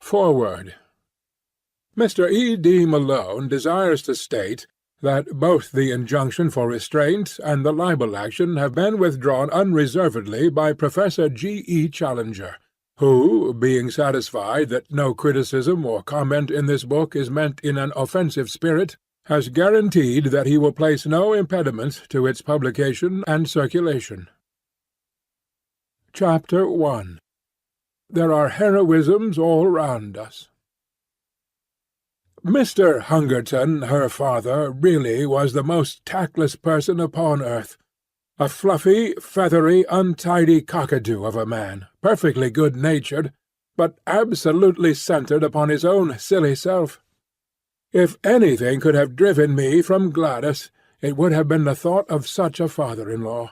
Foreword. Mr. E. D. Malone desires to state that both the injunction for restraint and the libel action have been withdrawn unreservedly by Professor G. E. Challenger, who, being satisfied that no criticism or comment in this book is meant in an offensive spirit, has guaranteed that he will place no impediment to its publication and circulation. Chapter 1. There are heroisms all round us. Mr. Hungerton, her father, really was the most tactless person upon earth. A fluffy, feathery, untidy cockatoo of a man, perfectly good-natured, but absolutely centred upon his own silly self. If anything could have driven me from Gladys, it would have been the thought of such a father-in-law.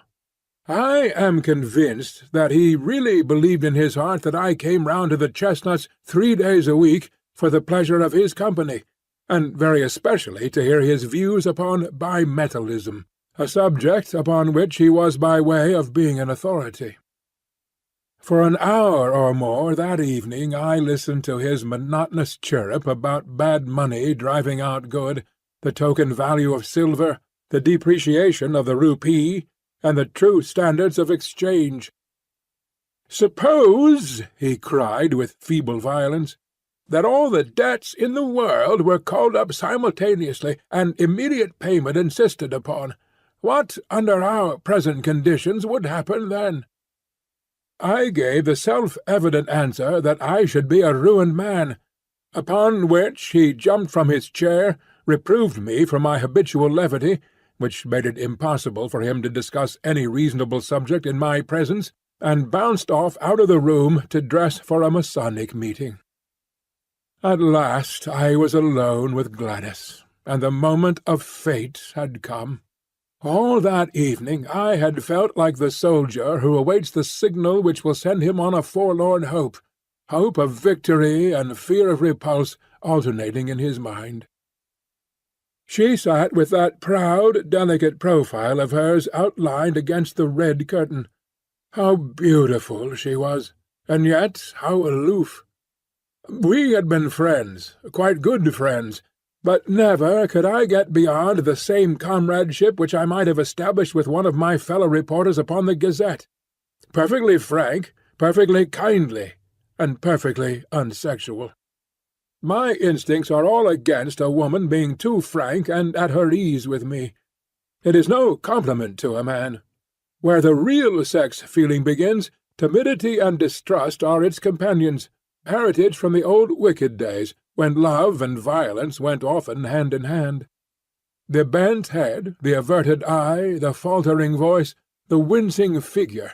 I am convinced that he really believed in his heart that I came round to the Chestnuts 3 days a week for the pleasure of his company, and very especially to hear his views upon bimetallism, a subject upon which he was by way of being an authority. For an hour or more that evening I listened to his monotonous chirrup about bad money driving out good, the token value of silver, the depreciation of the rupee, and the true standards of exchange. "Suppose," he cried with feeble violence, "that all the debts in the world were called up simultaneously, and immediate payment insisted upon. What, under our present conditions, would happen then?" I gave the self-evident answer that I should be a ruined man, upon which he jumped from his chair, reproved me for my habitual levity, which made it impossible for him to discuss any reasonable subject in my presence, and bounced off out of the room to dress for a Masonic meeting. At last I was alone with Gladys, and the moment of fate had come. All that evening I had felt like the soldier who awaits the signal which will send him on a forlorn hope of victory and fear of repulse alternating in his mind. She sat with that proud, delicate profile of hers outlined against the red curtain. How beautiful she was, and yet how aloof! We had been friends, quite good friends, but never could I get beyond the same comradeship which I might have established with one of my fellow reporters upon the Gazette. Perfectly frank, perfectly kindly, and perfectly unsexual. My instincts are all against a woman being too frank and at her ease with me. It is no compliment to a man. Where the real sex-feeling begins, timidity and distrust are its companions, heritage from the old wicked days, when love and violence went often hand in hand. The bent head, the averted eye, the faltering voice, the wincing figure,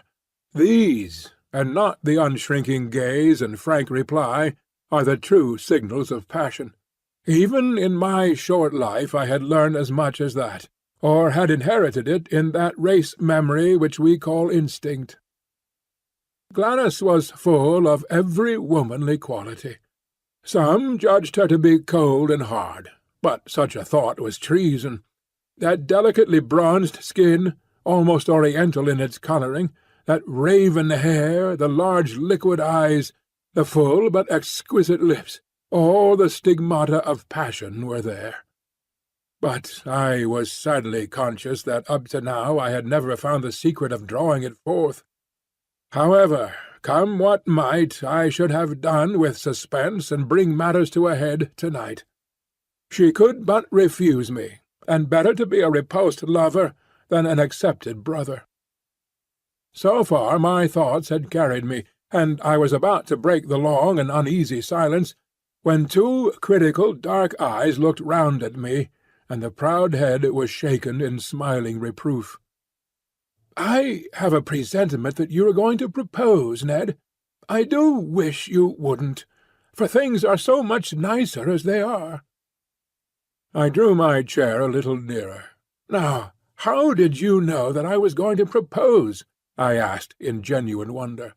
these, and not the unshrinking gaze and frank reply, are the true signals of passion. Even in my short life I had learned as much as that, or had inherited it in that race memory which we call instinct. Gladys was full of every womanly quality. Some judged her to be cold and hard, but such a thought was treason. That delicately bronzed skin, almost oriental in its colouring, that raven hair, the large liquid eyes, the full but exquisite lips, all the stigmata of passion were there. But I was sadly conscious that up to now I had never found the secret of drawing it forth. However, come what might, I should have done with suspense and bring matters to a head tonight. She could but refuse me, and better to be a repulsed lover than an accepted brother. So far my thoughts had carried me, and I was about to break the long and uneasy silence, when 2 critical dark eyes looked round at me, and the proud head was shaken in smiling reproof. "I have a presentiment that you are going to propose, Ned. I do wish you wouldn't, for things are so much nicer as they are." I drew my chair a little nearer. "Now, how did you know that I was going to propose?" I asked in genuine wonder.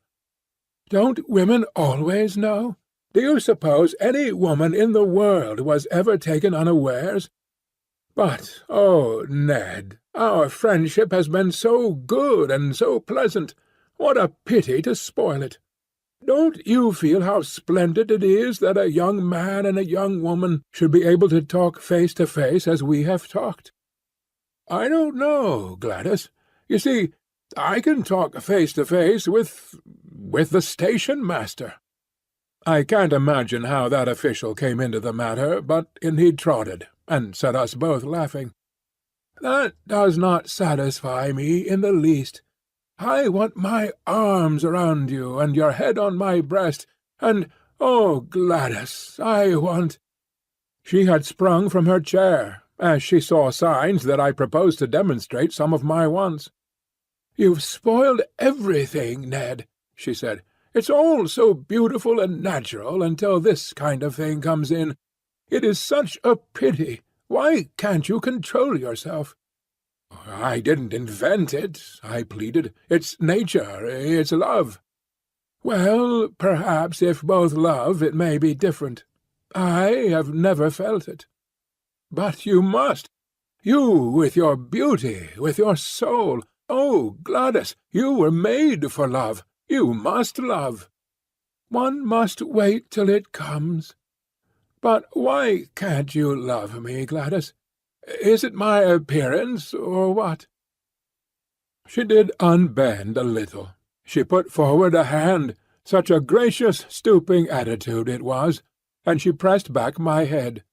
"Don't women always know? Do you suppose any woman in the world was ever taken unawares? But, oh, Ned, our friendship has been so good and so pleasant. What a pity to spoil it! Don't you feel how splendid it is that a young man and a young woman should be able to talk face to face as we have talked?" "I don't know, Gladys. You see, I can talk face to face with the station-master." I can't imagine how that official came into the matter, but in he trotted, and set us both laughing. "That does not satisfy me in the least. I want my arms around you, and your head on my breast, and, oh, Gladys, I want—" She had sprung from her chair, as she saw signs that I proposed to demonstrate some of my wants. "You've spoiled everything, Ned," she said. "It's all so beautiful and natural until this kind of thing comes in. It is such a pity. Why can't you control yourself?" "I didn't invent it," I pleaded. "It's nature, it's love." "Well, perhaps if both love it may be different. I have never felt it." "But you must. You, with your beauty, with your soul. Oh, Gladys, you were made for love. You must love." "One must wait till it comes." "But why can't you love me, Gladys? Is it my appearance, or what?" She did unbend a little. She put forward a hand, such a gracious stooping attitude it was, and she pressed back my head.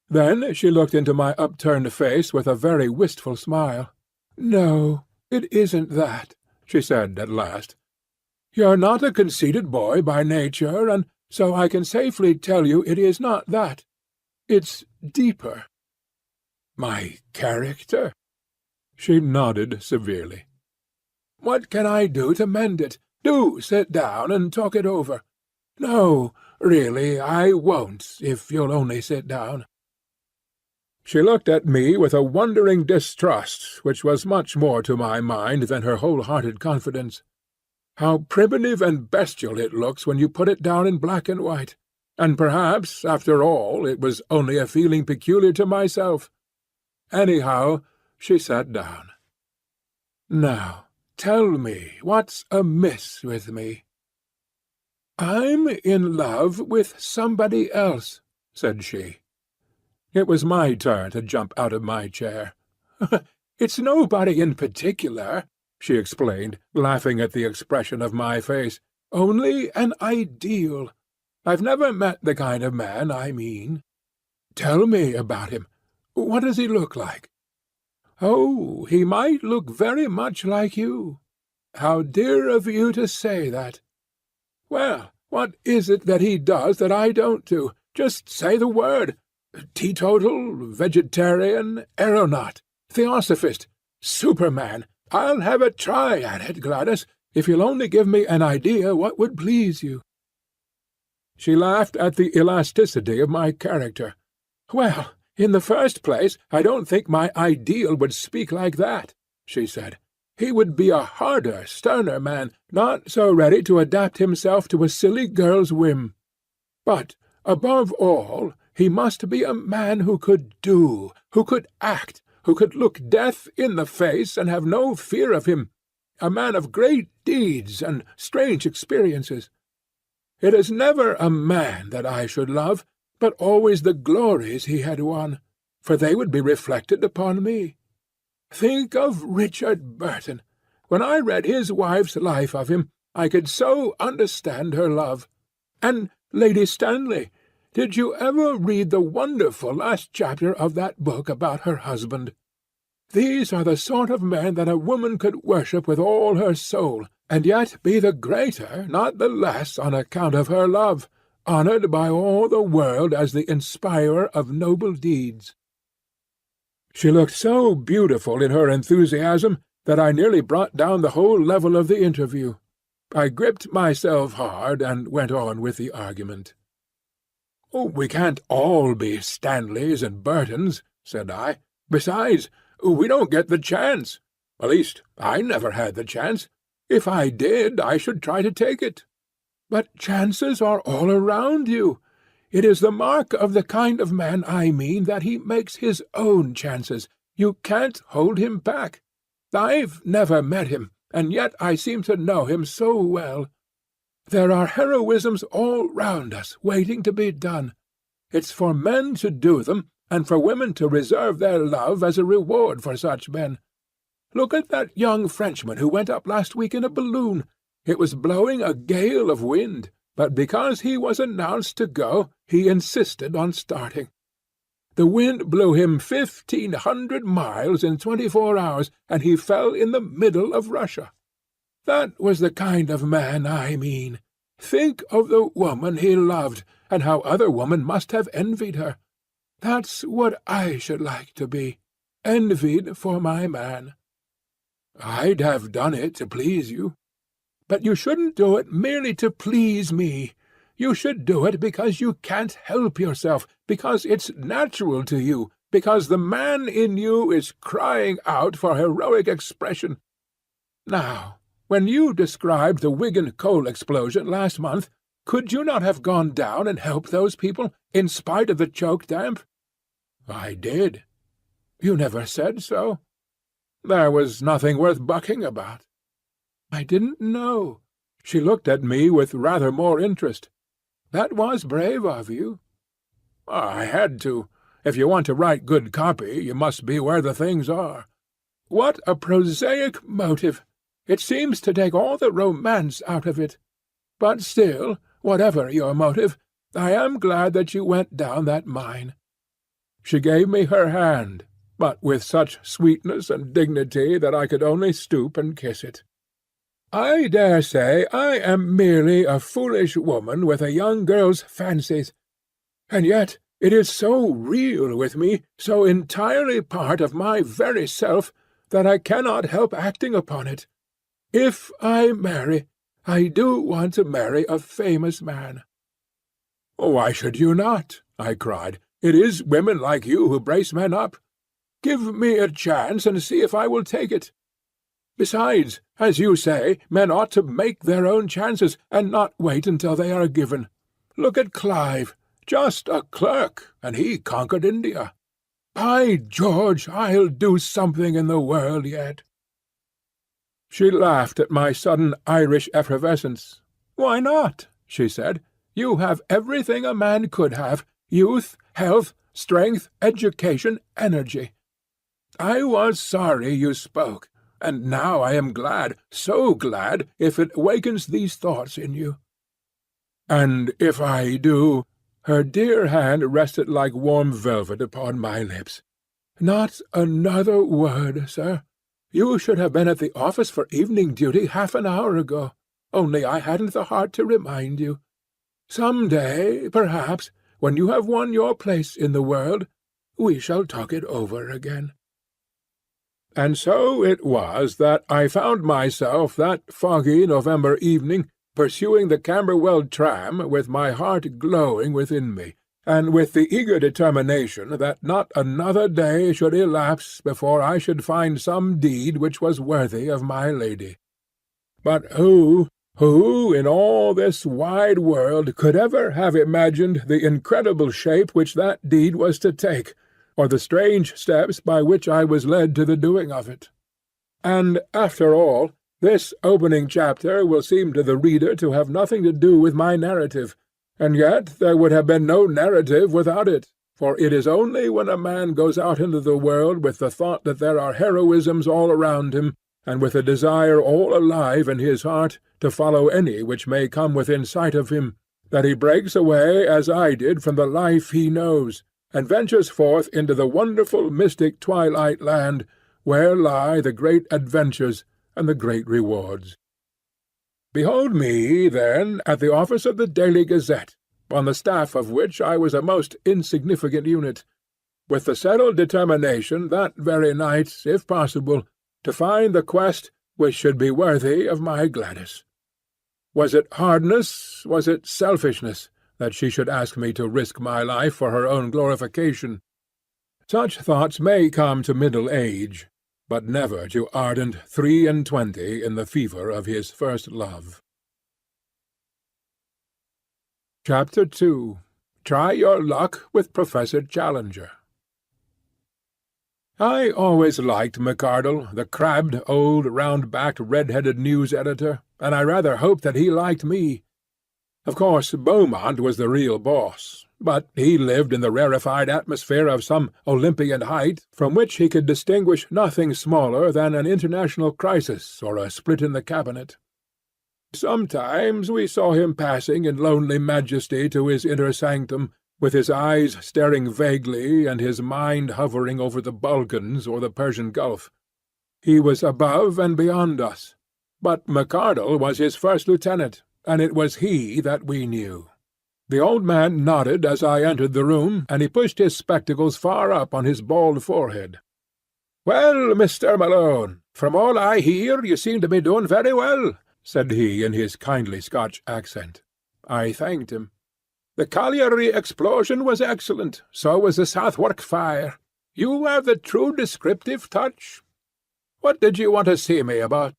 Then she looked into my upturned face with a very wistful smile. "No, it isn't that," she said at last. "You're not a conceited boy by nature, and so I can safely tell you it is not that. It's deeper." "My character?" She nodded severely. "What can I do to mend it? Do sit down and talk it over." "No, really, I won't, if you'll only sit down." She looked at me with a wondering distrust which was much more to my mind than her whole-hearted confidence. How primitive and bestial it looks when you put it down in black and white! And perhaps, after all, it was only a feeling peculiar to myself. Anyhow, she sat down. "Now, tell me, what's amiss with me?" "I'm in love with somebody else," said she. It was my turn to jump out of my chair. "It's nobody in particular," she explained, laughing at the expression of my face. "Only an ideal. I've never met the kind of man I mean." "Tell me about him. What does he look like?" "Oh, he might look very much like you." "How dear of you to say that." "Well, what is it that he does that I don't do? Just say the word. Teetotal, vegetarian, aeronaut, theosophist, Superman. I'll have a try at it, Gladys, if you'll only give me an idea what would please you." She laughed at the elasticity of my character. "Well, in the first place, I don't think my ideal would speak like that," she said. "He would be a harder, sterner man, not so ready to adapt himself to a silly girl's whim. But, above all, he must be a man who could do, who could act, who could look death in the face and have no fear of him, a man of great deeds and strange experiences. It is never a man that I should love, but always the glories he had won, for they would be reflected upon me. Think of Richard Burton. When I read his wife's life of him, I could so understand her love. And Lady Stanley, did you ever read the wonderful last chapter of that book about her husband? These are the sort of men that a woman could worship with all her soul, and yet be the greater, not the less, on account of her love, honoured by all the world as the inspirer of noble deeds." She looked so beautiful in her enthusiasm that I nearly brought down the whole level of the interview. I gripped myself hard and went on with the argument. "We can't all be Stanleys and Burtons," said I. "Besides, we don't get the chance. At least, I never had the chance. If I did, I should try to take it. But chances are all around you. It is the mark of the kind of man I mean that he makes his own chances. You can't hold him back. I've never met him, and yet I seem to know him so well. There are heroisms all round us waiting to be done. It's for men to do them, and for women to reserve their love as a reward for such men. Look at that young Frenchman who went up last week in a balloon. It was blowing a gale of wind, but because he was announced to go, he insisted on starting. The wind blew him 1,500 miles in 24 hours, and he fell in the middle of Russia. That was the kind of man I mean. Think of the woman he loved, and how other women must have envied her. That's what I should like to be, envied for my man. I'd have done it to please you. But you shouldn't do it merely to please me. You should do it because you can't help yourself, because it's natural to you, because the man in you is crying out for heroic expression. Now, when you described the Wigan coal explosion last month, could you not have gone down and helped those people, in spite of the choke damp? I did. You never said so. There was nothing worth bucking about. I didn't know. She looked at me with rather more interest. That was brave of you. I had to. If you want to write good copy, you must be where the things are. What a prosaic motive! It seems to take all the romance out of it. But still, whatever your motive, I am glad that you went down that mine. She gave me her hand, but with such sweetness and dignity that I could only stoop and kiss it. I dare say I am merely a foolish woman with a young girl's fancies, and yet it is so real with me, so entirely part of my very self, that I cannot help acting upon it. If I marry, I do want to marry a famous man." "Why should you not?" I cried. "It is women like you who brace men up. Give me a chance and see if I will take it. Besides, as you say, men ought to make their own chances, and not wait until they are given. Look at Clive, just a clerk, and he conquered India. By George, I'll do something in the world yet." She laughed at my sudden Irish effervescence. "Why not?" she said. "You have everything a man could have, youth, health, strength, education, energy. I was sorry you spoke, and now I am glad, so glad, if it wakens these thoughts in you." "And if I do—" Her dear hand rested like warm velvet upon my lips. "Not another word, sir. You should have been at the office for evening duty half an hour ago, only I hadn't the heart to remind you. Some day, perhaps, when you have won your place in the world, we shall talk it over again." And so it was that I found myself that foggy November evening pursuing the Camberwell tram with my heart glowing within me, and with the eager determination that not another day should elapse before I should find some deed which was worthy of my lady. But who in all this wide world could ever have imagined the incredible shape which that deed was to take, or the strange steps by which I was led to the doing of it? And, after all, this opening chapter will seem to the reader to have nothing to do with my narrative, and yet there would have been no narrative without it, for it is only when a man goes out into the world with the thought that there are heroisms all around him, and with a desire all alive in his heart to follow any which may come within sight of him, that he breaks away as I did from the life he knows, and ventures forth into the wonderful mystic twilight land, where lie the great adventures and the great rewards. Behold me, then, at the office of the Daily Gazette, on the staff of which I was a most insignificant unit, with the settled determination that very night, if possible, to find the quest which should be worthy of my Gladys. Was it hardness, was it selfishness, that she should ask me to risk my life for her own glorification? Such thoughts may come to middle age, but never to ardent 23 in the fever of his first love. Chapter 2. Try Your Luck with Professor Challenger. I always liked McArdle, the crabbed, old, round-backed, red-headed news editor, and I rather hoped that he liked me. Of course, Beaumont was the real boss, but he lived in the rarefied atmosphere of some Olympian height from which he could distinguish nothing smaller than an international crisis or a split in the cabinet. Sometimes we saw him passing in lonely majesty to his inner sanctum, with his eyes staring vaguely and his mind hovering over the Balkans or the Persian Gulf. He was above and beyond us, but McArdle was his first lieutenant, and it was he that we knew. The old man nodded as I entered the room, and he pushed his spectacles far up on his bald forehead. "Well, Mr. Malone, from all I hear you seem to be doing very well," said he in his kindly Scotch accent. I thanked him. "The colliery explosion was excellent, so was the Southwark fire. You have the true descriptive touch. What did you want to see me about?"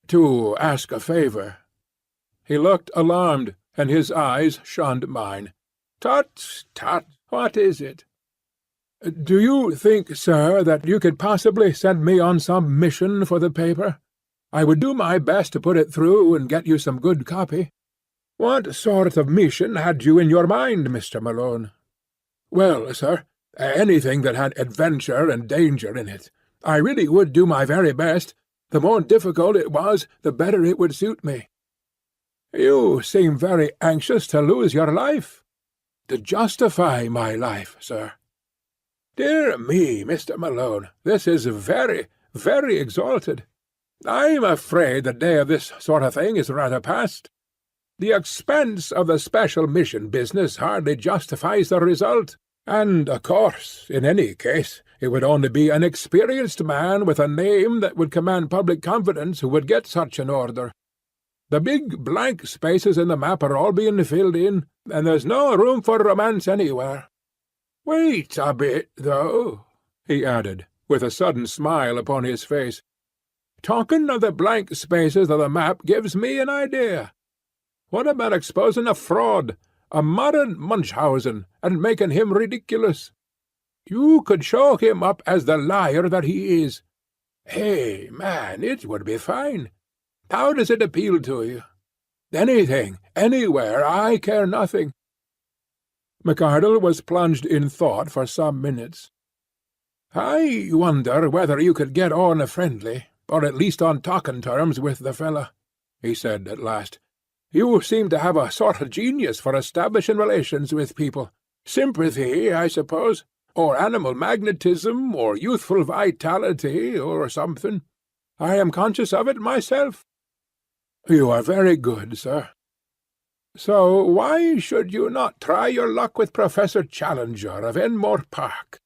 "To ask a favour." He looked alarmed, and his eyes shunned mine. "Tut, tut, what is it?" "Do you think, sir, that you could possibly send me on some mission for the paper? I would do my best to put it through and get you some good copy." "What sort of mission had you in your mind, Mr. Malone?" "Well, sir, anything that had adventure and danger in it. I really would do my very best. The more difficult it was, the better it would suit me." "You seem very anxious to lose your life." "To justify my life, sir." "Dear me, Mr. Malone, this is very, very exalted. I'm afraid the day of this sort of thing is rather past. The expense of the special mission business hardly justifies the result, and, of course, in any case, it would only be an experienced man with a name that would command public confidence who would get such an order. The big blank spaces in the map are all being filled in, and there's no room for romance anywhere. Wait a bit, though," he added, with a sudden smile upon his face. "Talking of the blank spaces of the map gives me an idea. What about exposing a fraud, a modern Munchausen, and making him ridiculous? You could show him up as the liar that he is. Hey, man, it would be fine. How does it appeal to you?" "Anything, anywhere, I care nothing." McArdle was plunged in thought for some minutes. "I wonder whether you could get on friendly, or at least on talking terms with the fellow," he said at last. "You seem to have a sort of genius for establishing relations with people. Sympathy, I suppose, or animal magnetism, or youthful vitality, or something. I am conscious of it myself." "You are very good, sir." "So why should you not try your luck with Professor Challenger of Enmore Park?"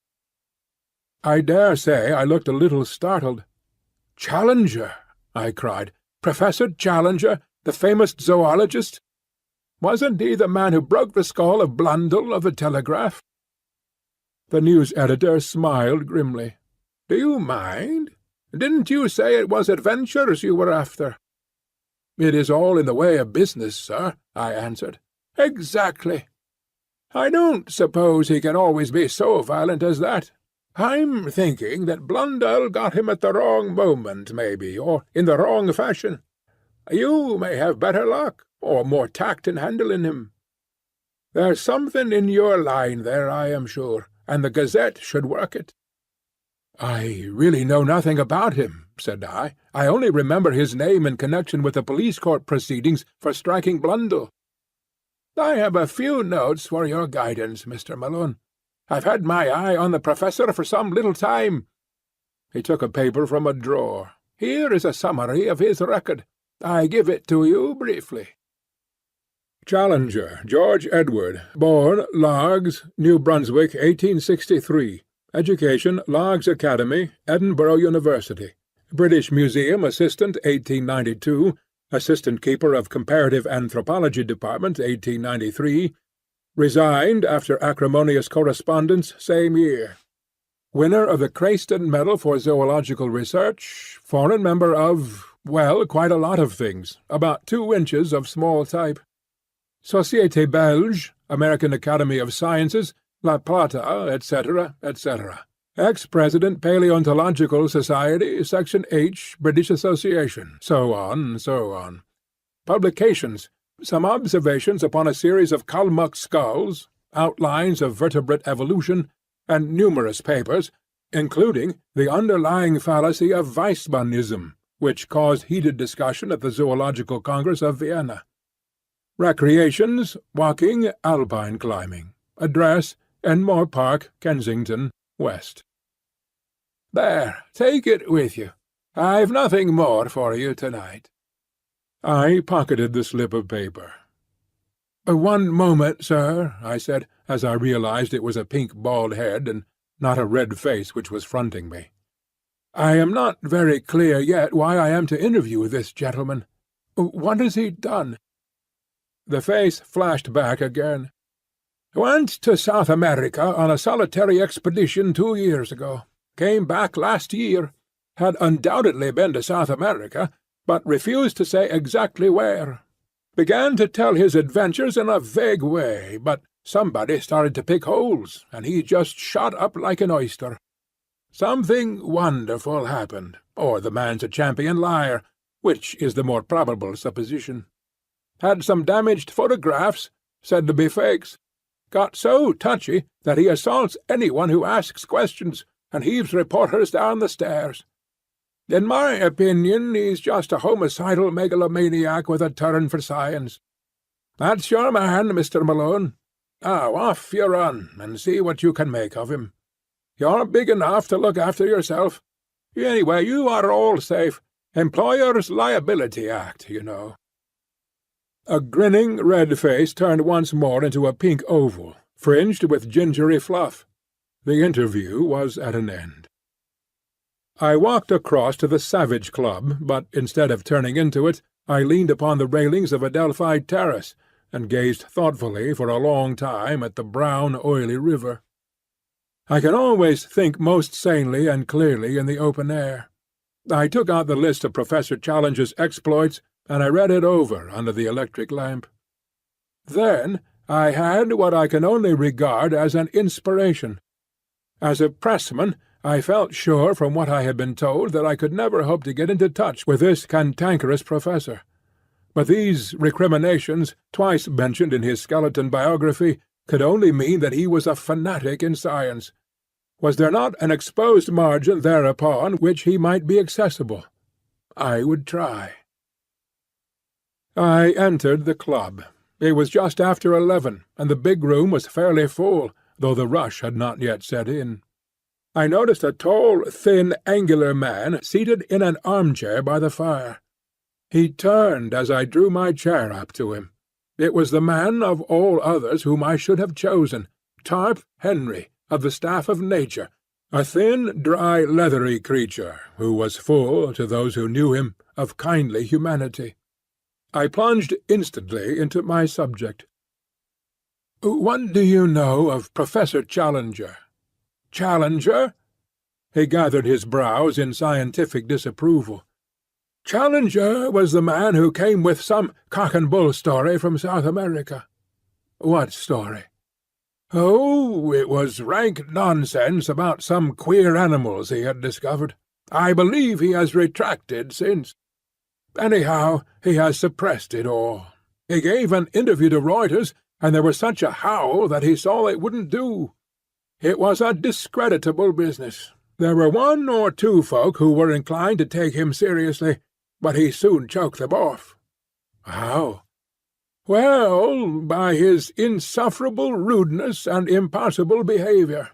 I dare say I looked a little startled. "Challenger!" I cried. "Professor Challenger, the famous zoologist? Wasn't he the man who broke the skull of Blundell of the Telegraph?" The news editor smiled grimly. "Do you mind? Didn't you say it was adventures you were after?" "It is all in the way of business, sir," I answered. "Exactly. I don't suppose he can always be so violent as that. I'm thinking that Blundell got him at the wrong moment, maybe, or in the wrong fashion. You may have better luck, or more tact in handling him. There's something in your line there, I am sure, and the Gazette should work it." "I really know nothing about him," said I. "I only remember his name in connection with the police court proceedings for striking Blundell." "I have a few notes for your guidance, Mr. Malone. I've had my eye on the Professor for some little time." He took a paper from a drawer. "Here is a summary of his record. I give it to you briefly. Challenger, George Edward, born Largs, New Brunswick, 1863. Education, Largs Academy, Edinburgh University. British Museum assistant, 1892. Assistant Keeper of Comparative Anthropology Department, 1893. Resigned after acrimonious correspondence, same year. Winner of the Crayston Medal for Zoological Research. Foreign member of, well, quite a lot of things. About 2 inches of small type. Société Belge, American Academy of Sciences, La Plata, etc., etc. Ex-President Paleontological Society, Section H, British Association, so on, so on. Publications: some observations upon a series of Kalmuck skulls, outlines of vertebrate evolution, and numerous papers, including the underlying fallacy of Weissmannism, which caused heated discussion at the Zoological Congress of Vienna. Recreations: walking, alpine climbing. Address: Enmore Park, Kensington, West. There, take it with you. I've nothing more for you tonight. I pocketed the slip of paper. "One moment, sir," I said, as I realized it was a pink bald head and not a red face which was fronting me. "I am not very clear yet why I am to interview this gentleman. What has he done?" The face flashed back again. "Went to South America on a solitary expedition 2 years ago. Came back last year. Had undoubtedly been to South America, but refused to say exactly where. Began to tell his adventures in a vague way, but somebody started to pick holes, and he just shot up like an oyster. Something wonderful happened, or the man's a champion liar, which is the more probable supposition. Had some damaged photographs, said to be fakes. Got so touchy that he assaults anyone who asks questions, and heaves reporters down the stairs. In my opinion, he's just a homicidal megalomaniac with a turn for science. That's your man, Mr. Malone. Now off you run, and see what you can make of him. You're big enough to look after yourself. Anyway, you are all safe. Employers' Liability Act, you know." A grinning red face turned once more into a pink oval, fringed with gingery fluff. The interview was at an end. I walked across to the Savage Club, but instead of turning into it, I leaned upon the railings of Adelphi Terrace, and gazed thoughtfully for a long time at the brown, oily river. I can always think most sanely and clearly in the open air. I took out the list of Professor Challenger's exploits, and I read it over under the electric lamp. Then I had what I can only regard as an inspiration. As a pressman, I felt sure from what I had been told that I could never hope to get into touch with this cantankerous professor. But these recriminations, twice mentioned in his skeleton biography, could only mean that he was a fanatic in science. Was there not an exposed margin thereupon which he might be accessible? I would try. I entered the club. It was just after 11, and the big room was fairly full, though the rush had not yet set in. I noticed a tall, thin, angular man seated in an armchair by the fire. He turned as I drew my chair up to him. It was the man of all others whom I should have chosen, Tarp Henry, of the Staff of Nature, a thin, dry, leathery creature, who was full, to those who knew him, of kindly humanity. I plunged instantly into my subject. "What do you know of Professor Challenger?" "Challenger?" He gathered his brows in scientific disapproval. "Challenger was the man who came with some cock-and-bull story from South America." "What story?" "Oh, it was rank nonsense about some queer animals he had discovered. I believe he has retracted since. Anyhow, he has suppressed it all. He gave an interview to Reuters, and there was such a howl that he saw it wouldn't do. It was a discreditable business. There were 1 or 2 folk who were inclined to take him seriously, but he soon choked them off." "How?" "Well, by his insufferable rudeness and impossible behaviour.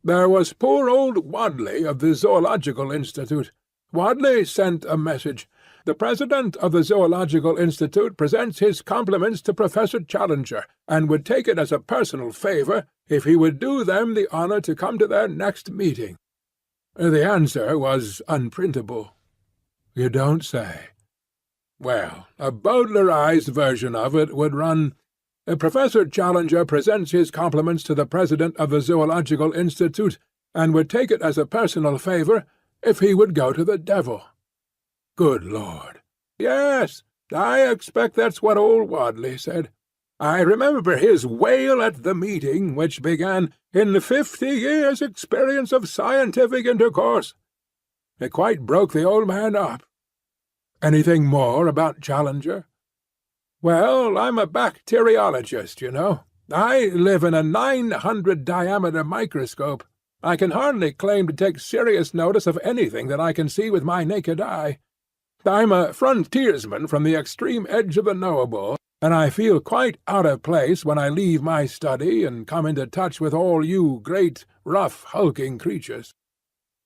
There was poor old Wadley of the Zoological Institute. Wadley sent a message. 'The President of the Zoological Institute presents his compliments to Professor Challenger, and would take it as a personal favour if he would do them the honour to come to their next meeting.' The answer was unprintable." "You don't say." "Well, a Bowdlerized version of it would run, 'Professor Challenger presents his compliments to the President of the Zoological Institute, and would take it as a personal favour if he would go to the devil.'" "Good Lord!" "Yes, I expect that's what old Wadley said. I remember his wail at the meeting, which began, 'In 50 years' experience of scientific intercourse.' It quite broke the old man up. Anything more about Challenger?" Well, I'm a bacteriologist, you know. I live in a 900-diameter microscope. I can hardly claim to take serious notice of anything that I can see with my naked eye. I'm a frontiersman from the extreme edge of the knowable, and I feel quite out of place when I leave my study and come into touch with all you great, rough, hulking creatures.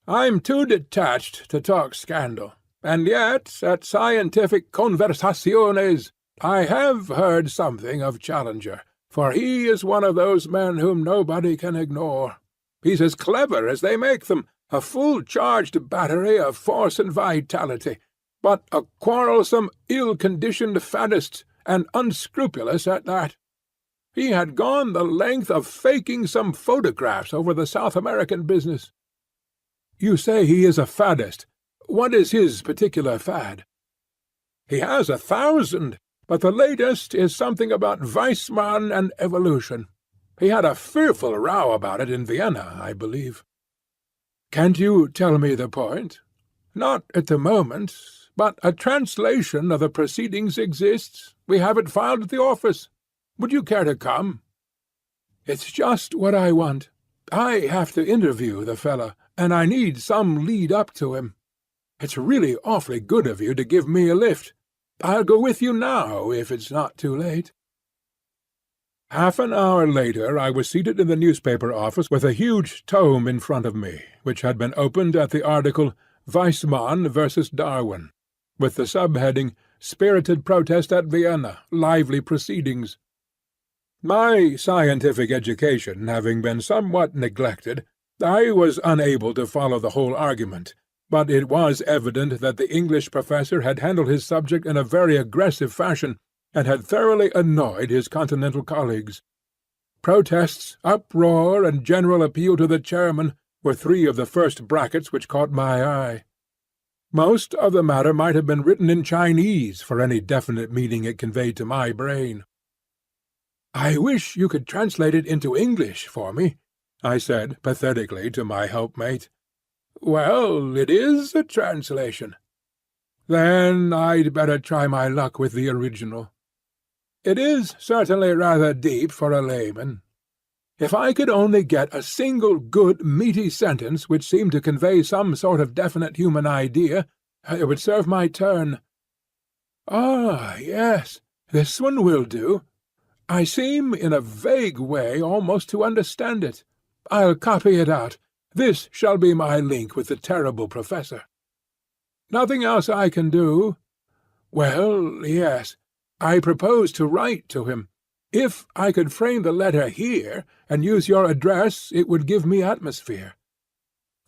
I'm too detached to talk scandal, and yet at scientific conversaciones I have heard something of Challenger, for he is one of those men whom nobody can ignore. He's as clever as they make them, a full-charged battery of force and vitality, but a quarrelsome, ill-conditioned faddist, and unscrupulous at that. He had gone the length of faking some photographs over the South American business. You say he is a faddist. What is his particular fad? He has 1,000, but the latest is something about Weissmann and evolution. He had a fearful row about it in Vienna, I believe. Can't you tell me the point? Not at the moment, but a translation of the proceedings exists. We have it filed at the office. Would you care to come? It's just what I want. I have to interview the fellow, and I need some lead up to him. It's really awfully good of you to give me a lift. I'll go with you now, if it's not too late. Half an hour later I was seated in the newspaper office with a huge tome in front of me, which had been opened at the article Weissmann versus Darwin, with the subheading Spirited Protest at Vienna, Lively Proceedings. My scientific education having been somewhat neglected, I was unable to follow the whole argument, but it was evident that the English professor had handled his subject in a very aggressive fashion, and had thoroughly annoyed his continental colleagues. Protests, uproar, and general appeal to the chairman were 3 of the first brackets which caught my eye. Most of the matter might have been written in Chinese for any definite meaning it conveyed to my brain. "I wish you could translate it into English for me," I said pathetically to my helpmate. "Well, it is a translation." "Then I'd better try my luck with the original. It is certainly rather deep for a layman. If I could only get a single good, meaty sentence which seemed to convey some sort of definite human idea, it would serve my turn. Ah, yes, this one will do. I seem, in a vague way, almost to understand it. I'll copy it out. This shall be my link with the terrible professor. Nothing else I can do? Well, yes. I propose to write to him. If I could frame the letter here, and use your address, it would give me atmosphere.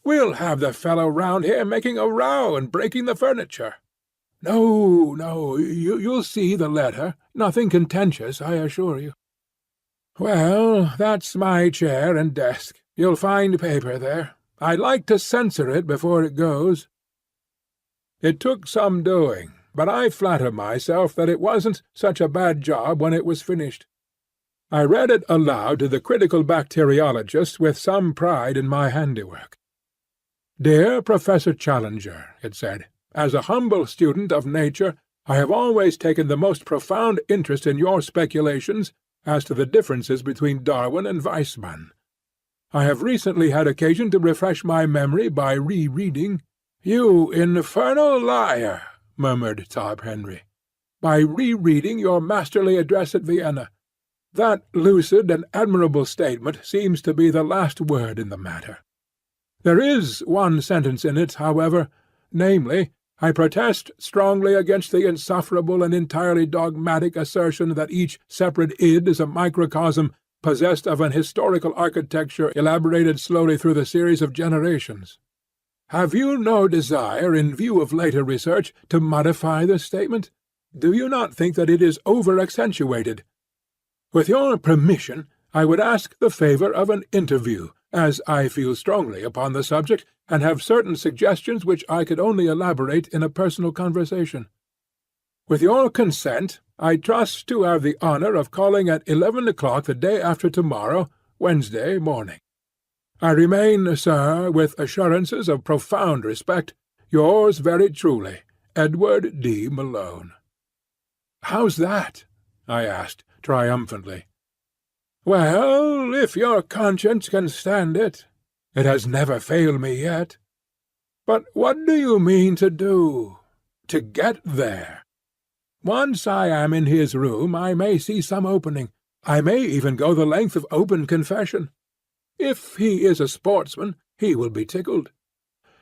We'll have the fellow round here making a row and breaking the furniture. No, you'll see the letter. Nothing contentious, I assure you. Well, that's my chair and desk. You'll find paper there. I'd like to censor it before it goes. It took some doing, but I flatter myself that it wasn't such a bad job when it was finished. I read it aloud to the critical bacteriologist with some pride in my handiwork. "Dear Professor Challenger," it said, "as a humble student of nature, I have always taken the most profound interest in your speculations as to the differences between Darwin and Weissmann. I have recently had occasion to refresh my memory by re-reading—" "You infernal liar!" murmured Top Henry. "By re-reading your masterly address at Vienna. That lucid and admirable statement seems to be the last word in the matter. There is one sentence in it, however, namely, I protest strongly against the insufferable and entirely dogmatic assertion that each separate id is a microcosm possessed of an historical architecture elaborated slowly through the series of generations. Have you no desire, in view of later research, to modify this statement? Do you not think that it is over-accentuated? With your permission, I would ask the favour of an interview, as I feel strongly upon the subject, and have certain suggestions which I could only elaborate in a personal conversation. With your consent, I trust to have the honour of calling at 11 o'clock the day after tomorrow, Wednesday morning. I remain, sir, with assurances of profound respect, yours very truly, Edward D. Malone. How's that? I asked, triumphantly. "Well, if your conscience can stand it. It has never failed me yet. But what do you mean to do? To get there? Once I am in his room I may see some opening. I may even go the length of open confession. If he is a sportsman, he will be tickled.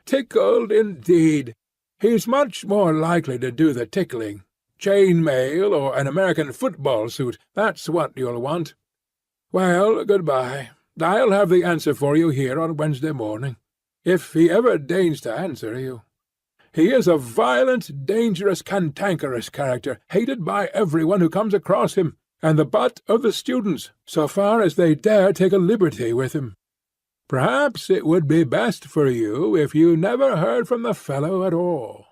Tickled, indeed! He's much more likely to do the tickling. Chain mail or an American football suit, that's what you'll want. Well, good-bye. I'll have the answer for you here on Wednesday morning, if he ever deigns to answer you. He is a violent, dangerous, cantankerous character, hated by everyone who comes across him, and the butt of the students, so far as they dare take a liberty with him. Perhaps it would be best for you if you never heard from the fellow at all."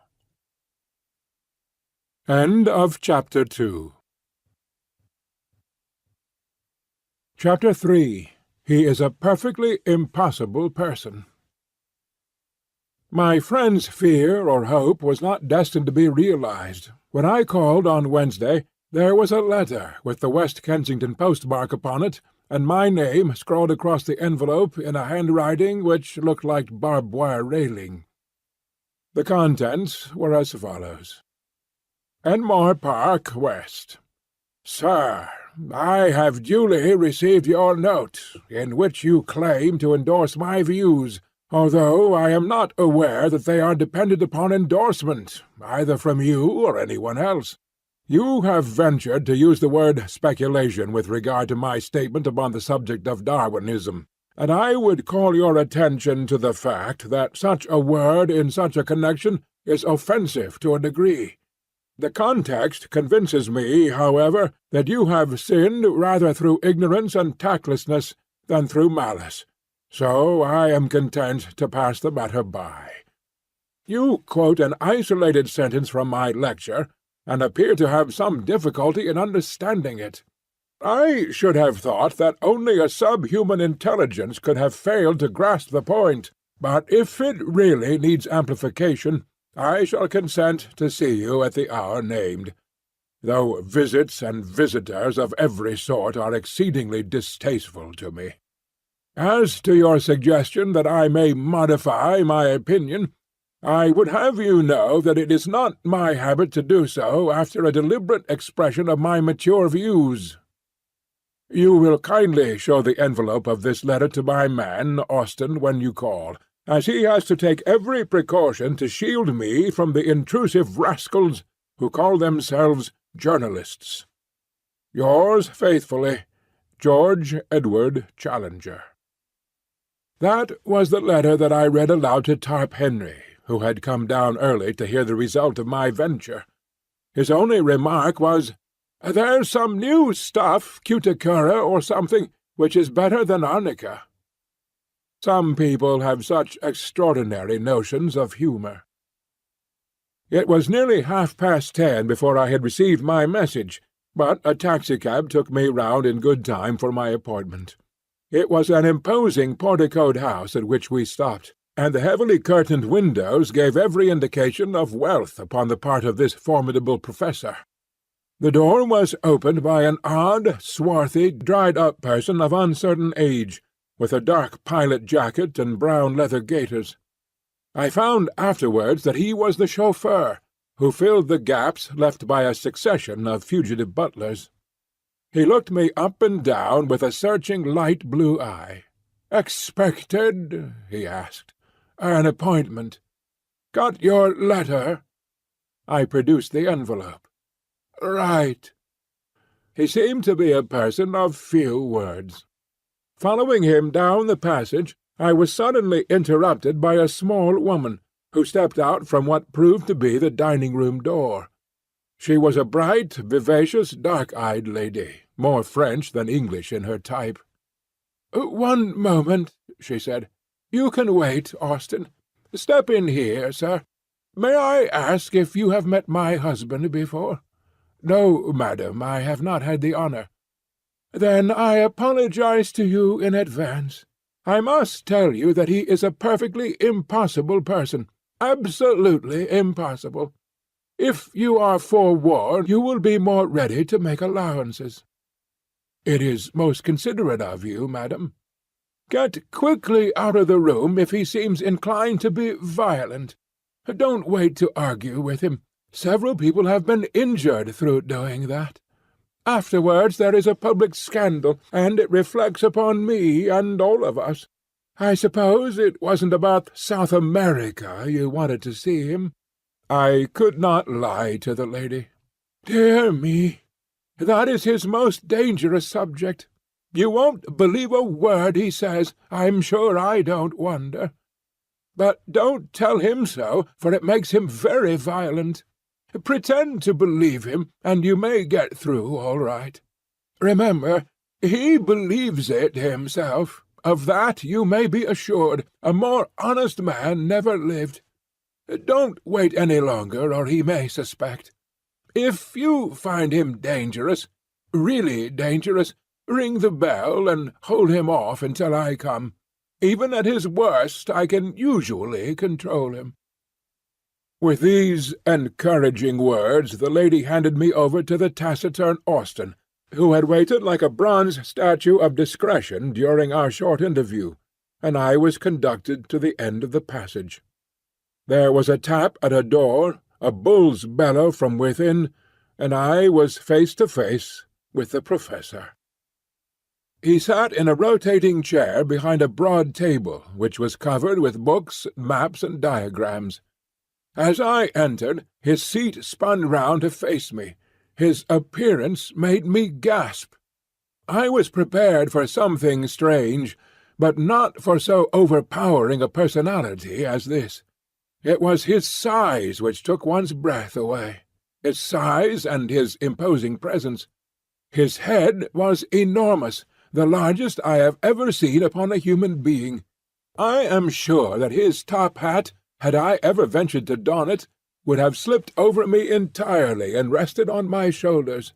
End of Chapter 2. Chapter 3. He is a perfectly impossible person. My friend's fear or hope was not destined to be realized. When I called on Wednesday, there was a letter with the West Kensington postmark upon it, and my name scrawled across the envelope in a handwriting which looked like barbed-wire railing. The contents were as follows. Enmore Park, West. Sir, I have duly received your note, in which you claim to endorse my views, although I am not aware that they are dependent upon endorsement, either from you or anyone else. You have ventured to use the word speculation with regard to my statement upon the subject of Darwinism, and I would call your attention to the fact that such a word in such a connection is offensive to a degree. The context convinces me, however, that you have sinned rather through ignorance and tactlessness than through malice, so I am content to pass the matter by. You quote an isolated sentence from my lecture, and appear to have some difficulty in understanding it. I should have thought that only a subhuman intelligence could have failed to grasp the point, but if it really needs amplification, I shall consent to see you at the hour named, though visits and visitors of every sort are exceedingly distasteful to me. As to your suggestion that I may modify my opinion, I would have you know that it is not my habit to do so after a deliberate expression of my mature views. You will kindly show the envelope of this letter to my man, Austen, when you call, as he has to take every precaution to shield me from the intrusive rascals who call themselves journalists. Yours faithfully, George Edward Challenger. That was the letter that I read aloud to Tarp Henry, who had come down early to hear the result of my venture. His only remark was, "There's some new stuff, cuticura or something, which is better than arnica." Some people have such extraordinary notions of humour. It was nearly 10:30 before I had received my message, but a taxicab took me round in good time for my appointment. It was an imposing porticoed house at which we stopped, and the heavily curtained windows gave every indication of wealth upon the part of this formidable professor. The door was opened by an odd, swarthy, dried-up person of uncertain age, with a dark pilot jacket and brown leather gaiters. I found afterwards that he was the chauffeur, who filled the gaps left by a succession of fugitive butlers. He looked me up and down with a searching light blue eye. "Expected?" he asked. "An appointment. Got your letter?" I produced the envelope. "Right." He seemed to be a person of few words. Following him down the passage, I was suddenly interrupted by a small woman, who stepped out from what proved to be the dining-room door. She was a bright, vivacious, dark-eyed lady, more French than English in her type. "One moment," she said. "You can wait, Austen. Step in here, sir. May I ask if you have met my husband before?" "No, madam, I have not had the honour." "Then I apologize to you in advance. I must tell you that he is a perfectly impossible person, absolutely impossible. If you are forewarned, you will be more ready to make allowances." "It is most considerate of you, madam." "Get quickly out of the room if he seems inclined to be violent. Don't wait to argue with him. Several people have been injured through doing that. Afterwards there is a public scandal, and it reflects upon me and all of us. I suppose it wasn't about South America you wanted to see him?" I could not lie to the lady. "Dear me, that is his most dangerous subject. You won't believe a word he says. I'm sure I don't wonder. But don't tell him so, for it makes him very violent. Pretend to believe him, and you may get through all right. Remember, he believes it himself. Of that you may be assured. A more honest man never lived. Don't wait any longer, or he may suspect. If you find him dangerous, really dangerous, ring the bell and hold him off until I come. Even at his worst I can usually control him." With these encouraging words the lady handed me over to the taciturn Austen, who had waited like a bronze statue of discretion during our short interview, and I was conducted to the end of the passage. There was a tap at a door, a bull's bellow from within, and I was face to face with the Professor. He sat in a rotating chair behind a broad table, which was covered with books, maps, and diagrams. As I entered, his seat spun round to face me. His appearance made me gasp. I was prepared for something strange, but not for so overpowering a personality as this. It was his size which took one's breath away, his size and his imposing presence. His head was enormous, the largest I have ever seen upon a human being. I am sure that his top hat, had I ever ventured to don it, would have slipped over me entirely and rested on my shoulders.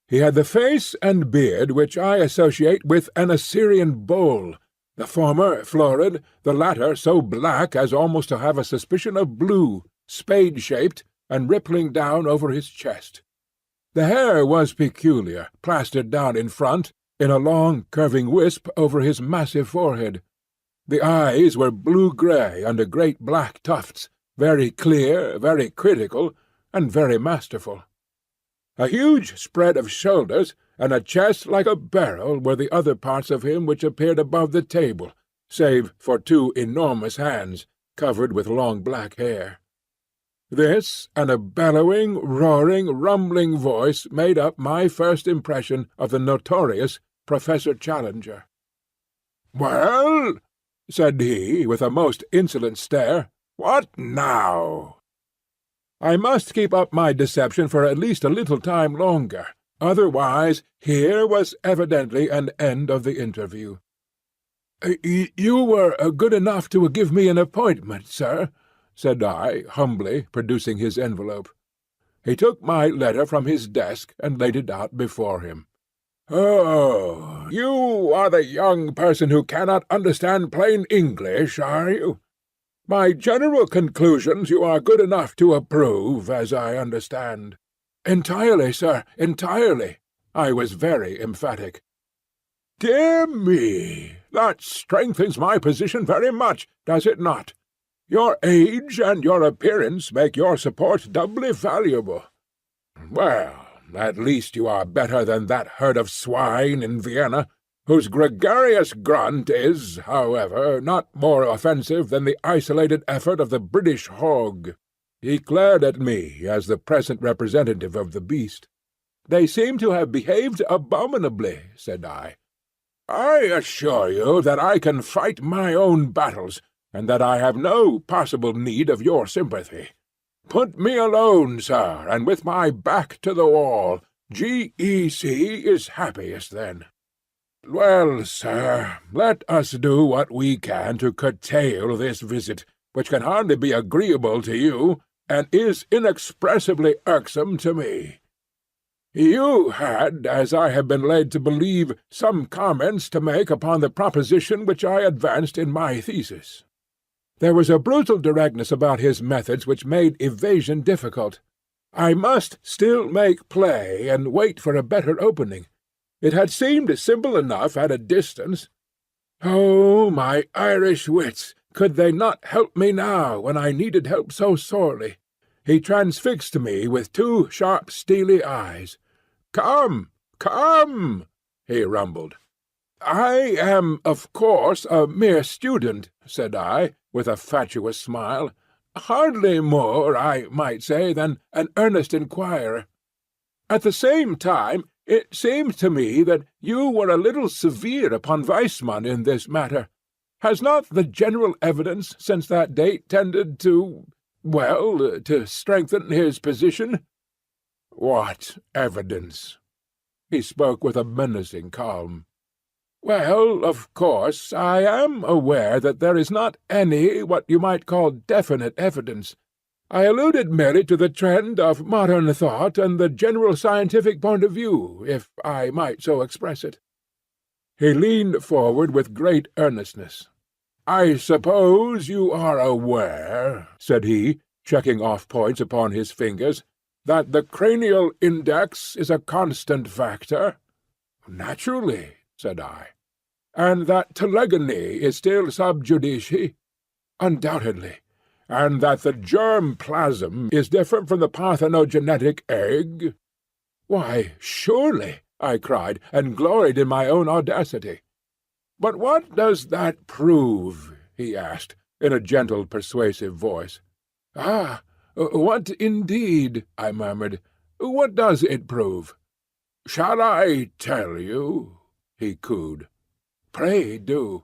He had the face and beard which I associate with an Assyrian bull, the former florid, the latter so black as almost to have a suspicion of blue, spade-shaped, and rippling down over his chest. The hair was peculiar, plastered down in front, in a long curving wisp over his massive forehead. The eyes were blue-grey under great black tufts, very clear, very critical, and very masterful. A huge spread of shoulders and a chest like a barrel were the other parts of him which appeared above the table, save for two enormous hands, covered with long black hair. This, and a bellowing, roaring, rumbling voice made up my first impression of the notorious Professor Challenger. "Well," said he, with a most insolent stare, "what now?" I must keep up my deception for at least a little time longer, otherwise here was evidently an end of the interview. "You were good enough to give me an appointment, sir," said I, humbly, producing his envelope. He took my letter from his desk and laid it out before him. "Oh, you are the young person who cannot understand plain English, are you? My general conclusions you are good enough to approve, as I understand." "Entirely, sir, entirely." I was very emphatic. "Dear me, that strengthens my position very much, does it not? Your age and your appearance make your support doubly valuable. Well, at least you are better than that herd of swine in Vienna, whose gregarious grunt is, however, not more offensive than the isolated effort of the British hog." He glared at me as the present representative of the beast. "They seem to have behaved abominably," said I. "I assure you that I can fight my own battles, and that I have no possible need of your sympathy. Put me alone, sir, and with my back to the wall. G.E.C. is happiest then. Well, sir, let us do what we can to curtail this visit, which can hardly be agreeable to you, and is inexpressibly irksome to me. You had, as I have been led to believe, some comments to make upon the proposition which I advanced in my thesis." There was a brutal directness about his methods which made evasion difficult. I must still make play and wait for a better opening. It had seemed simple enough at a distance. Oh, my Irish wits! Could they not help me now, when I needed help so sorely? He transfixed me with two sharp, steely eyes. "Come, come," he rumbled. "I am, of course, a mere student," said I, with a fatuous smile. "Hardly more, I might say, than an earnest inquirer. At the same time, it seems to me that you were a little severe upon Weissmann in this matter. Has not the general evidence since that date tended to strengthen his position?" "What evidence?" He spoke with a menacing calm. "Well, of course, I am aware that there is not any what you might call definite evidence. I alluded merely to the trend of modern thought and the general scientific point of view, if I might so express it." He leaned forward with great earnestness. "I suppose you are aware," said he, checking off points upon his fingers, "that the cranial index is a constant factor?" "Naturally," said I. "And that telegony is still sub judice?" "Undoubtedly." "And that the germ plasm is different from the parthenogenetic egg?" "Why, surely," I cried, and gloried in my own audacity. "But what does that prove?" he asked, in a gentle, persuasive voice. "Ah, what indeed?" I murmured. "What does it prove?" "Shall I tell you?" he cooed. "Pray do."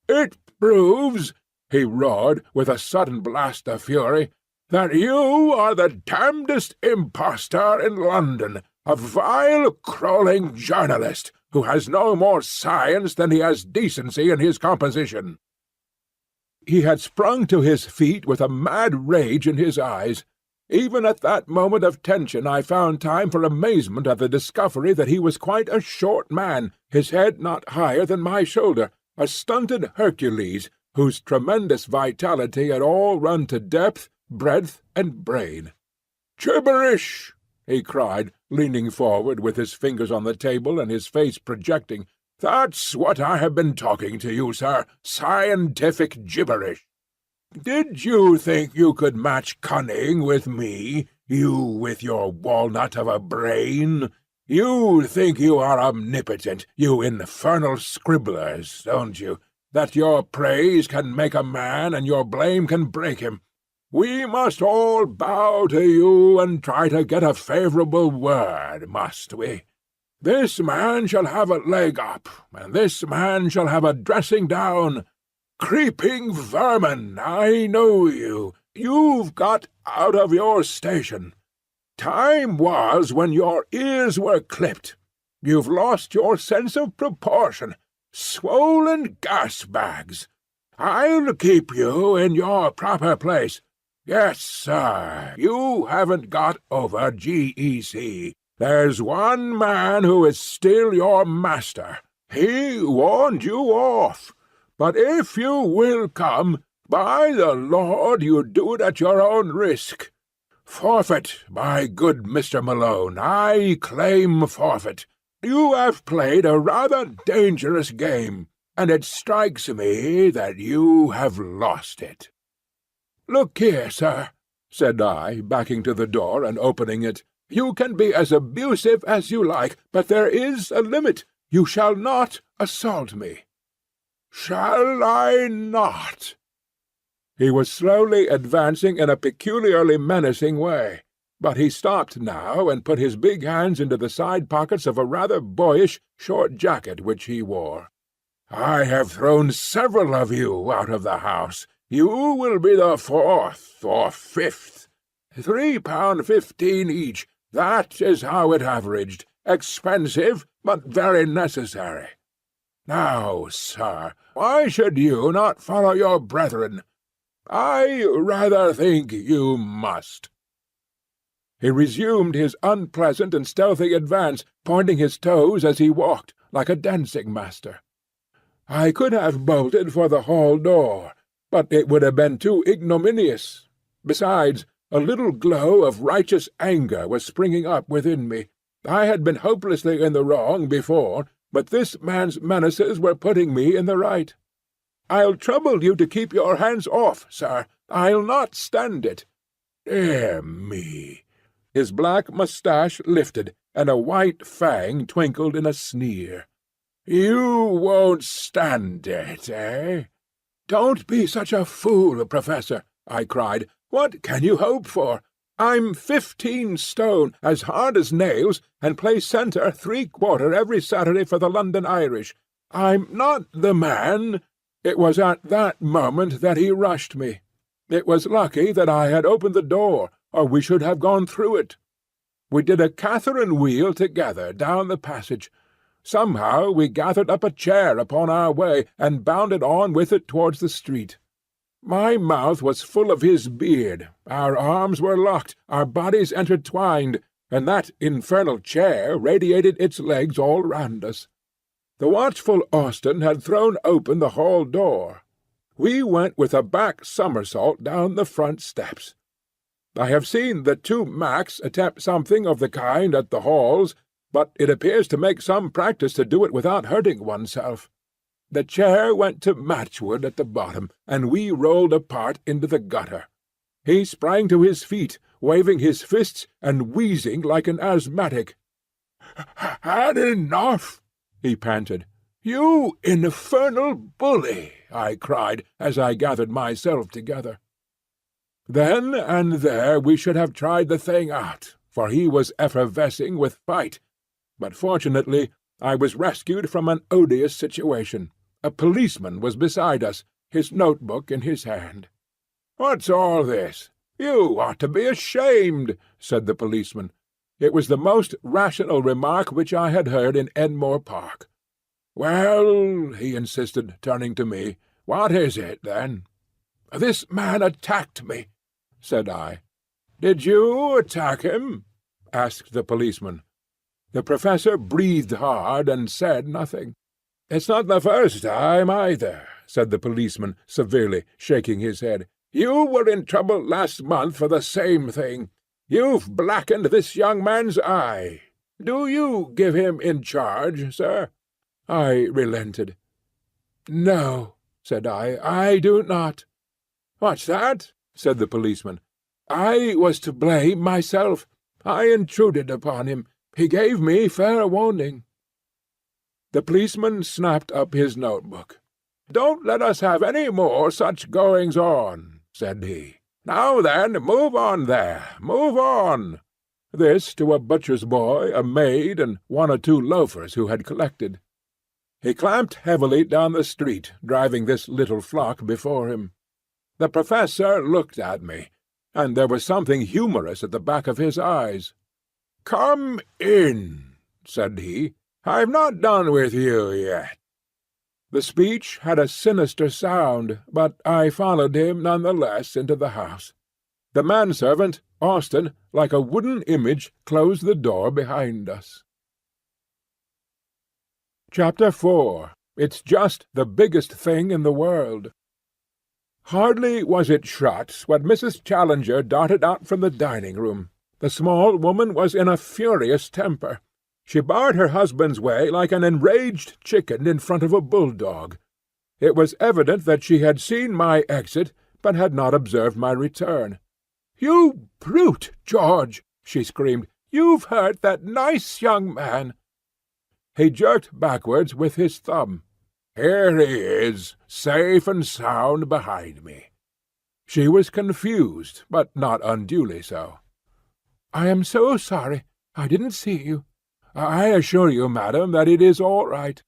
"It proves," he roared, with a sudden blast of fury, "that you are the damnedest impostor in London, a vile, crawling journalist, who has no more science than he has decency in his composition." He had sprung to his feet with a mad rage in his eyes. Even at that moment of tension I found time for amazement at the discovery that he was quite a short man, his head not higher than my shoulder, a stunted Hercules, whose tremendous vitality had all run to depth, breadth, and brain. "Gibberish!" he cried, leaning forward with his fingers on the table and his face projecting. "That's what I have been talking to you, sir. Scientific gibberish. Did you think you could match cunning with me, you with your walnut of a brain? You think you are omnipotent, you infernal scribblers, don't you? That your praise can make a man and your blame can break him. We must all bow to you and try to get a favourable word, must we? This man shall have a leg up, and this man shall have a dressing down. Creeping vermin, I know you. You've got out of your station. Time was when your ears were clipped. You've lost your sense of proportion. Swollen gas-bags. I'll keep you in your proper place. Yes, sir, you haven't got over GEC. There's one man who is still your master. He warned you off. But if you will come, by the Lord you do it at your own risk. Forfeit, my good Mr. Malone, I claim forfeit. You have played a rather dangerous game, and it strikes me that you have lost it." "Look here, sir," said I, backing to the door and opening it. "You can be as abusive as you like, but there is a limit. You shall not assault me." "Shall I not?" He was slowly advancing in a peculiarly menacing way, but he stopped now and put his big hands into the side pockets of a rather boyish short jacket which he wore. "I have thrown several of you out of the house. You will be the fourth or fifth. £3.15 each, that is how it averaged. Expensive, but very necessary. Now, sir, why should you not follow your brethren? I rather think you must." He resumed his unpleasant and stealthy advance, pointing his toes as he walked, like a dancing-master. I could have bolted for the hall door, but it would have been too ignominious. Besides, A little glow of righteous anger was springing up within me. I had been hopelessly in the wrong before, but this man's menaces were putting me in the right. "I'll trouble you to keep your hands off, sir. I'll not stand it." "Dear me!" His black moustache lifted, and a white fang twinkled in a sneer. "You won't stand it, eh?" "Don't be such a fool, Professor," I cried. "What can you hope for? I'm 15 stone, as hard as nails, and play centre 3/4 every Saturday for the London Irish. I'm not the man—" It was at that moment that he rushed me. It was lucky that I had opened the door, or we should have gone through it. We did a Catherine wheel together down the passage. Somehow we gathered up a chair upon our way, and bounded on with it towards the street. My mouth was full of his beard, our arms were locked, our bodies intertwined, and that infernal chair radiated its legs all round us. The watchful Austen had thrown open the hall door. We went with a back somersault down the front steps. I have seen the two Macs attempt something of the kind at the halls, but it appears to make some practice to do it without hurting oneself. The chair went to matchwood at the bottom, and we rolled apart into the gutter. He sprang to his feet, waving his fists and wheezing like an asthmatic. "Had enough," he panted. "You infernal bully!" I cried, as I gathered myself together. Then and there we should have tried the thing out, for he was effervescing with fight. But fortunately I was rescued from an odious situation. A policeman was beside us, his notebook in his hand. "What's all this? You ought to be ashamed," said the policeman. It was the most rational remark which I had heard in Enmore Park. "Well," he insisted, turning to me, "what is it, then?" "This man attacked me," said I. "Did you attack him?" asked the policeman. The Professor breathed hard and said nothing. "It's not the first time, either," said the policeman, severely, shaking his head. "You were in trouble last month for the same thing. You've blackened this young man's eye. Do you give him in charge, sir?" I relented. "No," said I do not." "What's that?" said the policeman. "I was to blame myself. I intruded upon him. He gave me fair warning." The policeman snapped up his notebook. "Don't let us have any more such goings-on," said he. "Now then, move on there, move on." This to a butcher's boy, a maid, and 1 or 2 loafers who had collected. He clamped heavily down the street, driving this little flock before him. The Professor looked at me, and there was something humorous at the back of his eyes. "Come in," said he. "I've not done with you yet." The speech had a sinister sound, but I followed him none the less into the house. The manservant, Austen, like a wooden image, closed the door behind us. Chapter 4. It's just the biggest thing in the world. Hardly was it shut when Mrs. Challenger darted out from the dining-room. The small woman was in a furious temper. She barred her husband's way like an enraged chicken in front of a bulldog. It was evident that she had seen my exit, but had not observed my return. "You brute, George!" she screamed. "You've hurt that nice young man." He jerked backwards with his thumb. "Here he is, safe and sound behind me." She was confused, but not unduly so. "I am so sorry. I didn't see you." "I assure you, madam, that it is all right."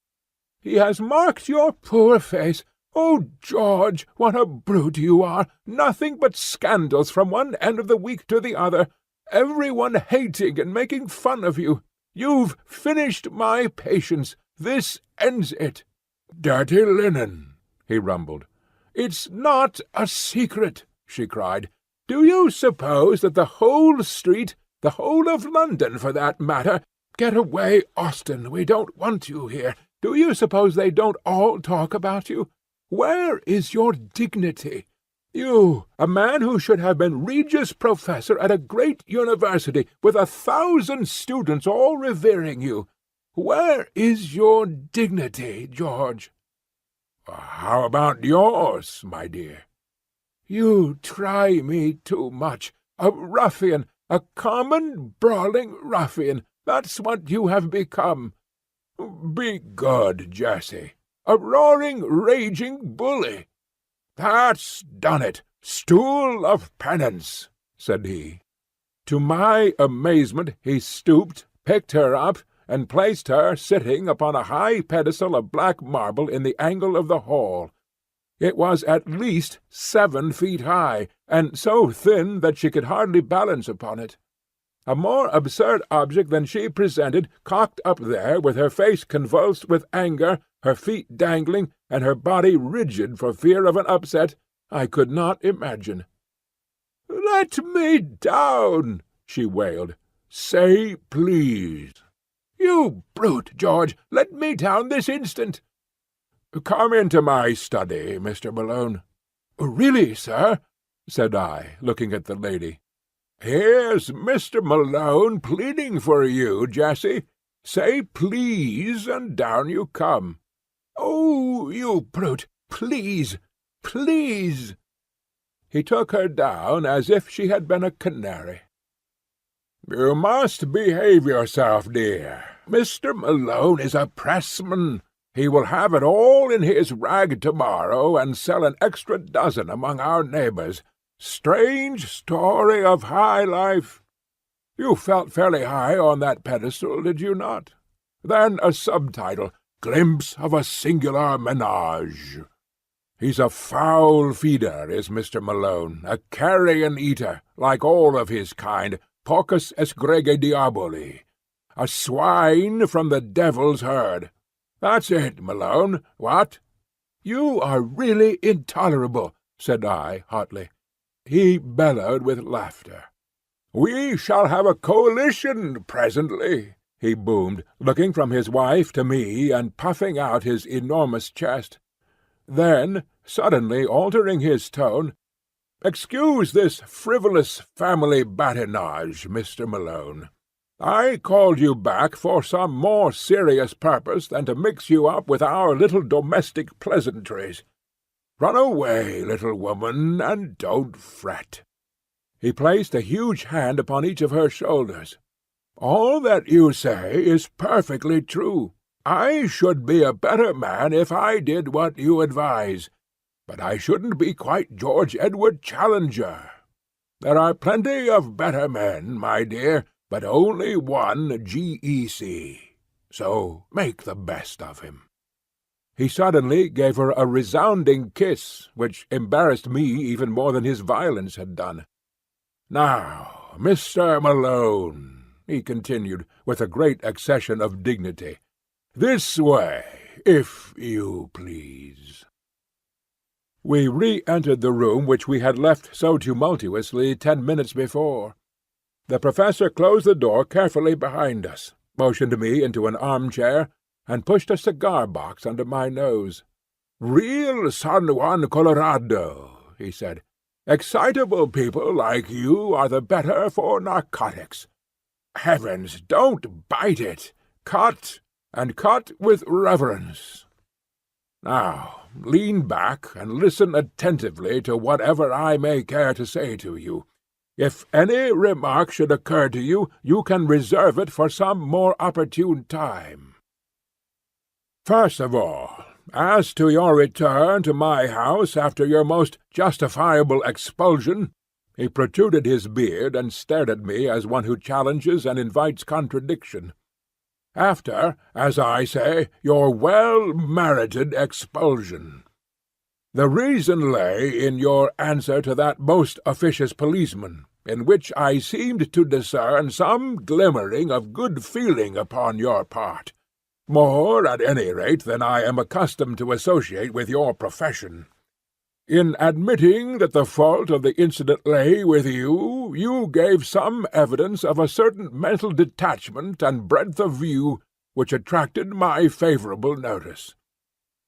"He has marked your poor face. Oh, George, what a brute you are! Nothing but scandals from one end of the week to the other. Every one hating and making fun of you. You've finished my patience. This ends it." "Dirty linen," he rumbled. "It's not a secret," she cried. "Do you suppose that the whole street, the whole of London for that matter— Get away, Austen, we don't want you here. Do you suppose they don't all talk about you? Where is your dignity? You, a man who should have been Regius Professor at a great university, with 1,000 students all revering you. Where is your dignity, George?" "How about yours, my dear?" "You try me too much. A ruffian, a common brawling ruffian, that's what you have become." "Be good, Jessie." "A roaring, raging bully." "That's done it. Stool of penance," said he. To my amazement he stooped, picked her up, and placed her sitting upon a high pedestal of black marble in the angle of the hall. It was at least 7 feet high, and so thin that she could hardly balance upon it. A more absurd object than she presented, cocked up there, with her face convulsed with anger, her feet dangling, and her body rigid for fear of an upset, I could not imagine. "Let me down," she wailed. "Say please." "You brute, George! Let me down this instant." "Come into my study, Mr. Malone." "Really, sir?" said I, looking at the lady. "Here's Mr. Malone pleading for you, Jessie. Say please, and down you come." "Oh, you brute! Please! Please!" He took her down as if she had been a canary. "You must behave yourself, dear. Mr. Malone is a pressman. He will have it all in his rag to-morrow, and sell an extra dozen among our neighbours. Strange story of high life. You felt fairly high on that pedestal, did you not? Then a subtitle, 'Glimpse of a Singular Menage.' He's a foul feeder, is Mr. Malone, a carrion eater, like all of his kind, porcus esgrege diaboli. A swine from the devil's herd. That's it, Malone, what?" "You are really intolerable," said I, hotly. He bellowed with laughter. "We shall have a coalition presently," he boomed, looking from his wife to me and puffing out his enormous chest. Then, suddenly altering his tone, "Excuse this frivolous family badinage, Mr. Malone. I called you back for some more serious purpose than to mix you up with our little domestic pleasantries. Run away, little woman, and don't fret." He placed a huge hand upon each of her shoulders. "All that you say is perfectly true. I should be a better man if I did what you advise, but I shouldn't be quite George Edward Challenger. There are plenty of better men, my dear, but only one G.E.C., so make the best of him." He suddenly gave her a resounding kiss, which embarrassed me even more than his violence had done. "Now, Mr. Malone," he continued, with a great accession of dignity, "this way, if you please." We re-entered the room which we had left so tumultuously 10 minutes before. The Professor closed the door carefully behind us, motioned me into an arm-chair, and pushed a cigar-box under my nose. "Real San Juan Colorado," he said. "Excitable people like you are the better for narcotics. Heavens, don't bite it! Cut, and cut with reverence. Now, lean back and listen attentively to whatever I may care to say to you. If any remark should occur to you, you can reserve it for some more opportune time. First of all, as to your return to my house after your most justifiable expulsion," he protruded his beard and stared at me as one who challenges and invites contradiction. "After, as I say, your well-merited expulsion. The reason lay in your answer to that most officious policeman, in which I seemed to discern some glimmering of good feeling upon your part. More, at any rate, than I am accustomed to associate with your profession. In admitting that the fault of the incident lay with you, you gave some evidence of a certain mental detachment and breadth of view which attracted my favourable notice.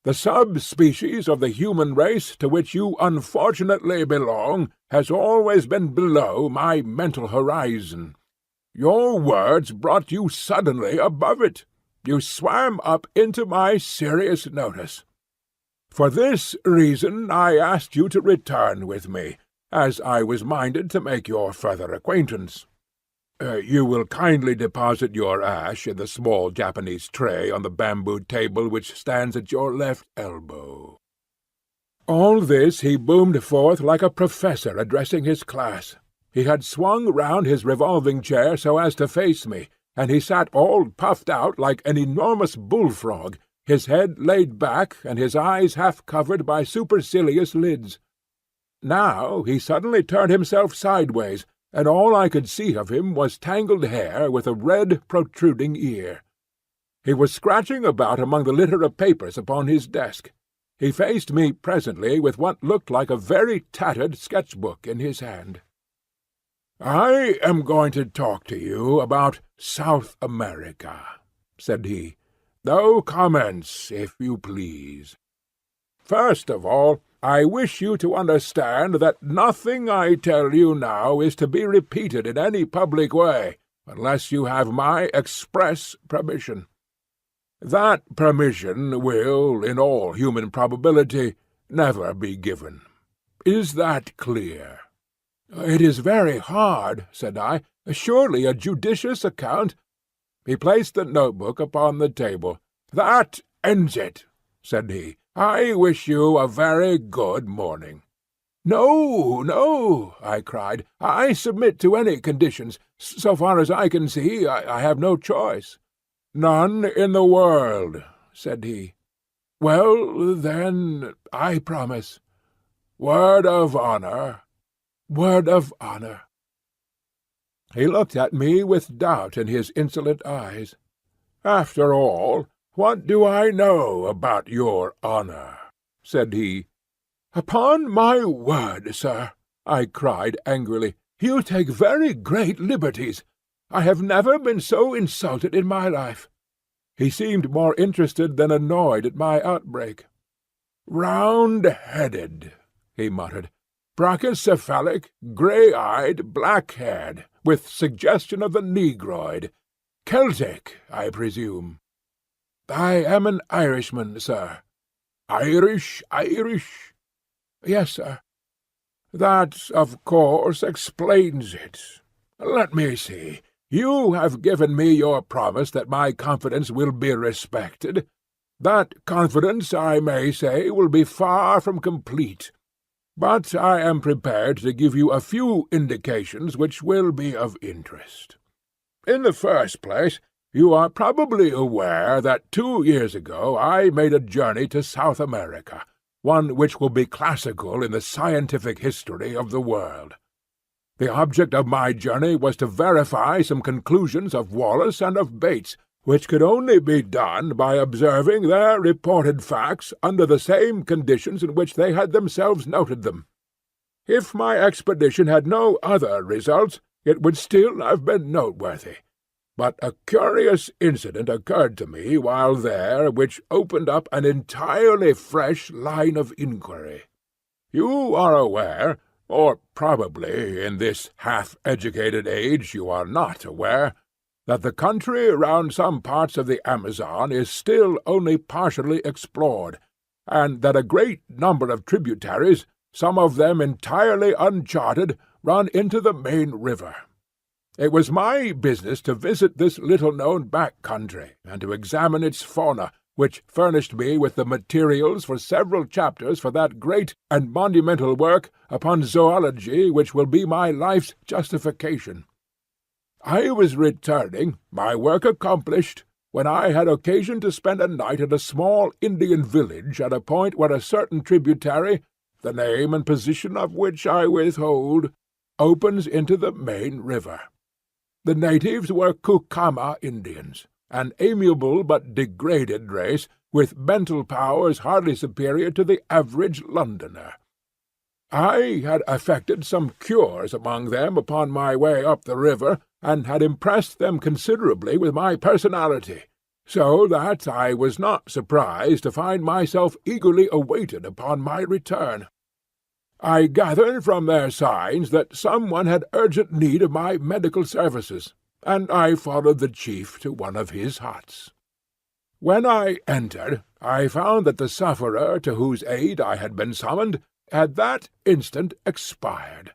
The subspecies of the human race to which you unfortunately belong has always been below my mental horizon. Your words brought you suddenly above it. You swam up into my serious notice. For this reason I asked you to return with me, as I was minded to make your further acquaintance. You will kindly deposit your ash in the small Japanese tray on the bamboo table which stands at your left elbow." All this he boomed forth like a professor addressing his class. He had swung round his revolving chair so as to face me, and he sat all puffed out like an enormous bullfrog, his head laid back and his eyes half covered by supercilious lids. Now he suddenly turned himself sideways, and all I could see of him was tangled hair with a red protruding ear. He was scratching about among the litter of papers upon his desk. He faced me presently with what looked like a very tattered sketch-book in his hand. "I am going to talk to you about South America," said he. "No comments, if you please. First of all, I wish you to understand that nothing I tell you now is to be repeated in any public way, unless you have my express permission. That permission will, in all human probability, never be given. Is that clear?" "It is very hard," said I. "Surely a judicious account—" He placed the notebook upon the table. "That ends it," said he. "I wish you a very good morning." "No, no," I cried. "I submit to any conditions. So far as I can see, I have no choice." "None in the world," said he. "Well, then, I promise." "Word of honor?" "Word of honor." He looked at me with doubt in his insolent eyes. "After all, what do I know about your honor?" said he. "Upon my word, sir," I cried angrily, "you take very great liberties. I have never been so insulted in my life." He seemed more interested than annoyed at my outbreak. "Round-headed," he muttered. "Brachycephalic, grey-eyed, black-haired, with suggestion of the negroid. Celtic, I presume." "I am an Irishman, sir." "Irish? "Yes, sir." "That, of course, explains it. Let me see. You have given me your promise that my confidence will be respected. That confidence, I may say, will be far from complete. But I am prepared to give you a few indications which will be of interest. In the first place, you are probably aware that 2 years ago I made a journey to South America, one which will be classical in the scientific history of the world. The object of my journey was to verify some conclusions of Wallace and of Bates, which could only be done by observing their reported facts under the same conditions in which they had themselves noted them. If my expedition had no other results, it would still have been noteworthy. But a curious incident occurred to me while there which opened up an entirely fresh line of inquiry. You are aware, or probably in this half-educated age you are not aware, that the country round some parts of the Amazon is still only partially explored, and that a great number of tributaries, some of them entirely uncharted, run into the main river. It was my business to visit this little-known back country, and to examine its fauna, which furnished me with the materials for several chapters for that great and monumental work upon zoology which will be my life's justification. I was returning, my work accomplished, when I had occasion to spend a night at a small Indian village at a point where a certain tributary, the name and position of which I withhold, opens into the main river. The natives were Cucama Indians, an amiable but degraded race, with mental powers hardly superior to the average Londoner. I had effected some cures among them upon my way up the river, and had impressed them considerably with my personality, so that I was not surprised to find myself eagerly awaited upon my return. I gathered from their signs that some one had urgent need of my medical services, and I followed the chief to one of his huts. When I entered, I found that the sufferer to whose aid I had been summoned had that instant expired.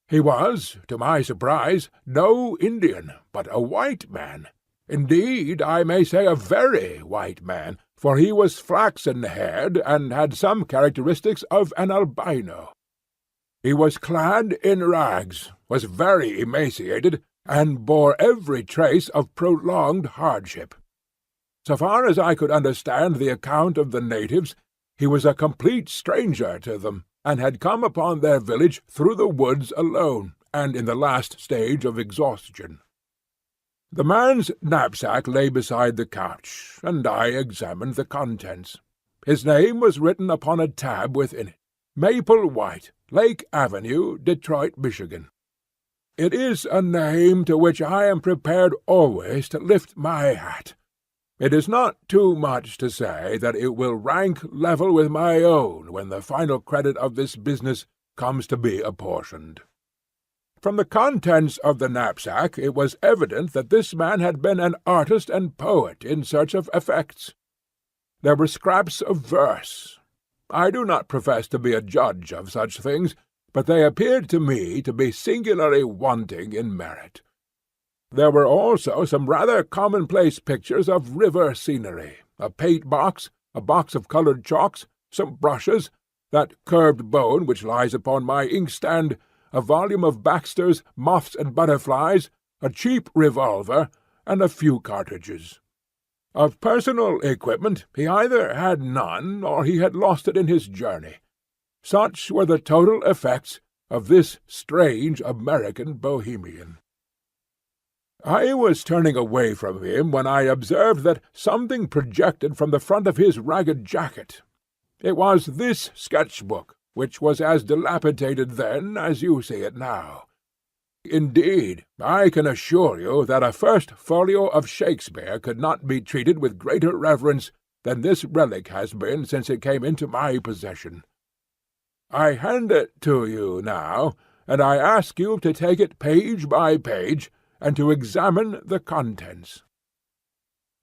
He was, to my surprise, no Indian, but a white man. Indeed, I may say a very white man, for he was flaxen-haired and had some characteristics of an albino. He was clad in rags, was very emaciated, and bore every trace of prolonged hardship. So far as I could understand the account of the natives, he was a complete stranger to them, and had come upon their village through the woods alone, and in the last stage of exhaustion. The man's knapsack lay beside the couch, and I examined the contents. His name was written upon a tab within it, Maple White, Lake Avenue, Detroit, Michigan. It is a name to which I am prepared always to lift my hat. It is not too much to say that it will rank level with my own when the final credit of this business comes to be apportioned. From the contents of the knapsack it was evident that this man had been an artist and poet in search of effects. There were scraps of verse. I do not profess to be a judge of such things, but they appeared to me to be singularly wanting in merit. There were also some rather commonplace pictures of river scenery, a paint-box, a box of coloured chalks, some brushes, that curved bone which lies upon my inkstand, a volume of Baxter's Moths and Butterflies, a cheap revolver, and a few cartridges. Of personal equipment he either had none, or he had lost it in his journey. Such were the total effects of this strange American bohemian. I was turning away from him when I observed that something projected from the front of his ragged jacket. It was this sketch-book, which was as dilapidated then as you see it now. Indeed, I can assure you that a first folio of Shakespeare could not be treated with greater reverence than this relic has been since it came into my possession. I hand it to you now, and I ask you to take it page by page, and to examine the contents."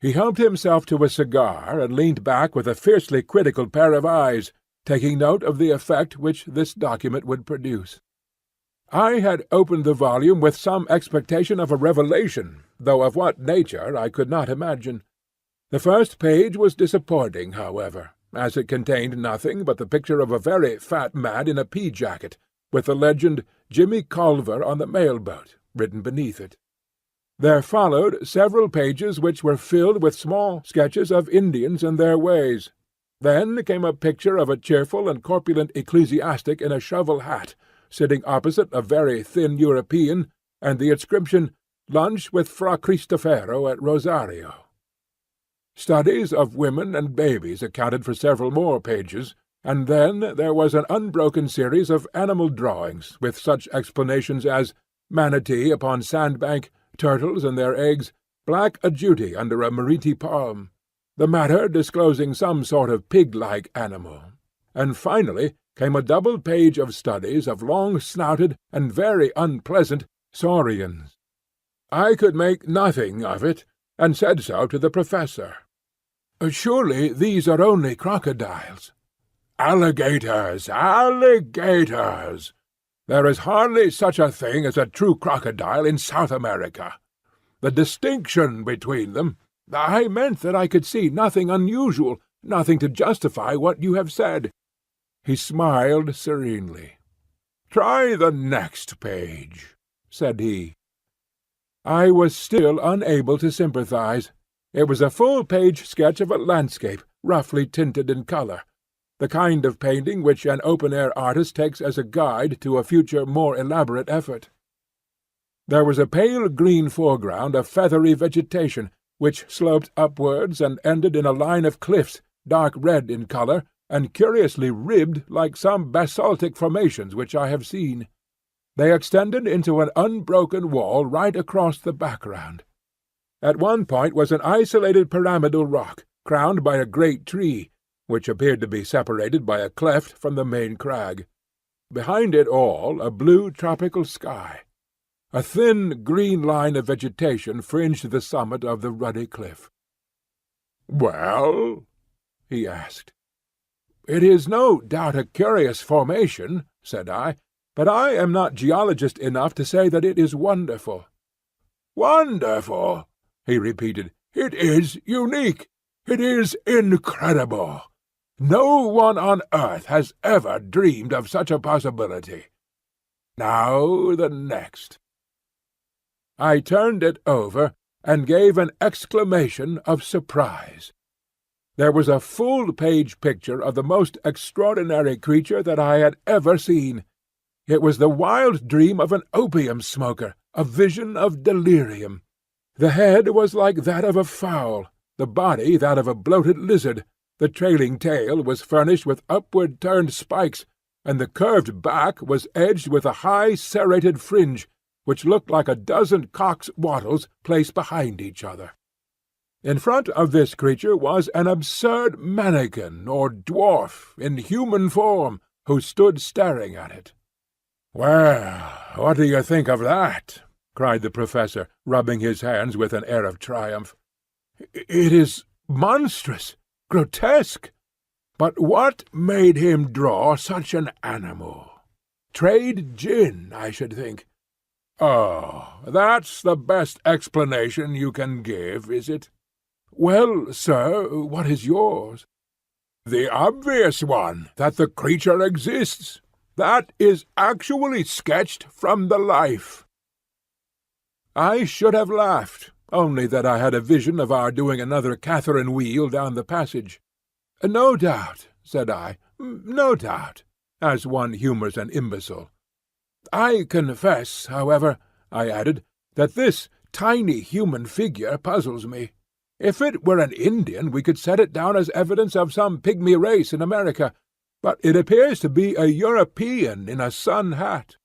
He helped himself to a cigar, and leaned back with a fiercely critical pair of eyes, taking note of the effect which this document would produce. I had opened the volume with some expectation of a revelation, though of what nature I could not imagine. The first page was disappointing, however, as it contained nothing but the picture of a very fat man in a pea-jacket, with the legend, "Jimmy Culver on the mail-boat," written beneath it. There followed several pages which were filled with small sketches of Indians and their ways. Then came a picture of a cheerful and corpulent ecclesiastic in a shovel hat, sitting opposite a very thin European, and the inscription, "Lunch with Fra Cristofero at Rosario." Studies of women and babies accounted for several more pages, and then there was an unbroken series of animal drawings, with such explanations as manatee upon sandbank, turtles and their eggs, black ajouti under a meriti palm, the matter disclosing some sort of pig-like animal, and finally came a double page of studies of long-snouted and very unpleasant saurians. I could make nothing of it, and said so to the professor. "Surely these are only crocodiles." "Alligators, alligators! There is hardly such a thing as a true crocodile in South America. The distinction between them—" "I meant that I could see nothing unusual, nothing to justify what you have said." He smiled serenely. "Try the next page," said he. I was still unable to sympathize. It was a full-page sketch of a landscape, roughly tinted in colour, the kind of painting which an open-air artist takes as a guide to a future more elaborate effort. There was a pale green foreground of feathery vegetation, which sloped upwards and ended in a line of cliffs, dark red in colour, and curiously ribbed like some basaltic formations which I have seen. They extended into an unbroken wall right across the background. At one point was an isolated pyramidal rock, crowned by a great tree, which appeared to be separated by a cleft from the main crag. Behind it all a blue tropical sky. A thin green line of vegetation fringed the summit of the ruddy cliff. "Well?" he asked. "It is no doubt a curious formation," said I, "but I am not geologist enough to say that it is wonderful." "Wonderful!" he repeated. "It is unique. It is incredible. No one on earth has ever dreamed of such a possibility. Now the next." I turned it over and gave an exclamation of surprise. There was a full-page picture of the most extraordinary creature that I had ever seen. It was the wild dream of an opium smoker, a vision of delirium. The head was like that of a fowl, the body that of a bloated lizard, the trailing tail was furnished with upward-turned spikes, and the curved back was edged with a high serrated fringe, which looked like a dozen cock's wattles placed behind each other. In front of this creature was an absurd mannequin or dwarf in human form, who stood staring at it. "Well, what do you think of that?" cried the professor, rubbing his hands with an air of triumph. "It is monstrous, grotesque. But what made him draw such an animal? Trade gin, I should think." "Oh, that's the best explanation you can give, is it?" "Well, sir, what is yours?" "The obvious one, that the creature exists. That is actually sketched from the life." I should have laughed, only that I had a vision of our doing another Catherine wheel down the passage. "No doubt," said I, "no doubt," as one humours an imbecile. "I confess, however," I added, "that this tiny human figure puzzles me. If it were an Indian we could set it down as evidence of some pygmy race in America, but it appears to be a European in a sun hat."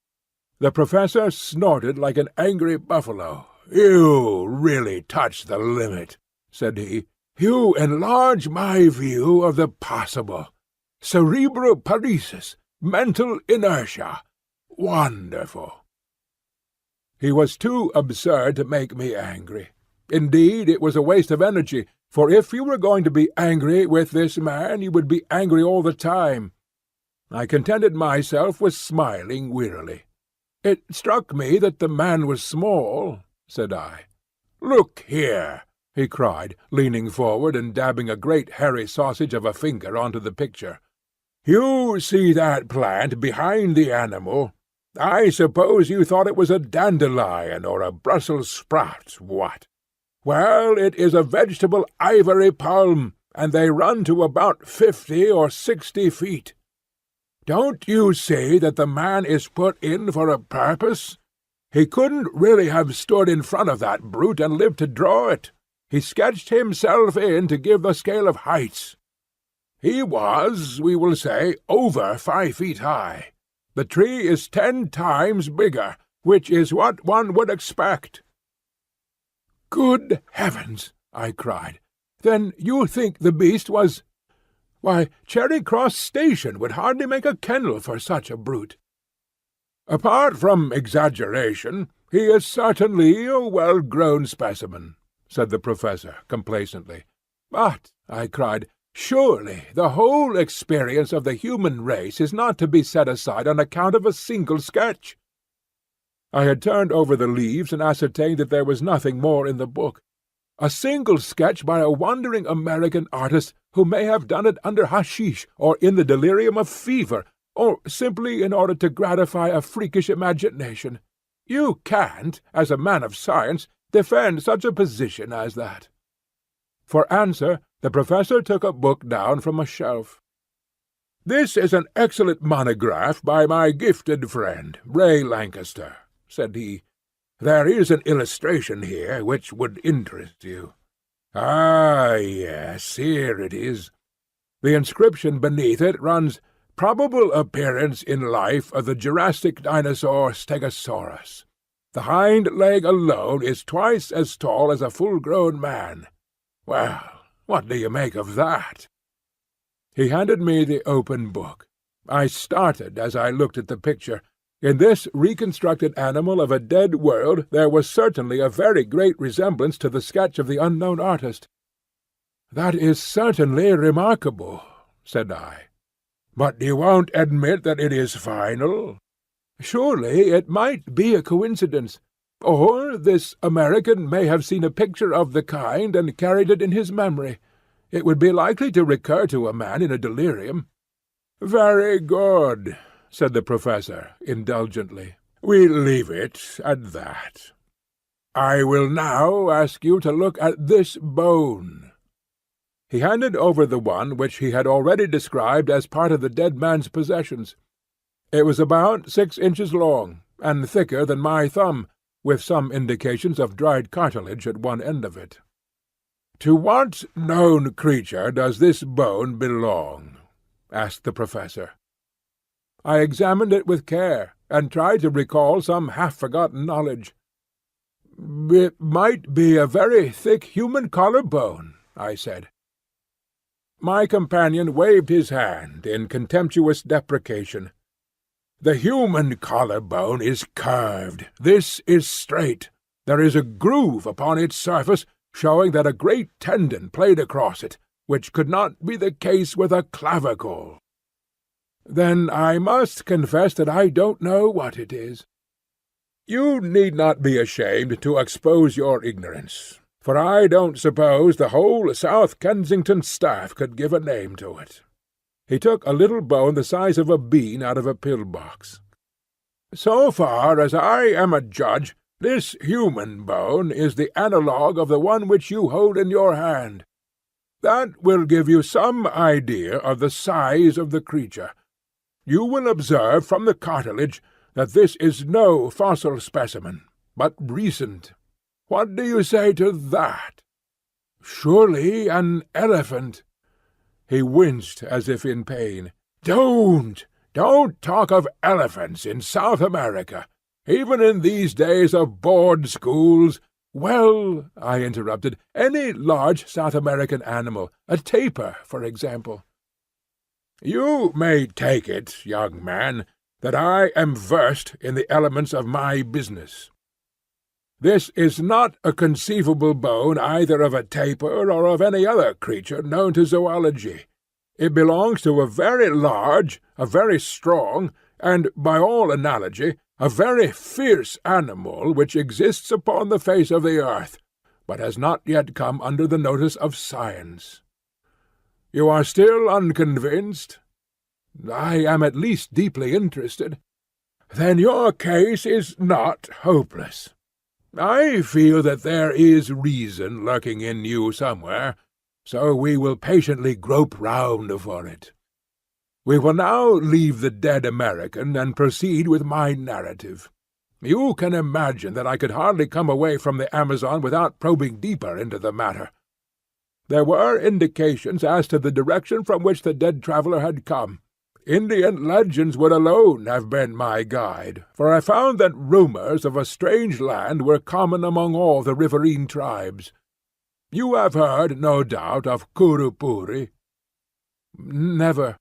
The professor snorted like an angry buffalo. "You really touch the limit," said he. "You enlarge my view of the possible. Cerebroparesis, mental inertia. Wonderful." He was too absurd to make me angry. Indeed, it was a waste of energy, for if you were going to be angry with this man, you would be angry all the time. I contented myself with smiling wearily. "It struck me that the man was small," said I. "Look here," he cried, leaning forward and dabbing a great hairy sausage of a finger onto the picture. "You see that plant behind the animal? I suppose you thought it was a dandelion or a Brussels sprout, what? Well, it is a vegetable ivory palm, and they run to about 50 or 60 feet. Don't you see that the man is put in for a purpose? He couldn't really have stood in front of that brute and lived to draw it. He sketched himself in to give the scale of heights. He was, we will say, over 5 feet high. The tree is 10 times bigger, which is what one would expect." "Good heavens!" I cried. "Then you think the beast was— Why, Charing Cross Station would hardly make a kennel for such a brute." "Apart from exaggeration, he is certainly a well-grown specimen," said the professor complacently. "But," I cried, "surely the whole experience of the human race is not to be set aside on account of a single sketch." I had turned over the leaves and ascertained that there was nothing more in the book. A single sketch by a wandering American artist who may have done it under hashish or in the delirium of fever, or simply in order to gratify a freakish imagination. You can't, as a man of science, defend such a position as that." For answer, the professor took a book down from a shelf. "This is an excellent monograph by my gifted friend, Ray Lancaster," said he. "There is an illustration here which would interest you. Ah, yes, here it is. The inscription beneath it runs, 'Probable appearance in life of the Jurassic dinosaur Stegosaurus.' The hind leg alone is twice as tall as a full-grown man. Well, what do you make of that?" He handed me the open book. I started as I looked at the picture. In this reconstructed animal of a dead world there was certainly a very great resemblance to the sketch of the unknown artist. "That is certainly remarkable," said I. "But you won't admit that it is final?" "Surely it might be a coincidence. Or this American may have seen a picture of the kind and carried it in his memory. It would be likely to recur to a man in a delirium." "Very good," said the professor, indulgently. "We leave it at that. I will now ask you to look at this bone." He handed over the one which he had already described as part of the dead man's possessions. It was about 6 inches long, and thicker than my thumb, with some indications of dried cartilage at one end of it. "To what known creature does this bone belong?" asked the professor. I examined it with care, and tried to recall some half-forgotten knowledge. "It might be a very thick human collar-bone," I said. My companion waved his hand in contemptuous deprecation. "The human collar-bone is curved. This is straight. There is a groove upon its surface, showing that a great tendon played across it, which could not be the case with a clavicle." "Then I must confess that I don't know what it is." "You need not be ashamed to expose your ignorance, for I don't suppose the whole South Kensington staff could give a name to it." He took a little bone the size of a bean out of a pill-box. "So far as I am a judge, this human bone is the analogue of the one which you hold in your hand. That will give you some idea of the size of the creature. You will observe from the cartilage that this is no fossil specimen, but recent. What do you say to that?" "Surely an elephant." He winced as if in pain. Don't talk of elephants in South America, even in these days of board schools." "Well," I interrupted, "any large South American animal, a tapir, for example." "You may take it, young man, that I am versed in the elements of my business. This is not a conceivable bone either of a tapir or of any other creature known to zoology. It belongs to a very large, a very strong, and, by all analogy, a very fierce animal which exists upon the face of the earth, but has not yet come under the notice of science. You are still unconvinced?" "I am at least deeply interested." "Then your case is not hopeless. I feel that there is reason lurking in you somewhere, so we will patiently grope round for it. We will now leave the dead American and proceed with my narrative. You can imagine that I could hardly come away from the Amazon without probing deeper into the matter. There were indications as to the direction from which the dead traveller had come. Indian legends would alone have been my guide, for I found that rumours of a strange land were common among all the riverine tribes. You have heard, no doubt, of Kurupuri?" "Never."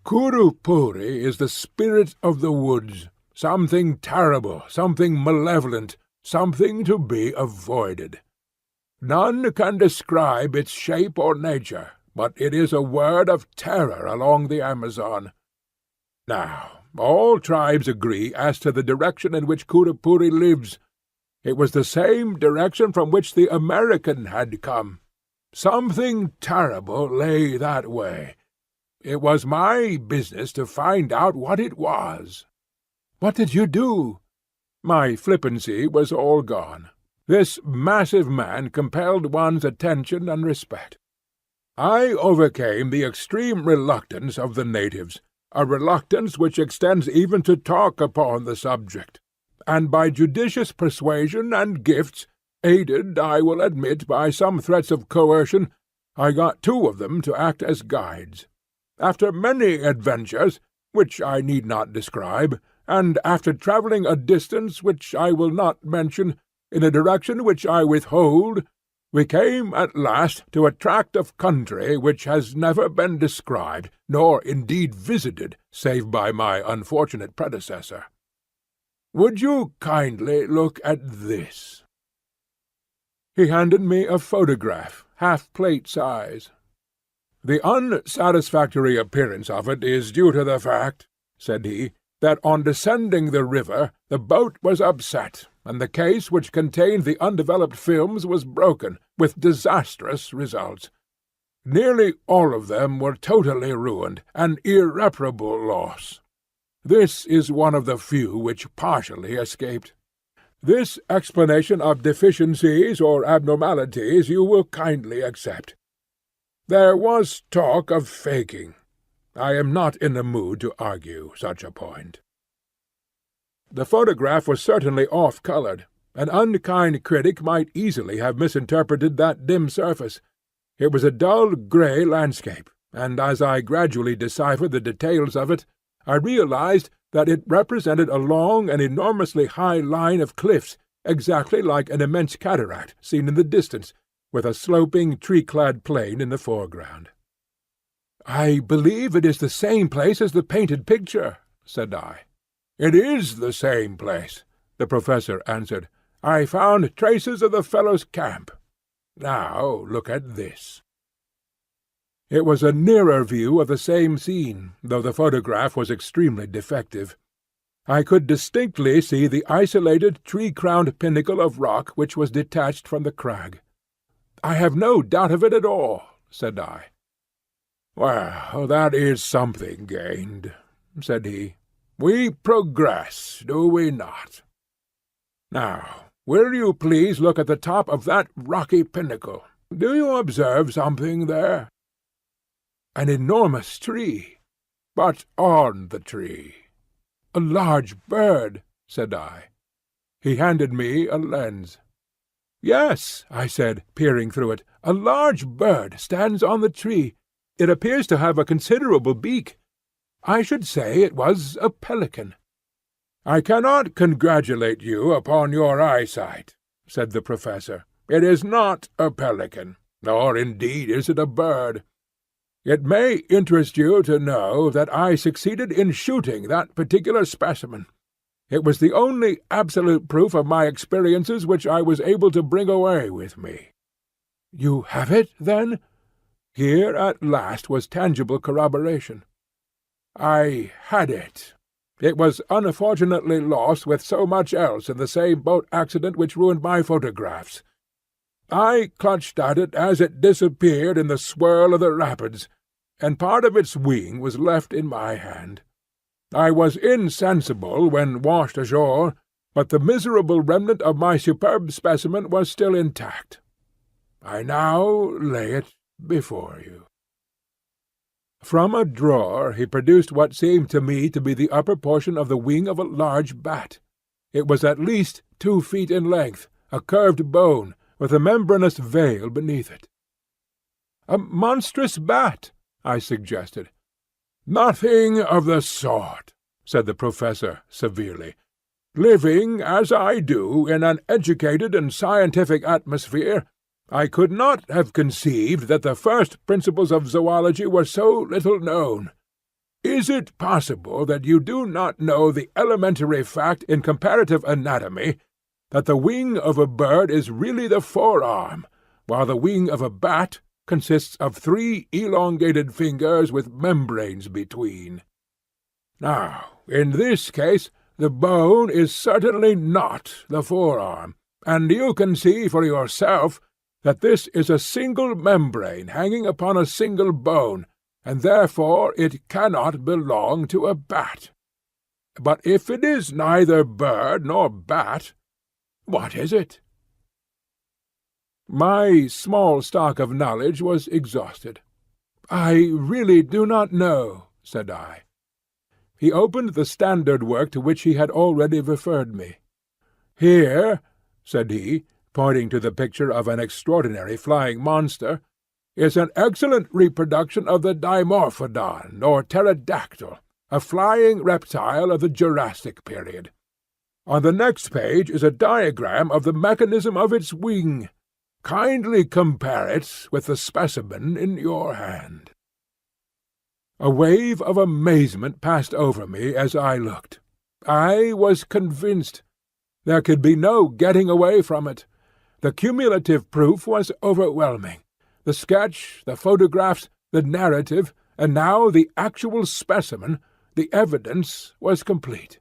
"Kurupuri is the spirit of the woods, something terrible, something malevolent, something to be avoided. None can describe its shape or nature, but it is a word of terror along the Amazon. Now, all tribes agree as to the direction in which Kurupuri lives. It was the same direction from which the American had come. Something terrible lay that way. It was my business to find out what it was." "What did you do?" My flippancy was all gone. This massive man compelled one's attention and respect. I overcame the extreme reluctance of the natives, a reluctance which extends even to talk upon the subject, and by judicious persuasion and gifts, aided, I will admit, by some threats of coercion, I got 2 of them to act as guides. After many adventures, which I need not describe, and after travelling a distance which I will not mention, in a direction which I withhold, we came at last to a tract of country which has never been described, nor indeed visited, save by my unfortunate predecessor. Would you kindly look at this?" He handed me a photograph, half-plate size. "The unsatisfactory appearance of it is due to the fact," said he, "that on descending the river the boat was upset, and the case which contained the undeveloped films was broken, with disastrous results. Nearly all of them were totally ruined, an irreparable loss. This is one of the few which partially escaped. This explanation of deficiencies or abnormalities you will kindly accept. There was talk of faking. I am not in the mood to argue such a point." The photograph was certainly off-coloured. An unkind critic might easily have misinterpreted that dim surface. It was a dull grey landscape, and as I gradually deciphered the details of it, I realized that it represented a long and enormously high line of cliffs, exactly like an immense cataract seen in the distance, with a sloping, tree-clad plain in the foreground. "I believe it is the same place as the painted picture," said I. "It is the same place," the professor answered. "I found traces of the fellow's camp. Now look at this." It was a nearer view of the same scene, though the photograph was extremely defective. I could distinctly see the isolated tree-crowned pinnacle of rock which was detached from the crag. "I have no doubt of it at all," said I. "Well, that is something gained," said he. "We progress, do we not? Now, will you please look at the top of that rocky pinnacle? Do you observe something there?" "An enormous tree." "But on the tree?" "A large bird," said I. He handed me a lens. "Yes," I said, peering through it, "a large bird stands on the tree. It appears to have a considerable beak. I should say it was a pelican." "I cannot congratulate you upon your eyesight," said the professor. "It is not a pelican, nor indeed is it a bird. It may interest you to know that I succeeded in shooting that particular specimen. It was the only absolute proof of my experiences which I was able to bring away with me." "You have it, then?" Here at last was tangible corroboration. "I had it. It was unfortunately lost with so much else in the same boat accident which ruined my photographs. I clutched at it as it disappeared in the swirl of the rapids, and part of its wing was left in my hand. I was insensible when washed ashore, but the miserable remnant of my superb specimen was still intact. I now lay it before you." From a drawer he produced what seemed to me to be the upper portion of the wing of a large bat. It was at least 2 feet in length, a curved bone, with a membranous veil beneath it. "A monstrous bat," I suggested. "Nothing of the sort," said the professor severely. "Living, as I do, in an educated and scientific atmosphere, I could not have conceived that the first principles of zoology were so little known. Is it possible that you do not know the elementary fact in comparative anatomy that the wing of a bird is really the forearm, while the wing of a bat consists of 3 elongated fingers with membranes between? Now, in this case, the bone is certainly not the forearm, and you can see for yourself that this is a single membrane hanging upon a single bone, and therefore it cannot belong to a bat. But if it is neither bird nor bat, what is it?" My small stock of knowledge was exhausted. "I really do not know," said I. He opened the standard work to which he had already referred me. "Here," said he, pointing to the picture of an extraordinary flying monster, "is an excellent reproduction of the Dimorphodon, or pterodactyl, a flying reptile of the Jurassic period. On the next page is a diagram of the mechanism of its wing. Kindly compare it with the specimen in your hand." A wave of amazement passed over me as I looked. I was convinced. There could be no getting away from it. The cumulative proof was overwhelming. The sketch, the photographs, the narrative, and now the actual specimen, the evidence, was complete.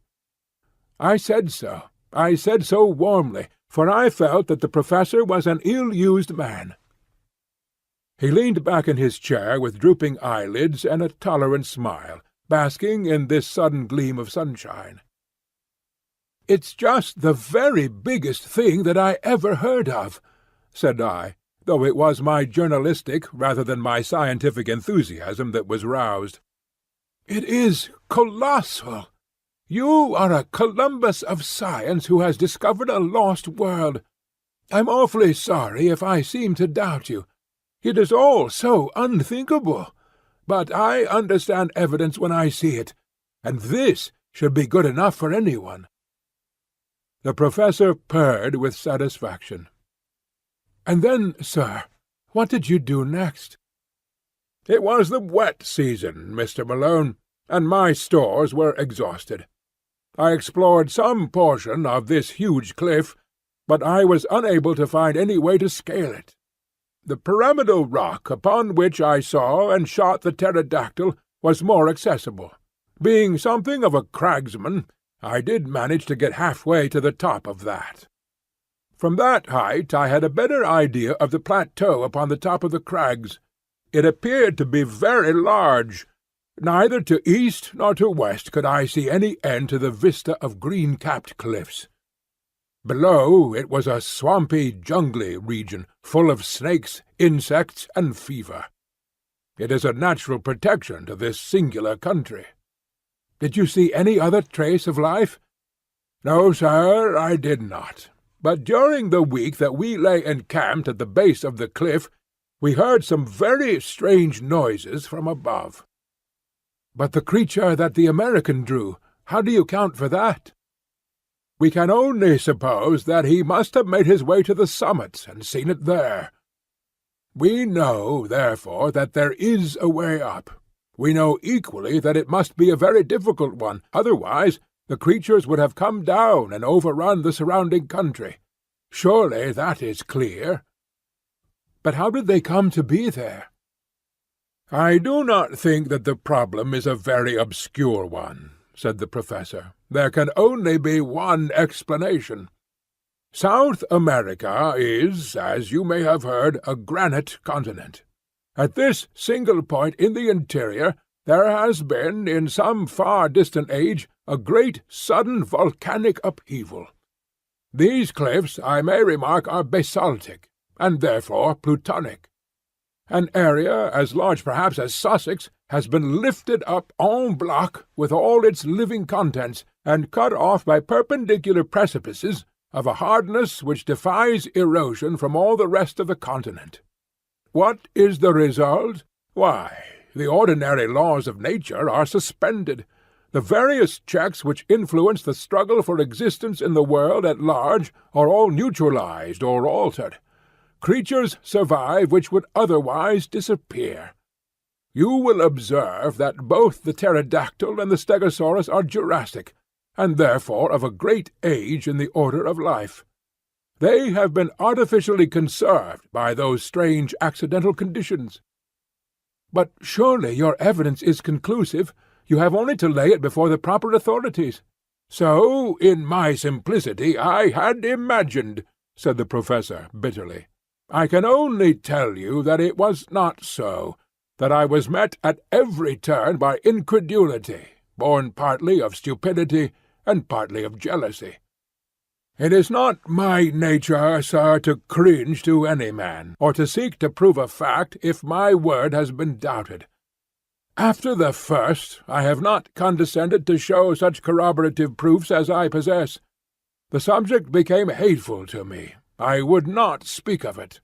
I said so. I said so warmly, for I felt that the Professor was an ill-used man. He leaned back in his chair with drooping eyelids and a tolerant smile, basking in this sudden gleam of sunshine. "It's just the very biggest thing that I ever heard of," said I, though it was my journalistic rather than my scientific enthusiasm that was roused. "It is colossal. You are a Columbus of science who has discovered a lost world. I'm awfully sorry if I seem to doubt you. It is all so unthinkable. But I understand evidence when I see it, and this should be good enough for anyone." The Professor purred with satisfaction. "And then, sir, what did you do next?" "It was the wet season, Mr. Malone, and my stores were exhausted. I explored some portion of this huge cliff, but I was unable to find any way to scale it. The pyramidal rock upon which I saw and shot the pterodactyl was more accessible. Being something of a cragsman, I did manage to get halfway to the top of that. From that height I had a better idea of the plateau upon the top of the crags. It appeared to be very large. Neither to east nor to west could I see any end to the vista of green-capped cliffs. Below it was a swampy, jungly region, full of snakes, insects, and fever. It is a natural protection to this singular country." "Did you see any other trace of life?" "No, sir, I did not. But during the week that we lay encamped at the base of the cliff, we heard some very strange noises from above." "But the creature that the American drew, how do you account for that?" "We can only suppose that he must have made his way to the summit and seen it there. We know, therefore, that there is a way up. We know equally that it must be a very difficult one, otherwise the creatures would have come down and overrun the surrounding country. Surely that is clear." "But how did they come to be there?" "I do not think that the problem is a very obscure one," said the Professor. "There can only be one explanation. South America is, as you may have heard, a granite continent. At this single point in the interior there has been, in some far-distant age, a great sudden volcanic upheaval. These cliffs, I may remark, are basaltic, and therefore plutonic. An area, as large perhaps as Sussex, has been lifted up en bloc with all its living contents, and cut off by perpendicular precipices of a hardness which defies erosion from all the rest of the continent. What is the result? Why, the ordinary laws of nature are suspended. The various checks which influence the struggle for existence in the world at large are all neutralized or altered. Creatures survive which would otherwise disappear. You will observe that both the pterodactyl and the stegosaurus are Jurassic, and therefore of a great age in the order of life. They have been artificially conserved by those strange accidental conditions." "But surely your evidence is conclusive. You have only to lay it before the proper authorities." "So, in my simplicity, I had imagined," said the Professor bitterly. "I can only tell you that it was not so, that I was met at every turn by incredulity, born partly of stupidity and partly of jealousy. It is not my nature, sir, to cringe to any man, or to seek to prove a fact if my word has been doubted. After the first, I have not condescended to show such corroborative proofs as I possess. The subject became hateful to me. I would not speak of it.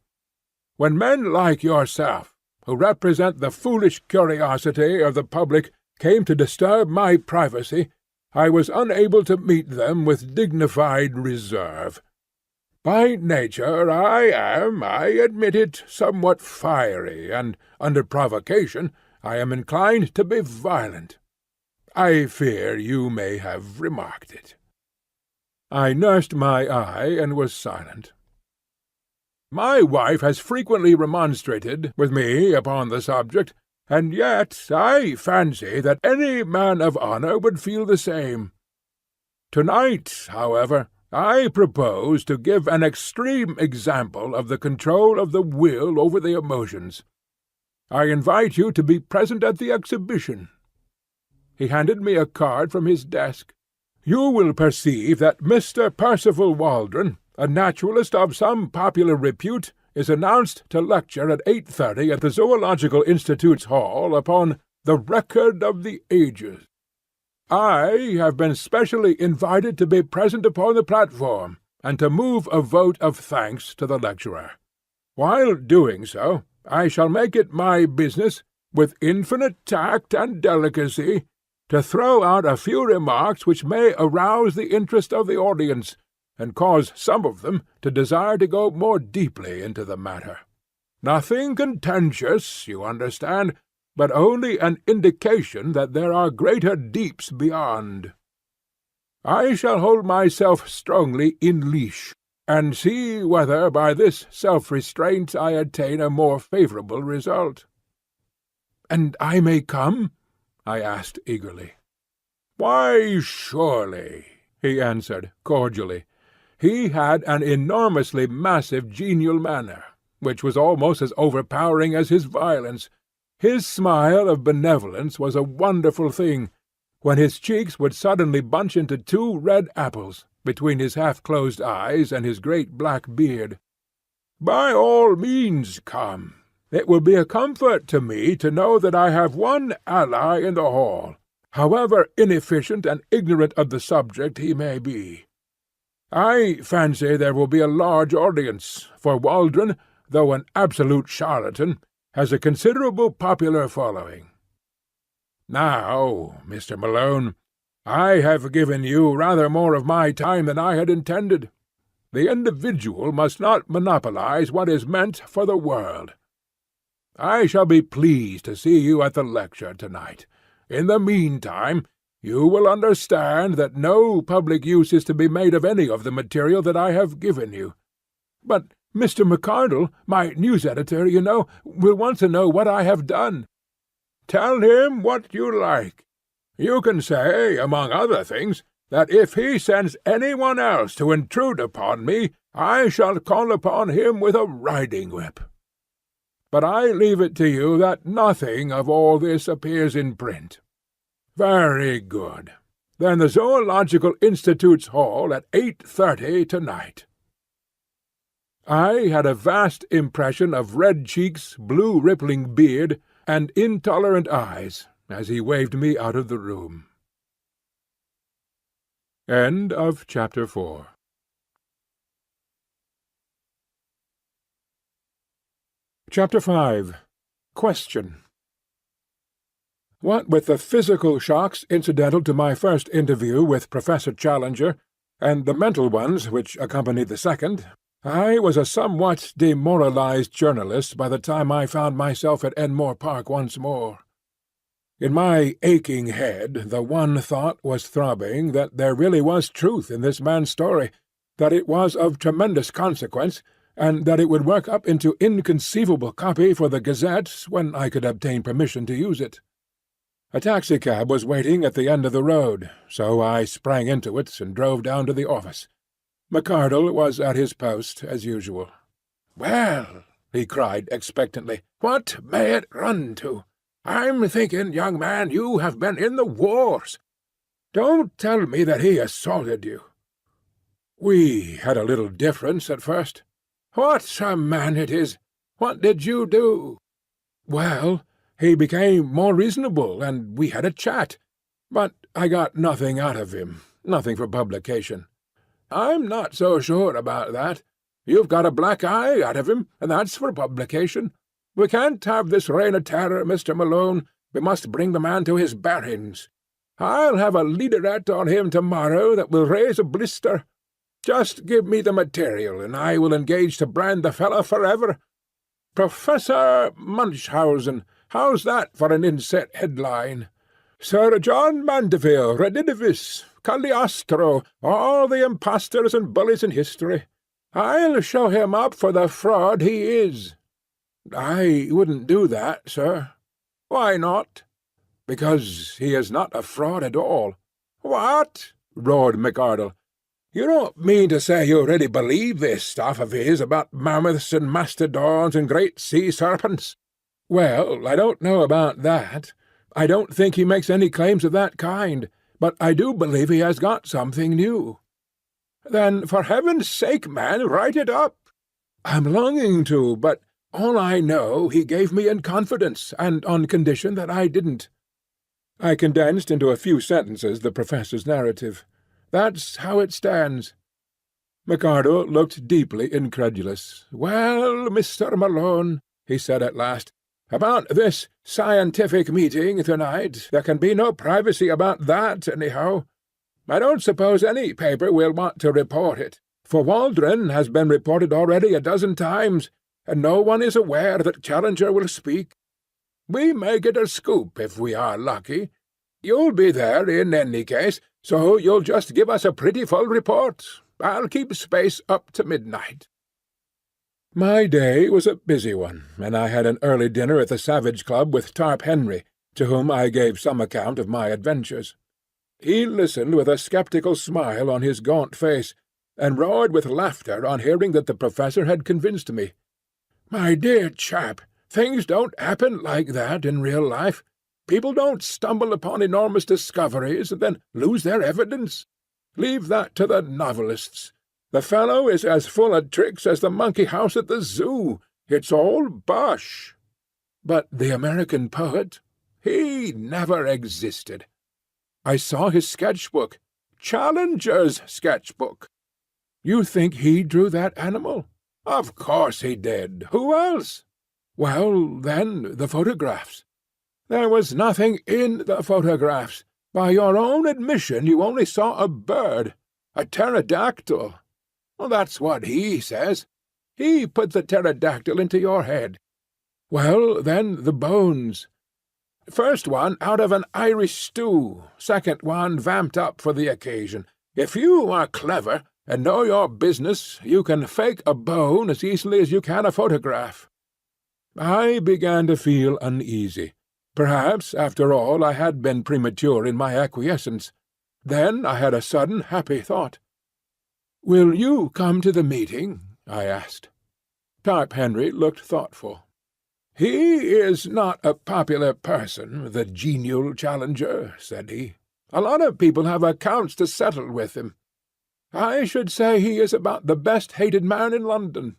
When men like yourself, who represent the foolish curiosity of the public, came to disturb my privacy, I was unable to meet them with dignified reserve. By nature I am, I admit it, somewhat fiery, and, under provocation, I am inclined to be violent. I fear you may have remarked it." I nursed my eye and was silent. "My wife has frequently remonstrated with me upon the subject, and yet I fancy that any man of honour would feel the same. To-night, however, I propose to give an extreme example of the control of the will over the emotions. I invite you to be present at the exhibition." He handed me a card from his desk. "You will perceive that Mr. Percival Waldron, a naturalist of some popular repute, is announced to lecture at 8:30 at the Zoological Institute's Hall upon the Record of the Ages. I have been specially invited to be present upon the platform, and to move a vote of thanks to the lecturer. While doing so, I shall make it my business, with infinite tact and delicacy, to throw out a few remarks which may arouse the interest of the audience, and cause some of them to desire to go more deeply into the matter. Nothing contentious, you understand, but only an indication that there are greater deeps beyond. I shall hold myself strongly in leash, and see whether by this self-restraint I attain a more favourable result." "And I may come?" I asked eagerly. "Why, surely," he answered cordially. He had an enormously massive genial manner, which was almost as overpowering as his violence. His smile of benevolence was a wonderful thing, when his cheeks would suddenly bunch into two red apples between his half-closed eyes and his great black beard. "By all means come. It will be a comfort to me to know that I have one ally in the hall, however inefficient and ignorant of the subject he may be. I fancy there will be a large audience, for Waldron, though an absolute charlatan, has a considerable popular following. Now, Mr. Malone, I have given you rather more of my time than I had intended. The individual must not monopolize what is meant for the world. I shall be pleased to see you at the lecture tonight. In the meantime, you will understand that no public use is to be made of any of the material that I have given you. But Mr. McArdle, my news editor, you know, will want to know what I have done." "Tell him what you like. You can say, among other things, that if he sends anyone else to intrude upon me, I shall call upon him with a riding-whip. But I leave it to you that nothing of all this appears in print. Very good. Then the Zoological Institute's Hall at 8:30 tonight." I had a vast impression of red cheeks, blue rippling beard, and intolerant eyes as he waved me out of the room. End of Chapter 4. Chapter 5. Question. What with the physical shocks incidental to my first interview with Professor Challenger, and the mental ones which accompanied the second, I was a somewhat demoralized journalist by the time I found myself at Enmore Park once more. In my aching head the one thought was throbbing that there really was truth in this man's story, that it was of tremendous consequence, and that it would work up into inconceivable copy for the Gazette when I could obtain permission to use it. A taxicab was waiting at the end of the road, so I sprang into it and drove down to the office. McArdle was at his post as usual. "Well," he cried expectantly, "what may it run to? I'm thinking, young man, you have been in the wars. Don't tell me that he assaulted you." "We had a little difference at first." "What a man it is! What did you do?" "Well, he became more reasonable, and we had a chat. But I got nothing out of him, nothing for publication." "I'm not so sure about that. You've got a black eye out of him, and that's for publication. We can't have this reign of terror, Mr. Malone. We must bring the man to his bearings. I'll have a leaderette on him tomorrow that will raise a blister. Just give me the material, and I will engage to brand the fellow forever. Professor Munchausen, how's that for an inset headline? Sir John Mandeville, Redidivis, Cagliostro, all the impostors and bullies in history. I'll show him up for the fraud he is." "I wouldn't do that, sir." "Why not?" "Because he is not a fraud at all." "What?" roared McArdle. "You don't mean to say you really believe this stuff of his about mammoths and mastodons and great sea serpents?" "Well, I don't know about that. I don't think he makes any claims of that kind, but I do believe he has got something new." "Then, for heaven's sake, man, write it up." "I'm longing to, but all I know he gave me in confidence, and on condition that I didn't." I condensed into a few sentences the professor's narrative. "That's how it stands." McArdle looked deeply incredulous. "Well, Mr. Malone," he said at last, "about this scientific meeting tonight, there can be no privacy about that, anyhow. I don't suppose any paper will want to report it, for Waldron has been reported already a dozen times, and no one is aware that Challenger will speak. We may get a scoop if we are lucky. You'll be there in any case, so you'll just give us a pretty full report. I'll keep space up to midnight." My day was a busy one, and I had an early dinner at the Savage Club with Tarp Henry, to whom I gave some account of my adventures. He listened with a sceptical smile on his gaunt face, and roared with laughter on hearing that the professor had convinced me. "My dear chap, things don't happen like that in real life. People don't stumble upon enormous discoveries and then lose their evidence. Leave that to the novelists. The fellow is as full of tricks as the monkey house at the zoo. It's all bosh." "But the American poet?" "He never existed." "I saw his sketchbook." "Challenger's sketchbook." "You think he drew that animal?" "Of course he did. Who else?" "Well, then, the photographs." "There was nothing in the photographs. By your own admission you only saw a bird, a pterodactyl." "That's what he says. He put the pterodactyl into your head." "Well, then, the bones." "First one out of an Irish stew, second one vamped up for the occasion. If you are clever and know your business, you can fake a bone as easily as you can a photograph." I began to feel uneasy. Perhaps, after all, I had been premature in my acquiescence. Then I had a sudden happy thought. "Will you come to the meeting?" I asked. Tarp Henry looked thoughtful. "He is not a popular person, the genial Challenger," said he. "A lot of people have accounts to settle with him. I should say he is about the best-hated man in London.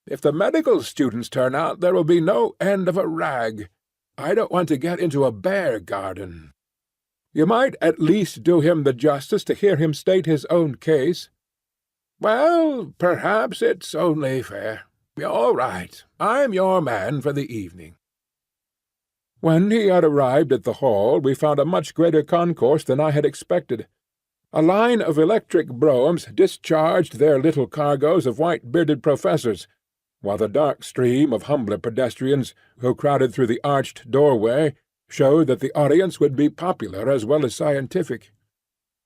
If the medical students turn out, there will be no end of a rag. I don't want to get into a bear garden. You might at least do him the justice to hear him state his own case." "Well, perhaps it's only fair. All right, I'm your man for the evening." When he had arrived at the hall, we found a much greater concourse than I had expected. A line of electric broughams discharged their little cargoes of white-bearded professors, while the dark stream of humbler pedestrians, who crowded through the arched doorway, showed that the audience would be popular as well as scientific.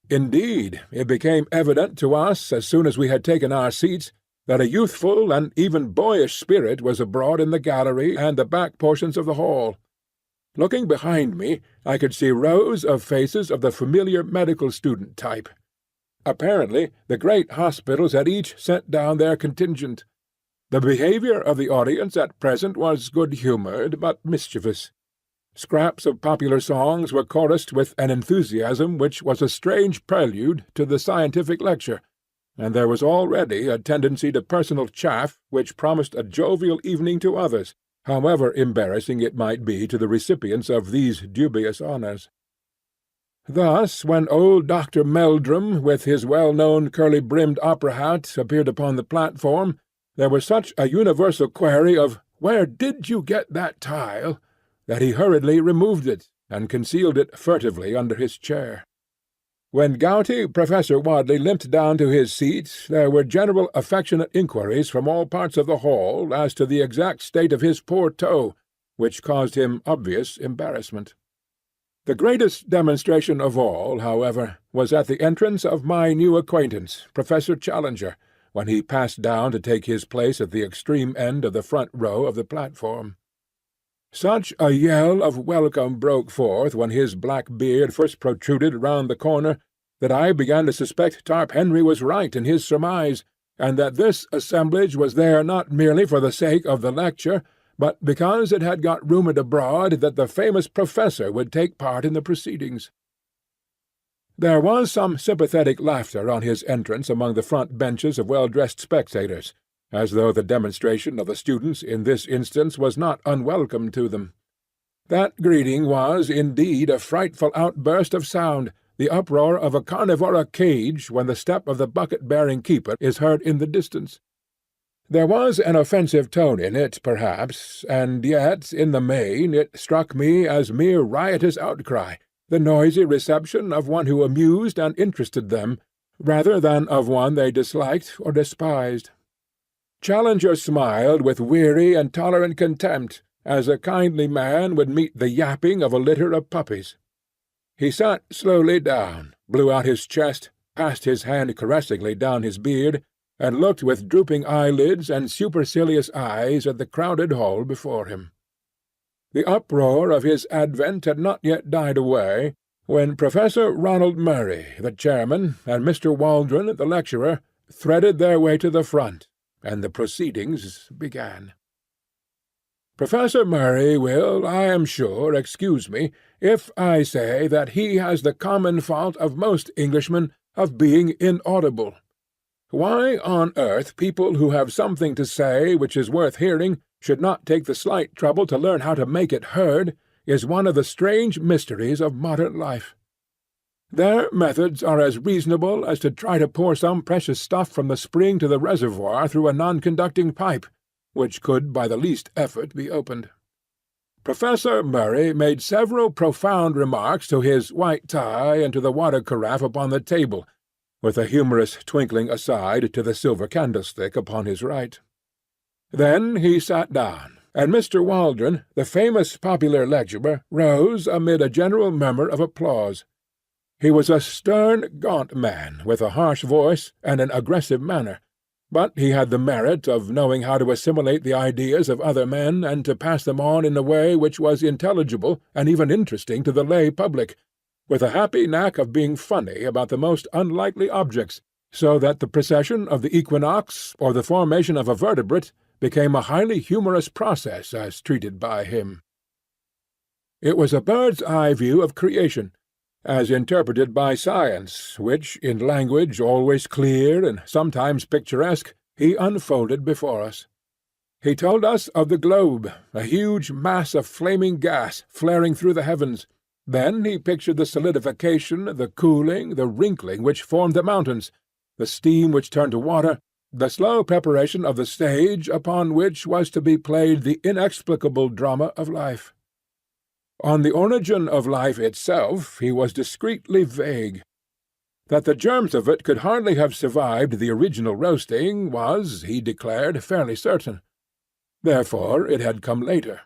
Indeed, it became evident to us as soon as we had taken our seats that a youthful and even boyish spirit was abroad in the gallery and the back portions of the hall. Looking behind me, I could see rows of faces of the familiar medical student type. Apparently, the great hospitals had each sent down their contingent. The behaviour of the audience at present was good-humoured but mischievous. Scraps of popular songs were chorused with an enthusiasm which was a strange prelude to the scientific lecture, and there was already a tendency to personal chaff which promised a jovial evening to others, however embarrassing it might be to the recipients of these dubious honours. Thus, when old Dr. Meldrum, with his well-known curly-brimmed opera hat, appeared upon the platform, there was such a universal query of "Where did you get that tile?" that he hurriedly removed it, and concealed it furtively under his chair. When gouty Professor Wadley limped down to his seat, there were general affectionate inquiries from all parts of the hall as to the exact state of his poor toe, which caused him obvious embarrassment. The greatest demonstration of all, however, was at the entrance of my new acquaintance, Professor Challenger, when he passed down to take his place at the extreme end of the front row of the platform. Such a yell of welcome broke forth when his black beard first protruded round the corner, that I began to suspect Tarp Henry was right in his surmise, and that this assemblage was there not merely for the sake of the lecture, but because it had got rumoured abroad that the famous professor would take part in the proceedings. There was some sympathetic laughter on his entrance among the front benches of well-dressed spectators, as though the demonstration of the students in this instance was not unwelcome to them. That greeting was, indeed, a frightful outburst of sound, the uproar of a carnivora cage when the step of the bucket-bearing keeper is heard in the distance. There was an offensive tone in it, perhaps, and yet, in the main, it struck me as mere riotous outcry, the noisy reception of one who amused and interested them, rather than of one they disliked or despised. Challenger smiled with weary and tolerant contempt, as a kindly man would meet the yapping of a litter of puppies. He sat slowly down, blew out his chest, passed his hand caressingly down his beard, and looked with drooping eyelids and supercilious eyes at the crowded hall before him. The uproar of his advent had not yet died away, when Professor Ronald Murray, the chairman, and Mr. Waldron, the lecturer, threaded their way to the front, and the proceedings began. Professor Murray will, I am sure, excuse me if I say that he has the common fault of most Englishmen of being inaudible. Why on earth people who have something to say which is worth hearing should not take the slight trouble to learn how to make it heard is one of the strange mysteries of modern life. Their methods are as reasonable as to try to pour some precious stuff from the spring to the reservoir through a non-conducting pipe, which could by the least effort be opened. Professor Murray made several profound remarks to his white tie and to the water carafe upon the table, with a humorous twinkling aside to the silver candlestick upon his right. Then he sat down, and Mr. Waldron, the famous popular lecturer, rose amid a general murmur of applause. He was a stern, gaunt man, with a harsh voice and an aggressive manner, but he had the merit of knowing how to assimilate the ideas of other men and to pass them on in a way which was intelligible and even interesting to the lay public, with a happy knack of being funny about the most unlikely objects, so that the precession of the equinox or the formation of a vertebrate became a highly humorous process as treated by him. It was a bird's-eye view of creation, as interpreted by science, which, in language always clear and sometimes picturesque, he unfolded before us. He told us of the globe, a huge mass of flaming gas flaring through the heavens. Then he pictured the solidification, the cooling, the wrinkling which formed the mountains, the steam which turned to water, the slow preparation of the stage upon which was to be played the inexplicable drama of life. On the origin of life itself he was discreetly vague. That the germs of it could hardly have survived the original roasting was, he declared, fairly certain. Therefore it had come later.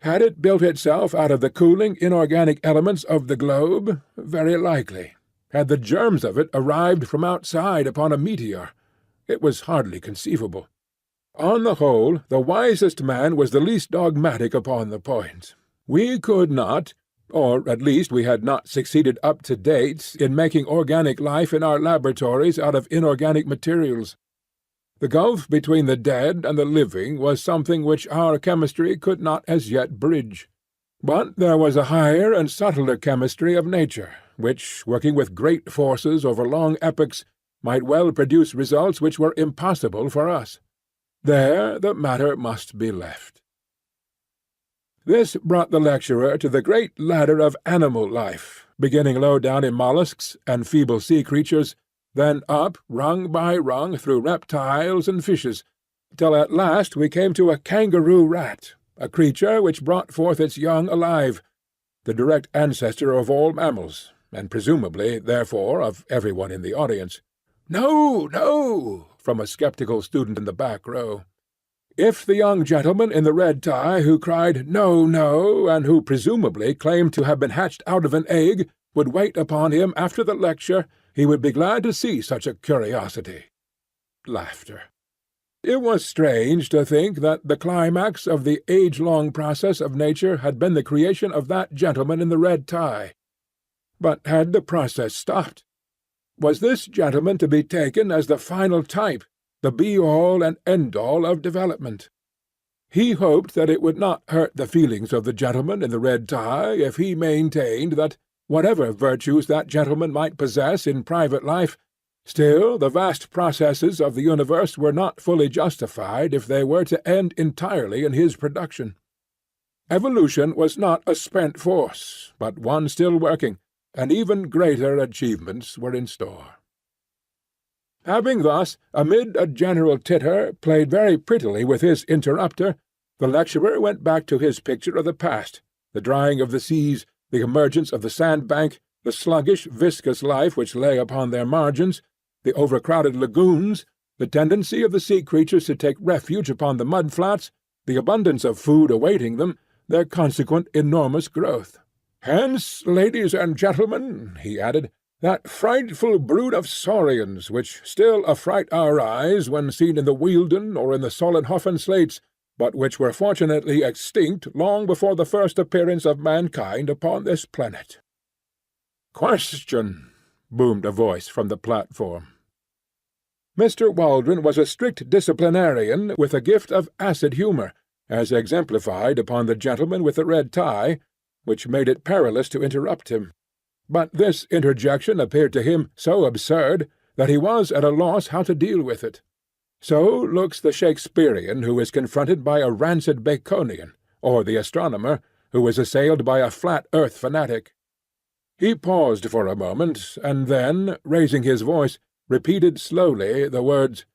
Had it built itself out of the cooling inorganic elements of the globe? Very likely. Had the germs of it arrived from outside upon a meteor? It was hardly conceivable. On the whole, the wisest man was the least dogmatic upon the point. We could not, or at least we had not succeeded up to date, in making organic life in our laboratories out of inorganic materials. The gulf between the dead and the living was something which our chemistry could not as yet bridge. But there was a higher and subtler chemistry of nature, which, working with great forces over long epochs, might well produce results which were impossible for us. There the matter must be left. This brought the lecturer to the great ladder of animal life, beginning low down in mollusks and feeble sea creatures, then up rung by rung through reptiles and fishes, till at last we came to a kangaroo rat, a creature which brought forth its young alive. the direct ancestor of all mammals, and presumably, therefore, of everyone in the audience. "No, no," from a sceptical student in the back row. If the young gentleman in the red tie who cried "No, no," and who presumably claimed to have been hatched out of an egg, would wait upon him after the lecture, he would be glad to see such a curiosity. Laughter. It was strange to think that the climax of the age-long process of nature had been the creation of that gentleman in the red tie. But had the process stopped? Was this gentleman to be taken as the final type, the be-all and end-all of development? He hoped that it would not hurt the feelings of the gentleman in the red tie if he maintained that, whatever virtues that gentleman might possess in private life, still the vast processes of the universe were not fully justified if they were to end entirely in his production. Evolution was not a spent force, but one still working, and even greater achievements were in store. Having thus, amid a general titter, played very prettily with his interrupter, the lecturer went back to his picture of the past, the drying of the seas, the emergence of the sandbank, the sluggish, viscous life which lay upon their margins, the overcrowded lagoons, the tendency of the sea creatures to take refuge upon the mud-flats, the abundance of food awaiting them, their consequent enormous growth. "Hence, ladies and gentlemen," he added, "that frightful brood of saurians which still affright our eyes when seen in the Wealden or in the Solnhofen slates, but which were fortunately extinct long before the first appearance of mankind upon this planet." "Question," boomed a voice from the platform. Mr. Waldron was a strict disciplinarian with a gift of acid humour, as exemplified upon the gentleman with the red tie, which made it perilous to interrupt him. But this interjection appeared to him so absurd that he was at a loss how to deal with it. So looks the Shakespearean who is confronted by a rancid Baconian, or the astronomer who is assailed by a flat-earth fanatic. He paused for a moment, and then, raising his voice, repeated slowly the words,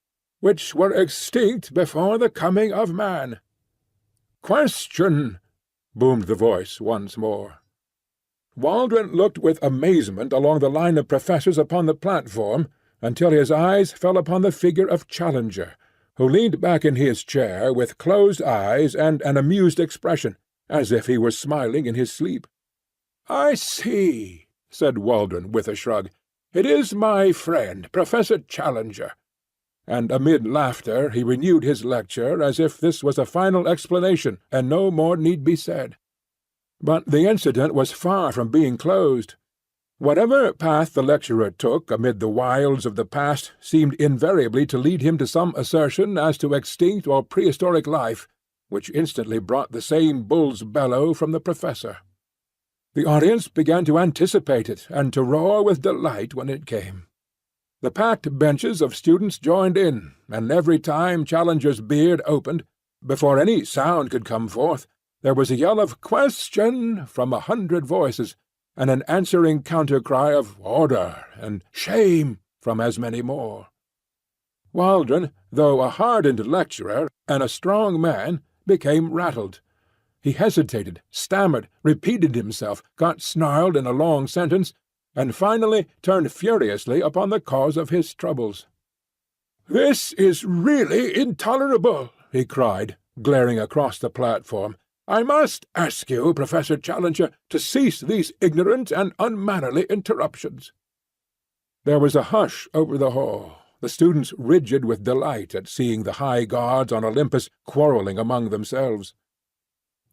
"which were extinct before the coming of man." "Question," boomed the voice once more. Waldron looked with amazement along the line of professors upon the platform, until his eyes fell upon the figure of Challenger, who leaned back in his chair with closed eyes and an amused expression, as if he were smiling in his sleep. "I see," said Waldron with a shrug. "It is my friend, Professor Challenger." And amid laughter he renewed his lecture as if this was a final explanation and no more need be said. But the incident was far from being closed. Whatever path the lecturer took amid the wilds of the past seemed invariably to lead him to some assertion as to extinct or prehistoric life, which instantly brought the same bull's bellow from the professor. The audience began to anticipate it and to roar with delight when it came. The packed benches of students joined in, and every time Challenger's beard opened, before any sound could come forth, there was a yell of "Question" from 100 voices, and an answering counter-cry of "Order" and "Shame" from as many more. Waldron, though a hardened lecturer and a strong man, became rattled. He hesitated, stammered, repeated himself, got snarled in a long sentence, and finally turned furiously upon the cause of his troubles. "This is really intolerable," he cried, glaring across the platform. "I must ask you, Professor Challenger, to cease these ignorant and unmannerly interruptions." There was a hush over the hall, the students rigid with delight at seeing the high gods on Olympus quarrelling among themselves.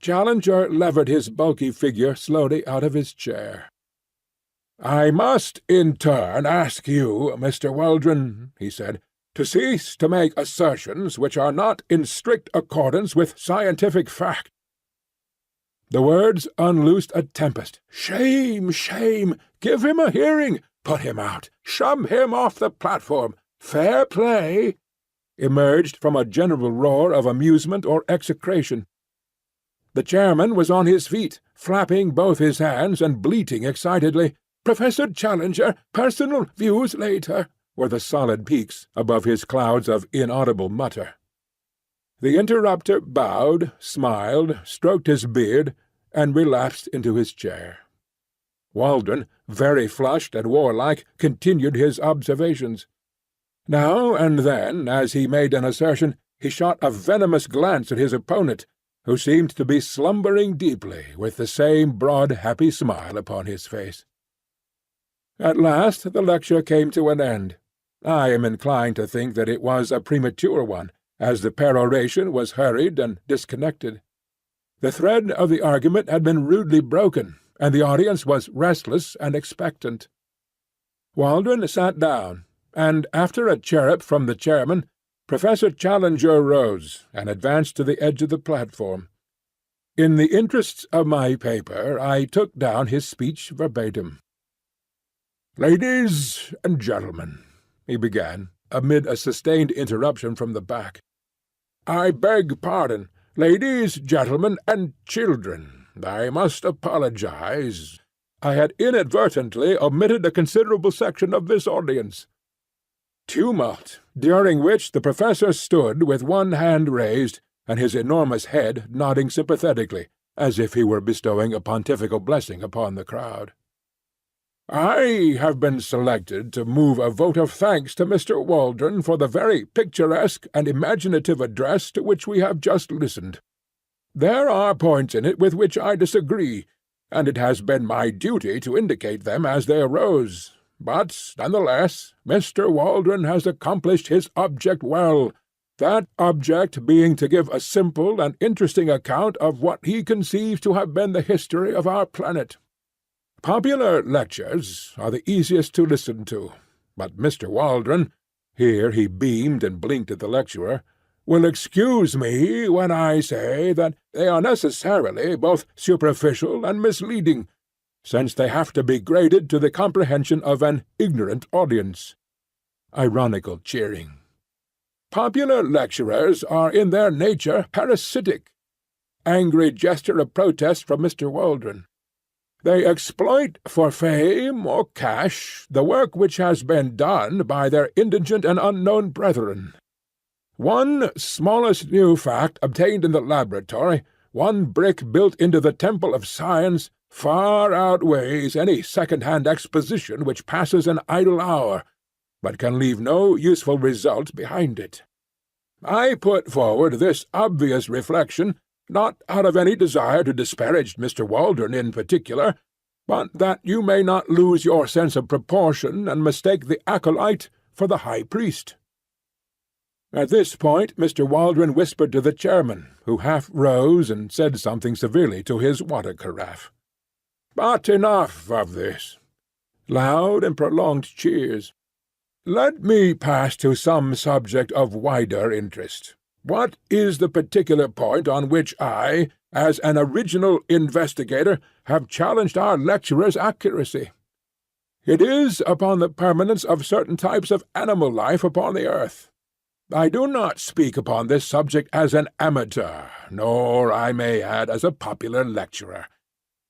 Challenger levered his bulky figure slowly out of his chair. "I must in turn ask you, Mr. Waldron," he said, "to cease to make assertions which are not in strict accordance with scientific fact." The words unloosed a tempest. "Shame! Shame! Give him a hearing! Put him out! Shove him off the platform! Fair play!" emerged from a general roar of amusement or execration. The chairman was on his feet, flapping both his hands and bleating excitedly. "Professor Challenger, personal views later," were the solid peaks above his clouds of inaudible mutter. The interrupter bowed, smiled, stroked his beard, and relapsed into his chair. Waldron, very flushed and warlike, continued his observations. Now and then, as he made an assertion, he shot a venomous glance at his opponent, who seemed to be slumbering deeply, with the same broad, happy smile upon his face. At last the lecture came to an end. I am inclined to think that it was a premature one, as the peroration was hurried and disconnected. The thread of the argument had been rudely broken, and the audience was restless and expectant. Waldron sat down, and after a chirrup from the chairman, Professor Challenger rose and advanced to the edge of the platform. In the interests of my paper, I took down his speech verbatim. "Ladies and gentlemen," he began, amid a sustained interruption from the back. "I beg pardon. Ladies, gentlemen, and children. I must apologize. I had inadvertently omitted a considerable section of this audience." Tumult, during which the professor stood with one hand raised and his enormous head nodding sympathetically, as if he were bestowing a pontifical blessing upon the crowd. "I have been selected to move a vote of thanks to Mr. Waldron for the very picturesque and imaginative address to which we have just listened. There are points in it with which I disagree, and it has been my duty to indicate them as they arose. But, none the less, Mr. Waldron has accomplished his object well, that object being to give a simple and interesting account of what he conceives to have been the history of our planet. Popular lectures are the easiest to listen to, but Mr. Waldron," here he beamed and blinked at the lecturer, "will excuse me when I say that they are necessarily both superficial and misleading, since they have to be graded to the comprehension of an ignorant audience." Ironical cheering. "Popular lecturers are in their nature parasitic." Angry gesture of protest from Mr. Waldron. "They exploit for fame or cash the work which has been done by their indigent and unknown brethren. One smallest new fact obtained in the laboratory, one brick built into the temple of science, far outweighs any second-hand exposition which passes an idle hour, but can leave no useful result behind it. I put forward this obvious reflection, not out of any desire to disparage Mr. Waldron in particular, but that you may not lose your sense of proportion and mistake the acolyte for the high priest." At this point Mr. Waldron whispered to the chairman, who half rose and said something severely to his water-carafe. "But enough of this." Loud and prolonged cheers. "Let me pass to some subject of wider interest. What is the particular point on which I, as an original investigator, have challenged our lecturer's accuracy? It is upon the permanence of certain types of animal life upon the earth. I do not speak upon this subject as an amateur, nor, I may add, as a popular lecturer.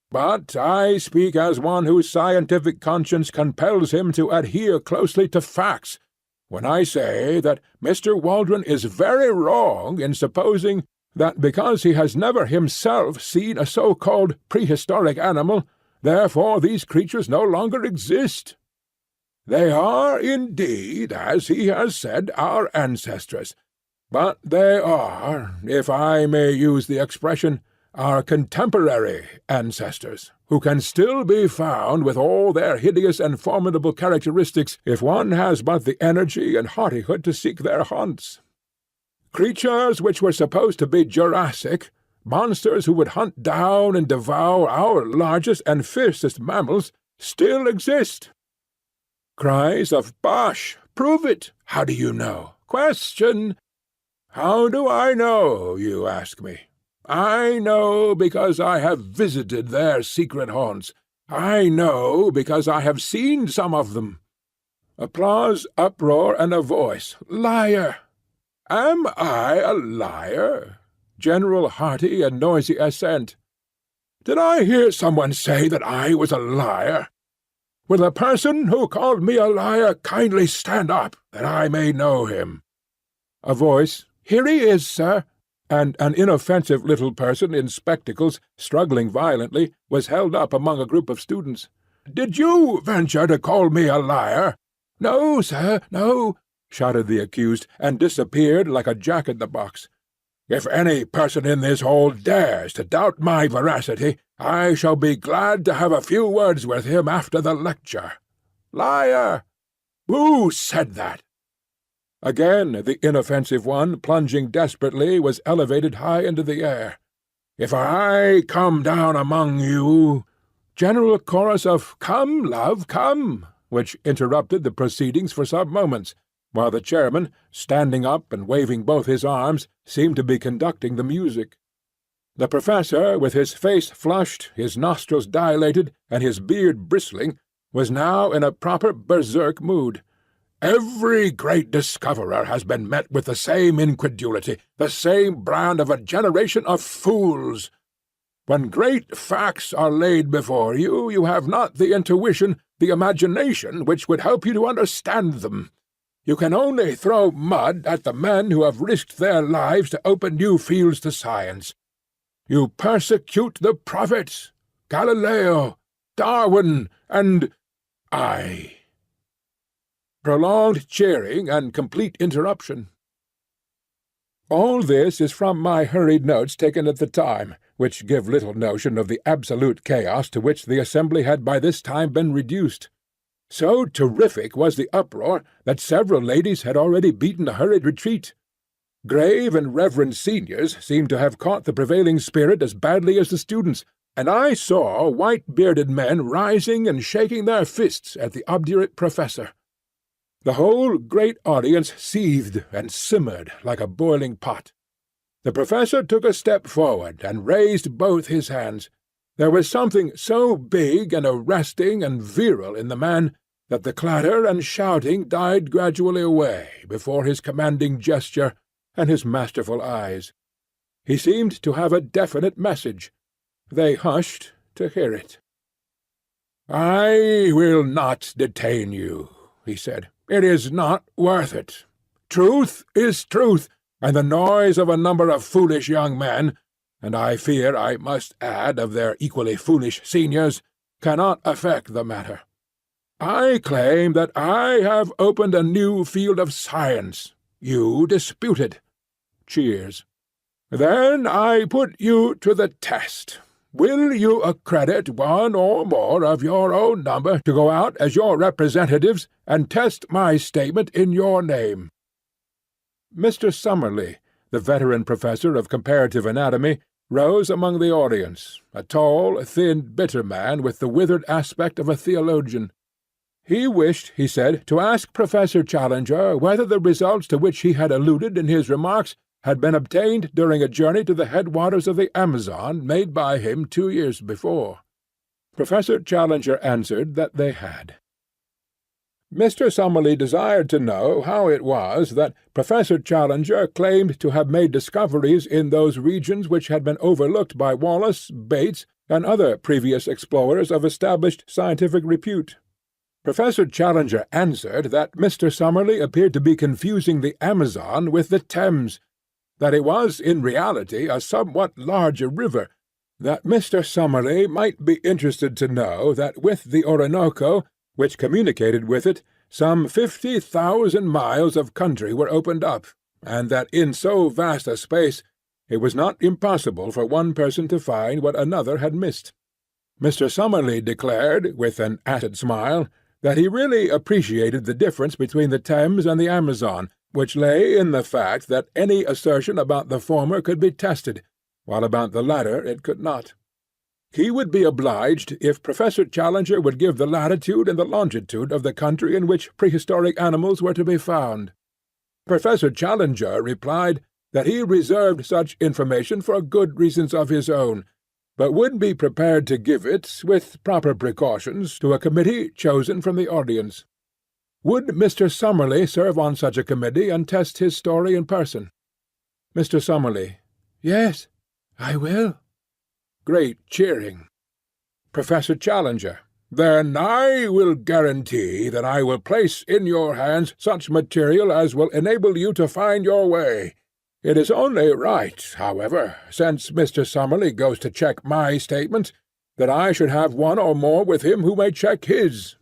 But I speak as one whose scientific conscience compels him to adhere closely to facts, when I say that Mr. Waldron is very wrong in supposing that because he has never himself seen a so-called prehistoric animal, therefore these creatures no longer exist. They are indeed, as he has said, our ancestors, but they are, if I may use the expression, our contemporary ancestors, who can still be found with all their hideous and formidable characteristics if one has but the energy and hardihood to seek their haunts. Creatures which were supposed to be Jurassic, monsters who would hunt down and devour our largest and fiercest mammals, still exist. Cries of "Bosh! Prove it! How do you know?" Question! How do I know, you ask me? I know because I have visited their secret haunts. I know because I have seen some of them. Applause, uproar, and a voice. Liar! Am I a liar? General hearty and noisy assent. Did I hear someone say that I was a liar? Will the person who called me a liar kindly stand up, that I may know him? A voice. Here he is, sir. and an inoffensive little person in spectacles, struggling violently, was held up among a group of students. "Did you venture to call me a liar?" "No, sir, no," shouted the accused, and disappeared like a jack-in-the-box. "If any person in this hall dares to doubt my veracity, I shall be glad to have a few words with him after the lecture." "Liar! Who said that?" Again the inoffensive one, plunging desperately, was elevated high into the air. "If I come down among you—" General chorus of "Come, love, come," which interrupted the proceedings for some moments, while the chairman, standing up and waving both his arms, seemed to be conducting the music. The professor, with his face flushed, his nostrils dilated, and his beard bristling, was now in a proper berserk mood. "Every great discoverer has been met with the same incredulity, the same brand of a generation of fools. When great facts are laid before you, you have not the intuition, the imagination which would help you to understand them. You can only throw mud at the men who have risked their lives to open new fields to science. You persecute the prophets, Galileo, Darwin, and I." Prolonged cheering and complete interruption. All this is from my hurried notes taken at the time, which give little notion of the absolute chaos to which the assembly had by this time been reduced. So terrific was the uproar that several ladies had already beaten a hurried retreat. Grave and reverend seniors seemed to have caught the prevailing spirit as badly as the students, and I saw white-bearded men rising and shaking their fists at the obdurate professor. The whole great audience seethed and simmered like a boiling pot. The professor took a step forward and raised both his hands. There was something so big and arresting and virile in the man that the clatter and shouting died gradually away before his commanding gesture and his masterful eyes. He seemed to have a definite message. They hushed to hear it. "I will not detain you," he said. "It is not worth it. Truth is truth, and the noise of a number of foolish young men, and I fear I must add of their equally foolish seniors, cannot affect the matter. I claim that I have opened a new field of science. You dispute it." Cheers. "Then I put you to the test. Will you accredit one or more of your own number to go out as your representatives and test my statement in your name?" Mr. Summerlee, the veteran professor of comparative anatomy, rose among the audience, a tall, thin, bitter man with the withered aspect of a theologian. He wished, he said, to ask Professor Challenger whether the results to which he had alluded in his remarks had been obtained during a journey to the headwaters of the Amazon made by him 2 years before. Professor Challenger answered that they had. Mr. Summerlee desired to know how it was that Professor Challenger claimed to have made discoveries in those regions which had been overlooked by Wallace, Bates, and other previous explorers of established scientific repute. Professor Challenger answered that Mr. Summerlee appeared to be confusing the Amazon with the Thames, that it was in reality a somewhat larger river, that Mr. Summerlee might be interested to know that with the Orinoco, which communicated with it, some 50,000 miles of country were opened up, and that in so vast a space it was not impossible for one person to find what another had missed. Mr. Summerlee declared, with an acid smile, that he really appreciated the difference between the Thames and the Amazon, which lay in the fact that any assertion about the former could be tested, while about the latter it could not. He would be obliged if Professor Challenger would give the latitude and the longitude of the country in which prehistoric animals were to be found. Professor Challenger replied that he reserved such information for good reasons of his own, but would be prepared to give it, with proper precautions, to a committee chosen from the audience. Would Mr. Summerlee serve on such a committee and test his story in person? Mr. Summerlee: "Yes, I will." Great cheering. Professor Challenger: "Then I will guarantee that I will place in your hands such material as will enable you to find your way. It is only right, however, since Mr. Summerlee goes to check my statement, that I should have one or more with him who may check his.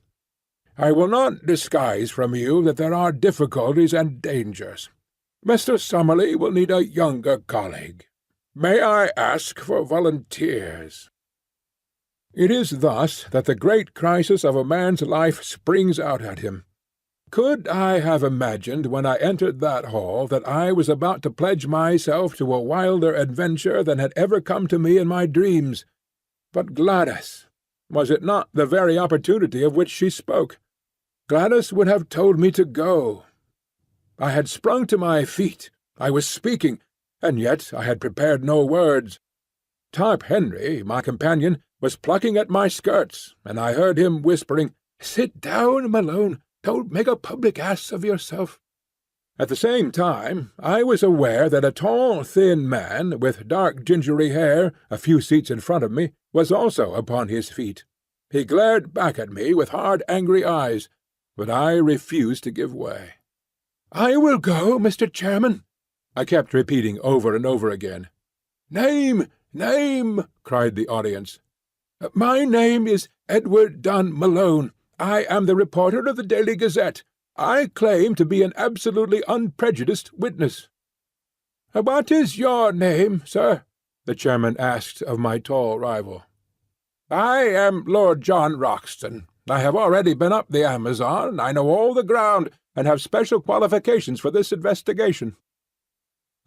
I will not disguise from you that there are difficulties and dangers. Mr. Summerlee will need a younger colleague. May I ask for volunteers?" It is thus that the great crisis of a man's life springs out at him. Could I have imagined when I entered that hall that I was about to pledge myself to a wilder adventure than had ever come to me in my dreams? But Gladys, was it not the very opportunity of which she spoke? Gladys would have told me to go. I had sprung to my feet, I was speaking, and yet I had prepared no words. Tarp Henry, my companion, was plucking at my skirts, and I heard him whispering, "Sit down, Malone. Don't make a public ass of yourself." At the same time I was aware that a tall, thin man, with dark gingery hair, a few seats in front of me, was also upon his feet. He glared back at me with hard, angry eyes, but I refused to give way. "I will go, Mr. Chairman," I kept repeating over and over again. "Name, name!" cried the audience. "My name is Edward Dunn Malone. I am the reporter of the Daily Gazette. I claim to be an absolutely unprejudiced witness." "What is your name, sir?" the chairman asked of my tall rival. "I am Lord John Roxton. I have already been up the Amazon, I know all the ground, and have special qualifications for this investigation."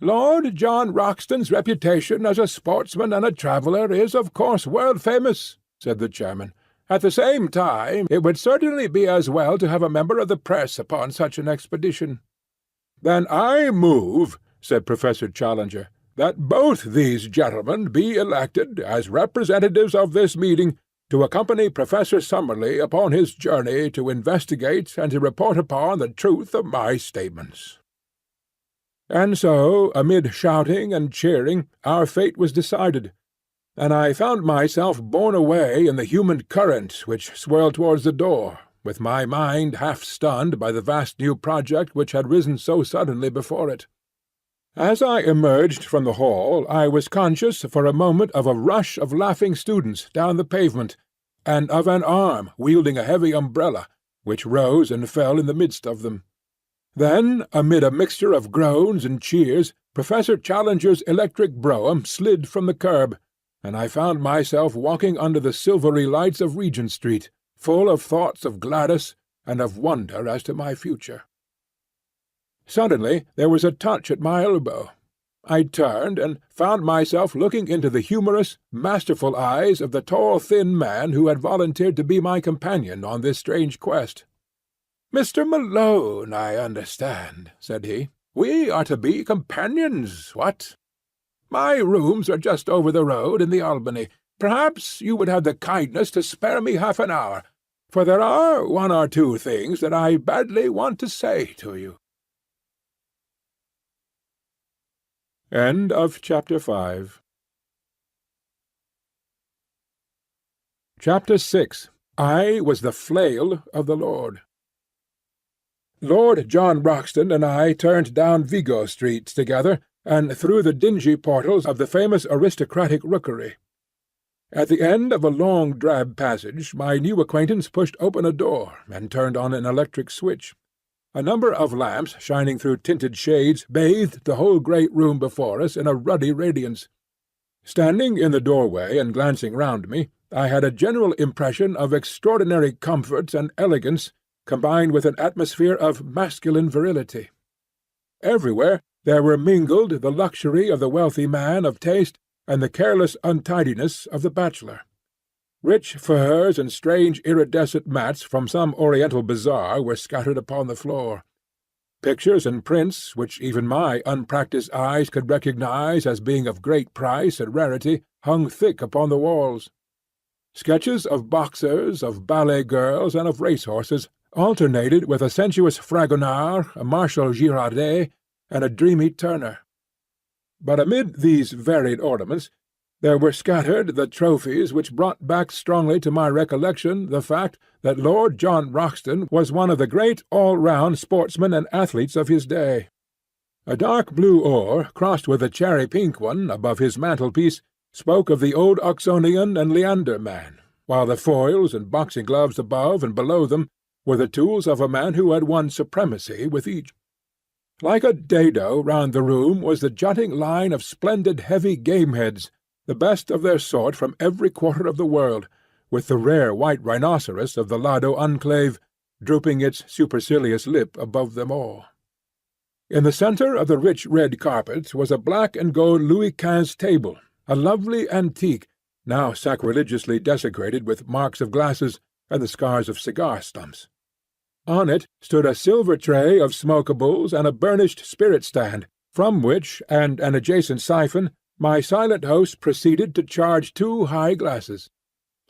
"Lord John Roxton's reputation as a sportsman and a traveller is, of course, world-famous," said the chairman. "At the same time, it would certainly be as well to have a member of the press upon such an expedition." "Then I move," said Professor Challenger, "that both these gentlemen be elected, as representatives of this meeting, to accompany Professor Summerlee upon his journey to investigate and to report upon the truth of my statements." And so, amid shouting and cheering, our fate was decided, and I found myself borne away in the human current which swirled towards the door, with my mind half stunned by the vast new project which had risen so suddenly before it. As I emerged from the hall, I was conscious for a moment of a rush of laughing students down the pavement, and of an arm wielding a heavy umbrella, which rose and fell in the midst of them. Then, amid a mixture of groans and cheers, Professor Challenger's electric brougham slid from the curb, and I found myself walking under the silvery lights of Regent Street, full of thoughts of Gladys and of wonder as to my future. Suddenly there was a touch at my elbow. I turned and found myself looking into the humorous, masterful eyes of the tall, thin man who had volunteered to be my companion on this strange quest. "Mr. Malone, I understand," said he. "We are to be companions, what? My rooms are just over the road in the Albany. Perhaps you would have the kindness to spare me half an hour, for there are one or two things that I badly want to say to you." End of Chapter 5. Chapter 6. I was the flail of the Lord. Lord John Roxton and I turned down Vigo Street together, and through the dingy portals of the famous aristocratic rookery. At the end of a long drab passage my new acquaintance pushed open a door and turned on an electric switch. A number of lamps shining through tinted shades bathed the whole great room before us in a ruddy radiance. Standing in the doorway and glancing round me, I had a general impression of extraordinary comfort and elegance, combined with an atmosphere of masculine virility. Everywhere there were mingled the luxury of the wealthy man of taste and the careless untidiness of the bachelor. Rich furs and strange iridescent mats from some oriental bazaar were scattered upon the floor. Pictures and prints, which even my unpractised eyes could recognize as being of great price and rarity, hung thick upon the walls. Sketches of boxers, of ballet girls, and of race-horses alternated with a sensuous Fragonard, a Marshal Girardet, and a dreamy Turner. But amid these varied ornaments there were scattered the trophies which brought back strongly to my recollection the fact that Lord John Roxton was one of the great all-round sportsmen and athletes of his day. A dark blue oar, crossed with a cherry-pink one above his mantelpiece, spoke of the old Oxonian and Leander man, while the foils and boxing gloves above and below them were the tools of a man who had won supremacy with each. Like a dado round the room was the jutting line of splendid heavy game-heads, the best of their sort from every quarter of the world, with the rare white rhinoceros of the Lado enclave drooping its supercilious lip above them all. In the centre of the rich red carpet was a black and gold Louis XV table, a lovely antique, now sacrilegiously desecrated with marks of glasses and the scars of cigar stumps. On it stood a silver tray of smokables and a burnished spirit-stand, from which, and an adjacent siphon, my silent host proceeded to charge 2 high glasses.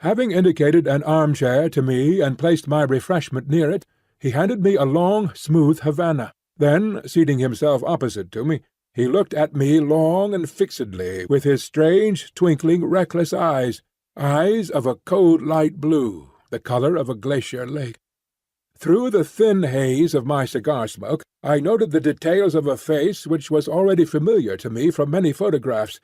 Having indicated an arm-chair to me and placed my refreshment near it, he handed me a long, smooth Havana. Then, seating himself opposite to me, he looked at me long and fixedly with his strange, twinkling, reckless eyes of a cold light blue, the colour of a glacier lake. Through the thin haze of my cigar-smoke I noted the details of a face which was already familiar to me from many photographs: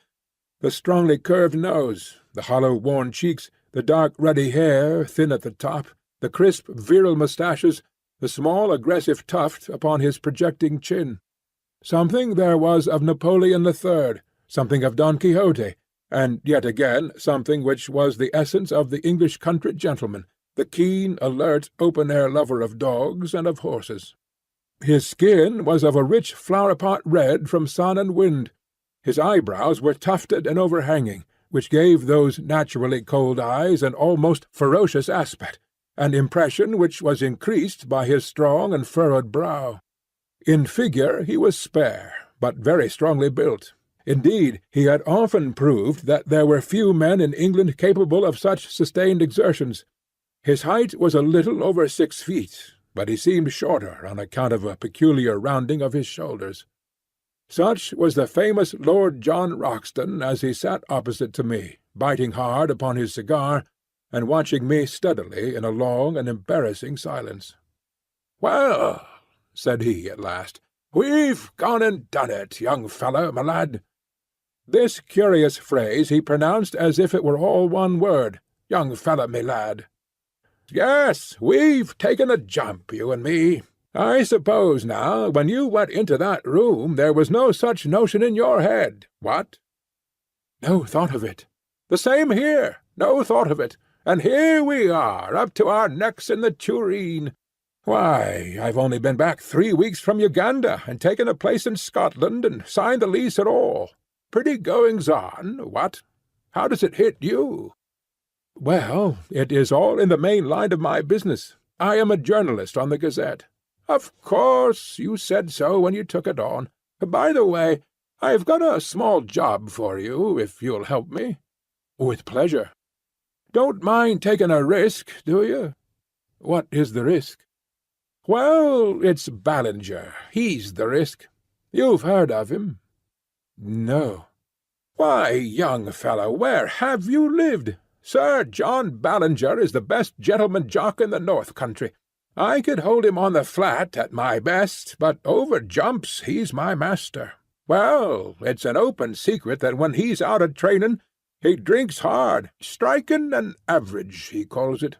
the strongly curved nose, the hollow worn cheeks, the dark ruddy hair, thin at the top, the crisp virile moustaches, the small aggressive tuft upon his projecting chin. Something there was of Napoleon III, something of Don Quixote, and yet again something which was the essence of the English country gentleman, the keen, alert, open-air lover of dogs and of horses. His skin was of a rich flower-pot red from sun and wind. His eyebrows were tufted and overhanging, which gave those naturally cold eyes an almost ferocious aspect, an impression which was increased by his strong and furrowed brow. In figure he was spare, but very strongly built. Indeed, he had often proved that there were few men in England capable of such sustained exertions. His height was a little over 6 feet, but he seemed shorter on account of a peculiar rounding of his shoulders. Such was the famous Lord John Roxton as he sat opposite to me, biting hard upon his cigar, and watching me steadily in a long and embarrassing silence. "Well," said he at last, "we've gone and done it, young fellow, my lad." This curious phrase he pronounced as if it were all one word, "young fellow, me lad." "Yes, we've taken a jump, you and me. I suppose, now, when you went into that room there was no such notion in your head, what?" "No thought of it." "The same here. No thought of it. And here we are, up to our necks in the tureen. Why, I've only been back 3 weeks from Uganda, and taken a place in Scotland, and signed the lease and all. Pretty goings-on, what? How does it hit you?" "Well, it is all in the main line of my business. I am a journalist on the Gazette." "Of course, you said so when you took it on. By the way, I've got a small job for you, if you'll help me." "With pleasure." "Don't mind taking a risk, do you?" "What is the risk?" "Well, it's Ballinger. He's the risk. You've heard of him?" "No." "Why, young fellow, where have you lived? Sir John Ballinger is the best gentleman jock in the North Country. I could hold him on the flat at my best, but over jumps he's my master. Well, it's an open secret that when he's out a trainin', he drinks hard, strikin' and average, he calls it.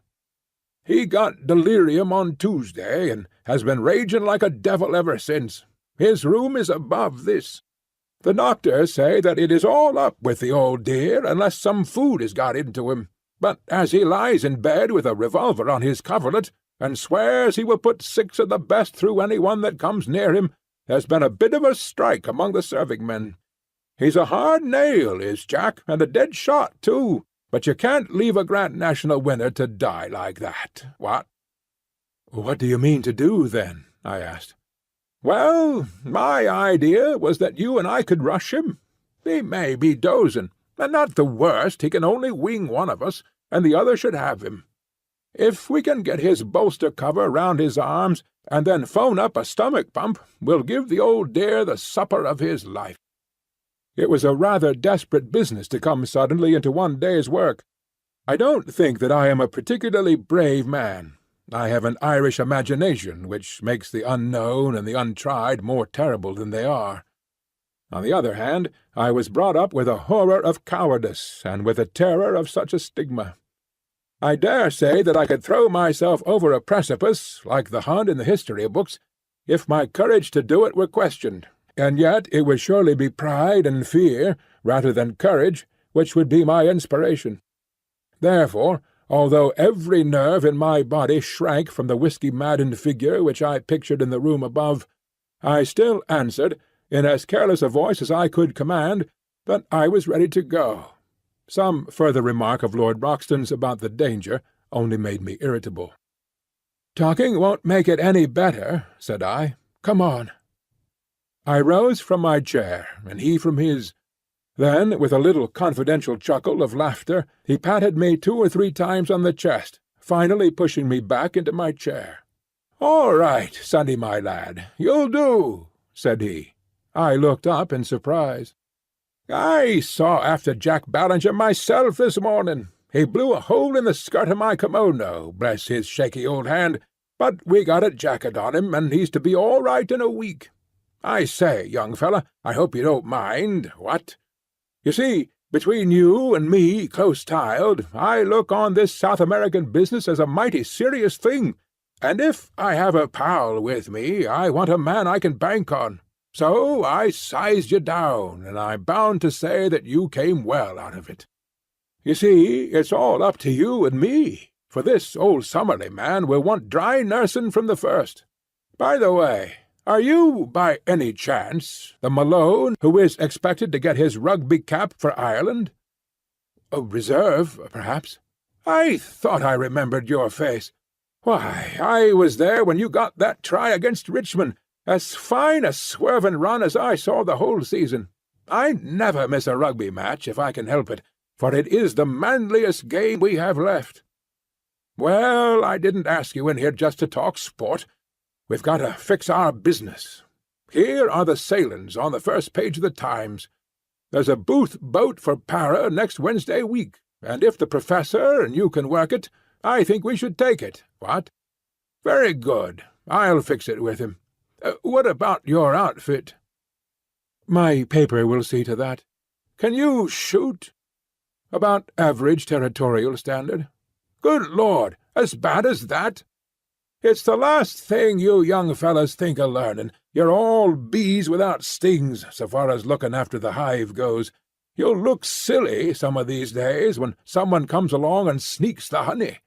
He got delirium on Tuesday, and has been raging like a devil ever since. His room is above this. The doctors say that it is all up with the old dear unless some food is got into him, but as he lies in bed with a revolver on his coverlet, and swears he will put 6 of the best through any one that comes near him, there's been a bit of a strike among the serving-men. He's a hard nail, is Jack, and a dead shot, too, but you can't leave a Grand National winner to die like that, what?" "What do you mean to do, then?" I asked. "Well, my idea was that you and I could rush him. He may be dozing, and not the worst, he can only wing one of us, and the other should have him. If we can get his bolster cover round his arms, and then phone up a stomach pump, we'll give the old dear the supper of his life." It was a rather desperate business to come suddenly into one day's work. I don't think that I am a particularly brave man. I have an Irish imagination which makes the unknown and the untried more terrible than they are. On the other hand, I was brought up with a horror of cowardice, and with a terror of such a stigma. I dare say that I could throw myself over a precipice, like the Hun in the history books, if my courage to do it were questioned, and yet it would surely be pride and fear, rather than courage, which would be my inspiration. Therefore, although every nerve in my body shrank from the whiskey-maddened figure which I pictured in the room above, I still answered, in as careless a voice as I could command, that I was ready to go. Some further remark of Lord Roxton's about the danger only made me irritable. "Talking won't make it any better," said I. "Come on." I rose from my chair, and he from his. Then, with a little confidential chuckle of laughter, he patted me 2 or 3 times on the chest, finally pushing me back into my chair. "All right, sonny my lad, you'll do," said he. I looked up in surprise. "I saw after Jack Ballinger myself this morning. He blew a hole in the skirt of my kimono, bless his shaky old hand, but we got a jacket on him, and he's to be all right in a week. I say, young fella, I hope you don't mind, what? You see, between you and me, close-tiled, I look on this South American business as a mighty serious thing, and if I have a pal with me, I want a man I can bank on. So I sized you down, and I'm bound to say that you came well out of it. You see, it's all up to you and me, for this old Summerlee man will want dry nursing from the first. By the way, are you, by any chance, the Malone who is expected to get his rugby cap for Ireland?" "A reserve, perhaps." "I thought I remembered your face. Why, I was there when you got that try against Richmond, as fine a swerving run as I saw the whole season. I never miss a rugby match if I can help it, for it is the manliest game we have left. Well, I didn't ask you in here just to talk sport. We've got to fix our business. Here are the sailings on the first page of the Times. There's a Booth boat for Para next Wednesday week, and if the Professor and you can work it, I think we should take it. What? Very good. I'll fix it with him. What about your outfit?" "My paper will see to that." "Can you shoot?" "About average territorial standard." "Good Lord, as bad as that? It's the last thing you young fellows think of learning. You're all bees without stings, so far as looking after the hive goes. You'll look silly some of these days when someone comes along and sneaks the honey.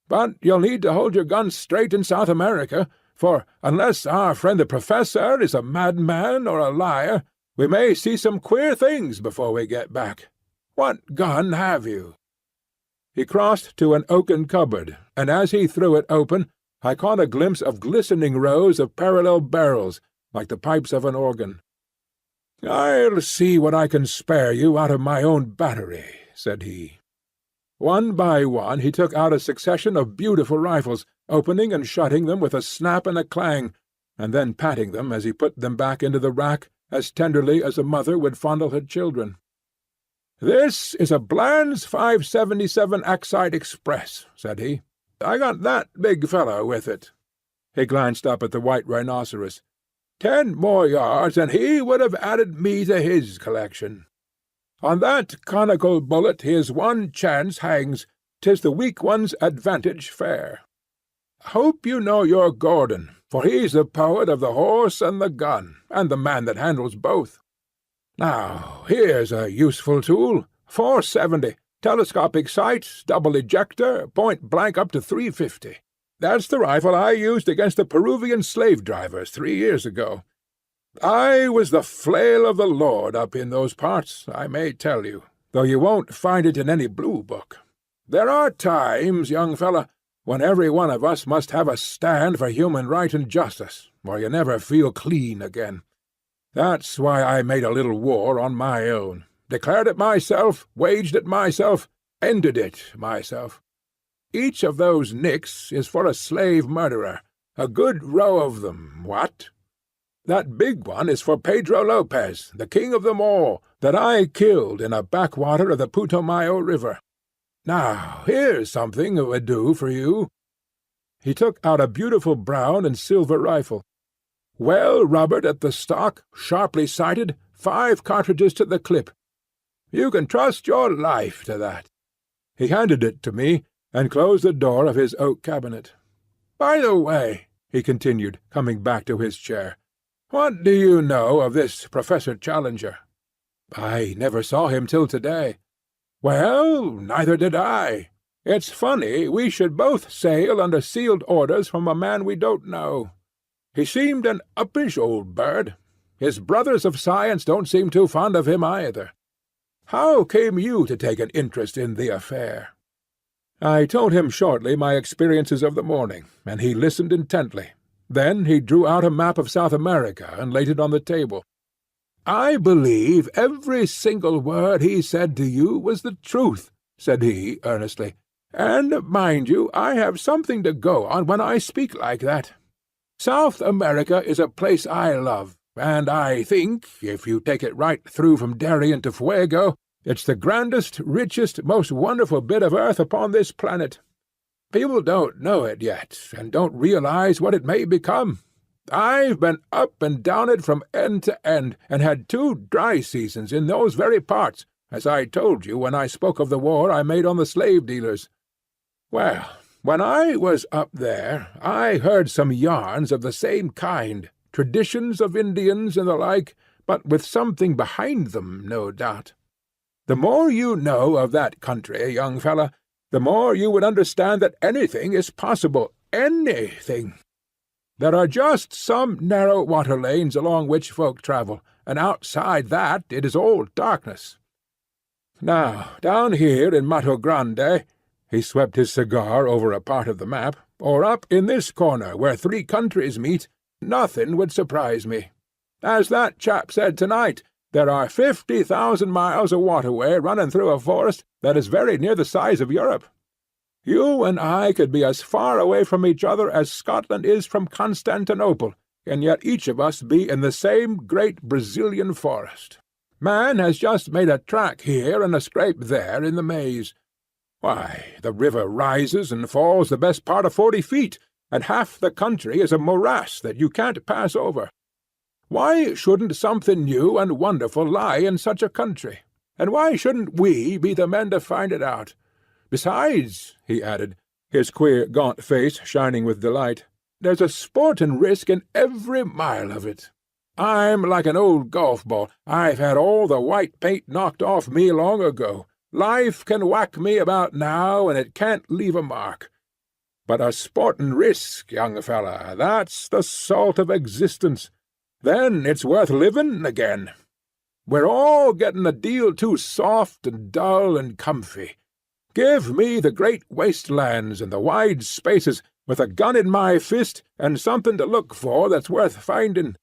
But you'll need to hold your gun straight in South America, for unless our friend the Professor is a madman or a liar, we may see some queer things before we get back. What gun have you?" He crossed to an oaken cupboard, and as he threw it open, I caught a glimpse of glistening rows of parallel barrels, like the pipes of an organ. "I'll see what I can spare you out of my own battery," said he. One by one he took out a succession of beautiful rifles, opening and shutting them with a snap and a clang, and then patting them as he put them back into the rack as tenderly as a mother would fondle her children. "This is a Bland's 577 Axide Express," said he. "I got that big fellow with it." He glanced up at the white rhinoceros. 10 more yards, and he would have added me to his collection. On that conical bullet his one chance hangs. 'Tis the weak one's advantage fair. Hope you know your Gordon, for he's the poet of the horse and the gun, and the man that handles both. Now, here's a useful tool. 470, telescopic sight, double ejector, point blank up to 350. That's the rifle I used against the Peruvian slave drivers 3 years ago. I was the flail of the Lord up in those parts, I may tell you, though you won't find it in any blue book. There are times, young fellow, when every one of us must have a stand for human right and justice, or you never feel clean again. That's why I made a little war on my own, declared it myself, waged it myself, ended it myself. Each of those nicks is for a slave murderer, a good row of them, what? That big one is for Pedro Lopez, the king of them all, that I killed in a backwater of the Putumayo River. Now, here's something that would do for you. He took out a beautiful brown and silver rifle. Well rubbered at the stock, sharply sighted, 5 cartridges to the clip. You can trust your life to that. He handed it to me, and closed the door of his oak cabinet. By the way, he continued, coming back to his chair, what do you know of this Professor Challenger? I never saw him till to-day. Well, neither did I. It's funny we should both sail under sealed orders from a man we don't know. He seemed an uppish old bird. His brothers of science don't seem too fond of him either. How came you to take an interest in the affair? I told him shortly my experiences of the morning, and he listened intently. Then he drew out a map of South America and laid it on the table. I believe every single word he said to you was the truth, said he earnestly. And, mind you, I have something to go on when I speak like that. South America is a place I love, and I think, if you take it right through from Darien to Fuego, it's the grandest, richest, most wonderful bit of earth upon this planet. People don't know it yet, and don't realize what it may become. I've been up and down it from end to end, and had 2 dry seasons in those very parts, as I told you when I spoke of the war I made on the slave-dealers. Well, when I was up there, I heard some yarns of the same kind, traditions of Indians and the like, but with something behind them, no doubt. The more you know of that country, young fellow, the more you would understand that anything is possible, anything. There are just some narrow water lanes along which folk travel, and outside that it is all darkness. Now, down here in Mato Grande, he swept his cigar over a part of the map, or up in this corner where 3 countries meet, nothing would surprise me. As that chap said tonight, there are 50,000 miles of waterway running through a forest that is very near the size of Europe. You and I could be as far away from each other as Scotland is from Constantinople, and yet each of us be in the same great Brazilian forest. Man has just made a track here and a scrape there in the maze. Why, the river rises and falls the best part of 40 feet, and half the country is a morass that you can't pass over. Why shouldn't something new and wonderful lie in such a country? And why shouldn't we be the men to find it out? Besides, he added, his queer gaunt face shining with delight, there's a sport and risk in every mile of it. I'm like an old golf ball. I've had all the white paint knocked off me long ago. Life can whack me about now, and it can't leave a mark. But a sportin' risk, young fella, that's the salt of existence. Then it's worth living again. We're all getting a deal too soft and dull and comfy. Give me the great wastelands and the wide spaces, with a gun in my fist and something to look for that's worth finding.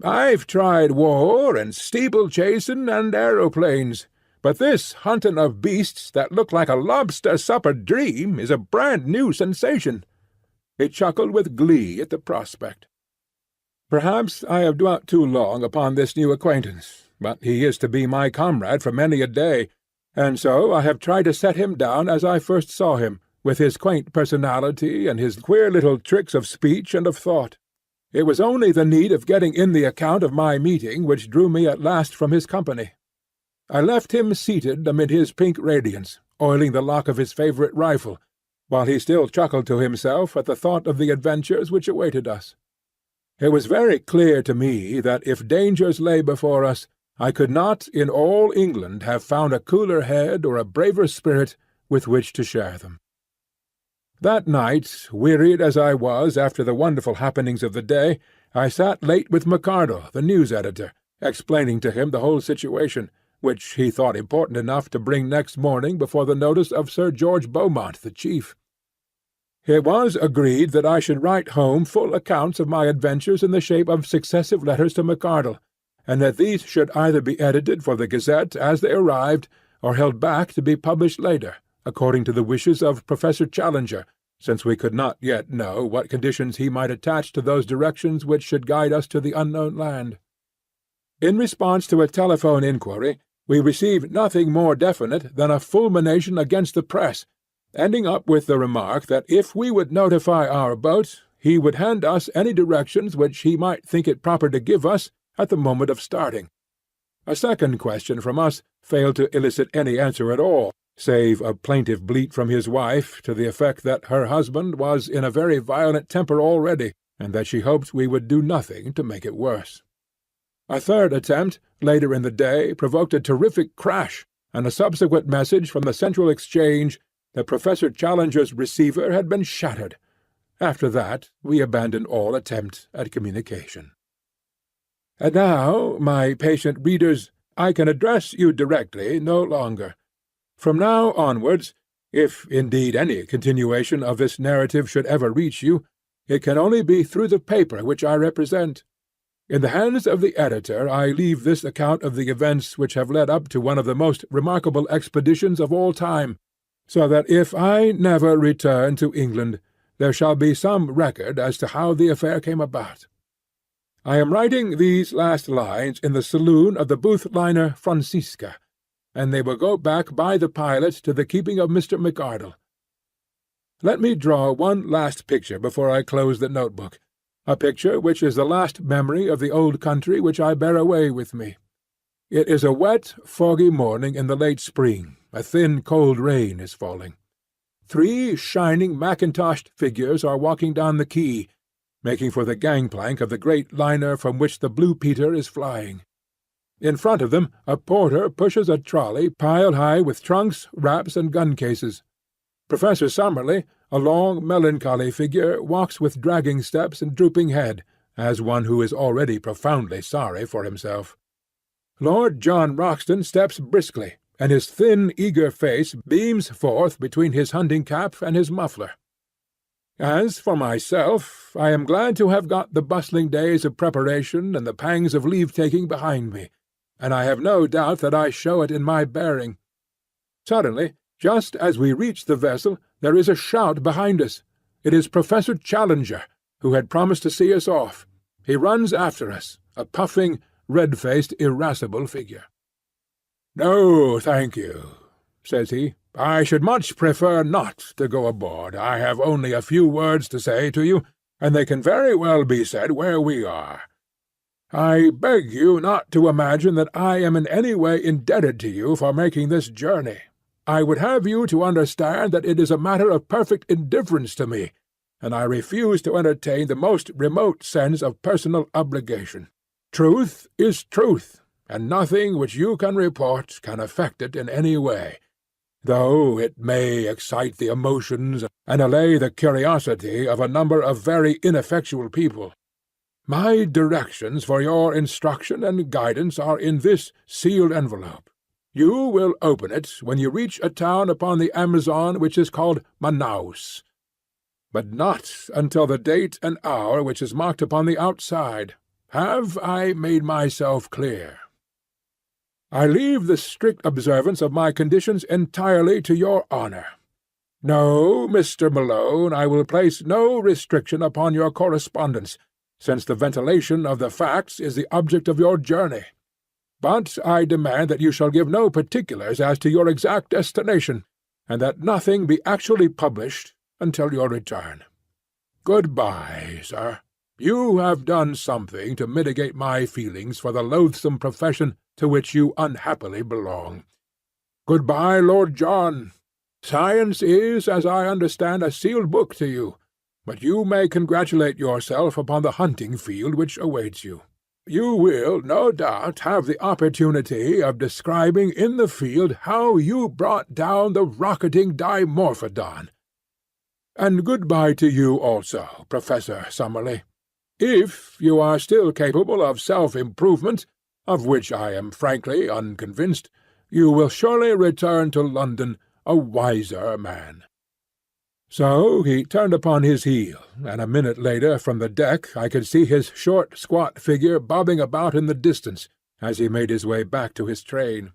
I've tried war and steeple-chasing and aeroplanes, but this hunting of beasts that look like a lobster supper dream is a brand-new sensation. He chuckled with glee at the prospect. Perhaps I have dwelt too long upon this new acquaintance, but he is to be my comrade for many a day, and so I have tried to set him down as I first saw him, with his quaint personality and his queer little tricks of speech and of thought. It was only the need of getting in the account of my meeting which drew me at last from his company. I left him seated amid his pink radiance, oiling the lock of his favourite rifle, while he still chuckled to himself at the thought of the adventures which awaited us. It was very clear to me that if dangers lay before us, I could not in all England have found a cooler head or a braver spirit with which to share them. That night, wearied as I was after the wonderful happenings of the day, I sat late with McArdle, the news editor, explaining to him the whole situation, which he thought important enough to bring next morning before the notice of Sir George Beaumont, the chief. It was agreed that I should write home full accounts of my adventures in the shape of successive letters to McArdle, and that these should either be edited for the Gazette as they arrived, or held back to be published later, according to the wishes of Professor Challenger, since we could not yet know what conditions he might attach to those directions which should guide us to the unknown land. In response to a telephone inquiry, we received nothing more definite than a fulmination against the press, ending up with the remark that if we would notify our boat, he would hand us any directions which he might think it proper to give us at the moment of starting. A second question from us failed to elicit any answer at all, save a plaintive bleat from his wife to the effect that her husband was in a very violent temper already, and that she hoped we would do nothing to make it worse. A third attempt, later in the day, provoked a terrific crash, and a subsequent message from the Central Exchange that Professor Challenger's receiver had been shattered. After that we abandoned all attempt at communication. And now, my patient readers, I can address you directly no longer. From now onwards, if indeed any continuation of this narrative should ever reach you, it can only be through the paper which I represent. In the hands of the editor I leave this account of the events which have led up to one of the most remarkable expeditions of all time, so that if I never return to England, there shall be some record as to how the affair came about. I am writing these last lines in the saloon of the Booth liner Francisca, and they will go back by the pilot to the keeping of Mr. McArdle. Let me draw one last picture before I close the notebook, a picture which is the last memory of the old country which I bear away with me. It is a wet, foggy morning in the late spring. A thin, cold rain is falling. 3 shining mackintoshed figures are walking down the quay, making for the gangplank of the great liner from which the Blue Peter is flying. In front of them a porter pushes a trolley piled high with trunks, wraps, and gun cases. Professor Summerlee, a long, melancholy figure, walks with dragging steps and drooping head, as one who is already profoundly sorry for himself. Lord John Roxton steps briskly, and his thin, eager face beams forth between his hunting-cap and his muffler. As for myself, I am glad to have got the bustling days of preparation and the pangs of leave-taking behind me, and I have no doubt that I show it in my bearing. Suddenly, just as we reach the vessel, there is a shout behind us. It is Professor Challenger, who had promised to see us off. He runs after us, a puffing, red-faced, irascible figure. "No, thank you," says he. "I should much prefer not to go aboard. I have only a few words to say to you, and they can very well be said where we are. I beg you not to imagine that I am in any way indebted to you for making this journey. I would have you to understand that it is a matter of perfect indifference to me, and I refuse to entertain the most remote sense of personal obligation. Truth is truth, and nothing which you can report can affect it in any way, though it may excite the emotions and allay the curiosity of a number of very ineffectual people. My directions for your instruction and guidance are in this sealed envelope. You will open it when you reach a town upon the Amazon which is called Manaus, but not until the date and hour which is marked upon the outside. Have I made myself clear? I leave the strict observance of my conditions entirely to your honour. No, Mr. Malone, I will place no restriction upon your correspondence, since the ventilation of the facts is the object of your journey. But I demand that you shall give no particulars as to your exact destination, and that nothing be actually published until your return. Good-bye, sir. You have done something to mitigate my feelings for the loathsome profession to which you unhappily belong. Good-bye, Lord John. Science is, as I understand, a sealed book to you, but you may congratulate yourself upon the hunting field which awaits you. You will, no doubt, have the opportunity of describing in the field how you brought down the rocketing Dimorphodon. And good-bye to you also, Professor Summerlee. If you are still capable of self-improvement, of which I am frankly unconvinced, you will surely return to London a wiser man." So he turned upon his heel, and a minute later from the deck I could see his short, squat figure bobbing about in the distance as he made his way back to his train.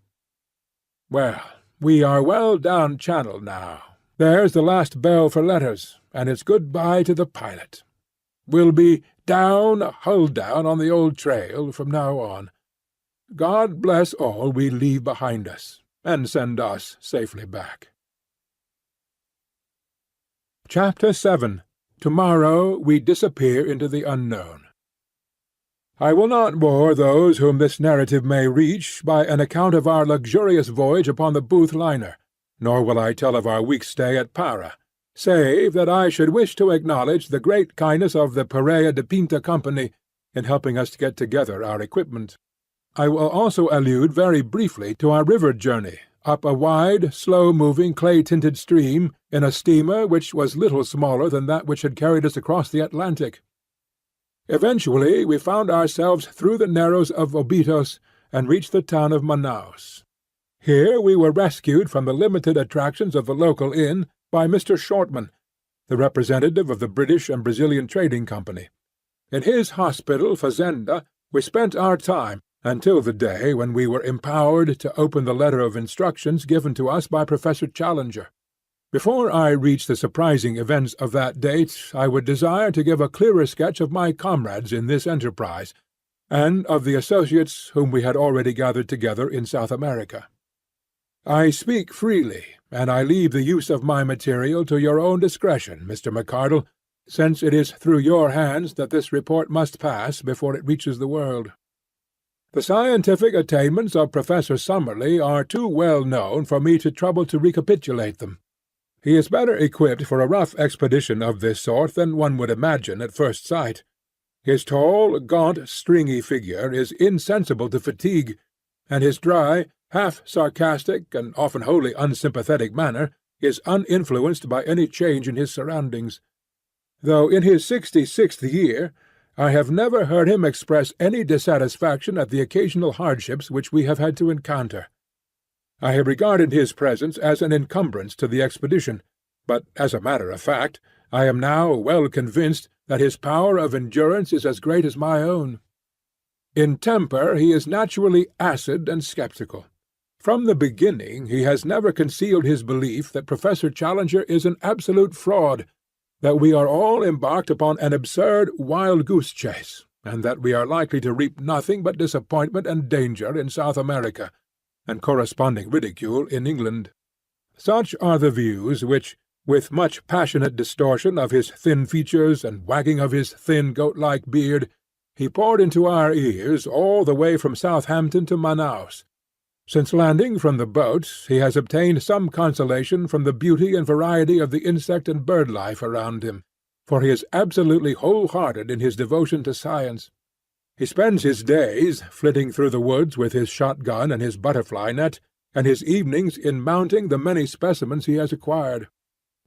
Well, we are well down Channel now. There's the last bell for letters, and it's good-bye to the pilot. We'll be down, hull down on the old trail from now on. God bless all we leave behind us, and send us safely back. Chapter 7. Tomorrow we disappear into the unknown. I will not bore those whom this narrative may reach by an account of our luxurious voyage upon the Booth liner, nor will I tell of our week's stay at Para, save that I should wish to acknowledge the great kindness of the Pereira de Pinta Company in helping us to get together our equipment. I will also allude very briefly to our river journey, up a wide, slow-moving, clay-tinted stream, in a steamer which was little smaller than that which had carried us across the Atlantic. Eventually we found ourselves through the narrows of Obitos and reached the town of Manaus. Here we were rescued from the limited attractions of the local inn by Mr. Shortman, the representative of the British and Brazilian Trading Company. In his hospital fazenda we spent our time, until the day when we were empowered to open the letter of instructions given to us by Professor Challenger. Before I reach the surprising events of that date, I would desire to give a clearer sketch of my comrades in this enterprise, and of the associates whom we had already gathered together in South America. I speak freely, and I leave the use of my material to your own discretion, Mr. McArdle, since it is through your hands that this report must pass before it reaches the world. The scientific attainments of Professor Summerlee are too well known for me to trouble to recapitulate them. He is better equipped for a rough expedition of this sort than one would imagine at first sight. His tall, gaunt, stringy figure is insensible to fatigue, and his dry, half-sarcastic, and often wholly unsympathetic manner is uninfluenced by any change in his surroundings. Though in his 66th year, I have never heard him express any dissatisfaction at the occasional hardships which we have had to encounter. I have regarded his presence as an encumbrance to the expedition, but, as a matter of fact, I am now well convinced that his power of endurance is as great as my own. In temper he is naturally acid and sceptical. From the beginning he has never concealed his belief that Professor Challenger is an absolute fraud, that we are all embarked upon an absurd wild-goose chase, and that we are likely to reap nothing but disappointment and danger in South America, and corresponding ridicule in England. Such are the views which, with much passionate distortion of his thin features and wagging of his thin goat-like beard, he poured into our ears all the way from Southampton to Manaus. Since landing from the boat he has obtained some consolation from the beauty and variety of the insect and bird life around him, for he is absolutely whole-hearted in his devotion to science. He spends his days flitting through the woods with his shotgun and his butterfly net, and his evenings in mounting the many specimens he has acquired.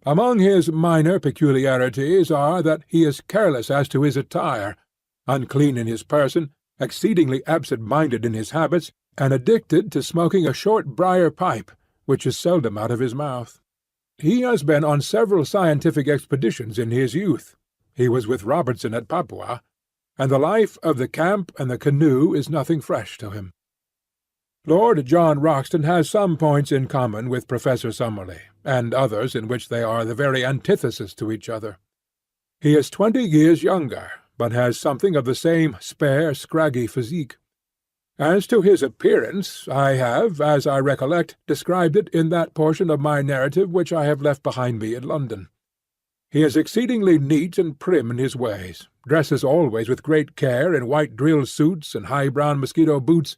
Among his minor peculiarities are that he is careless as to his attire, unclean in his person, exceedingly absent-minded in his habits, and addicted to smoking a short briar pipe, which is seldom out of his mouth. He has been on several scientific expeditions in his youth. He was with Robertson at Papua, and the life of the camp and the canoe is nothing fresh to him. Lord John Roxton has some points in common with Professor Summerlee, and others in which they are the very antithesis to each other. He is 20 years younger, but has something of the same spare, scraggy physique. As to his appearance, I have, as I recollect, described it in that portion of my narrative which I have left behind me in London. He is exceedingly neat and prim in his ways, dresses always with great care in white drill suits and high-brown mosquito boots,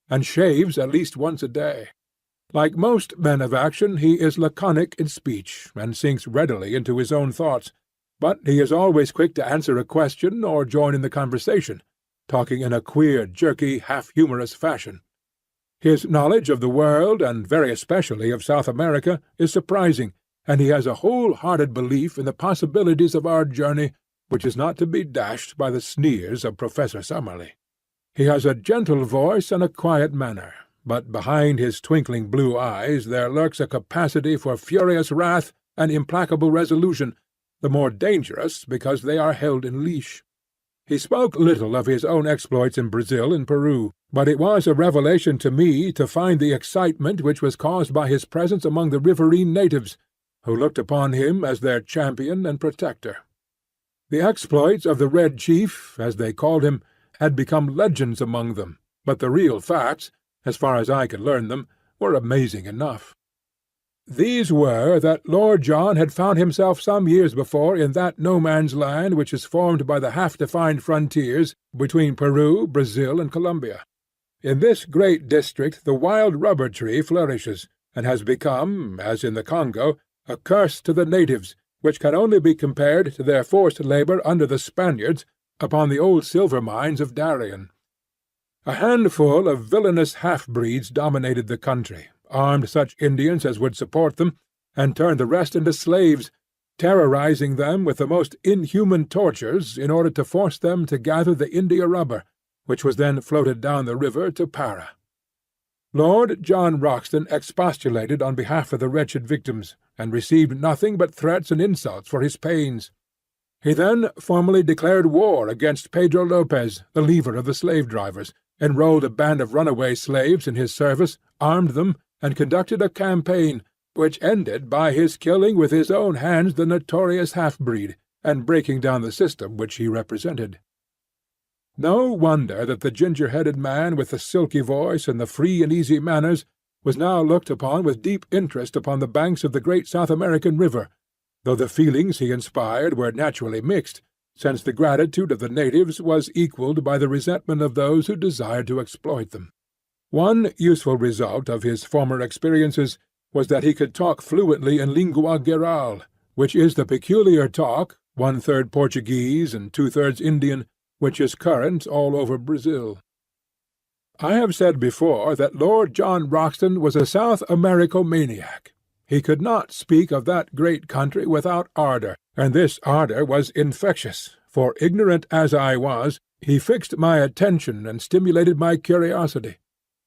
and shaves at least once a day. Like most men of action, he is laconic in speech, and sinks readily into his own thoughts, but he is always quick to answer a question or join in the conversation, talking in a queer, jerky, half-humorous fashion. His knowledge of the world, and very especially of South America, is surprising, and he has a whole-hearted belief in the possibilities of our journey, which is not to be dashed by the sneers of Professor Summerlee. He has a gentle voice and a quiet manner, but behind his twinkling blue eyes there lurks a capacity for furious wrath and implacable resolution, the more dangerous because they are held in leash. He spoke little of his own exploits in Brazil and Peru, but it was a revelation to me to find the excitement which was caused by his presence among the riverine natives, who looked upon him as their champion and protector. The exploits of the Red Chief, as they called him, had become legends among them, but the real facts, as far as I could learn them, were amazing enough. These were that Lord John had found himself some years before in that no-man's land which is formed by the half-defined frontiers between Peru, Brazil, and Colombia. In this great district the wild rubber tree flourishes, and has become, as in the Congo, a curse to the natives, which can only be compared to their forced labour under the Spaniards upon the old silver mines of Darien. A handful of villainous half-breeds dominated the country, armed such Indians as would support them, and turned the rest into slaves, terrorizing them with the most inhuman tortures in order to force them to gather the India rubber, which was then floated down the river to Para. Lord John Roxton expostulated on behalf of the wretched victims, and received nothing but threats and insults for his pains. He then formally declared war against Pedro Lopez, the leader of the slave-drivers, enrolled a band of runaway slaves in his service, armed them, and conducted a campaign, which ended by his killing with his own hands the notorious half-breed, and breaking down the system which he represented. No wonder that the ginger-headed man with the silky voice and the free and easy manners was now looked upon with deep interest upon the banks of the great South American river, though the feelings he inspired were naturally mixed, since the gratitude of the natives was equalled by the resentment of those who desired to exploit them. One useful result of his former experiences was that he could talk fluently in lingua geral, which is the peculiar talk, 1/3 Portuguese and 2/3 Indian, which is current all over Brazil. I have said before that Lord John Roxton was a South Americomaniac. He could not speak of that great country without ardour, and this ardour was infectious, for, ignorant as I was, he fixed my attention and stimulated my curiosity.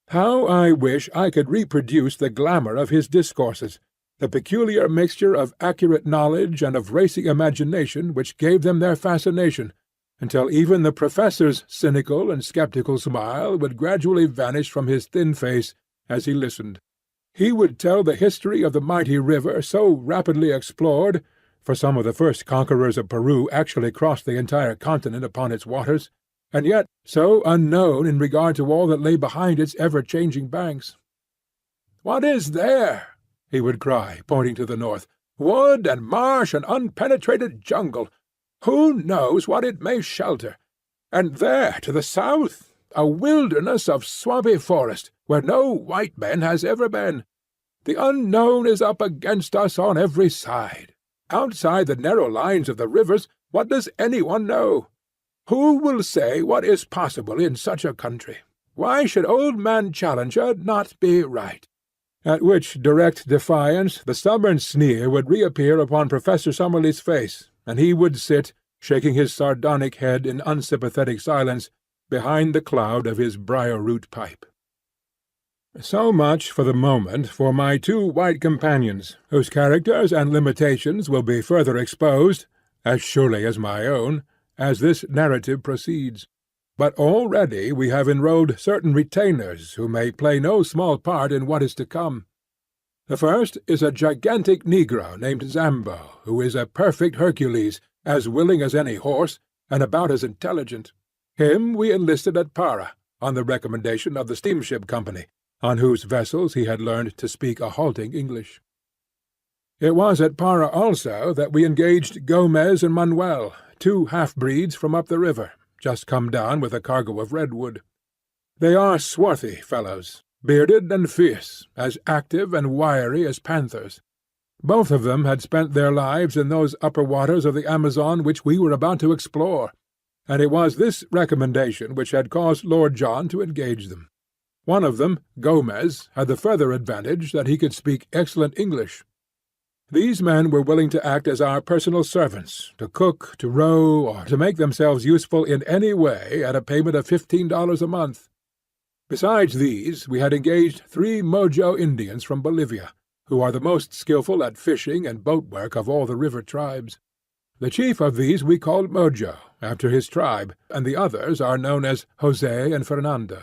How I wish I could reproduce the glamour of his discourses, the peculiar mixture of accurate knowledge and of racy imagination which gave them their fascination, until even the professor's cynical and sceptical smile would gradually vanish from his thin face as he listened. He would tell the history of the mighty river so rapidly explored, for some of the first conquerors of Peru actually crossed the entire continent upon its waters, and yet so unknown in regard to all that lay behind its ever-changing banks. "What is there?" he would cry, pointing to the north. "Wood and marsh and unpenetrated jungle. Who knows what it may shelter? And there, to the south, a wilderness of swampy forest, where no white man has ever been. The unknown is up against us on every side. Outside the narrow lines of the rivers, what does anyone know? Who will say what is possible in such a country? Why should old man Challenger not be right?" At which direct defiance the stubborn sneer would reappear upon Professor Summerlee's face, and he would sit, shaking his sardonic head in unsympathetic silence, behind the cloud of his briar-root pipe. So much for the moment for my two white companions, whose characters and limitations will be further exposed, as surely as my own, as this narrative proceeds. But already we have enrolled certain retainers who may play no small part in what is to come. The first is a gigantic negro named Zambo, who is a perfect Hercules, as willing as any horse, and about as intelligent. Him we enlisted at Para, on the recommendation of the steamship company, on whose vessels he had learned to speak a halting English. It was at Para also that we engaged Gomez and Manuel, two half-breeds from up the river, just come down with a cargo of redwood. They are swarthy fellows, bearded and fierce, as active and wiry as panthers. Both of them had spent their lives in those upper waters of the Amazon which we were about to explore, and it was this recommendation which had caused Lord John to engage them. One of them, Gomez, had the further advantage that he could speak excellent English. These men were willing to act as our personal servants, to cook, to row, or to make themselves useful in any way at a payment of $15 a month. Besides these, we had engaged 3 Mojo Indians from Bolivia, who are the most skilful at fishing and boat-work of all the river tribes. The chief of these we called Mojo, after his tribe, and the others are known as Jose and Fernando.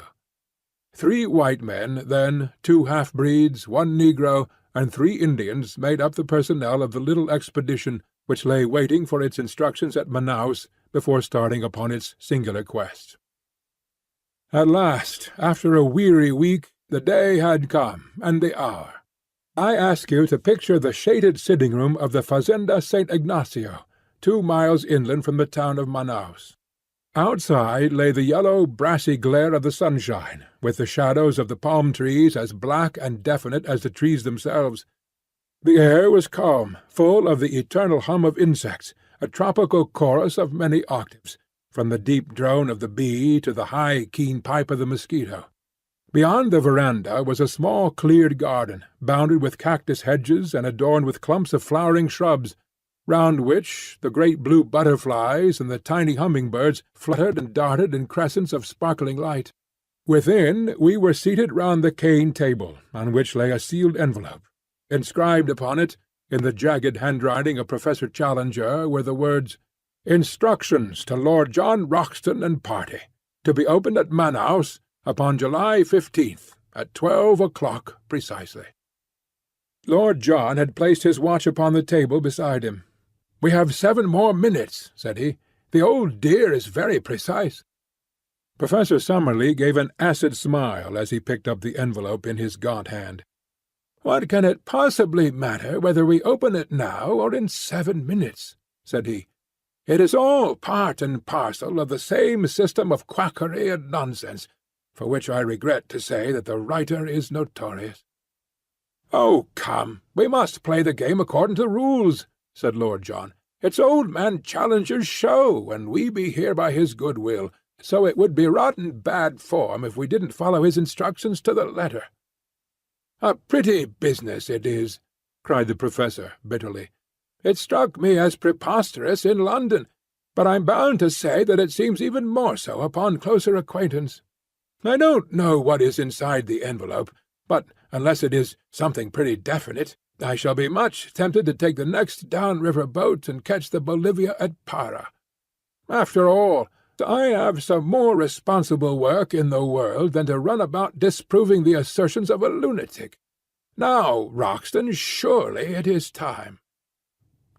3 white men, then, 2 half-breeds, 1 negro, and 3 Indians made up the personnel of the little expedition which lay waiting for its instructions at Manaus before starting upon its singular quest. At last, after a weary week, the day had come, and the hour. I ask you to picture the shaded sitting-room of the Fazenda St. Ignacio, 2 miles inland from the town of Manaus. Outside lay the yellow, brassy glare of the sunshine, with the shadows of the palm trees as black and definite as the trees themselves. The air was calm, full of the eternal hum of insects, a tropical chorus of many octaves, from the deep drone of the bee to the high, keen pipe of the mosquito. Beyond the veranda was a small cleared garden, bounded with cactus hedges and adorned with clumps of flowering shrubs, round which the great blue butterflies and the tiny hummingbirds fluttered and darted in crescents of sparkling light. Within we were seated round the cane table, on which lay a sealed envelope. Inscribed upon it, in the jagged handwriting of Professor Challenger, were the words, "Instructions to Lord John Roxton and party, to be opened at Manaus upon July 15th, at 12 o'clock precisely." Lord John had placed his watch upon the table beside him. "We have 7 more minutes," said he. "The old dear is very precise." Professor Summerlee gave an acid smile as he picked up the envelope in his gaunt hand. "What can it possibly matter whether we open it now or in 7 minutes?" said he. "It is all part and parcel of the same system of quackery and nonsense, for which I regret to say that the writer is notorious." "Oh, come, we must play the game according to the rules," said Lord John. "It's old man Challenger's show, and we be here by his good will, so it would be rotten bad form if we didn't follow his instructions to the letter." "A pretty business it is," cried the Professor bitterly. "It struck me as preposterous in London, but I'm bound to say that it seems even more so upon closer acquaintance. I don't know what is inside the envelope, but unless it is something pretty definite, I shall be much tempted to take the next down-river boat and catch the Bolivia at Para. After all, I have some more responsible work in the world than to run about disproving the assertions of a lunatic. Now, Roxton, surely it is time."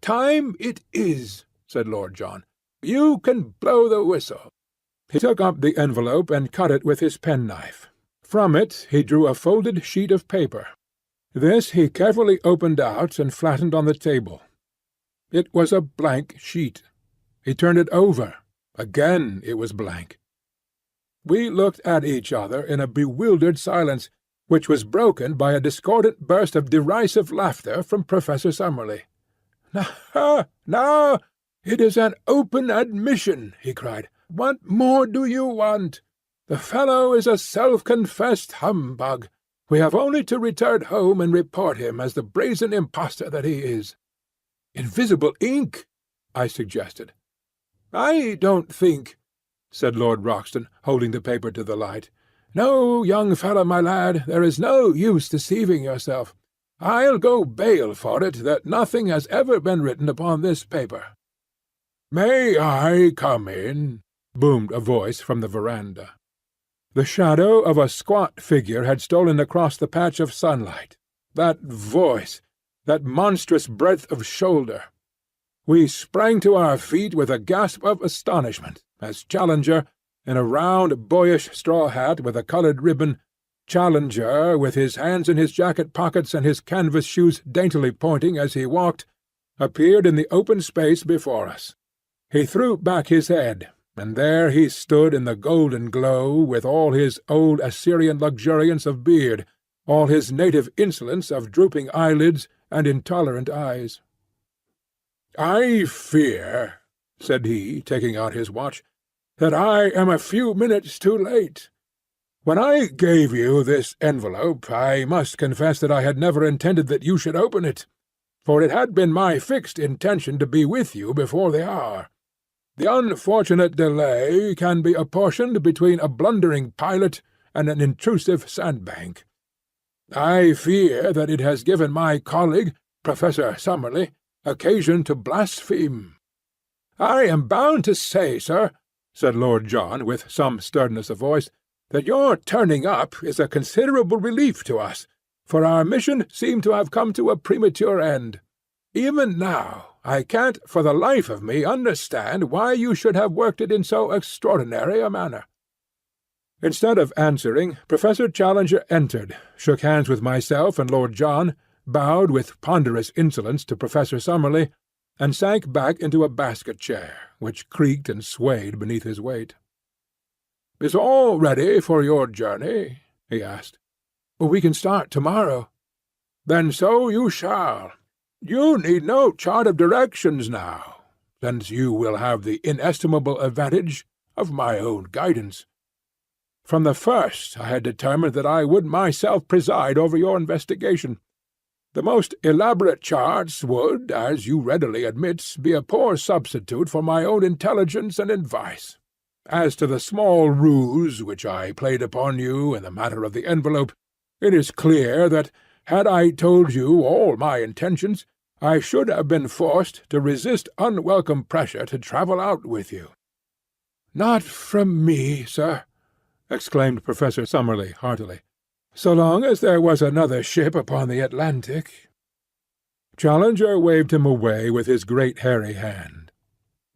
"Time it is," said Lord John. "You can blow the whistle." He took up the envelope and cut it with his penknife. From it he drew a folded sheet of paper. This he carefully opened out and flattened on the table. It was a blank sheet. He turned it over. Again it was blank. We looked at each other in a bewildered silence, which was broken by a discordant burst of derisive laughter from Professor Summerlee. "Now, it is an open admission," he cried. "What more do you want? The fellow is a self-confessed humbug. We have only to return home and report him as the brazen impostor that he is." "Invisible ink," I suggested. "I don't think," said Lord Roxton, holding the paper to the light. "No, young fellow, my lad, there is no use deceiving yourself. I'll go bail for it that nothing has ever been written upon this paper." "May I come in?" boomed a voice from the veranda. The shadow of a squat figure had stolen across the patch of sunlight. That voice! That monstrous breadth of shoulder! We sprang to our feet with a gasp of astonishment, as Challenger, in a round, boyish straw hat with a coloured ribbon, Challenger, with his hands in his jacket pockets and his canvas shoes daintily pointing as he walked, appeared in the open space before us. He threw back his head, and there he stood in the golden glow, with all his old Assyrian luxuriance of beard, all his native insolence of drooping eyelids and intolerant eyes. "I fear," said he, taking out his watch, "that I am a few minutes too late. When I gave you this envelope, I must confess that I had never intended that you should open it, for it had been my fixed intention to be with you before the hour. The unfortunate delay can be apportioned between a blundering pilot and an intrusive sandbank. I fear that it has given my colleague, Professor Summerlee, occasion to blaspheme. I am bound to say, sir," said Lord John, with some sternness of voice, "that your turning up is a considerable relief to us, for our mission seemed to have come to a premature end. Even now I can't for the life of me understand why you should have worked it in so extraordinary a manner." Instead of answering, Professor Challenger entered, shook hands with myself and Lord John, bowed with ponderous insolence to Professor Summerlee, and sank back into a basket-chair, which creaked and swayed beneath his weight. "Is all ready for your journey?" he asked. "We can start tomorrow." "Then so you shall. You need no chart of directions now, since you will have the inestimable advantage of my own guidance. From the first I had determined that I would myself preside over your investigation. The most elaborate charts would, as you readily admit, be a poor substitute for my own intelligence and advice. As to the small ruse which I played upon you in the matter of the envelope, it is clear that, had I told you all my intentions, I should have been forced to resist unwelcome pressure to travel out with you." "Not from me, sir," exclaimed Professor Summerlee heartily, "so long as there was another ship upon the Atlantic." Challenger waved him away with his great hairy hand.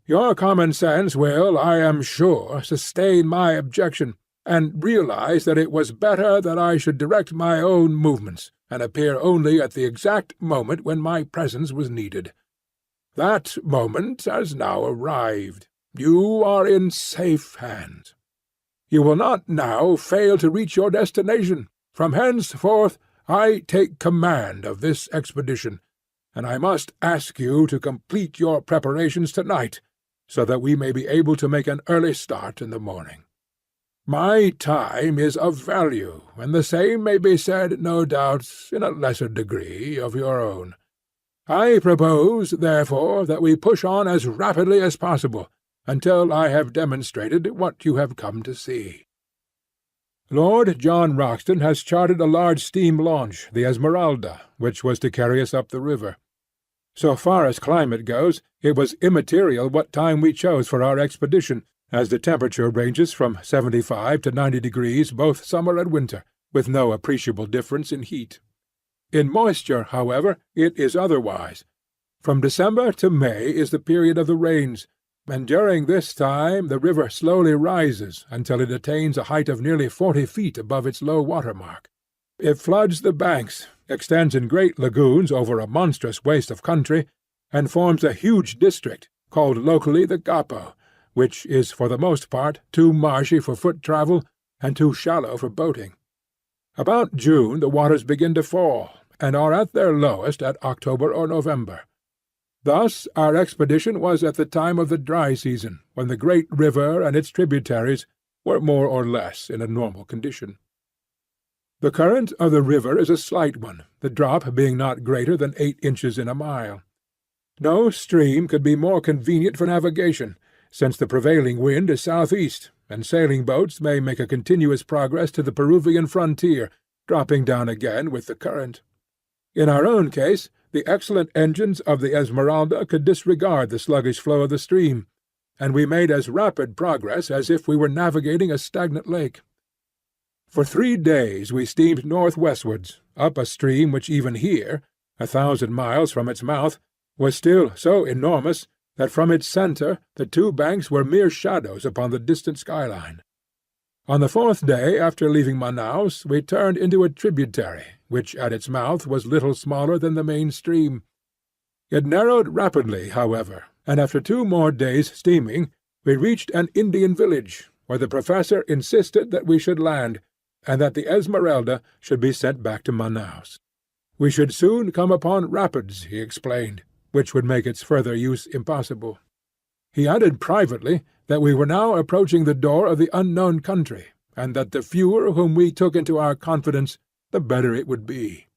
"Your common sense will, I am sure, sustain my objection, and realize that it was better that I should direct my own movements, and appear only at the exact moment when my presence was needed. That moment has now arrived. You are in safe hands. You will not now fail to reach your destination. From henceforth I take command of this expedition, and I must ask you to complete your preparations tonight, so that we may be able to make an early start in the morning. My time is of value, and the same may be said, no doubt, in a lesser degree, of your own. I propose, therefore, that we push on as rapidly as possible, until I have demonstrated what you have come to see. Lord John Roxton has chartered a large steam launch, the Esmeralda, which was to carry us up the river. So far as climate goes, it was immaterial what time we chose for our expedition, as the temperature ranges from 75 to 90 degrees both summer and winter, with no appreciable difference in heat. In moisture, however, it is otherwise. From December to May is the period of the rains, and during this time the river slowly rises until it attains a height of nearly 40 feet above its low water mark. It floods the banks, extends in great lagoons over a monstrous waste of country, and forms a huge district, called locally the Gapo, which is for the most part too marshy for foot travel and too shallow for boating. About June the waters begin to fall, and are at their lowest at October or November. Thus our expedition was at the time of the dry season, when the great river and its tributaries were more or less in a normal condition. The current of the river is a slight one, the drop being not greater than 8 inches in a mile. No stream could be more convenient for navigation, since the prevailing wind is southeast, and sailing boats may make a continuous progress to the Peruvian frontier, dropping down again with the current. In our own case, the excellent engines of the Esmeralda could disregard the sluggish flow of the stream, and we made as rapid progress as if we were navigating a stagnant lake. For 3 days we steamed northwestwards, up a stream which even here, 1,000 miles from its mouth, was still so enormous that from its centre the 2 banks were mere shadows upon the distant skyline. On the 4th day after leaving Manaus we turned into a tributary, which at its mouth was little smaller than the main stream. It narrowed rapidly, however, and after 2 more days' steaming we reached an Indian village, where the professor insisted that we should land, and that the Esmeralda should be sent back to Manaus. We should soon come upon rapids, he explained, which would make its further use impossible. He added privately that we were now approaching the door of the unknown country, and that the fewer whom we took into our confidence, the better it would be.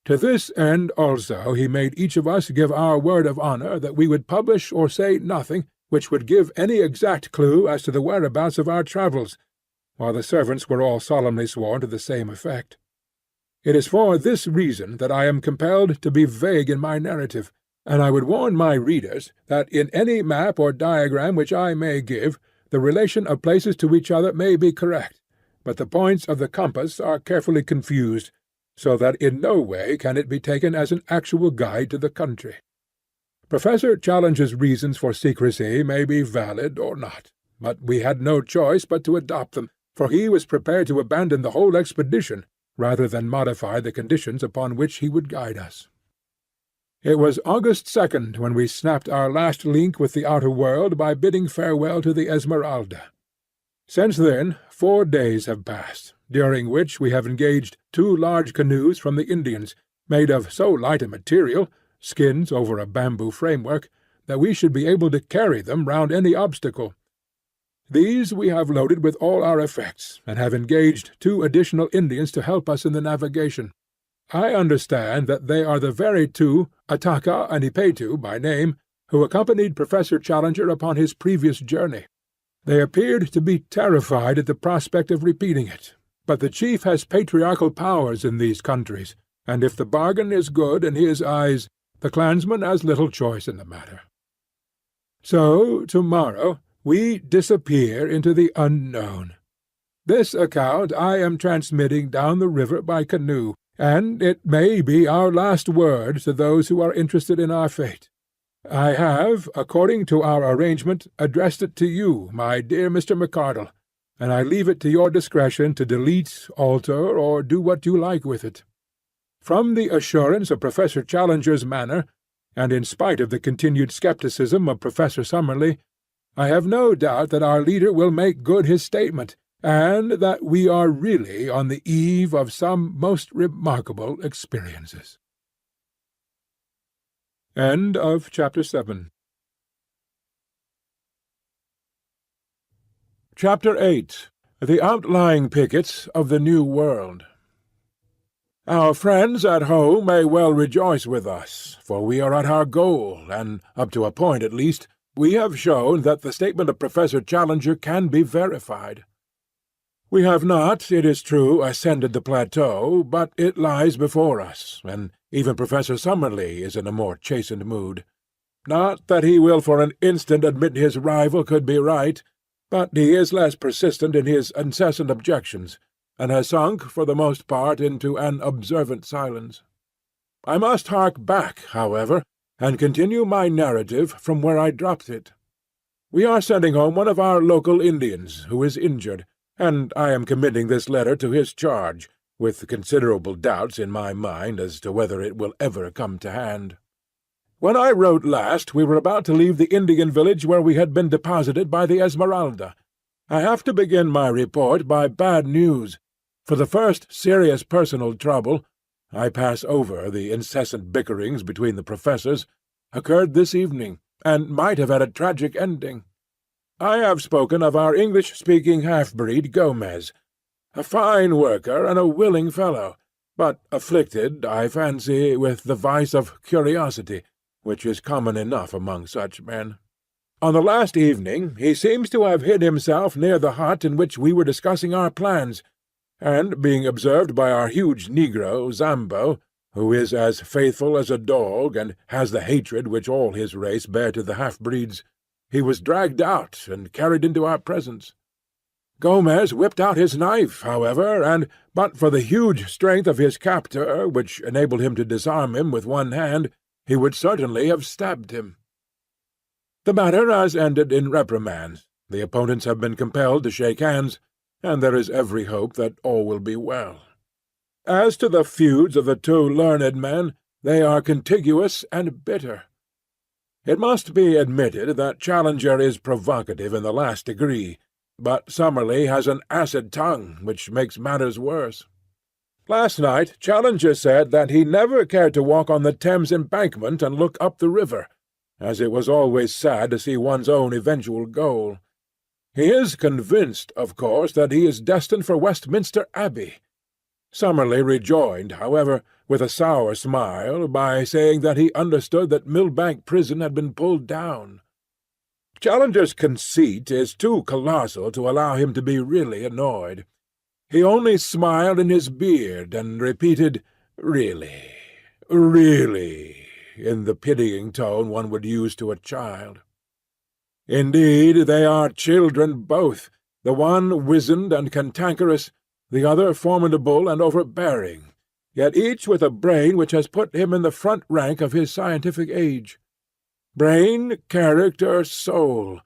To this end also he made each of us give our word of honour that we would publish or say nothing which would give any exact clue as to the whereabouts of our travels, while the servants were all solemnly sworn to the same effect. It is for this reason that I am compelled to be vague in my narrative, and I would warn my readers that in any map or diagram which I may give, the relation of places to each other may be correct, but the points of the compass are carefully confused, so that in no way can it be taken as an actual guide to the country. Professor Challenger's reasons for secrecy may be valid or not, but we had no choice but to adopt them, for he was prepared to abandon the whole expedition, rather than modify the conditions upon which he would guide us. It was August 2nd when we snapped our last link with the outer world by bidding farewell to the Esmeralda. Since then 4 days have passed, during which we have engaged 2 large canoes from the Indians, made of so light a material, skins over a bamboo framework, that we should be able to carry them round any obstacle. These we have loaded with all our effects, and have engaged 2 additional Indians to help us in the navigation. I understand that they are the very 2, Ataka and Ipetu by name, who accompanied Professor Challenger upon his previous journey. They appeared to be terrified at the prospect of repeating it, but the chief has patriarchal powers in these countries, and if the bargain is good in his eyes, the clansman has little choice in the matter. So, tomorrow, we disappear into the unknown. This account I am transmitting down the river by canoe, and it may be our last word to those who are interested in our fate. I have, according to our arrangement, addressed it to you, my dear Mr. McArdle, and I leave it to your discretion to delete, alter, or do what you like with it. From the assurance of Professor Challenger's manner, and in spite of the continued skepticism of Professor Summerlee, I have no doubt that our leader will make good his statement, and that we are really on the eve of some most remarkable experiences. End of Chapter 7. Chapter 8. The Outlying Pickets of the New World. Our friends at home may well rejoice with us, for we are at our goal, and, up to a point at least, we have shown that the statement of Professor Challenger can be verified. We have not, it is true, ascended the plateau, but it lies before us, and even Professor Summerlee is in a more chastened mood. Not that he will for an instant admit his rival could be right, but he is less persistent in his incessant objections, and has sunk, for the most part, into an observant silence. I must hark back, however, and continue my narrative from where I dropped it. We are sending home one of our local Indians, who is injured, and I am committing this letter to his charge, with considerable doubts in my mind as to whether it will ever come to hand. When I wrote last, we were about to leave the Indian village where we had been deposited by the Esmeralda. I have to begin my report by bad news. For the first serious personal trouble, I pass over the incessant bickerings between the professors, occurred this evening, and might have had a tragic ending. I have spoken of our English-speaking half-breed Gomez, a fine worker and a willing fellow, but afflicted, I fancy, with the vice of curiosity, which is common enough among such men. On the last evening he seems to have hid himself near the hut in which we were discussing our plans, and, being observed by our huge negro, Zambo, who is as faithful as a dog and has the hatred which all his race bear to the half-breeds, he was dragged out and carried into our presence. Gomez whipped out his knife, however, and, but for the huge strength of his captor, which enabled him to disarm him with one hand, he would certainly have stabbed him. The matter has ended in reprimands. The opponents have been compelled to shake hands, and there is every hope that all will be well. As to the feuds of the 2 learned men, they are contiguous and bitter. It must be admitted that Challenger is provocative in the last degree, but Summerlee has an acid tongue, which makes matters worse. Last night Challenger said that he never cared to walk on the Thames embankment and look up the river, as it was always sad to see one's own eventual goal. He is convinced, of course, that he is destined for Westminster Abbey. Summerlee rejoined, however, with a sour smile, by saying that he understood that Millbank Prison had been pulled down. Challenger's conceit is too colossal to allow him to be really annoyed. He only smiled in his beard and repeated, "Really, really," in the pitying tone one would use to a child. Indeed, they are children both, the one wizened and cantankerous, the other formidable and overbearing, yet each with a brain which has put him in the front rank of his scientific age. Brain, character, soul.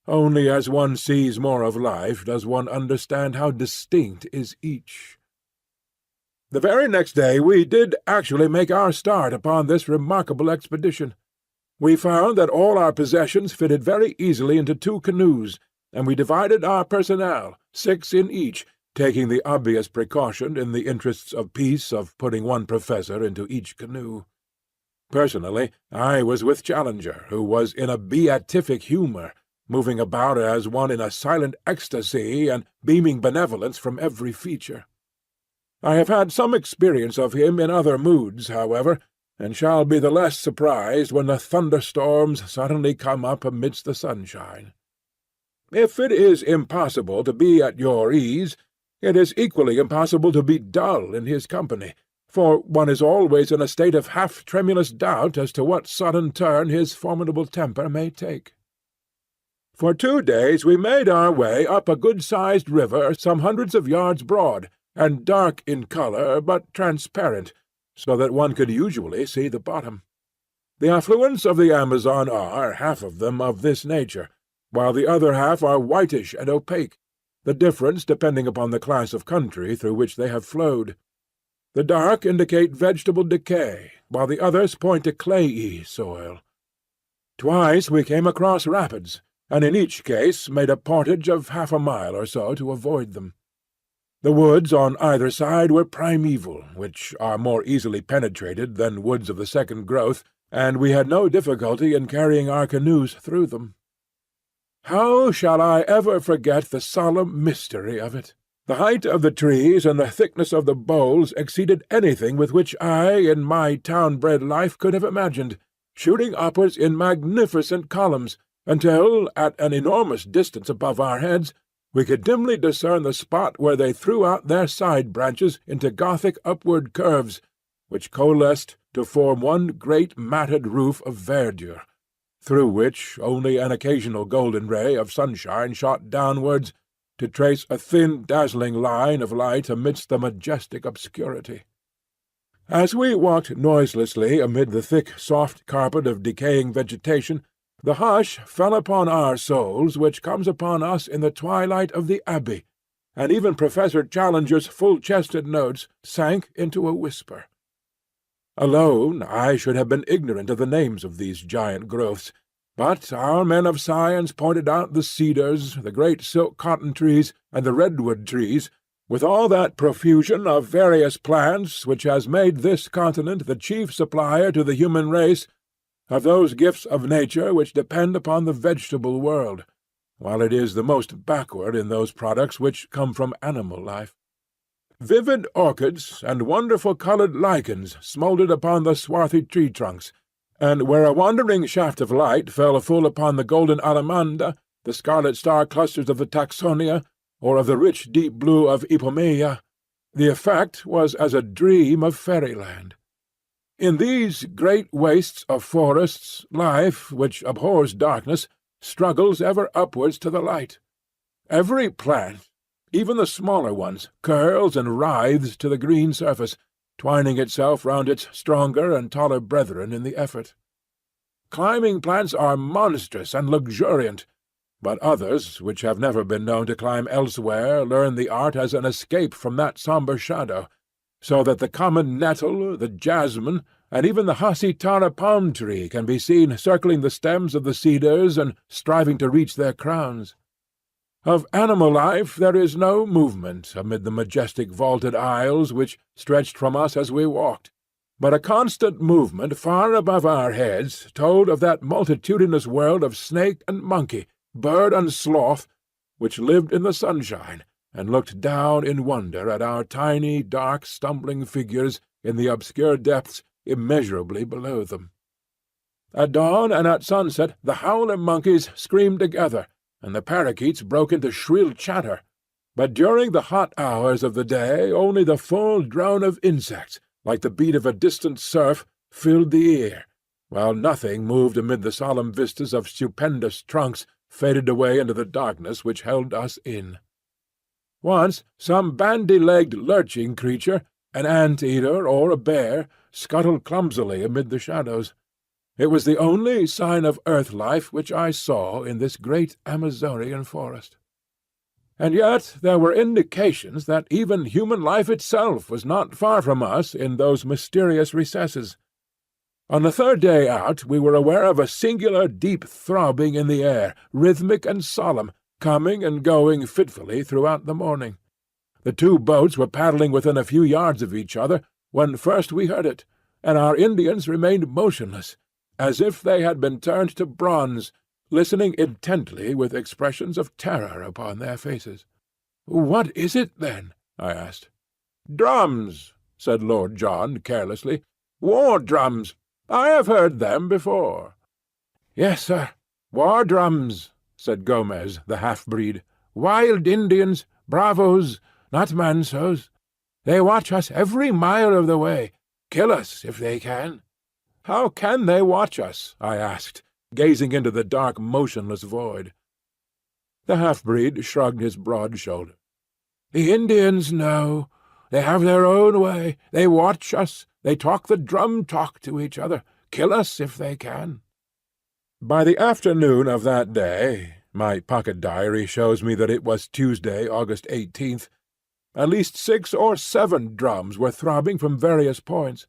Only as one sees more of life does one understand how distinct is each. The very next day we did actually make our start upon this remarkable expedition. We found that all our possessions fitted very easily into 2 canoes, and we divided our personnel, 6 in each, taking the obvious precaution in the interests of peace of putting 1 professor into each canoe. Personally, I was with Challenger, who was in a beatific humour, moving about as one in a silent ecstasy and beaming benevolence from every feature. I have had some experience of him in other moods, however, and shall be the less surprised when the thunderstorms suddenly come up amidst the sunshine. If it is impossible to be at your ease, it is equally impossible to be dull in his company, for one is always in a state of half-tremulous doubt as to what sudden turn his formidable temper may take. For 2 days we made our way up a good-sized river some hundreds of yards broad, and dark in colour, but transparent, so that one could usually see the bottom. The affluents of the Amazon are, half of them, of this nature, while the other half are whitish and opaque, the difference depending upon the class of country through which they have flowed. The dark indicate vegetable decay, while the others point to clayey soil. Twice we came across rapids, and in each case made a portage of half a mile or so to avoid them. The woods on either side were primeval, which are more easily penetrated than woods of the second growth, and we had no difficulty in carrying our canoes through them. How shall I ever forget the solemn mystery of it? The height of the trees and the thickness of the boles exceeded anything with which I, in my town-bred life, could have imagined, shooting upwards in magnificent columns, until, at an enormous distance above our heads, we could dimly discern the spot where they threw out their side branches into Gothic upward curves, which coalesced to form one great matted roof of verdure, through which only an occasional golden ray of sunshine shot downwards to trace a thin dazzling line of light amidst the majestic obscurity. As we walked noiselessly amid the thick soft carpet of decaying vegetation, the hush fell upon our souls which comes upon us in the twilight of the Abbey, and even Professor Challenger's full-chested notes sank into a whisper. Alone, I should have been ignorant of the names of these giant growths, but our men of science pointed out the cedars, the great silk-cotton trees, and the redwood trees, with all that profusion of various plants which has made this continent the chief supplier to the human race of those gifts of nature which depend upon the vegetable world, while it is the most backward in those products which come from animal life. Vivid orchids and wonderful coloured lichens smouldered upon the swarthy tree-trunks, and where a wandering shaft of light fell full upon the golden alamanda, the scarlet star clusters of the taxonia, or of the rich deep blue of ipomaea, the effect was as a dream of fairyland. In these great wastes of forests, life, which abhors darkness, struggles ever upwards to the light. Every plant, even the smaller ones, curls and writhes to the green surface, twining itself round its stronger and taller brethren in the effort. Climbing plants are monstrous and luxuriant, but others, which have never been known to climb elsewhere, learn the art as an escape from that sombre shadow, so that the common nettle, the jasmine, and even the hasitara palm-tree can be seen circling the stems of the cedars and striving to reach their crowns. Of animal life there is no movement amid the majestic vaulted aisles which stretched from us as we walked, but a constant movement far above our heads told of that multitudinous world of snake and monkey, bird and sloth, which lived in the sunshine, and looked down in wonder at our tiny, dark, stumbling figures in the obscure depths immeasurably below them. At dawn and at sunset the howler monkeys screamed together, and the parakeets broke into shrill chatter, but during the hot hours of the day only the full drone of insects, like the beat of a distant surf, filled the ear, while nothing moved amid the solemn vistas of stupendous trunks faded away into the darkness which held us in. Once some bandy-legged lurching creature, an ant-eater or a bear, scuttled clumsily amid the shadows. It was the only sign of earth life which I saw in this great Amazonian forest. and yet there were indications that even human life itself was not far from us in those mysterious recesses. On the third day out we were aware of a singular deep throbbing in the air, rhythmic and solemn, coming and going fitfully throughout the morning. The two boats were paddling within a few yards of each other when first we heard it, and our Indians remained motionless, as if they had been turned to bronze, listening intently with expressions of terror upon their faces. "What is it, then?" I asked. "Drums," said Lord John carelessly. "War drums. I have heard them before." "Yes, sir, war drums," said Gomez, the half-breed. "Wild Indians, bravos, not mansos. They watch us every mile of the way, kill us if they can." "How can they watch us?" I asked, gazing into the dark, motionless void. The half-breed shrugged his broad shoulders. "The Indians know. They have their own way. They watch us. They talk the drum talk to each other. Kill us if they can." By the afternoon of that day, my pocket diary shows me that it was Tuesday, August 18th, at least 6 or 7 drums were throbbing from various points.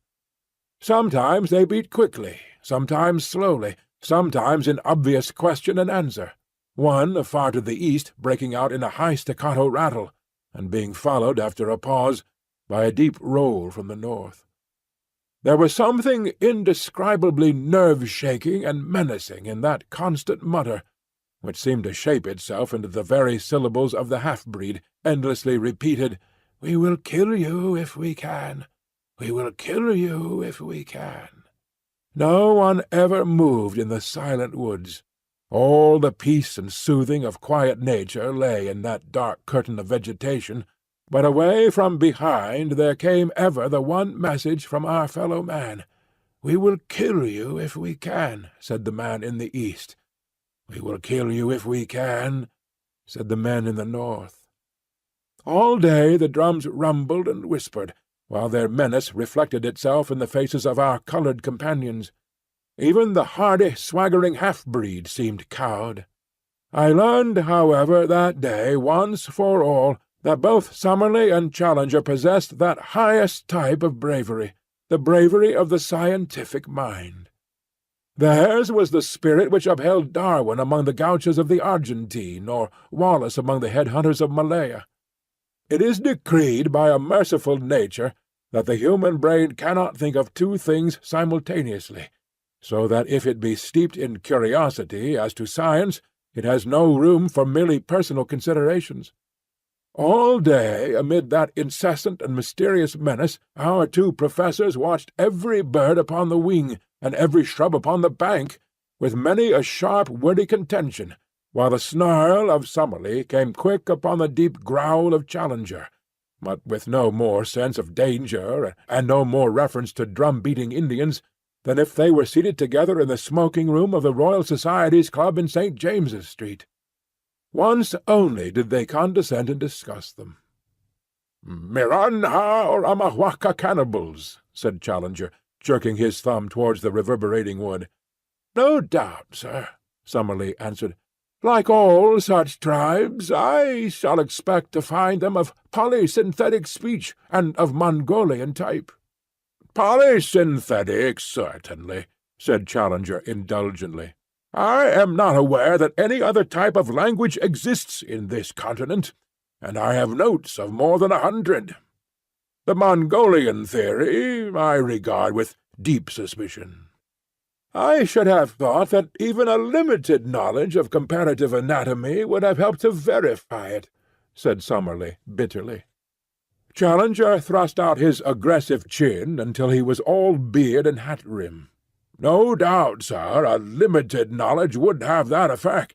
Sometimes they beat quickly, sometimes slowly, sometimes in obvious question and answer, one far to the east breaking out in a high staccato rattle, and being followed after a pause by a deep roll from the north. There was something indescribably nerve-shaking and menacing in that constant mutter, which seemed to shape itself into the very syllables of the half-breed, endlessly repeated, "We will kill you if we can. We will kill you if we can." No one ever moved in the silent woods. All the peace and soothing of quiet nature lay in that dark curtain of vegetation, but away from behind there came ever the one message from our fellow man. "We will kill you if we can," said the man in the east. "We will kill you if we can," said the men in the north. All day the drums rumbled and whispered, while their menace reflected itself in the faces of our coloured companions. Even the hardy, swaggering half-breed seemed cowed. I learned, however, that day, once for all, that both Summerlee and Challenger possessed that highest type of bravery, the bravery of the scientific mind. Theirs was the spirit which upheld Darwin among the gauchos of the Argentine, or Wallace among the head-hunters of Malaya. It is decreed by a merciful nature that the human brain cannot think of two things simultaneously, so that if it be steeped in curiosity as to science, it has no room for merely personal considerations. All day, amid that incessant and mysterious menace, our two professors watched every bird upon the wing, and every shrub upon the bank, with many a sharp, wordy contention, while the snarl of Summerlee came quick upon the deep growl of Challenger, but with no more sense of danger, and no more reference to drum-beating Indians, than if they were seated together in the smoking-room of the Royal Society's Club in St. James's Street. Once only did they condescend and discuss them. "Miranha or Amahuaca cannibals," said Challenger, jerking his thumb towards the reverberating wood. "No doubt, sir," Summerlee answered. "Like all such tribes, I shall expect to find them of polysynthetic speech and of Mongolian type." "Polysynthetic, certainly," said Challenger indulgently. "I am not aware that any other type of language exists in this continent, and I have notes of more than 100. The Mongolian theory I regard with deep suspicion." "I should have thought that even a limited knowledge of comparative anatomy would have helped to verify it," said Summerlee bitterly. Challenger thrust out his aggressive chin until he was all beard and hat-rim. "No doubt, sir, a limited knowledge would have that effect.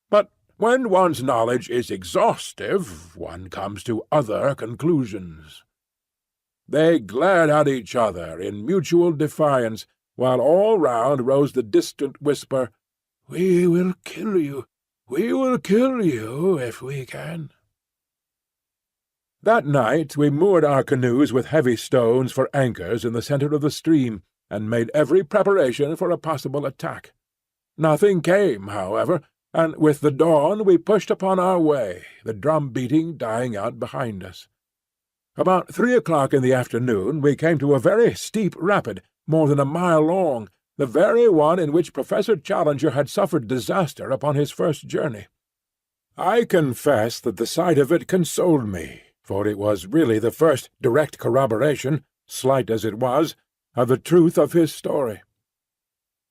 But when one's knowledge is exhaustive, one comes to other conclusions." They glared at each other in mutual defiance, while all round rose the distant whisper, "We will kill you. We will kill you if we can." That night we moored our canoes with heavy stones for anchors in the centre of the stream, and made every preparation for a possible attack. Nothing came, however, and with the dawn we pushed upon our way, the drum-beating dying out behind us. About 3 o'clock in the afternoon we came to a very steep rapid, more than a mile long, the very one in which Professor Challenger had suffered disaster upon his first journey. I confess that the sight of it consoled me, for it was really the first direct corroboration, slight as it was, of the truth of his story.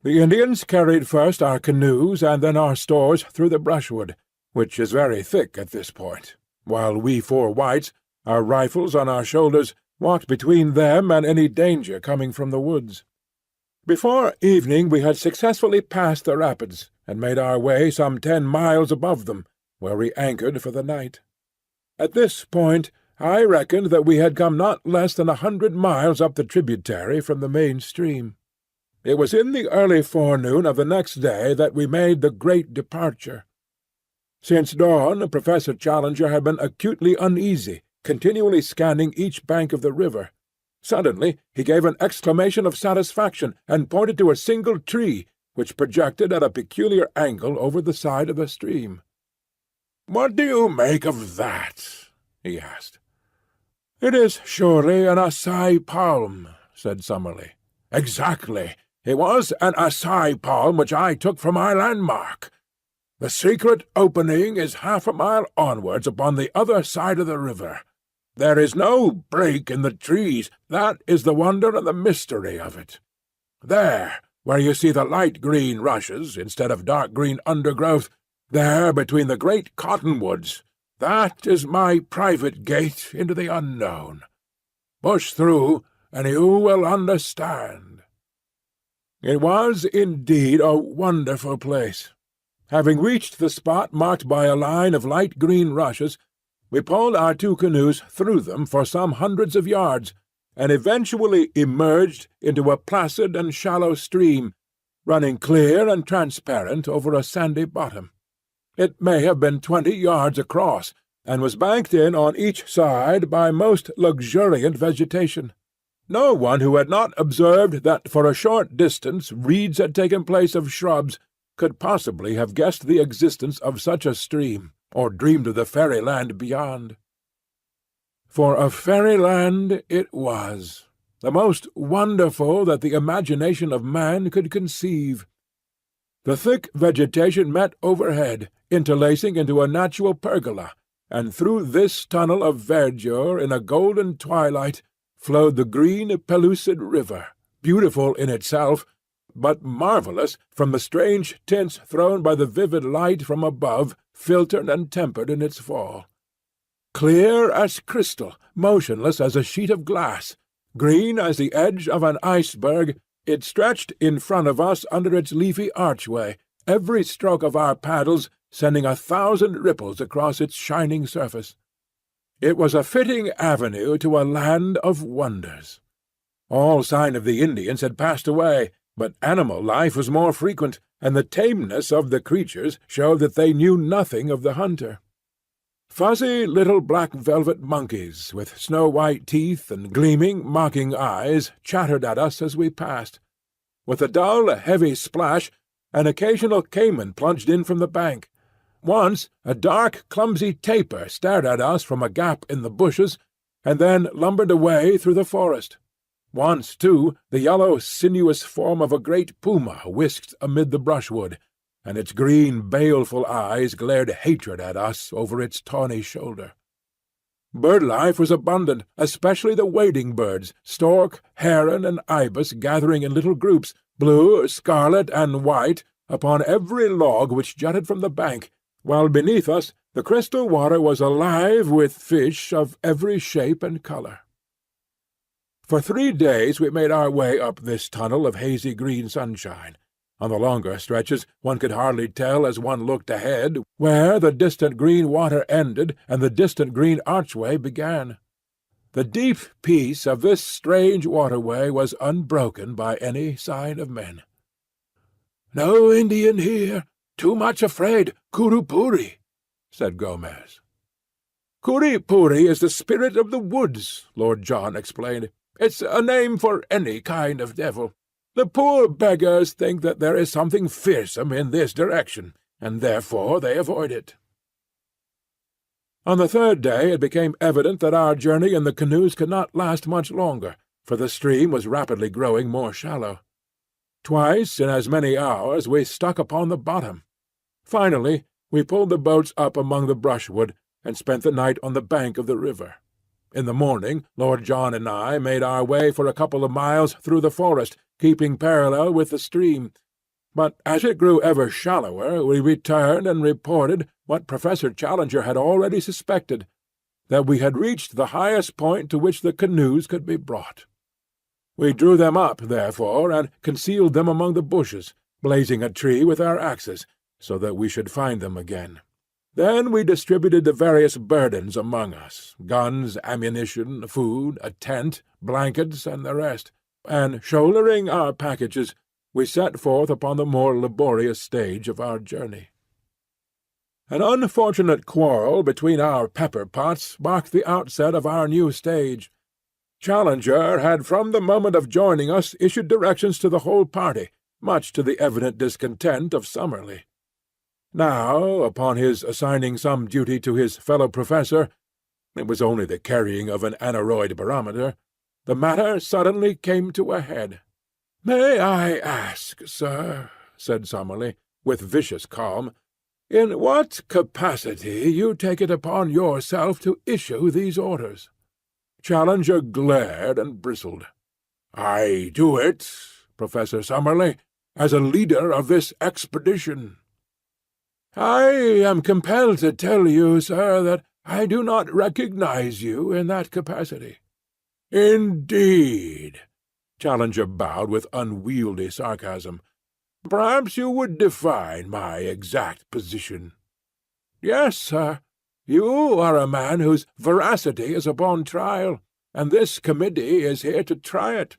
The Indians carried first our canoes and then our stores through the brushwood, which is very thick at this point, while we 4 whites, our rifles on our shoulders, walked between them and any danger coming from the woods. Before evening we had successfully passed the rapids, and made our way some 10 miles above them, where we anchored for the night. At this point I reckoned that we had come not less than 100 miles up the tributary from the main stream. It was in the early forenoon of the next day that we made the great departure. Since dawn Professor Challenger had been acutely uneasy, continually scanning each bank of the river. Suddenly he gave an exclamation of satisfaction, and pointed to a single tree, which projected at a peculiar angle over the side of the stream. "What do you make of that?" he asked. "It is surely an Assai palm," said Summerlee. "Exactly. It was an Assai palm which I took for my landmark. The secret opening is 1/2 a mile onwards upon the other side of the river. There is no break in the trees. That is the wonder and the mystery of it. There, where you see the light green rushes instead of dark green undergrowth, there between the great cottonwoods, that is my private gate into the unknown. Push through, and you will understand." It was indeed a wonderful place. Having reached the spot marked by a line of light green rushes, we pulled our 2 canoes through them for some hundreds of yards, and eventually emerged into a placid and shallow stream, running clear and transparent over a sandy bottom. It may have been 20 yards across, and was banked in on each side by most luxuriant vegetation. No one who had not observed that for a short distance reeds had taken place of shrubs could possibly have guessed the existence of such a stream, or dreamed of the fairyland beyond. For a fairyland it was, the most wonderful that the imagination of man could conceive. The thick vegetation met overhead, interlacing into a natural pergola, and through this tunnel of verdure in a golden twilight flowed the green pellucid river, beautiful in itself, but marvellous from the strange tints thrown by the vivid light from above, filtered and tempered in its fall. Clear as crystal, motionless as a sheet of glass, green as the edge of an iceberg, it stretched in front of us under its leafy archway, every stroke of our paddles sending 1,000 ripples across its shining surface. It was a fitting avenue to a land of wonders. All sign of the Indians had passed away, but animal life was more frequent, and the tameness of the creatures showed that they knew nothing of the hunter. Fuzzy little black velvet monkeys, with snow-white teeth and gleaming, mocking eyes, chattered at us as we passed. With a dull, heavy splash, an occasional caiman plunged in from the bank. Once a dark, clumsy tapir stared at us from a gap in the bushes, and then lumbered away through the forest. Once, too, the yellow, sinuous form of a great puma whisked amid the brushwood, and its green, baleful eyes glared hatred at us over its tawny shoulder. Bird life was abundant, especially the wading birds, stork, heron, and ibis gathering in little groups, blue, scarlet, and white, upon every log which jutted from the bank, while beneath us the crystal water was alive with fish of every shape and colour. For 3 days we made our way up this tunnel of hazy green sunshine. On the longer stretches one could hardly tell as one looked ahead where the distant green water ended and the distant green archway began. The deep peace of this strange waterway was unbroken by any sign of men. "No Indian here. Too much afraid. Curupuri," said Gomez. "Curupuri is the spirit of the woods," Lord John explained. "It's a name for any kind of devil. The poor beggars think that there is something fearsome in this direction, and therefore they avoid it. On the third day it became evident that our journey in the canoes could not last much longer, for the stream was rapidly growing more shallow. Twice in as many hours we stuck upon the bottom. Finally we pulled the boats up among the brushwood, and spent the night on the bank of the river. In the morning Lord John and I made our way for a couple of miles through the forest, keeping parallel with the stream. But as it grew ever shallower, we returned and reported what Professor Challenger had already suspected, that we had reached the highest point to which the canoes could be brought. We drew them up, therefore, and concealed them among the bushes, blazing a tree with our axes, so that we should find them again. Then we distributed the various burdens among us, guns, ammunition, food, a tent, blankets, and the rest, and, shouldering our packages, we set forth upon the more laborious stage of our journey. An unfortunate quarrel between our pepper-pots marked the outset of our new stage. Challenger had from the moment of joining us issued directions to the whole party, much to the evident discontent of Summerlee. Now, upon his assigning some duty to his fellow-professor, it was only the carrying of an aneroid barometer, the matter suddenly came to a head. "May I ask, sir," said Summerlee, with vicious calm, "in what capacity you take it upon yourself to issue these orders?" Challenger glared and bristled. "I do it, Professor Summerlee, as a leader of this expedition." "I am compelled to tell you, sir, that I do not recognize you in that capacity." "Indeed?" Challenger bowed with unwieldy sarcasm. "Perhaps you would define my exact position." "Yes, sir. You are a man whose veracity is upon trial, and this committee is here to try it.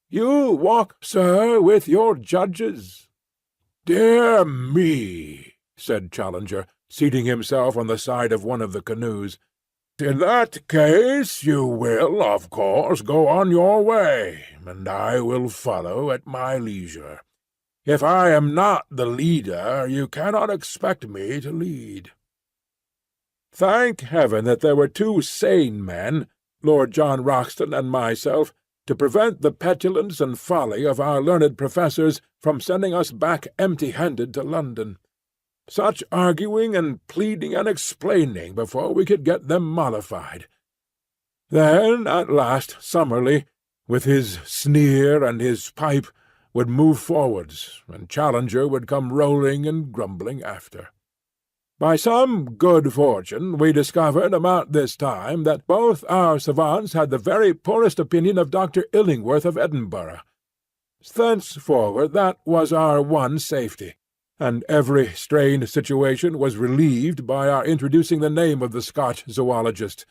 You walk, sir, with your judges." "Dear me," said Challenger, seating himself on the side of one of the canoes. "In that case you will, of course, go on your way, and I will follow at my leisure. If I am not the leader, you cannot expect me to lead." Thank heaven that there were two sane men, Lord John Roxton and myself, to prevent the petulance and folly of our learned professors from sending us back empty-handed to London. Such arguing and pleading and explaining before we could get them mollified. Then at last Summerlee, with his sneer and his pipe, would move forwards, and Challenger would come rolling and grumbling after. By some good fortune we discovered about this time that both our savants had the very poorest opinion of Dr. Illingworth of Edinburgh. Thenceforward that was our one safety, and every strained situation was relieved by our introducing the name of the Scotch zoologist,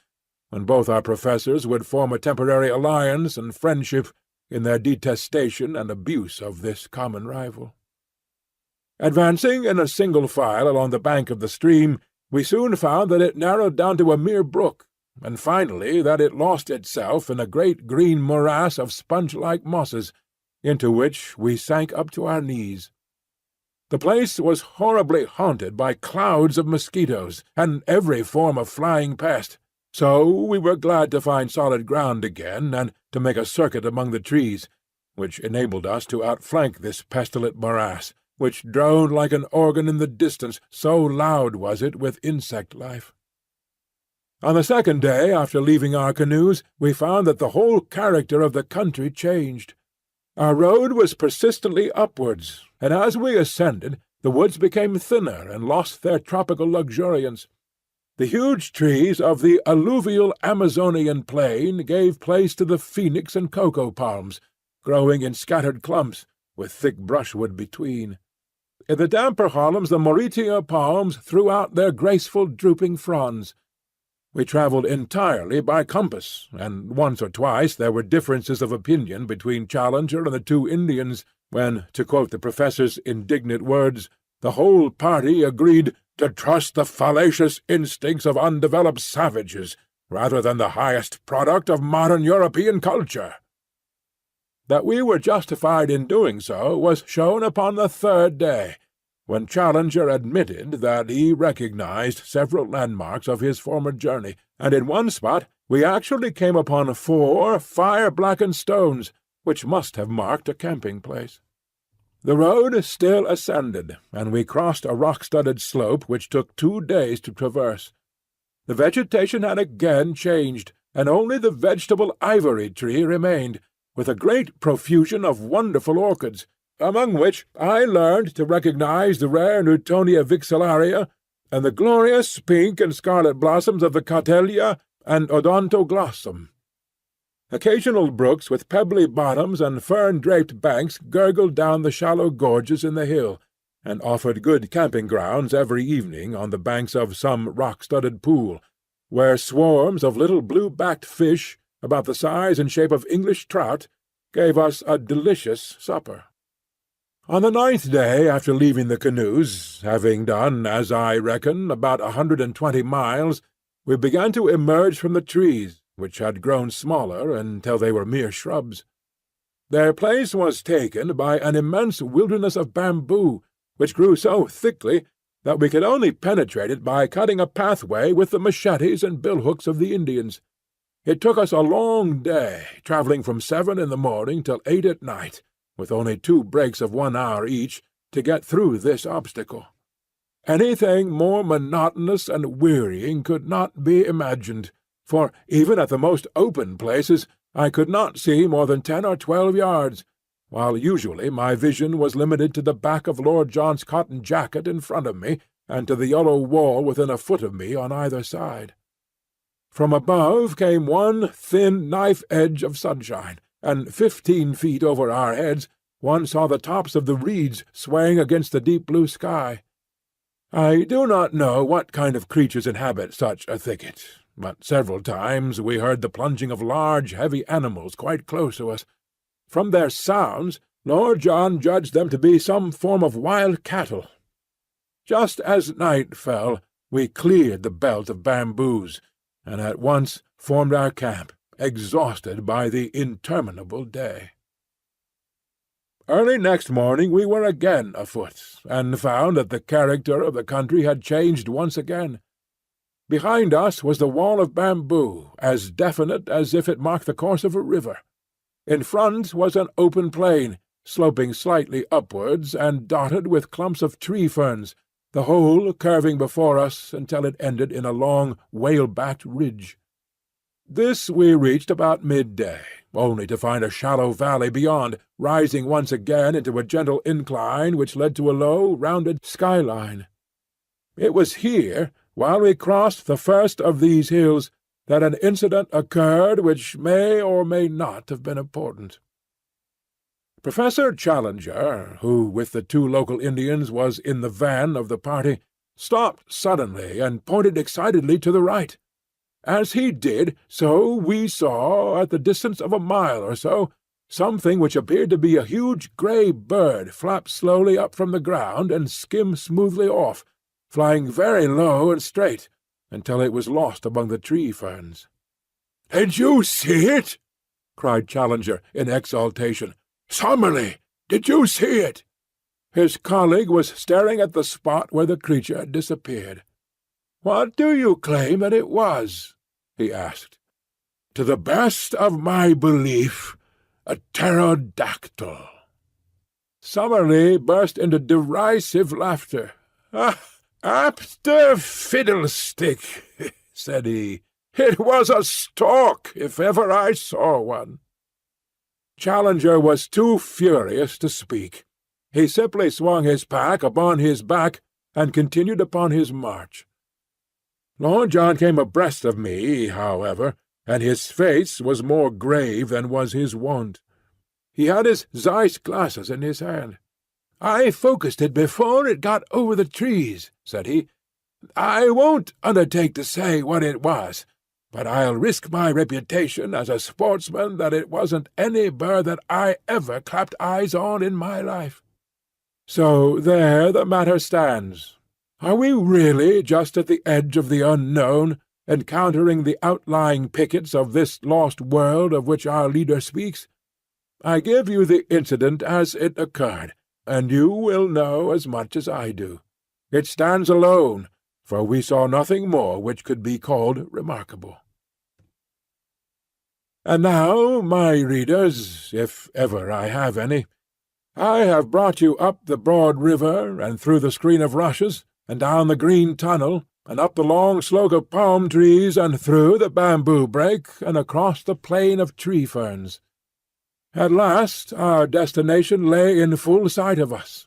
when both our professors would form a temporary alliance and friendship in their detestation and abuse of this common rival. Advancing in a single file along the bank of the stream, we soon found that it narrowed down to a mere brook, and finally that it lost itself in a great green morass of sponge-like mosses, into which we sank up to our knees. The place was horribly haunted by clouds of mosquitoes, and every form of flying pest, so we were glad to find solid ground again, and to make a circuit among the trees, which enabled us to outflank this pestilent morass, which droned like an organ in the distance, so loud was it with insect life. On the second day after leaving our canoes, we found that the whole character of the country changed. Our road was persistently upwards, and as we ascended, the woods became thinner and lost their tropical luxuriance. The huge trees of the alluvial Amazonian plain gave place to the phoenix and cocoa palms, growing in scattered clumps, with thick brushwood between. In the damper hollows the Mauritia palms threw out their graceful drooping fronds. We travelled entirely by compass, and once or twice there were differences of opinion between Challenger and the two Indians, when, to quote the professor's indignant words, the whole party agreed to trust the fallacious instincts of undeveloped savages rather than the highest product of modern European culture. That we were justified in doing so was shown upon the third day, when Challenger admitted that he recognized several landmarks of his former journey, and in one spot we actually came upon 4 fire-blackened stones, which must have marked a camping-place. The road still ascended, and we crossed a rock-studded slope which took 2 days to traverse. The vegetation had again changed, and only the vegetable ivory tree remained, with a great profusion of wonderful orchids, among which I learned to recognize the rare Newtonia vixillaria, and the glorious pink and scarlet blossoms of the Catellia and Odontoglossum. Occasional brooks with pebbly bottoms and fern-draped banks gurgled down the shallow gorges in the hill, and offered good camping-grounds every evening on the banks of some rock-studded pool, where swarms of little blue-backed fish, about the size and shape of English trout, gave us a delicious supper. On the 9th day after leaving the canoes, having done, as I reckon, about 120 miles, we began to emerge from the trees, which had grown smaller until they were mere shrubs. Their place was taken by an immense wilderness of bamboo, which grew so thickly that we could only penetrate it by cutting a pathway with the machetes and billhooks of the Indians. It took us a long day, travelling from 7 in the morning till 8 at night, with only 2 breaks of 1 hour each, to get through this obstacle. Anything more monotonous and wearying could not be imagined, for even at the most open places I could not see more than 10 or 12 yards, while usually my vision was limited to the back of Lord John's cotton jacket in front of me, and to the yellow wall within a foot of me on either side. From above came one thin knife-edge of sunshine, and 15 feet over our heads one saw the tops of the reeds swaying against the deep blue sky. I do not know what kind of creatures inhabit such a thicket, but several times we heard the plunging of large, heavy animals quite close to us. From their sounds, Lord John judged them to be some form of wild cattle. Just as night fell, we cleared the belt of bamboos, and at once formed our camp, exhausted by the interminable day. Early next morning we were again afoot, and found that the character of the country had changed once again. Behind us was the wall of bamboo, as definite as if it marked the course of a river. In front was an open plain, sloping slightly upwards and dotted with clumps of tree-ferns, the whole curving before us until it ended in a long, whale-backed ridge. This we reached about midday, only to find a shallow valley beyond, rising once again into a gentle incline which led to a low, rounded skyline. It was here, while we crossed the first of these hills, that an incident occurred which may or may not have been important. Professor Challenger, who with the 2 local Indians was in the van of the party, stopped suddenly and pointed excitedly to the right. As he did so, we saw, at the distance of a mile or so, something which appeared to be a huge grey bird flap slowly up from the ground and skim smoothly off, flying very low and straight, until it was lost among the tree-ferns. "Did you see it?" cried Challenger in exultation. "Summerlee, did you see it?" His colleague was staring at the spot where the creature had disappeared. "What do you claim that it was?" he asked. "To the best of my belief, a pterodactyl." Summerlee burst into derisive laughter. "After fiddlestick," said he. "It was a stork, if ever I saw one." Challenger was too furious to speak. He simply swung his pack upon his back and continued upon his march. Lord John came abreast of me, however, and his face was more grave than was his wont. He had his Zeiss glasses in his hand. "I focused it before it got over the trees," said he. "I won't undertake to say what it was, but I'll risk my reputation as a sportsman that it wasn't any bird that I ever clapped eyes on in my life. So there the matter stands. Are we really just at the edge of the unknown, encountering the outlying pickets of this lost world of which our leader speaks? I give you the incident as it occurred, and you will know as much as I do. It stands alone, for we saw nothing more which could be called remarkable. And now, my readers, if ever I have any, I have brought you up the broad river, and through the screen of rushes, and down the green tunnel, and up the long slope of palm trees, and through the bamboo brake, and across the plain of tree ferns. At last our destination lay in full sight of us.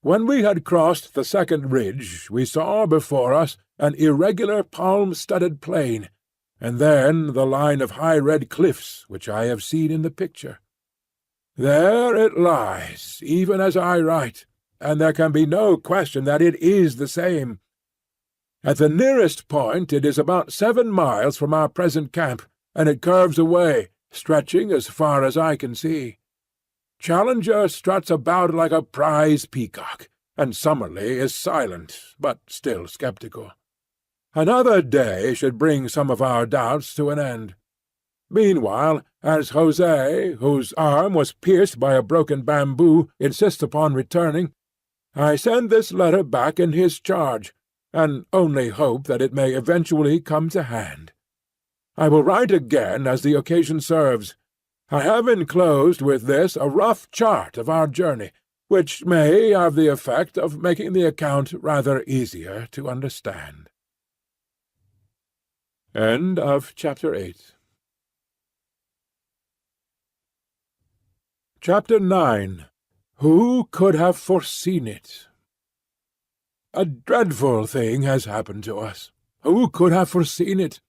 When we had crossed the second ridge, we saw before us an irregular palm-studded plain, and then the line of high red cliffs which I have seen in the picture. There it lies, even as I write, and there can be no question that it is the same. At the nearest point it is about 7 miles from our present camp, and it curves away, stretching as far as I can see. Challenger struts about like a prize peacock, and Summerlee is silent, but still sceptical. Another day should bring some of our doubts to an end. Meanwhile, as Jose, whose arm was pierced by a broken bamboo, insists upon returning, I send this letter back in his charge, and only hope that it may eventually come to hand. I will write again as the occasion serves. I have enclosed with this a rough chart of our journey, which may have the effect of making the account rather easier to understand. End of Chapter 8. Chapter 9. Who could have foreseen it? A dreadful thing has happened to us. Who could have foreseen it?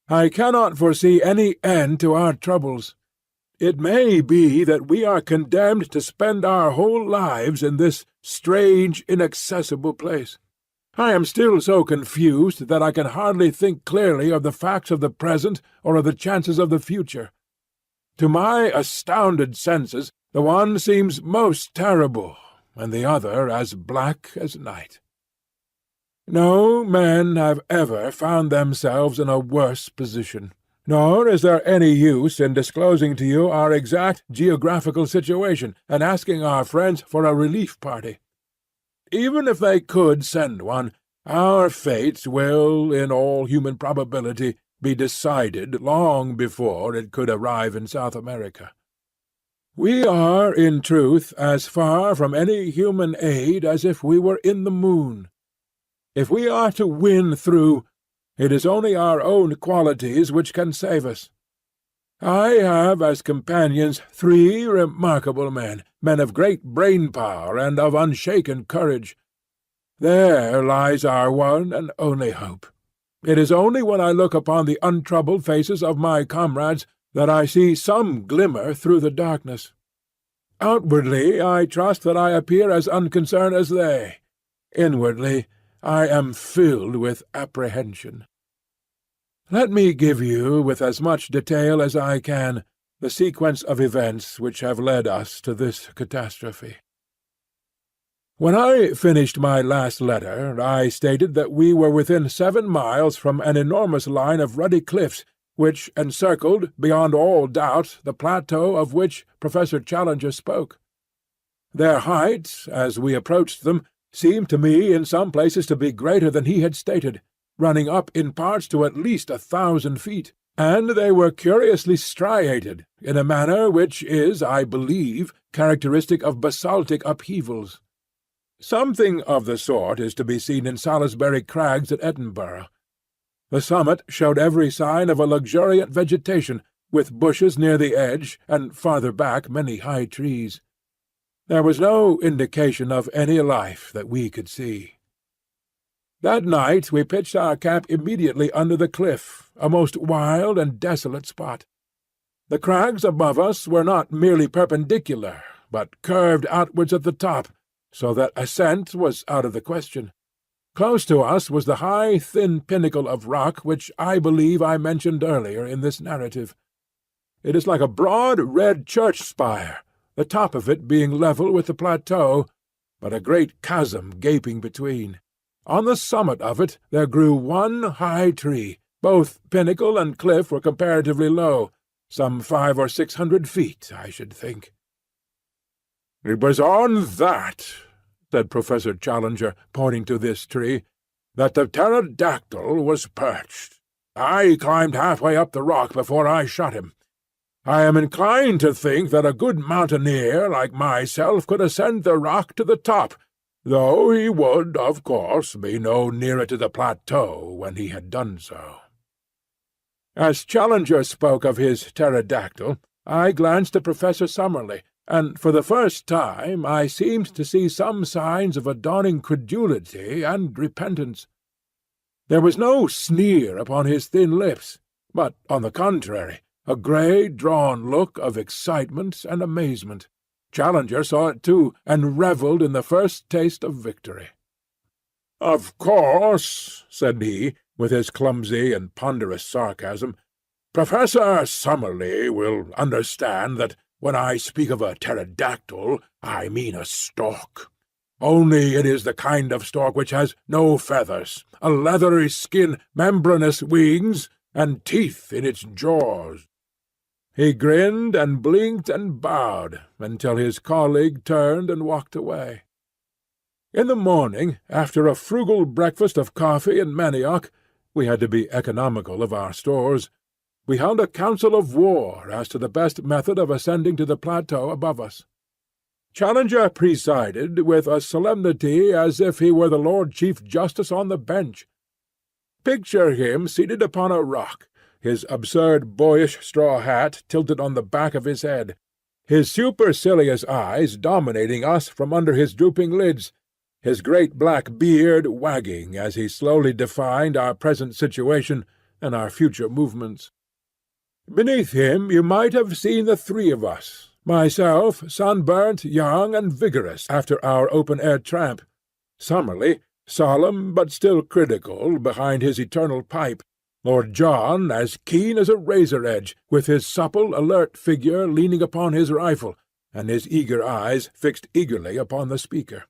I cannot foresee any end to our troubles. It may be that we are condemned to spend our whole lives in this strange, inaccessible place. I am still so confused that I can hardly think clearly of the facts of the present or of the chances of the future. To my astounded senses, the one seems most terrible, and the other as black as night. No men have ever found themselves in a worse position, nor is there any use in disclosing to you our exact geographical situation and asking our friends for a relief party. Even if they could send one, our fate will, in all human probability, be decided long before it could arrive in South America. We are, in truth, as far from any human aid as if we were in the moon. If we are to win through, it is only our own qualities which can save us. I have as companions 3 remarkable men of great brain-power and of unshaken courage. There lies our one and only hope. It is only when I look upon the untroubled faces of my comrades that I see some glimmer through the darkness. Outwardly I trust that I appear as unconcerned as they. Inwardly I am filled with apprehension. Let me give you, with as much detail as I can, the sequence of events which have led us to this catastrophe. When I finished my last letter, I stated that we were within 7 miles from an enormous line of ruddy cliffs, which encircled, beyond all doubt, the plateau of which Professor Challenger spoke. Their height, as we approached them, seemed to me in some places to be greater than he had stated, running up in parts to at least 1,000 feet, and they were curiously striated, in a manner which is, I believe, characteristic of basaltic upheavals. Something of the sort is to be seen in Salisbury Crags at Edinburgh. The summit showed every sign of a luxuriant vegetation, with bushes near the edge, and farther back many high trees. There was no indication of any life that we could see. That night we pitched our camp immediately under the cliff, a most wild and desolate spot. The crags above us were not merely perpendicular, but curved outwards at the top, so that ascent was out of the question. Close to us was the high, thin pinnacle of rock which I believe I mentioned earlier in this narrative. It is like a broad red church spire, the top of it being level with the plateau, but a great chasm gaping between. On the summit of it there grew one high tree. Both pinnacle and cliff were comparatively low, some 500 or 600 feet, I should think. "It was on that," said Professor Challenger, pointing to this tree, "that the pterodactyl was perched. I climbed halfway up the rock before I shot him. I am inclined to think that a good mountaineer like myself could ascend the rock to the top, though he would, of course, be no nearer to the plateau when he had done so." As Challenger spoke of his pterodactyl, I glanced at Professor Summerlee, and for the first time I seemed to see some signs of a dawning credulity and repentance. There was no sneer upon his thin lips, but, on the contrary, a grey, drawn look of excitement and amazement. Challenger saw it too, and revelled in the first taste of victory. "Of course," said he, with his clumsy and ponderous sarcasm, "Professor Summerlee will understand that when I speak of a pterodactyl, I mean a stork. Only it is the kind of stork which has no feathers, a leathery skin, membranous wings, and teeth in its jaws." He grinned and blinked and bowed until his colleague turned and walked away. In the morning, after a frugal breakfast of coffee and manioc, we had to be economical of our stores, we held a council of war as to the best method of ascending to the plateau above us. Challenger presided with a solemnity as if he were the Lord Chief Justice on the bench. Picture him seated upon a rock, his absurd boyish straw hat tilted on the back of his head, his supercilious eyes dominating us from under his drooping lids, his great black beard wagging as he slowly defined our present situation and our future movements. Beneath him you might have seen the three of us, myself sunburnt, young, and vigorous after our open-air tramp; Summerlee, solemn but still critical, behind his eternal pipe; Lord John, as keen as a razor-edge, with his supple, alert figure leaning upon his rifle, and his eager eyes fixed eagerly upon the speaker.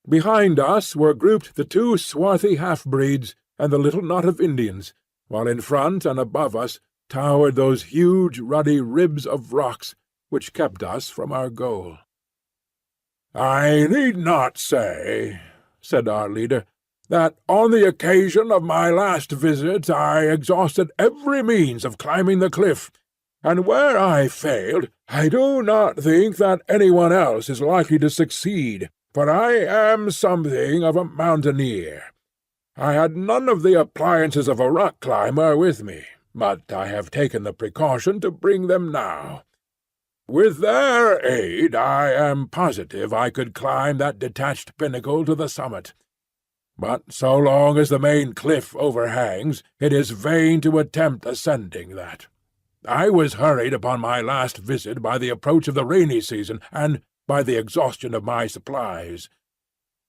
Behind us were grouped the two swarthy half-breeds and the little knot of Indians, while in front and above us towered those huge ruddy ribs of rocks which kept us from our goal. "I need not say," said our leader, "that on the occasion of my last visit I exhausted every means of climbing the cliff, and where I failed I do not think that anyone else is likely to succeed, for I am something of a mountaineer. I had none of the appliances of a rock climber with me, but I have taken the precaution to bring them now. With their aid I am positive I could climb that detached pinnacle to the summit. But so long as the main cliff overhangs, it is vain to attempt ascending that. I was hurried upon my last visit by the approach of the rainy season, and by the exhaustion of my supplies.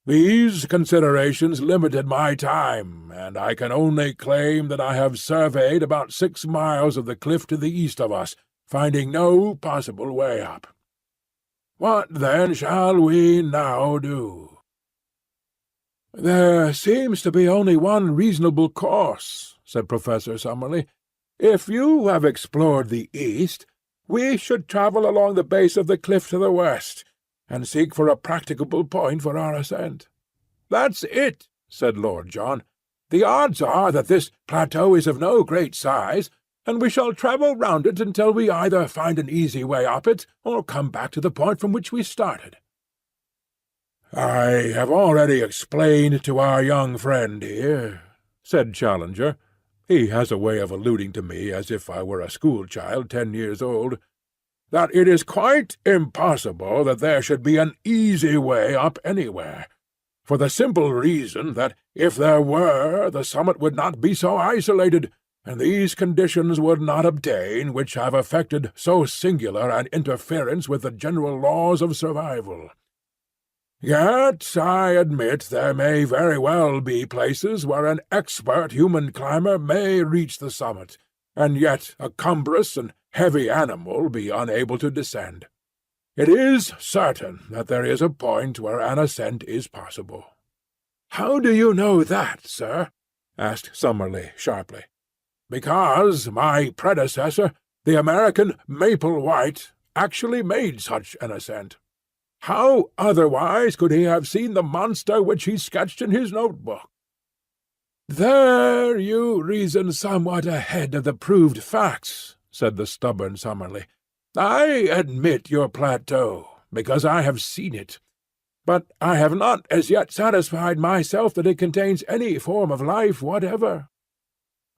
These considerations limited my time, and I can only claim that I have surveyed about 6 miles of the cliff to the east of us, finding no possible way up. What, then, shall we now do?" "There seems to be only one reasonable course," said Professor Summerlee. "If you have explored the east, we should travel along the base of the cliff to the west, and seek for a practicable point for our ascent." "That's it," said Lord John. "The odds are that this plateau is of no great size, and we shall travel round it until we either find an easy way up it, or come back to the point from which we started." "I have already explained to our young friend here," said Challenger. He has a way of alluding to me as if I were a school-child 10 years old, "that it is quite impossible that there should be an easy way up anywhere, for the simple reason that if there were, the summit would not be so isolated, and these conditions would not obtain which have effected so singular an interference with the general laws of survival. Yet I admit there may very well be places where an expert human climber may reach the summit, and yet a cumbrous and heavy animal be unable to descend. It is certain that there is a point where an ascent is possible." "How do you know that, sir?" asked Summerlee sharply. "Because my predecessor, the American Maple White, actually made such an ascent. How otherwise could he have seen the monster which he sketched in his notebook?" "There you reason somewhat ahead of the proved facts," said the stubborn Summerlee. "I admit your plateau, because I have seen it. But I have not as yet satisfied myself that it contains any form of life whatever."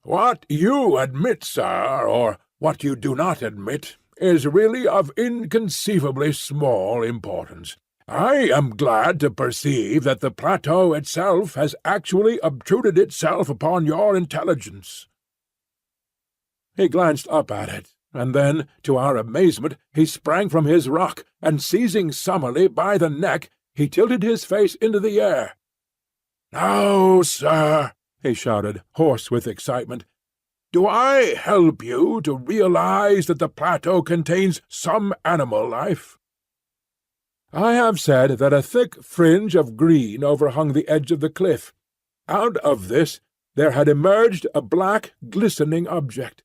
"What you admit, sir, or what you do not admit, is really of inconceivably small importance. I am glad to perceive that the plateau itself has actually obtruded itself upon your intelligence." He glanced up at it, and then, to our amazement, he sprang from his rock, and seizing Summerlee by the neck, he tilted his face into the air. "Now, sir," he shouted, hoarse with excitement, "do I help you to realize that the plateau contains some animal life?" I have said that a thick fringe of green overhung the edge of the cliff. Out of this there had emerged a black, glistening object.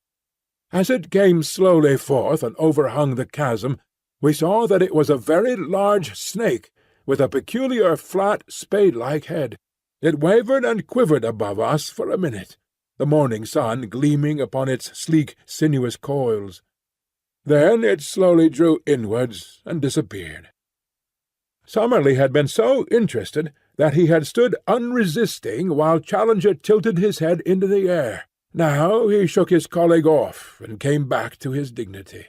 As it came slowly forth and overhung the chasm, we saw that it was a very large snake, with a peculiar flat spade-like head. It wavered and quivered above us for a minute, the morning sun gleaming upon its sleek, sinuous coils. Then it slowly drew inwards and disappeared. Summerlee had been so interested that he had stood unresisting while Challenger tilted his head into the air. Now he shook his colleague off and came back to his dignity.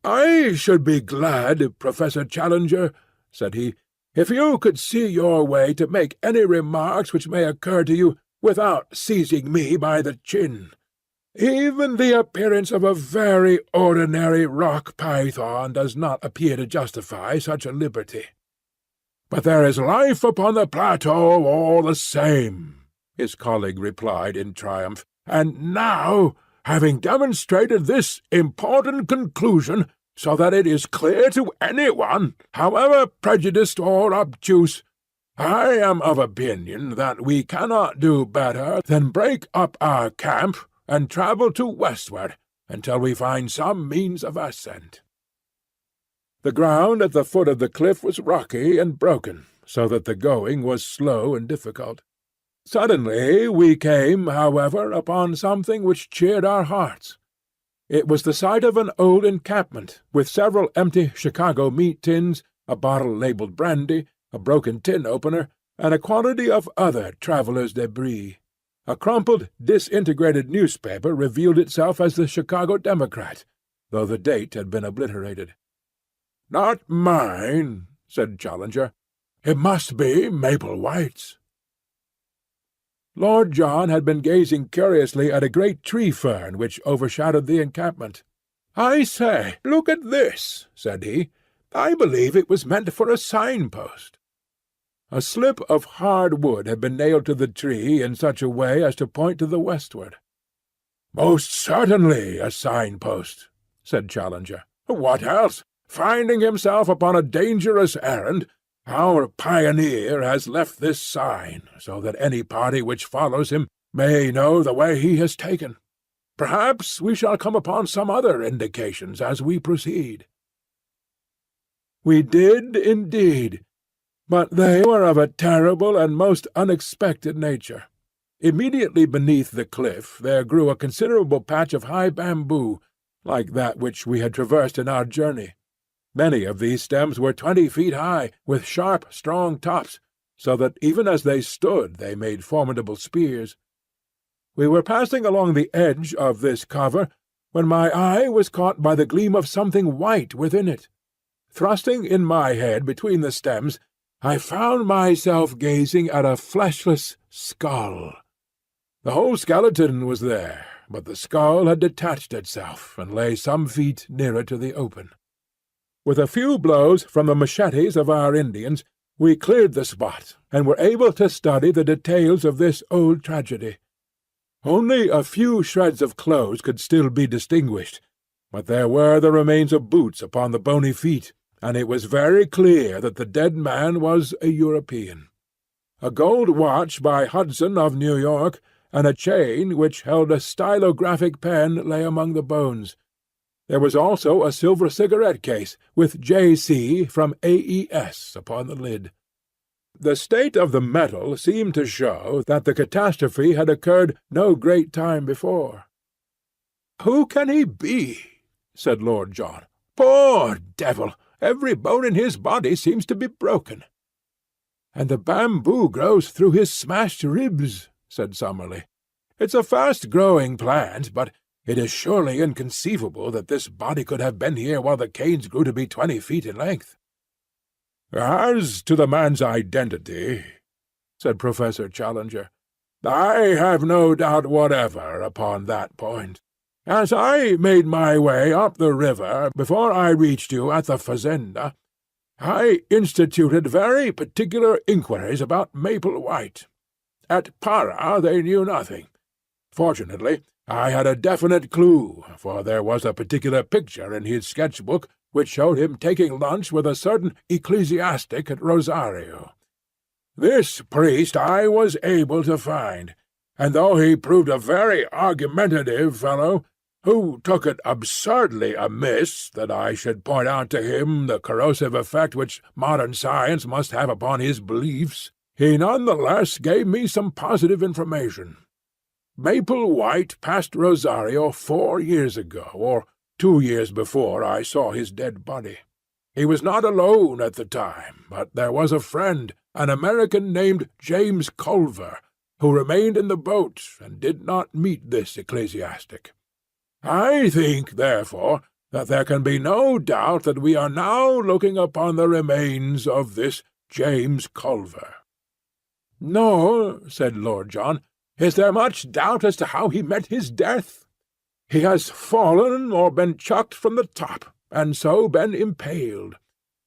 "I should be glad, Professor Challenger," said he, "if you could see your way to make any remarks which may occur to you without seizing me by the chin. Even the appearance of a very ordinary rock python does not appear to justify such a liberty." "But there is life upon the plateau all the same," his colleague replied in triumph. "And now, having demonstrated this important conclusion, so that it is clear to anyone, however prejudiced or obtuse, I am of opinion that we cannot do better than break up our camp and travel to westward until we find some means of ascent." The ground at the foot of the cliff was rocky and broken, so that the going was slow and difficult. Suddenly we came, however, upon something which cheered our hearts. It was the site of an old encampment, with several empty Chicago meat tins, a bottle labeled brandy, a broken tin opener, and a quantity of other travellers' debris. A crumpled, disintegrated newspaper revealed itself as the Chicago Democrat, though the date had been obliterated. "Not mine," said Challenger. "It must be Maple White's." Lord John had been gazing curiously at a great tree-fern which overshadowed the encampment. "I say, look at this," said he. "I believe it was meant for a signpost." A slip of hard wood had been nailed to the tree in such a way as to point to the westward. "Most certainly a signpost," said Challenger. "What else? Finding himself upon a dangerous errand, our pioneer has left this sign, so that any party which follows him may know the way he has taken. Perhaps we shall come upon some other indications as we proceed." We did indeed, but they were of a terrible and most unexpected nature. Immediately beneath the cliff there grew a considerable patch of high bamboo, like that which we had traversed in our journey. Many of these stems were 20 feet high, with sharp, strong tops, so that even as they stood they made formidable spears. We were passing along the edge of this cover, when my eye was caught by the gleam of something white within it. Thrusting in my head between the stems, I found myself gazing at a fleshless skull. The whole skeleton was there, but the skull had detached itself and lay some feet nearer to the open. With a few blows from the machetes of our Indians, we cleared the spot, and were able to study the details of this old tragedy. Only a few shreds of clothes could still be distinguished, but there were the remains of boots upon the bony feet, and it was very clear that the dead man was a European. A gold watch by Hudson of New York, and a chain which held a stylographic pen lay among the bones. There was also a silver cigarette case, with J.C. from AES upon the lid. The state of the metal seemed to show that the catastrophe had occurred no great time before. "Who can he be?" said Lord John. "Poor devil! Every bone in his body seems to be broken." "And the bamboo grows through his smashed ribs," said Summerlee. "It's a fast-growing plant, but it is surely inconceivable that this body could have been here while the canes grew to be 20 feet in length." "As to the man's identity," said Professor Challenger, "I have no doubt whatever upon that point. As I made my way up the river before I reached you at the fazenda, I instituted very particular inquiries about Maple White. At Para they knew nothing. Fortunately, I had a definite clue, for there was a particular picture in his sketch-book which showed him taking lunch with a certain ecclesiastic at Rosario. This priest I was able to find, and though he proved a very argumentative fellow, who took it absurdly amiss that I should point out to him the corrosive effect which modern science must have upon his beliefs, he none the less gave me some positive information. Maple White passed Rosario 4 years ago, or 2 years before I saw his dead body. He was not alone at the time, but there was a friend, an American named James Culver, who remained in the boat and did not meet this ecclesiastic. I think, therefore, that there can be no doubt that we are now looking upon the remains of this James Culver." "Nor," said Lord John, "is there much doubt as to how he met his death. He has fallen or been chucked from the top, and so been impaled.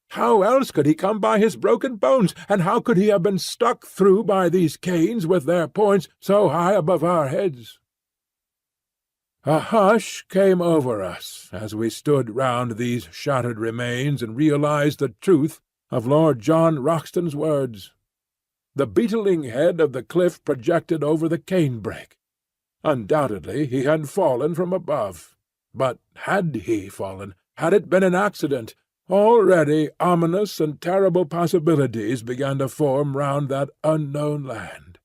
How else could he come by his broken bones, and how could he have been stuck through by these canes with their points so high above our heads?" A hush came over us as we stood round these shattered remains and realized the truth of Lord John Roxton's words. The beetling head of the cliff projected over the cane-brake. Undoubtedly he had fallen from above. But had he fallen? Had it been an accident? Already ominous and terrible possibilities began to form round that unknown land.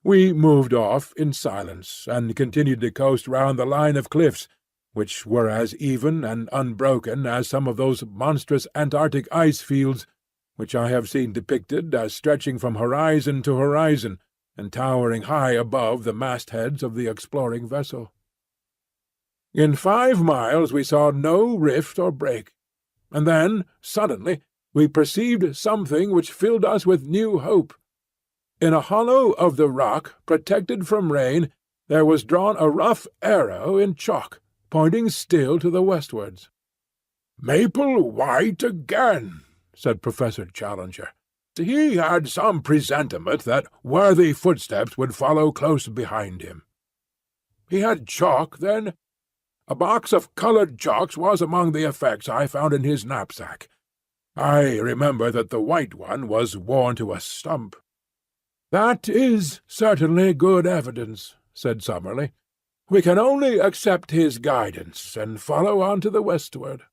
We moved off in silence, and continued to coast round the line of cliffs, which were as even and unbroken as some of those monstrous Antarctic ice-fields which I have seen depicted as stretching from horizon to horizon, and towering high above the mastheads of the exploring vessel. In 5 miles we saw no rift or break, and then, suddenly, we perceived something which filled us with new hope. In a hollow of the rock, protected from rain, there was drawn a rough arrow in chalk, pointing still to the westwards. "Maple White again," said Professor Challenger. "He had some presentiment that worthy footsteps would follow close behind him." "He had chalk, then?" "A box of coloured chalks was among the effects I found in his knapsack. I remember that the white one was worn to a stump." "That is certainly good evidence," said Summerlee. "We can only accept his guidance, and follow on to the westward."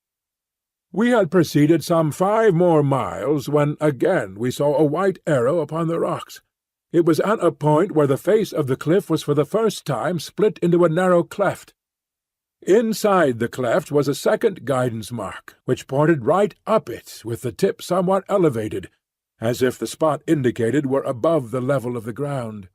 We had proceeded some 5 more miles when again we saw a white arrow upon the rocks. It was at a point where the face of the cliff was for the first time split into a narrow cleft. Inside the cleft was a second guidance mark, which pointed right up it, with the tip somewhat elevated, as if the spot indicated were above the level of the ground.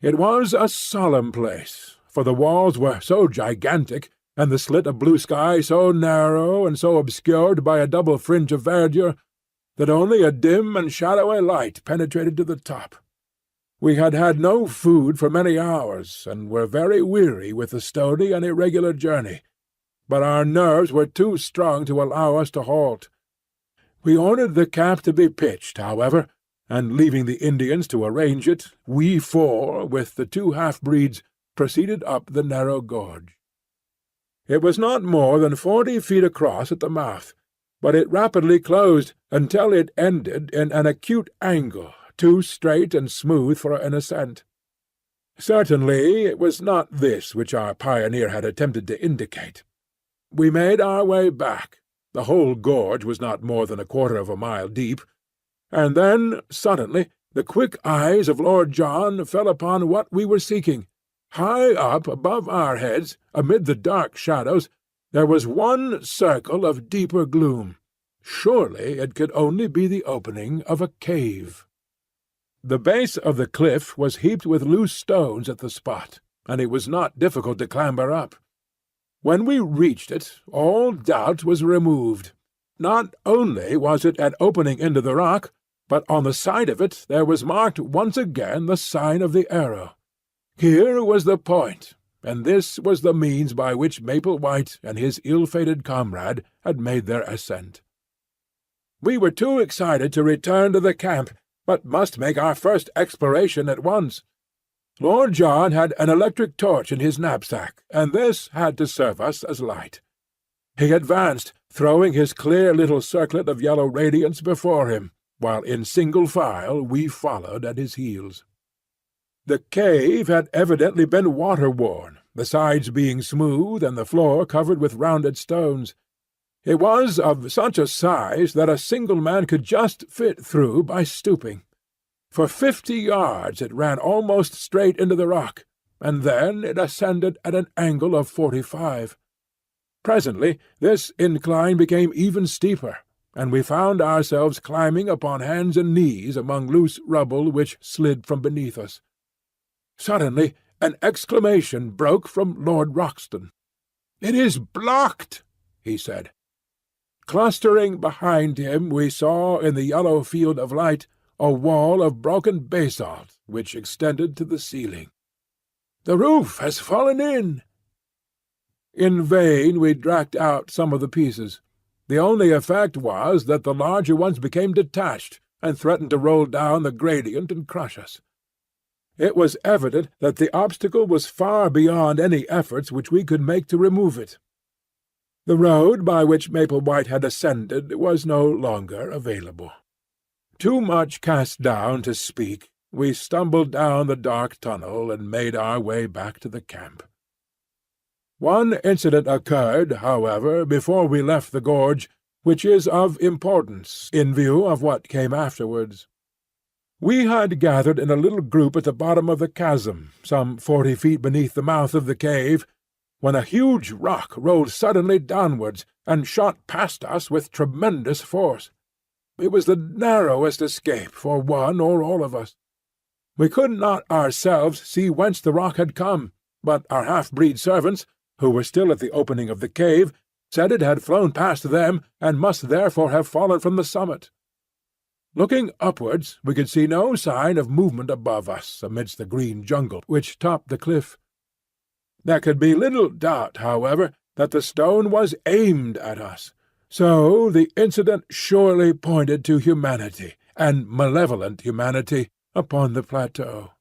It was a solemn place, for the walls were so gigantic, and the slit of blue sky so narrow and so obscured by a double fringe of verdure, that only a dim and shadowy light penetrated to the top. We had had no food for many hours, and were very weary with the stony and irregular journey, but our nerves were too strong to allow us to halt. We ordered the camp to be pitched, however, and leaving the Indians to arrange it, we 4, with the 2 half-breeds, proceeded up the narrow gorge. It was not more than 40 feet across at the mouth, but it rapidly closed until it ended in an acute angle, too straight and smooth for an ascent. Certainly it was not this which our pioneer had attempted to indicate. we made our way back. The whole gorge was not more than 1/4 of a mile deep, and then suddenly the quick eyes of Lord John fell upon what we were seeking. High up above our heads, amid the dark shadows, there was one circle of deeper gloom. Surely it could only be the opening of a cave. The base of the cliff was heaped with loose stones at the spot, and it was not difficult to clamber up. When we reached it, all doubt was removed. Not only was it an opening into the rock, but on the side of it there was marked once again the sign of the arrow. Here was the point, and this was the means by which Maple White and his ill-fated comrade had made their ascent. We were too excited to return to the camp, but must make our first exploration at once. Lord John had an electric torch in his knapsack, and this had to serve us as light. He advanced, throwing his clear little circlet of yellow radiance before him, while in single file we followed at his heels. The cave had evidently been water-worn, the sides being smooth and the floor covered with rounded stones. It was of such a size that a single man could just fit through by stooping. For 50 yards it ran almost straight into the rock, and then it ascended at an angle of 45. Presently this incline became even steeper, and we found ourselves climbing upon hands and knees among loose rubble which slid from beneath us. Suddenly an exclamation broke from Lord Roxton. "It is blocked!" he said. Clustering behind him we saw in the yellow field of light a wall of broken basalt which extended to the ceiling. "The roof has fallen in!" In vain we dragged out some of the pieces. The only effect was that the larger ones became detached, and threatened to roll down the gradient and crush us. It was evident that the obstacle was far beyond any efforts which we could make to remove it. The road by which Maple White had ascended was no longer available. Too much cast down to speak, we stumbled down the dark tunnel and made our way back to the camp. One incident occurred, however, before we left the gorge, which is of importance in view of what came afterwards. We had gathered in a little group at the bottom of the chasm, some 40 feet beneath the mouth of the cave, when a huge rock rolled suddenly downwards and shot past us with tremendous force. It was the narrowest escape for one or all of us. We could not ourselves see whence the rock had come, but our half-breed servants, who were still at the opening of the cave, said it had flown past them, and must therefore have fallen from the summit. Looking upwards, we could see no sign of movement above us amidst the green jungle which topped the cliff. There could be little doubt, however, that the stone was aimed at us. So the incident surely pointed to humanity, and malevolent humanity, upon the plateau.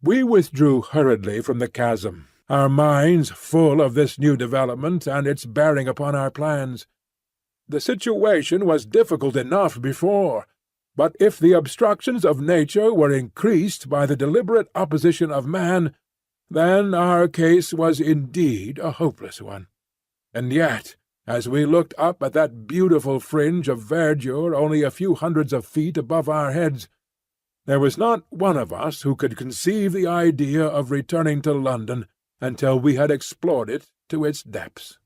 We withdrew hurriedly from the chasm, our minds full of this new development and its bearing upon our plans. The situation was difficult enough before, but if the obstructions of nature were increased by the deliberate opposition of man, then our case was indeed a hopeless one. And yet, as we looked up at that beautiful fringe of verdure only a few hundreds of feet above our heads, there was not one of us who could conceive the idea of returning to London until we had explored it to its depths.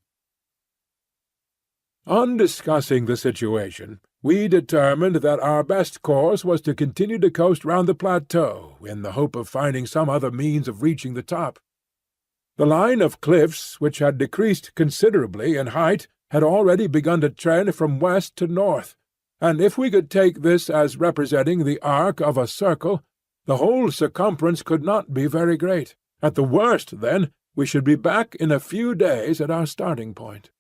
On discussing the situation, we determined that our best course was to continue to coast round the plateau in the hope of finding some other means of reaching the top. The line of cliffs, which had decreased considerably in height, had already begun to trend from west to north, and if we could take this as representing the arc of a circle, the whole circumference could not be very great. At the worst, then, we should be back in a few days at our starting point.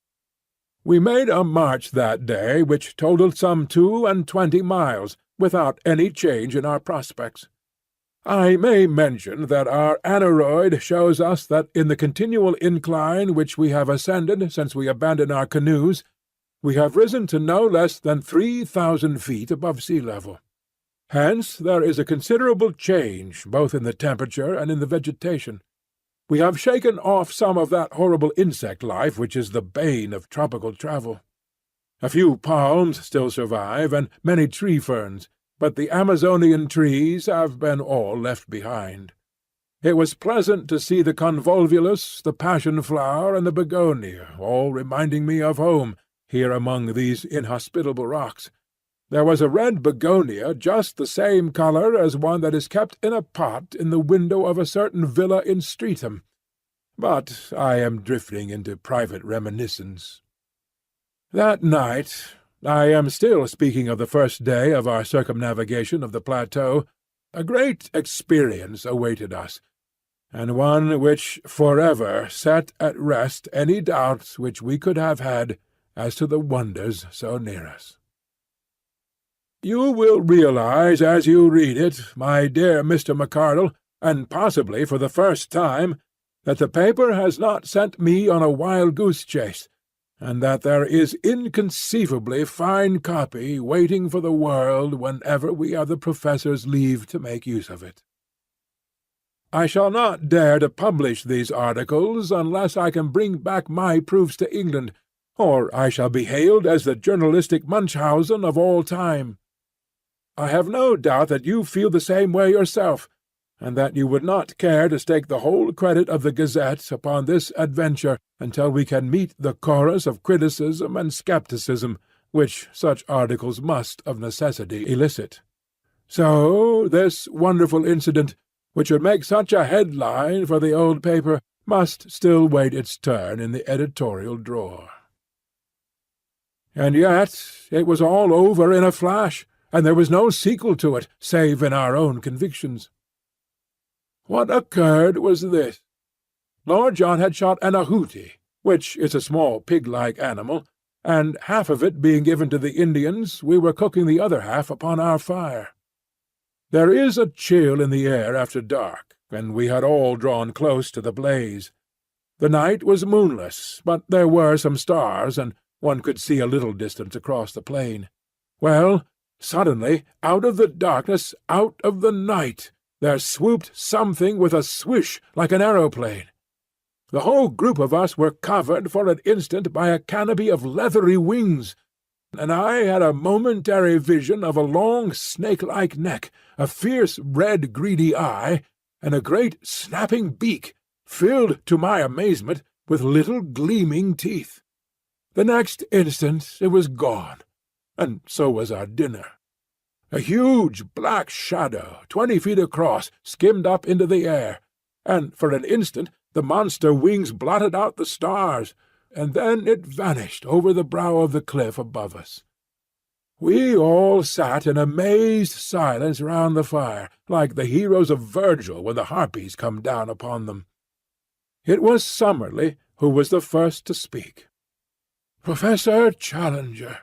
We made a march that day which totalled some 22 miles, without any change in our prospects. I may mention that our aneroid shows us that in the continual incline which we have ascended since we abandoned our canoes, we have risen to no less than 3,000 feet above sea level. Hence there is a considerable change both in the temperature and in the vegetation. We have shaken off some of that horrible insect life which is the bane of tropical travel. A few palms still survive, and many tree-ferns, but the Amazonian trees have been all left behind. It was pleasant to see the convolvulus, the passion-flower, and the begonia, all reminding me of home, here among these inhospitable rocks. There was a red begonia just the same colour as one that is kept in a pot in the window of a certain villa in Streatham. But I am drifting into private reminiscence. That night, I am still speaking of the first day of our circumnavigation of the plateau, a great experience awaited us, and one which forever set at rest any doubts which we could have had as to the wonders so near us. You will realize as you read it, my dear Mr. McArdle, and possibly for the first time, that the paper has not sent me on a wild-goose chase, and that there is inconceivably fine copy waiting for the world whenever we have the Professor's leave to make use of it. I shall not dare to publish these articles unless I can bring back my proofs to England, or I shall be hailed as the journalistic Munchausen of all time. I have no doubt that you feel the same way yourself, and that you would not care to stake the whole credit of the Gazette upon this adventure until we can meet the chorus of criticism and scepticism which such articles must of necessity elicit. So this wonderful incident, which would make such a headline for the old paper, must still wait its turn in the editorial drawer. And yet it was all over in a flash, and there was no sequel to it, save in our own convictions. What occurred was this. Lord John had shot an ahouti, which is a small pig-like animal, and half of it being given to the Indians, we were cooking the other half upon our fire. There is a chill in the air after dark, and we had all drawn close to the blaze. The night was moonless, but there were some stars, and one could see a little distance across the plain. Well, suddenly, out of the darkness, out of the night, there swooped something with a swish like an aeroplane. The whole group of us were covered for an instant by a canopy of leathery wings, and I had a momentary vision of a long snake-like neck, a fierce red greedy eye, and a great snapping beak, filled, to my amazement, with little gleaming teeth. The next instant it was gone, and so was our dinner. A huge black shadow, 20 feet across, skimmed up into the air, and for an instant the monster wings blotted out the stars, and then it vanished over the brow of the cliff above us. We all sat in amazed silence round the fire, like the heroes of Virgil when the harpies come down upon them. It was Summerlee who was the first to speak. "Professor Challenger,"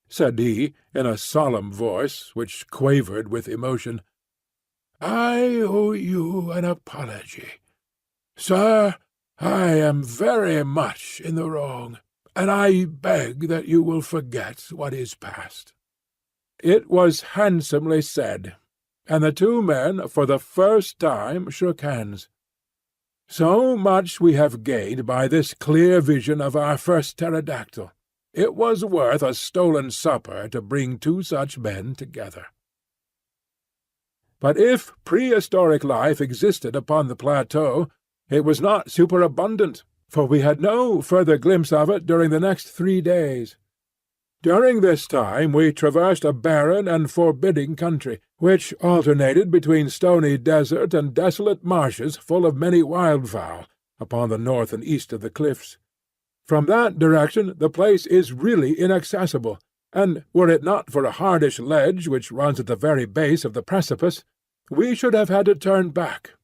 said he, in a solemn voice which quavered with emotion, "I owe you an apology. Sir, I am very much in the wrong, and I beg that you will forget what is past." It was handsomely said, and the two men for the first time shook hands. So much we have gained by this clear vision of our first pterodactyl. It was worth a stolen supper to bring two such men together. But if prehistoric life existed upon the plateau, it was not superabundant, for we had no further glimpse of it during the next 3 days. During this time we traversed a barren and forbidding country, which alternated between stony desert and desolate marshes full of many wildfowl, upon the north and east of the cliffs. From that direction the place is really inaccessible, and were it not for a hardish ledge which runs at the very base of the precipice, we should have had to turn back.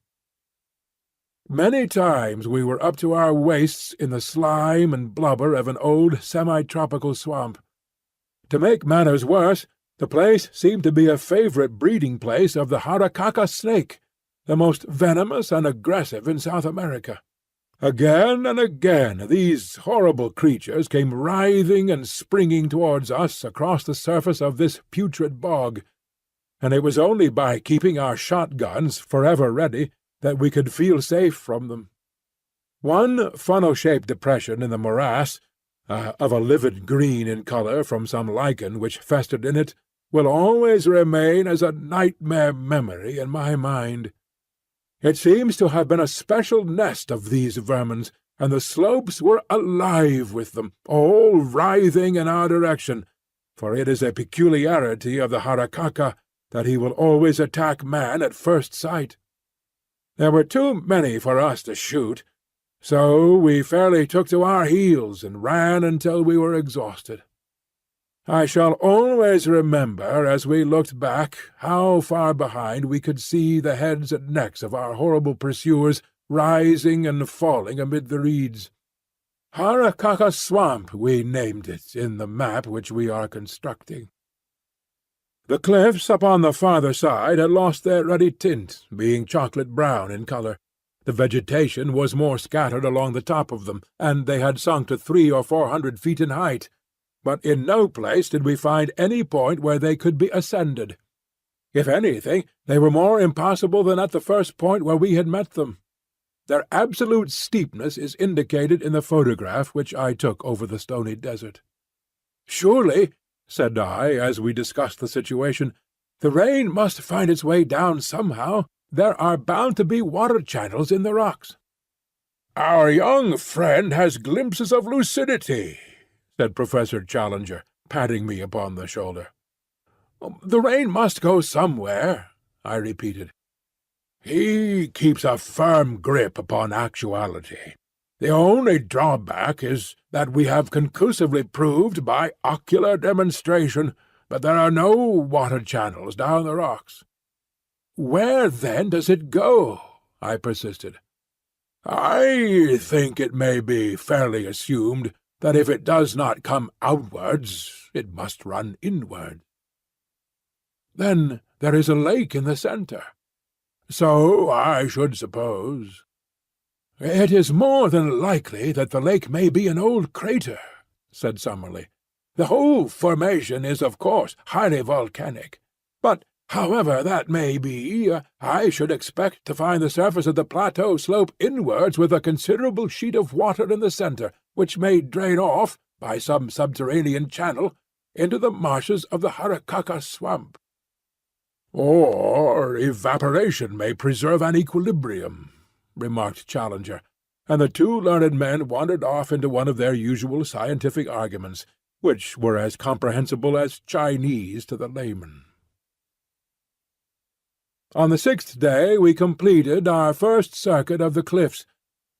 Many times we were up to our waists in the slime and blubber of an old semi-tropical swamp. To make matters worse, the place seemed to be a favourite breeding-place of the Harakaka snake, the most venomous and aggressive in South America. Again and again these horrible creatures came writhing and springing towards us across the surface of this putrid bog, and it was only by keeping our shotguns forever ready that we could feel safe from them. One funnel-shaped depression in the morass, of a livid green in colour from some lichen which festered in it, will always remain as a nightmare memory in my mind. It seems to have been a special nest of these vermins, and the slopes were alive with them, all writhing in our direction, for it is a peculiarity of the Harakaka that he will always attack man at first sight. There were too many for us to shoot, so we fairly took to our heels and ran until we were exhausted. I shall always remember, as we looked back, how far behind we could see the heads and necks of our horrible pursuers rising and falling amid the reeds. Harakaka Swamp, we named it in the map which we are constructing. The cliffs upon the farther side had lost their ruddy tint, being chocolate-brown in colour. The vegetation was more scattered along the top of them, and they had sunk to 300 or 400 feet in height, but in no place did we find any point where they could be ascended. If anything, they were more impassable than at the first point where we had met them. Their absolute steepness is indicated in the photograph which I took over the stony desert. "Surely," said I, as we discussed the situation, "the rain must find its way down somehow. There are bound to be water channels in the rocks." "Our young friend has glimpses of lucidity," said Professor Challenger, patting me upon the shoulder. "The rain must go somewhere," I repeated. "He keeps a firm grip upon actuality. The only drawback is that we have conclusively proved by ocular demonstration that there are no water channels down the rocks." "Where, then, does it go?" I persisted. "I think it may be fairly assumed that if it does not come outwards, it must run inward." "Then there is a lake in the centre." "So I should suppose." "It is more than likely that the lake may be an old crater," said Summerlee. "The whole formation is, of course, highly volcanic. But however that may be, I should expect to find the surface of the plateau slope inwards with a considerable sheet of water in the centre, which may drain off, by some subterranean channel, into the marshes of the Harakaka Swamp." "Or evaporation may preserve an equilibrium," remarked Challenger, and the two learned men wandered off into one of their usual scientific arguments, which were as comprehensible as Chinese to the layman. On the 6th day we completed our first circuit of the cliffs,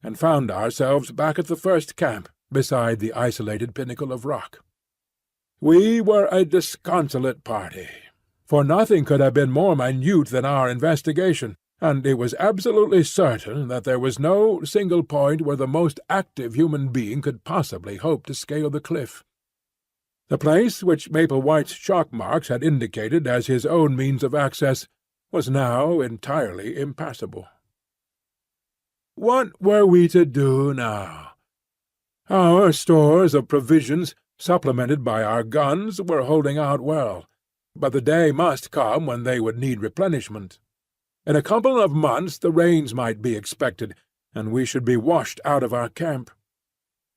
and found ourselves back at the first camp, beside the isolated pinnacle of rock. We were a disconsolate party, for nothing could have been more minute than our investigation, and it was absolutely certain that there was no single point where the most active human being could possibly hope to scale the cliff. The place which Maple-White's chalk marks had indicated as his own means of access was now entirely impassable. What were we to do now? Our stores of provisions, supplemented by our guns, were holding out well, but the day must come when they would need replenishment. In a couple of months the rains might be expected, and we should be washed out of our camp.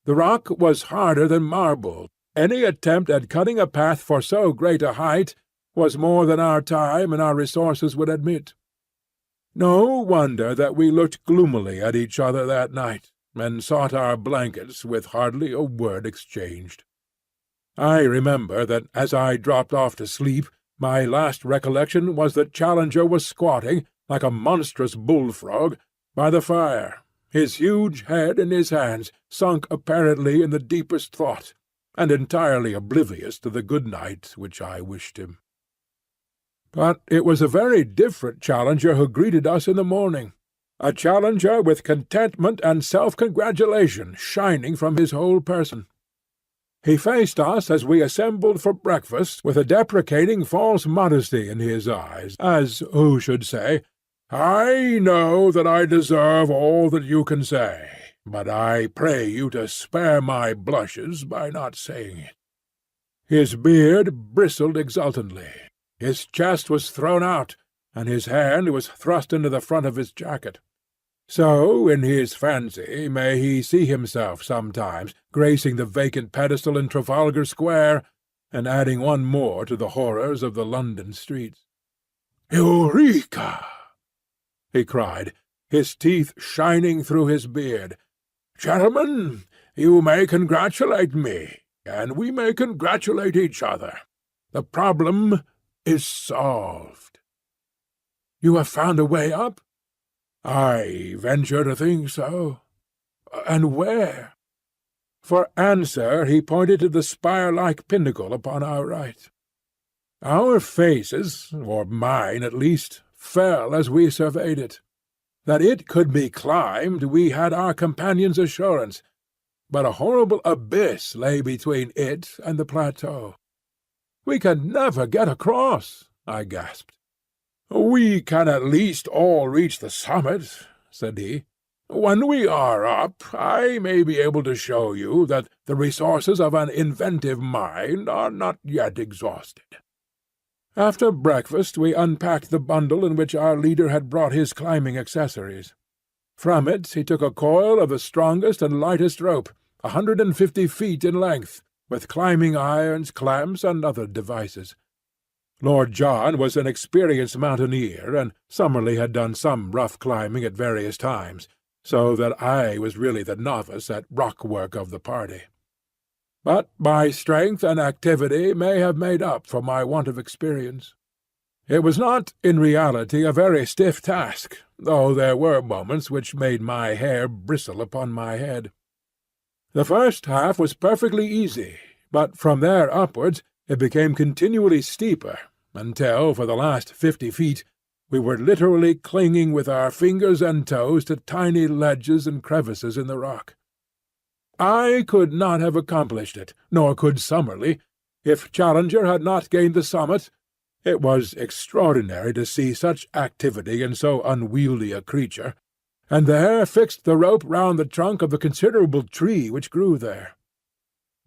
The rock was harder than marble. Any attempt at cutting a path for so great a height was more than our time and our resources would admit. No wonder that we looked gloomily at each other that night, and sought our blankets with hardly a word exchanged. I remember that as I dropped off to sleep, my last recollection was that Challenger was squatting, like a monstrous bullfrog, by the fire, his huge head in his hands, sunk apparently in the deepest thought, and entirely oblivious to the good night which I wished him. But it was a very different Challenger who greeted us in the morning, a Challenger with contentment and self-congratulation shining from his whole person. He faced us as we assembled for breakfast with a deprecating false modesty in his eyes, as who should say, "I know that I deserve all that you can say, but I pray you to spare my blushes by not saying it." His beard bristled exultantly, his chest was thrown out, and his hand was thrust into the front of his jacket. So, in his fancy, may he see himself sometimes gracing the vacant pedestal in Trafalgar Square, and adding one more to the horrors of the London streets. "Eureka!" he cried, his teeth shining through his beard. "Gentlemen, you may congratulate me, and we may congratulate each other. The problem is solved." "You have found a way up?" "I venture to think so." "And where?" For answer he pointed to the spire-like pinnacle upon our right. Our faces, or mine at least, fell as we surveyed it. That it could be climbed we had our companion's assurance, but a horrible abyss lay between it and the plateau. "We can never get across," I gasped. "We can at least all reach the summit," said he. "When we are up, I may be able to show you that the resources of an inventive mind are not yet exhausted." After breakfast we unpacked the bundle in which our leader had brought his climbing accessories. From it he took a coil of the strongest and lightest rope, 150 feet in length, with climbing irons, clamps, and other devices. Lord John was an experienced mountaineer, and Summerlee had done some rough climbing at various times, so that I was really the novice at rock work of the party. But my strength and activity may have made up for my want of experience. It was not in reality a very stiff task, though there were moments which made my hair bristle upon my head. The first half was perfectly easy, but from there upwards it became continually steeper, until for the last 50 feet we were literally clinging with our fingers and toes to tiny ledges and crevices in the rock. I could not have accomplished it, nor could Summerlee, if Challenger had not gained the summit. It was extraordinary to see such activity in so unwieldy a creature, and there fixed the rope round the trunk of the considerable tree which grew there.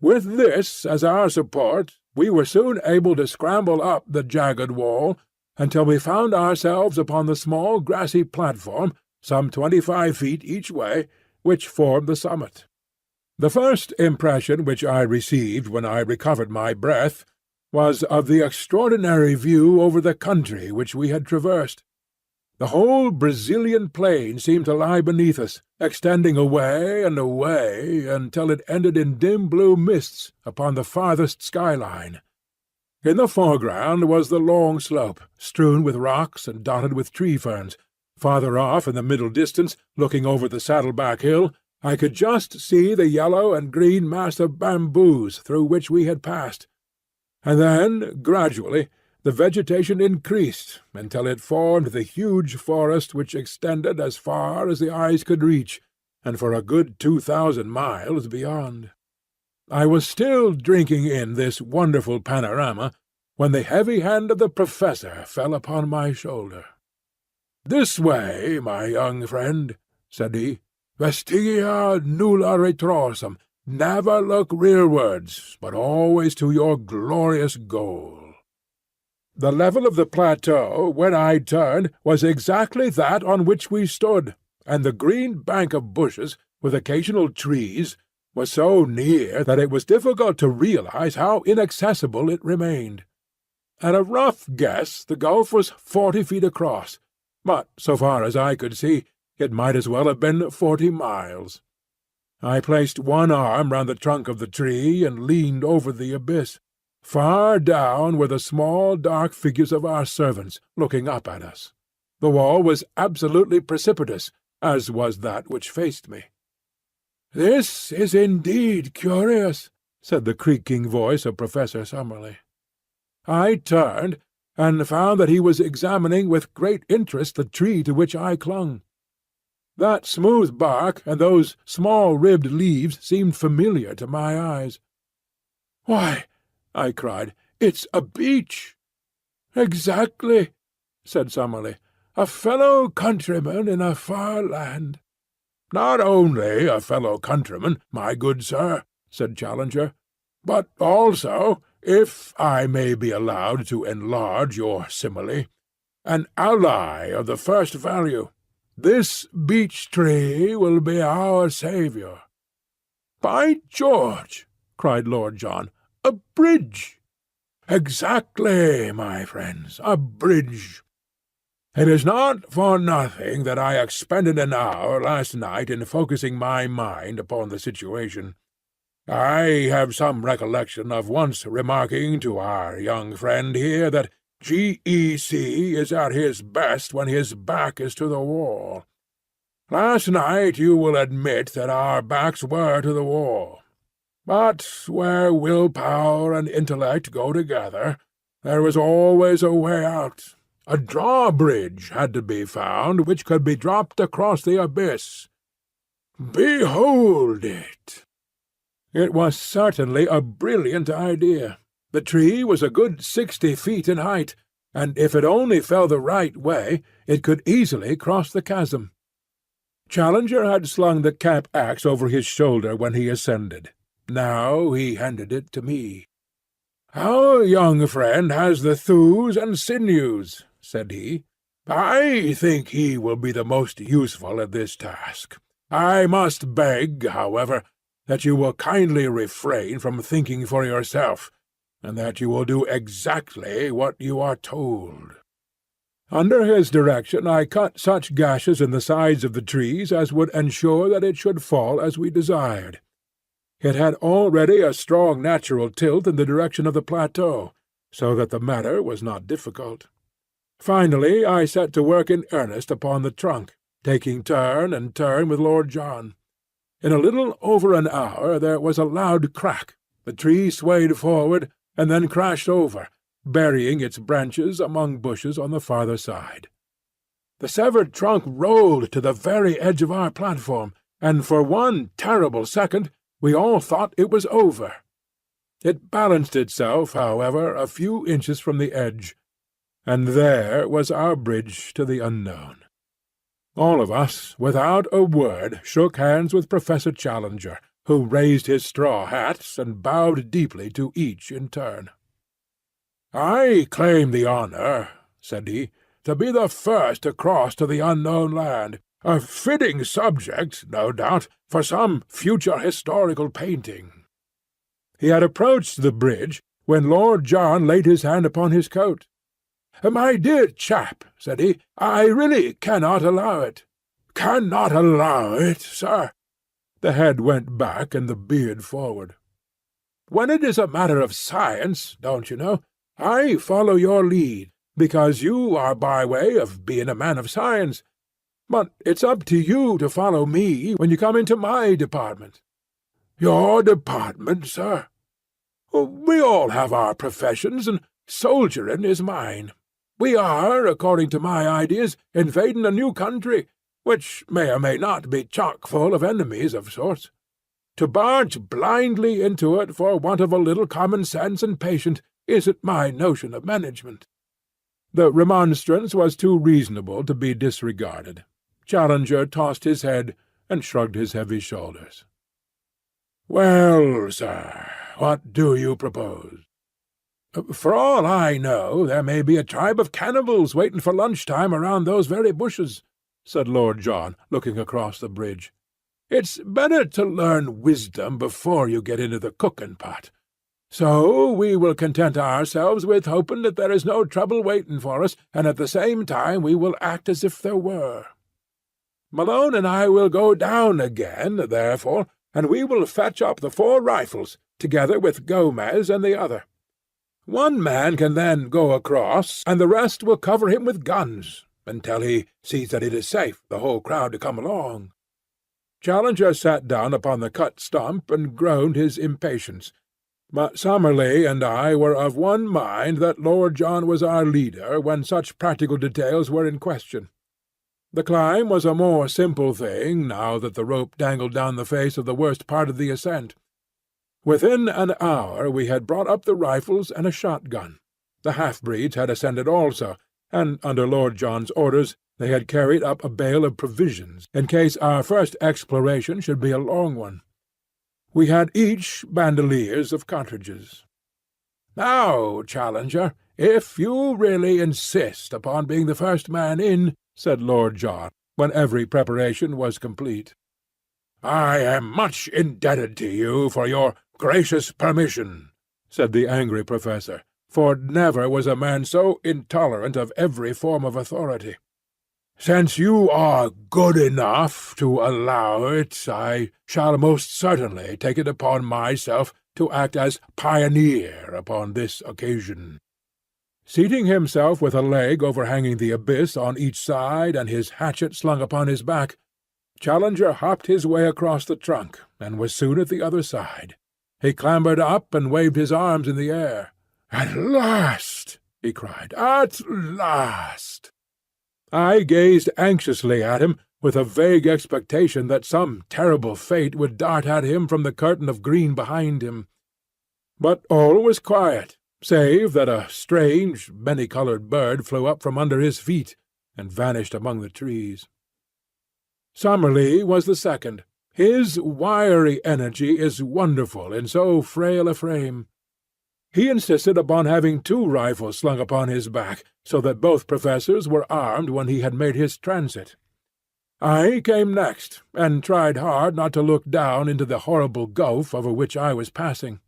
With this as our support, we were soon able to scramble up the jagged wall until we found ourselves upon the small grassy platform, some 25 feet each way, which formed the summit. The first impression which I received when I recovered my breath was of the extraordinary view over the country which we had traversed. The whole Brazilian plain seemed to lie beneath us, extending away and away until it ended in dim blue mists upon the farthest skyline. In the foreground was the long slope, strewn with rocks and dotted with tree ferns. Farther off in the middle distance, looking over the Saddleback Hill, I could just see the yellow and green mass of bamboos through which we had passed. And then, gradually, the vegetation increased until it formed the huge forest which extended as far as the eyes could reach, and for a good 2,000 miles beyond. I was still drinking in this wonderful panorama when the heavy hand of the Professor fell upon my shoulder. "This way, my young friend," said he. "Vestigia nulla retrorsum. Never look rearwards, but always to your glorious goal." The level of the plateau, when I turned, was exactly that on which we stood, and the green bank of bushes, with occasional trees, was so near that it was difficult to realize how inaccessible it remained. At a rough guess the gulf was 40 feet across, but so far as I could see, it might as well have been 40 miles. I placed one arm round the trunk of the tree and leaned over the abyss. Far down were the small dark figures of our servants, looking up at us. The wall was absolutely precipitous, as was that which faced me. "This is indeed curious," said the creaking voice of Professor Summerlee. I turned, and found that he was examining with great interest the tree to which I clung. That smooth bark and those small-ribbed leaves seemed familiar to my eyes. "Why," I cried, "it's a beech!" "Exactly," said Summerlee. "A fellow countryman in a far land." "Not only a fellow countryman, my good sir," said Challenger, "but also, if I may be allowed to enlarge your simile, an ally of the first value. This beech tree will be our saviour." "By George!" cried Lord John. "A bridge!" "Exactly, my friends, a bridge. It is not for nothing that I expended an hour last night in focusing my mind upon the situation. I have some recollection of once remarking to our young friend here that G.E.C. is at his best when his back is to the wall. Last night you will admit that our backs were to the wall. But where will-power and intellect go together, there was always a way out. A drawbridge had to be found which could be dropped across the abyss. Behold it!" It was certainly a brilliant idea. The tree was a good 60 feet in height, and if it only fell the right way, it could easily cross the chasm. Challenger had slung the cap-axe over his shoulder when he ascended. Now he handed it to me. "Our young friend has the thews and sinews," said he. "I think he will be the most useful at this task. I must beg, however, that you will kindly refrain from thinking for yourself, and that you will do exactly what you are told." Under his direction I cut such gashes in the sides of the trees as would ensure that it should fall as we desired. It had already a strong natural tilt in the direction of the plateau, so that the matter was not difficult. Finally I set to work in earnest upon the trunk, taking turn and turn with Lord John. In a little over an hour there was a loud crack, the tree swayed forward, and then crashed over, burying its branches among bushes on the farther side. The severed trunk rolled to the very edge of our platform, and for one terrible second we all thought it was over. It balanced itself, however, a few inches from the edge, and there was our bridge to the unknown. All of us, without a word, shook hands with Professor Challenger, who raised his straw hat and bowed deeply to each in turn. "I claim the honour," said he, "to be the first to cross to the unknown land. A fitting subject, no doubt, for some future historical painting." He had approached the bridge when Lord John laid his hand upon his coat. "My dear chap," said he, "I really cannot allow it." "Cannot allow it, sir?" The head went back and the beard forward. "When it is a matter of science, don't you know, I follow your lead, because you are by way of being a man of science. But it's up to you to follow me when you come into my department." "Your department, sir?" "We all have our professions, and soldiering is mine. We are, according to my ideas, invading a new country, which may or may not be chock-full of enemies of sorts. To barge blindly into it for want of a little common sense and patience isn't my notion of management." The remonstrance was too reasonable to be disregarded. Challenger tossed his head and shrugged his heavy shoulders. "Well, sir, what do you propose?" "For all I know, there may be a tribe of cannibals waiting for lunch-time around those very bushes," said Lord John, looking across the bridge. "It's better to learn wisdom before you get into the cooking pot. So we will content ourselves with hoping that there is no trouble waiting for us, and at the same time we will act as if there were. Malone and I will go down again, therefore, and we will fetch up the 4 rifles, together with Gomez and the other. One man can then go across, and the rest will cover him with guns, until he sees that it is safe the whole crowd to come along." Challenger sat down upon the cut stump and groaned his impatience. But Summerlee and I were of one mind that Lord John was our leader when such practical details were in question. The climb was a more simple thing now that the rope dangled down the face of the worst part of the ascent. Within an hour we had brought up the rifles and a shotgun. The half-breeds had ascended also, and under Lord John's orders they had carried up a bale of provisions, in case our first exploration should be a long one. We had each bandoliers of cartridges. "Now, Challenger, if you really insist upon being the first man in," said Lord John, when every preparation was complete. "I am much indebted to you for your gracious permission," said the angry professor, for never was a man so intolerant of every form of authority. "Since you are good enough to allow it, I shall most certainly take it upon myself to act as pioneer upon this occasion." Seating himself with a leg overhanging the abyss on each side and his hatchet slung upon his back, Challenger hopped his way across the trunk, and was soon at the other side. He clambered up and waved his arms in the air. "At last!" he cried. "At last!" I gazed anxiously at him, with a vague expectation that some terrible fate would dart at him from the curtain of green behind him. But all was quiet, save that a strange, many-coloured bird flew up from under his feet and vanished among the trees. Summerlee was the second. His wiry energy is wonderful in so frail a frame. He insisted upon having 2 rifles slung upon his back, so that both professors were armed when he had made his transit. I came next, and tried hard not to look down into the horrible gulf over which I was passing.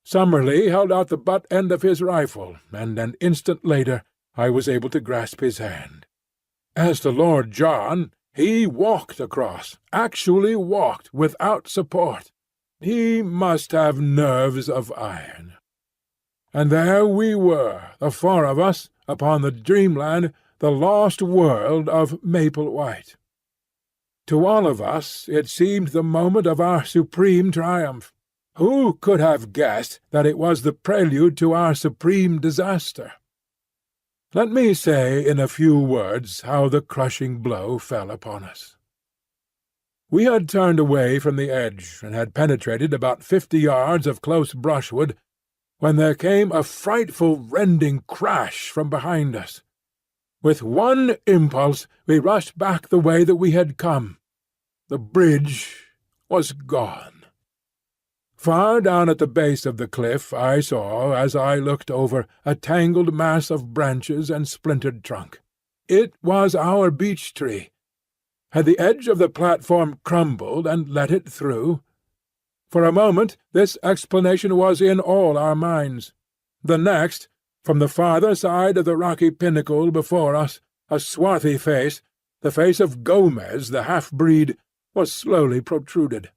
Summerlee held out the butt end of his rifle, and an instant later I was able to grasp his hand. As to Lord John, he walked across, actually walked, without support. He must have nerves of iron. And there we were, the 4 of us, upon the dreamland, the lost world of Maple White. To all of us it seemed the moment of our supreme triumph. Who could have guessed that it was the prelude to our supreme disaster? Let me say in a few words how the crushing blow fell upon us. We had turned away from the edge, and had penetrated about 50 yards of close brushwood, when there came a frightful rending crash from behind us. With one impulse we rushed back the way that we had come. The bridge was gone. Far down at the base of the cliff I saw, as I looked over, a tangled mass of branches and splintered trunk. It was our beech-tree. Had the edge of the platform crumbled and let it through? For a moment this explanation was in all our minds. The next, from the farther side of the rocky pinnacle before us, a swarthy face, the face of Gomez the half-breed, was slowly protruded.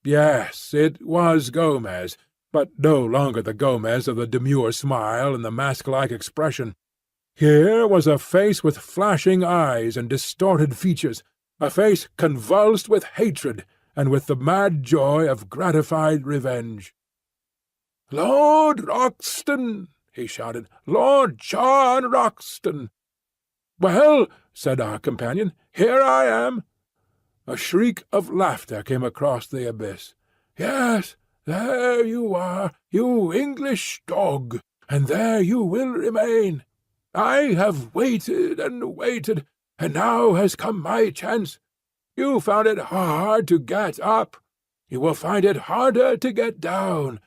Yes, it was Gomez, but no longer the Gomez of the demure smile and the mask-like expression. Here was a face with flashing eyes and distorted features, a face convulsed with hatred and with the mad joy of gratified revenge. "Lord Roxton!" he shouted. "Lord John Roxton!" "Well," said our companion, "here I am." A shriek of laughter came across the abyss. "Yes, there you are, you English dog, and there you will remain. I have waited and waited, and now has come my chance. You found it hard to get up. You will find it harder to get down.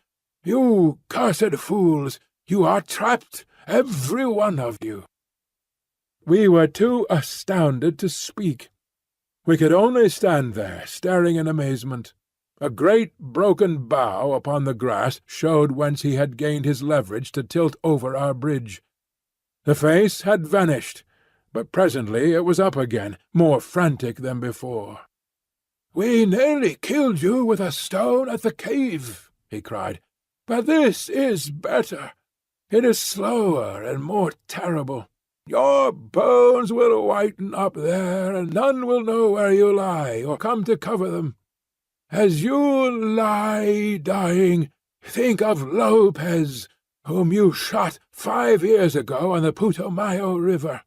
You cursed fools, you are trapped, every one of you." We were too astounded to speak. We could only stand there, staring in amazement. A great broken bough upon the grass showed whence he had gained his leverage to tilt over our bridge. The face had vanished, but presently it was up again, more frantic than before. "We nearly killed you with a stone at the cave," he cried, "but this is better. It is slower and more terrible. Your bones will whiten up there, and none will know where you lie, or come to cover them. As you lie dying, think of Lopez, whom you shot 5 years ago on the Putumayo River.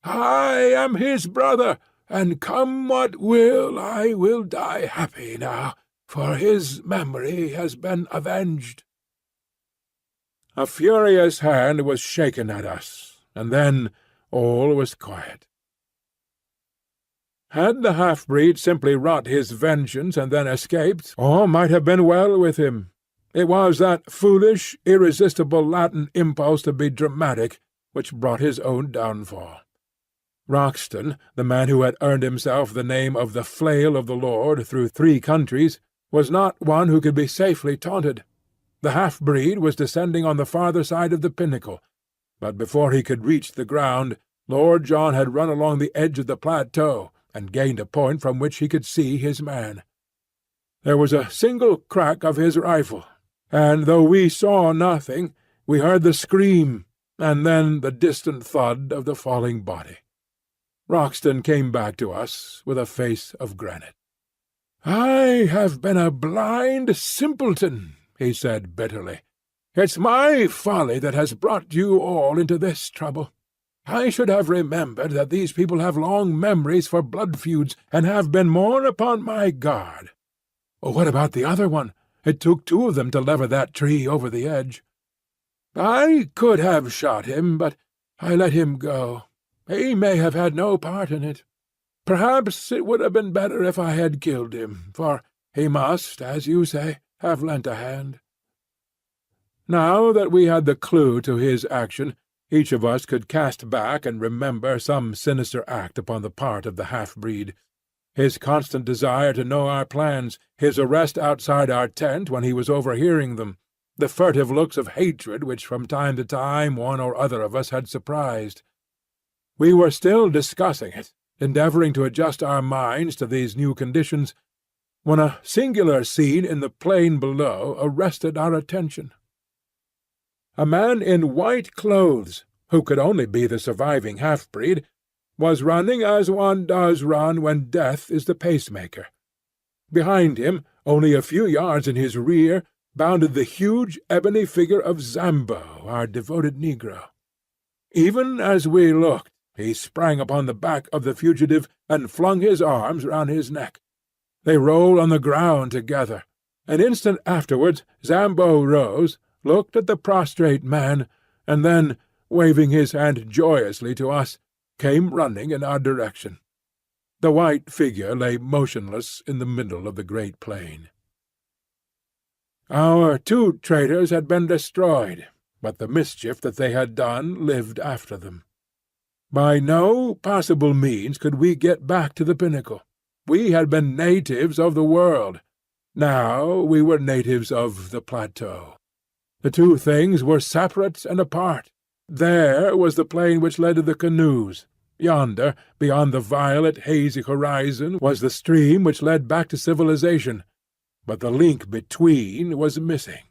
I am his brother, and come what will, I will die happy now, for his memory has been avenged." A furious hand was shaken at us, and then all was quiet. Had the half-breed simply wrought his vengeance and then escaped, all might have been well with him. It was that foolish, irresistible Latin impulse to be dramatic which brought his own downfall. Roxton, the man who had earned himself the name of the Flail of the Lord through 3 countries, was not one who could be safely taunted. The half-breed was descending on the farther side of the pinnacle, but before he could reach the ground, Lord John had run along the edge of the plateau and gained a point from which he could see his man. There was a single crack of his rifle, and though we saw nothing, we heard the scream, and then the distant thud of the falling body. Roxton came back to us with a face of granite. "I have been a blind simpleton," he said bitterly. "It's my folly that has brought you all into this trouble. I should have remembered that these people have long memories for blood feuds, and have been more upon my guard. What about the other one? It took 2 of them to lever that tree over the edge." "I could have shot him, but I let him go. He may have had no part in it. Perhaps it would have been better if I had killed him, for he must, as you say, have lent a hand." Now that we had the clue to his action, each of us could cast back and remember some sinister act upon the part of the half-breed. His constant desire to know our plans, his arrest outside our tent when he was overhearing them, the furtive looks of hatred which from time to time one or other of us had surprised. We were still discussing it, endeavouring to adjust our minds to these new conditions, when a singular scene in the plain below arrested our attention. A man in white clothes, who could only be the surviving half-breed, was running as one does run when death is the pacemaker. Behind him, only a few yards in his rear, bounded the huge ebony figure of Zambo, our devoted negro. Even as we looked, he sprang upon the back of the fugitive and flung his arms round his neck. They rolled on the ground together. An instant afterwards Zambo rose, looked at the prostrate man, and then, waving his hand joyously to us, came running in our direction. The white figure lay motionless in the middle of the great plain. Our 2 traitors had been destroyed, but the mischief that they had done lived after them. By no possible means could we get back to the pinnacle. We had been natives of the world. Now we were natives of the plateau. The 2 things were separate and apart. There was the plain which led to the canoes. Yonder, beyond the violet, hazy horizon, was the stream which led back to civilization. But the link between was missing.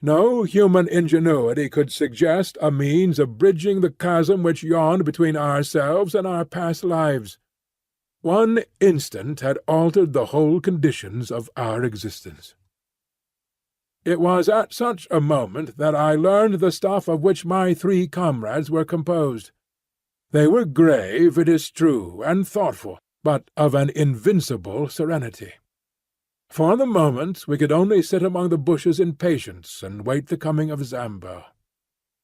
No human ingenuity could suggest a means of bridging the chasm which yawned between ourselves and our past lives. One instant had altered the whole conditions of our existence. It was at such a moment that I learned the stuff of which my 3 comrades were composed. They were grave, it is true, and thoughtful, but of an invincible serenity. For the moment we could only sit among the bushes in patience and wait the coming of Zambo.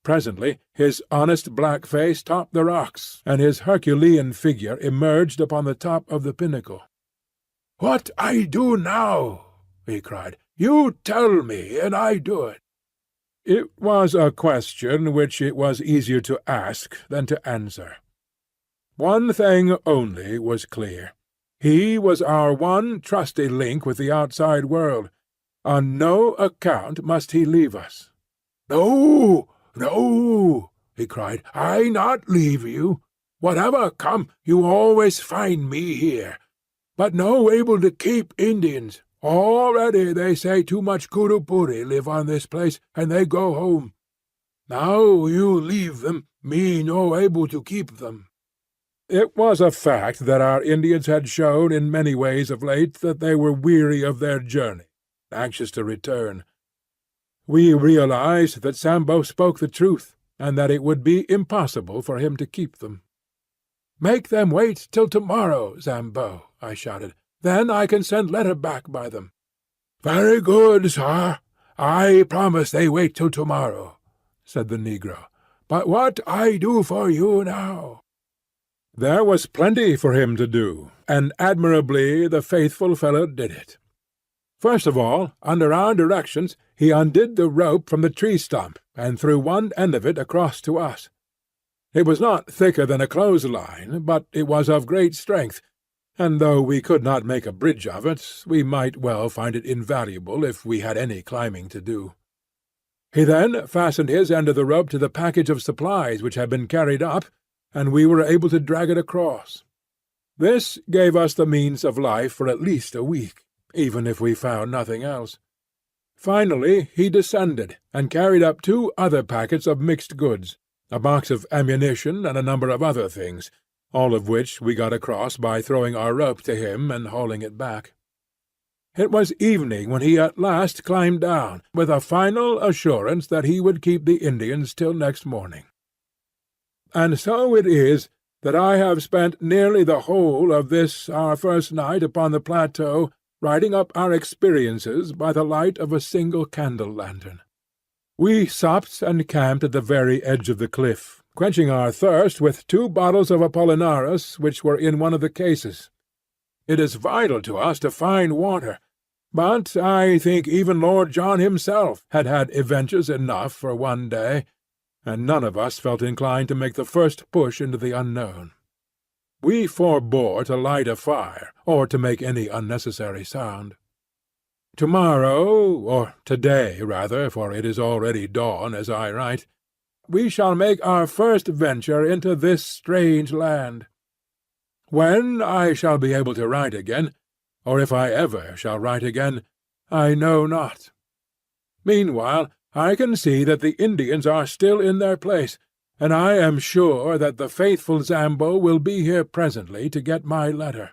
Presently his honest black face topped the rocks, and his Herculean figure emerged upon the top of the pinnacle. "What I do now?" he cried. "You tell me, and I do it." It was a question which it was easier to ask than to answer. One thing only was clear. He was our one trusty link with the outside world. On no account must he leave us. "No, no," he cried, "I not leave you. Whatever come, you always find me here. But no able to keep Indians. Already they say too much Curupuri live on this place, and they go home. Now you leave them, me no able to keep them." It was a fact that our Indians had shown in many ways of late that they were weary of their journey, anxious to return. We realized that Zambo spoke the truth, and that it would be impossible for him to keep them. "Make them wait till tomorrow, Zambo," I shouted. "Then I can send letter back by them." "Very good, sir. I promise they wait till tomorrow," said the negro. "But what I do for you now?" There was plenty for him to do, and admirably the faithful fellow did it. First of all, under our directions, he undid the rope from the tree stump and threw one end of it across to us. It was not thicker than a clothesline, but it was of great strength, and though we could not make a bridge of it, we might well find it invaluable if we had any climbing to do. He then fastened his end of the rope to the package of supplies which had been carried up, and we were able to drag it across. This gave us the means of life for at least a week, even if we found nothing else. Finally he descended, and carried up 2 other packets of mixed goods, a box of ammunition, and a number of other things, all of which we got across by throwing our rope to him and hauling it back. It was evening when he at last climbed down, with a final assurance that he would keep the Indians till next morning. And so it is that I have spent nearly the whole of this our first night upon the plateau writing up our experiences by the light of a single candle-lantern. We supped and camped at the very edge of the cliff, quenching our thirst with 2 bottles of Apollinaris which were in one of the cases. It is vital to us to find water, but I think even Lord John himself had had adventures enough for one day, and none of us felt inclined to make the first push into the unknown. We forbore to light a fire, or to make any unnecessary sound. Tomorrow, or today rather, for it is already dawn as I write, we shall make our first venture into this strange land. When I shall be able to write again, or if I ever shall write again, I know not. Meanwhile I can see that the Indians are still in their place, and I am sure that the faithful Zambo will be here presently to get my letter.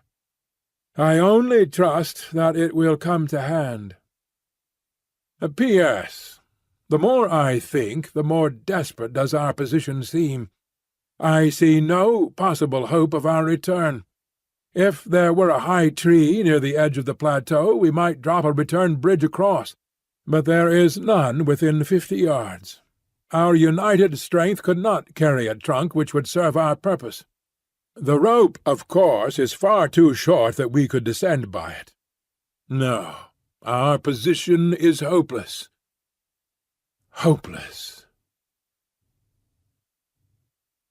I only trust that it will come to hand. P.S. The more I think, the more desperate does our position seem. I see no possible hope of our return. If there were a high tree near the edge of the plateau, we might drop a return bridge across, but there is none within 50 yards. Our united strength could not carry a trunk which would serve our purpose. The rope, of course, is far too short that we could descend by it. No, our position is hopeless. Hopeless.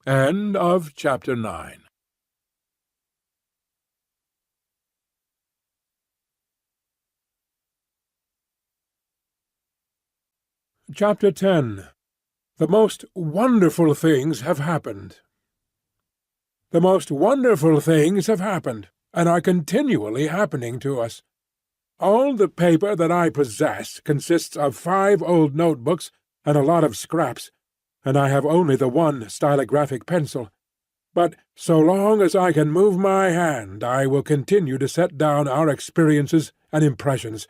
End of Chapter 9. Chapter 10. The most wonderful things have happened. The most wonderful things have happened, and are continually happening to us. All the paper that I possess consists of 5 old notebooks and a lot of scraps, and I have only the one stylographic pencil. But so long as I can move my hand, I will continue to set down our experiences and impressions,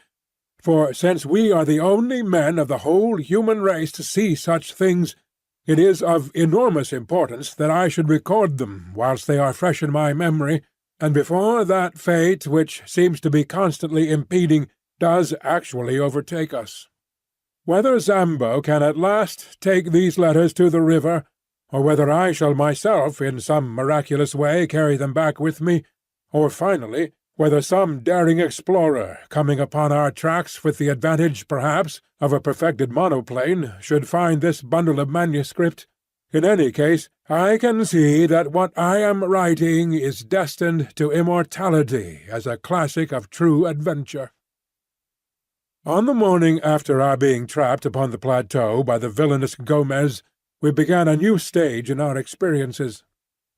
for since we are the only men of the whole human race to see such things, it is of enormous importance that I should record them whilst they are fresh in my memory, and before that fate which seems to be constantly impeding does actually overtake us. Whether Zambo can at last take these letters to the river, or whether I shall myself in some miraculous way carry them back with me, or finally whether some daring explorer, coming upon our tracks with the advantage, perhaps, of a perfected monoplane, should find this bundle of manuscript, in any case I can see that what I am writing is destined to immortality as a classic of true adventure. On the morning after our being trapped upon the plateau by the villainous Gomez, we began a new stage in our experiences.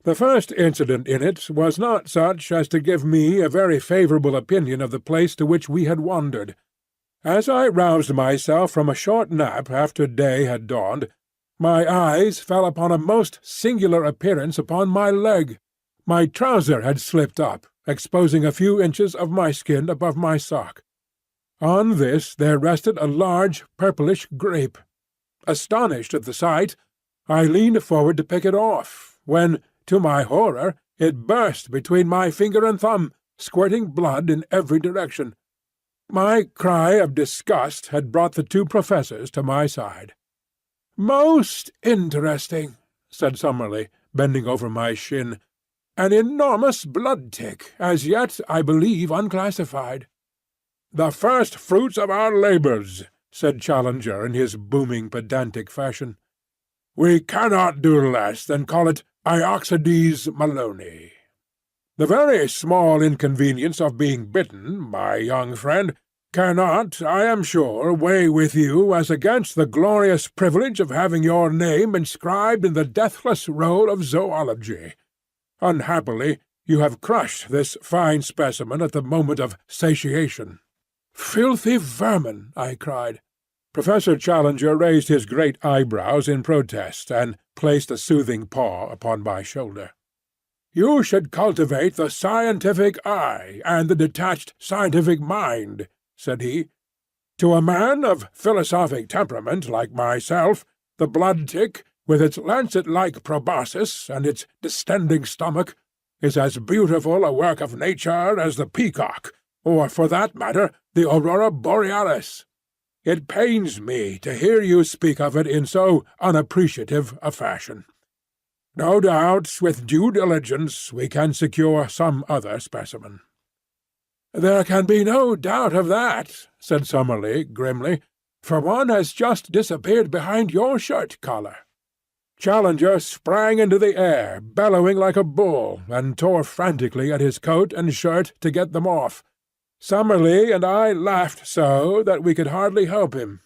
The first incident in it was not such as to give me a very favourable opinion of the place to which we had wandered. As I roused myself from a short nap after day had dawned, my eyes fell upon a most singular appearance upon my leg. My trouser had slipped up, exposing a few inches of my skin above my sock. On this there rested a large purplish grape. Astonished at the sight, I leaned forward to pick it off, when, to my horror, it burst between my finger and thumb, squirting blood in every direction. My cry of disgust had brought the 2 professors to my side. "Most interesting," said Summerlee, bending over my shin. "An enormous blood-tick, as yet, I believe, unclassified." "The first fruits of our labours," said Challenger in his booming, pedantic fashion. We cannot do less than call it Ioxides Maloney. The very small inconvenience of being bitten, my young friend, cannot, I am sure, weigh with you as against the glorious privilege of having your name inscribed in the deathless roll of zoology. Unhappily, you have crushed this fine specimen at the moment of satiation." "Filthy vermin!" I cried. Professor Challenger raised his great eyebrows in protest, and placed a soothing paw upon my shoulder. "You should cultivate the scientific eye and the detached scientific mind," said he. "To a man of philosophic temperament like myself, the blood-tick, with its lancet-like proboscis and its distending stomach, is as beautiful a work of nature as the peacock, or, for that matter, the aurora borealis. It pains me to hear you speak of it in so unappreciative a fashion. No doubt, with due diligence, we can secure some other specimen." "There can be no doubt of that," said Summerlee grimly, "for one has just disappeared behind your shirt-collar." Challenger sprang into the air, bellowing like a bull, and tore frantically at his coat and shirt to get them off. Summerlee and I laughed so that we could hardly help him.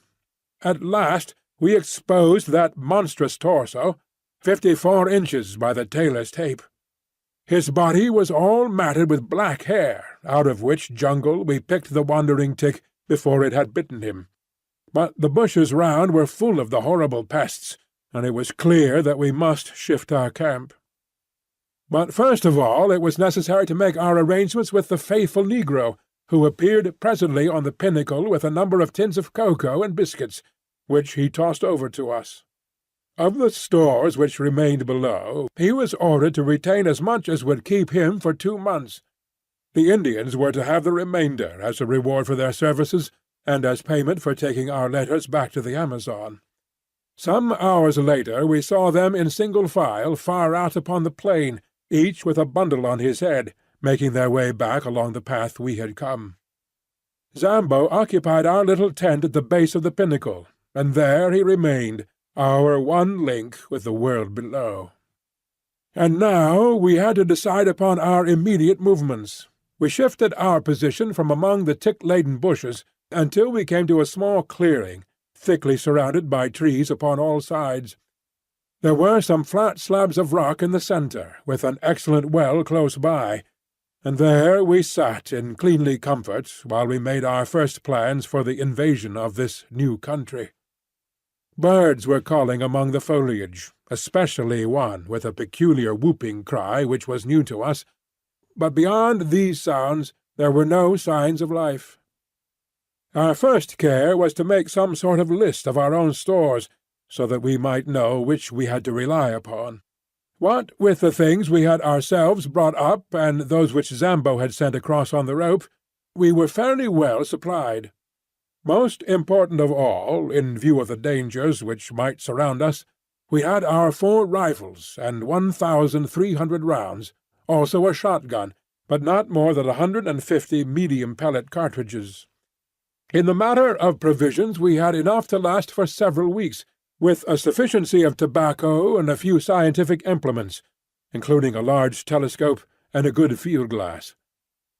At last we exposed that monstrous torso, 54 inches by the tailor's tape. His body was all matted with black hair, out of which jungle we picked the wandering tick before it had bitten him. But the bushes round were full of the horrible pests, and it was clear that we must shift our camp. But first of all it was necessary to make our arrangements with the faithful negro, who appeared presently on the pinnacle with a number of tins of cocoa and biscuits, which he tossed over to us. Of the stores which remained below, he was ordered to retain as much as would keep him for 2 months. The Indians were to have the remainder as a reward for their services, and as payment for taking our letters back to the Amazon. Some hours later we saw them in single file far out upon the plain, each with a bundle on his head, making their way back along the path we had come. Zambo occupied our little tent at the base of the pinnacle, and there he remained, our one link with the world below. And now we had to decide upon our immediate movements. We shifted our position from among the tick-laden bushes until we came to a small clearing, thickly surrounded by trees upon all sides. There were some flat slabs of rock in the centre, with an excellent well close by, and there we sat in cleanly comfort while we made our first plans for the invasion of this new country. Birds were calling among the foliage, especially one with a peculiar whooping cry which was new to us, but beyond these sounds there were no signs of life. Our first care was to make some sort of list of our own stores, so that we might know which we had to rely upon. What with the things we had ourselves brought up and those which Zambo had sent across on the rope, we were fairly well supplied. Most important of all, in view of the dangers which might surround us, we had our 4 rifles and 1,300 rounds, also a shotgun, but not more than 150 medium-pellet cartridges. In the matter of provisions we had enough to last for several weeks, with a sufficiency of tobacco and a few scientific implements, including a large telescope and a good field-glass.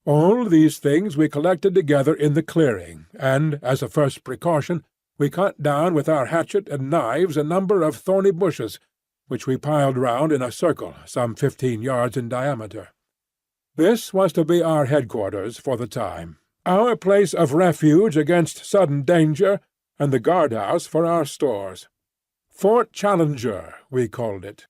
All these things we collected together in the clearing, and, as a first precaution, we cut down with our hatchet and knives a number of thorny bushes, which we piled round in a circle some 15 yards in diameter. This was to be our headquarters for the time, our place of refuge against sudden danger, and the guard-house for our stores. Fort Challenger, we called it.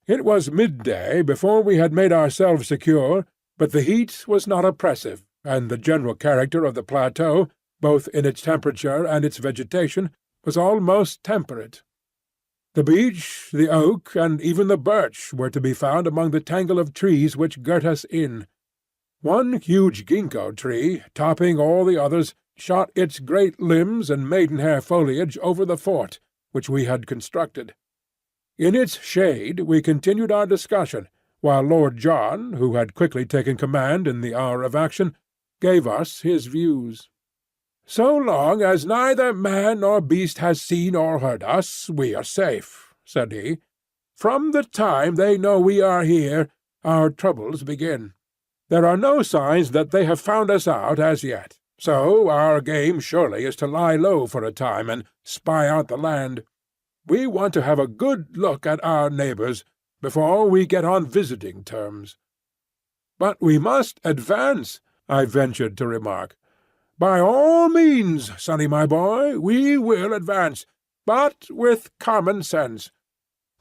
It was midday before we had made ourselves secure, but the heat was not oppressive, and the general character of the plateau, both in its temperature and its vegetation, was almost temperate. The beech, the oak, and even the birch were to be found among the tangle of trees which girt us in. One huge ginkgo tree, topping all the others, shot its great limbs and maidenhair foliage over the fort, which we had constructed. In its shade we continued our discussion, while Lord John, who had quickly taken command in the hour of action, gave us his views. "So long as neither man nor beast has seen or heard us, we are safe," said he. "From the time they know we are here, our troubles begin. There are no signs that they have found us out as yet, so our game surely is to lie low for a time and spy out the land. We want to have a good look at our neighbours before we get on visiting terms." "But we must advance," I ventured to remark. "By all means, Sonny my boy, we will advance, but with common sense.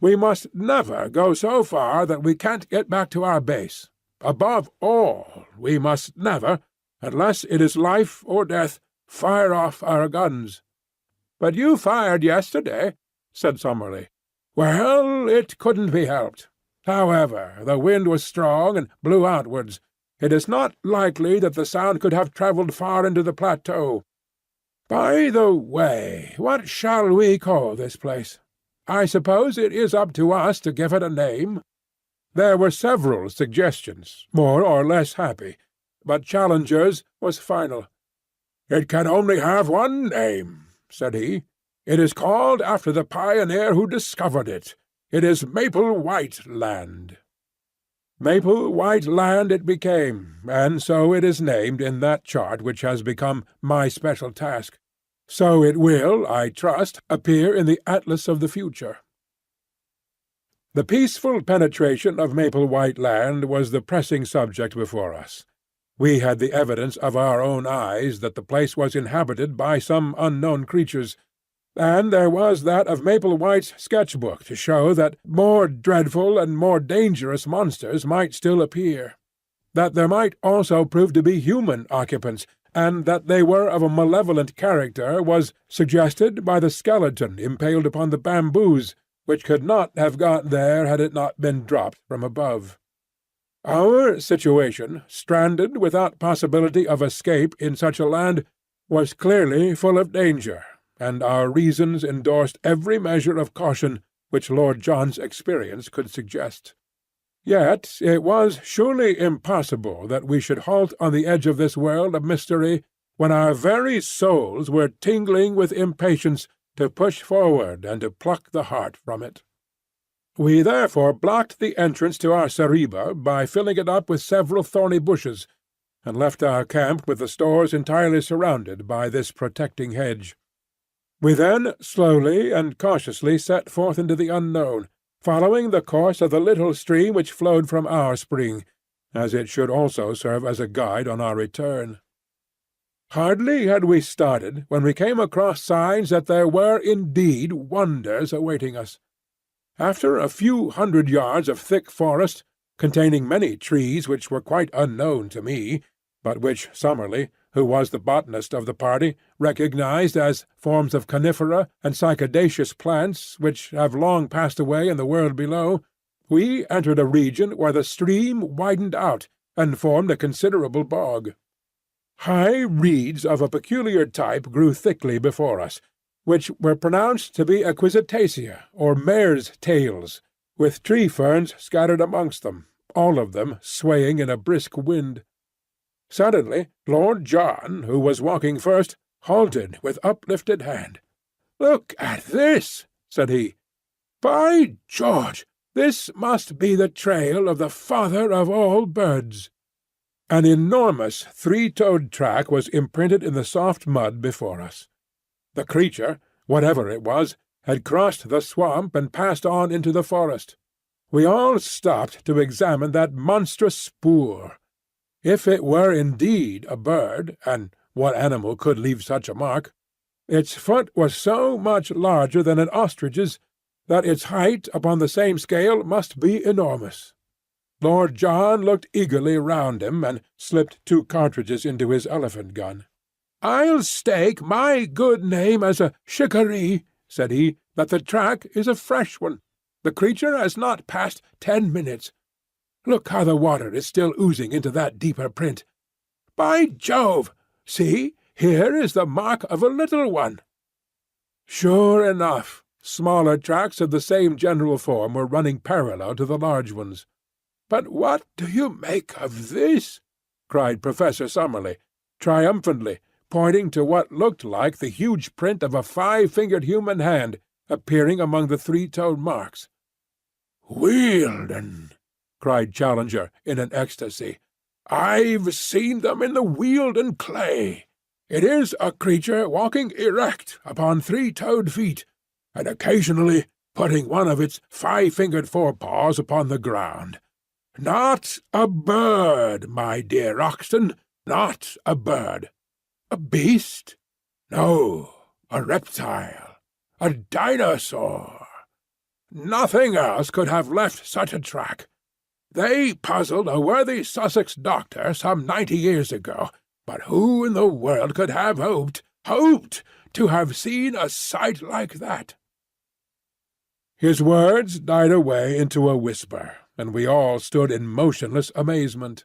We must never go so far that we can't get back to our base. Above all, we must never, unless it is life or death, fire off our guns." "But you fired yesterday," said Summerlee. "Well, it couldn't be helped. However, the wind was strong and blew outwards. It is not likely that the sound could have travelled far into the plateau. By the way, what shall we call this place? I suppose it is up to us to give it a name." There were several suggestions, more or less happy, but Challenger's was final. "It can only have one name," said he. "It is called after the pioneer who discovered it. It is Maple White Land." Maple White Land it became, and so it is named in that chart which has become my special task. So it will, I trust, appear in the Atlas of the Future. The peaceful penetration of Maple White Land was the pressing subject before us. We had the evidence of our own eyes that the place was inhabited by some unknown creatures, and there was that of Maple White's sketch-book to show that more dreadful and more dangerous monsters might still appear, that there might also prove to be human occupants, and that they were of a malevolent character was suggested by the skeleton impaled upon the bamboos, which could not have got there had it not been dropped from above. Our situation, stranded without possibility of escape in such a land, was clearly full of danger, and our reasons endorsed every measure of caution which Lord John's experience could suggest. Yet it was surely impossible that we should halt on the edge of this world of mystery when our very souls were tingling with impatience to push forward and to pluck the heart from it. We therefore blocked the entrance to our zareba by filling it up with several thorny bushes, and left our camp with the stores entirely surrounded by this protecting hedge. We then slowly and cautiously set forth into the unknown, following the course of the little stream which flowed from our spring, as it should also serve as a guide on our return. Hardly had we started when we came across signs that there were indeed wonders awaiting us. After a few hundred yards of thick forest, containing many trees which were quite unknown to me, but which Summerlee, who was the botanist of the party, recognized as forms of conifera and cycadaceous plants which have long passed away in the world below, we entered a region where the stream widened out and formed a considerable bog. High reeds of a peculiar type grew thickly before us, which were pronounced to be equisitacea, or mare's tails, with tree ferns scattered amongst them, all of them swaying in a brisk wind. Suddenly Lord John, who was walking first, halted with uplifted hand. "Look at this," said he. "By George, this must be the trail of the father of all birds." An enormous three-toed track was imprinted in the soft mud before us. The creature, whatever it was, had crossed the swamp and passed on into the forest. We all stopped to examine that monstrous spoor. If it were indeed a bird, and what animal could leave such a mark, its foot was so much larger than an ostrich's that its height upon the same scale must be enormous. Lord John looked eagerly round him, and slipped 2 cartridges into his elephant gun. "I'll stake my good name as a shikaree," said he, "that the track is a fresh one. The creature has not passed 10 minutes. Look how the water is still oozing into that deeper print. By Jove! See, here is the mark of a little one." Sure enough, smaller tracks of the same general form were running parallel to the large ones. "But what do you make of this?" cried Professor Summerlee, triumphantly, pointing to what looked like the huge print of a 5-fingered human hand, appearing among the three-toed marks. "Wealden!" cried Challenger in an ecstasy. "I've seen them in the Wealden clay. It is a creature walking erect upon three-toed feet, and occasionally putting one of its five-fingered forepaws upon the ground. Not a bird, my dear Roxton, not a bird. A beast? No, a reptile. A dinosaur. Nothing else could have left such a track. They puzzled a worthy Sussex doctor some 90 years ago, but who in the world could have hoped to have seen a sight like that?" His words died away into a whisper, and we all stood in motionless amazement.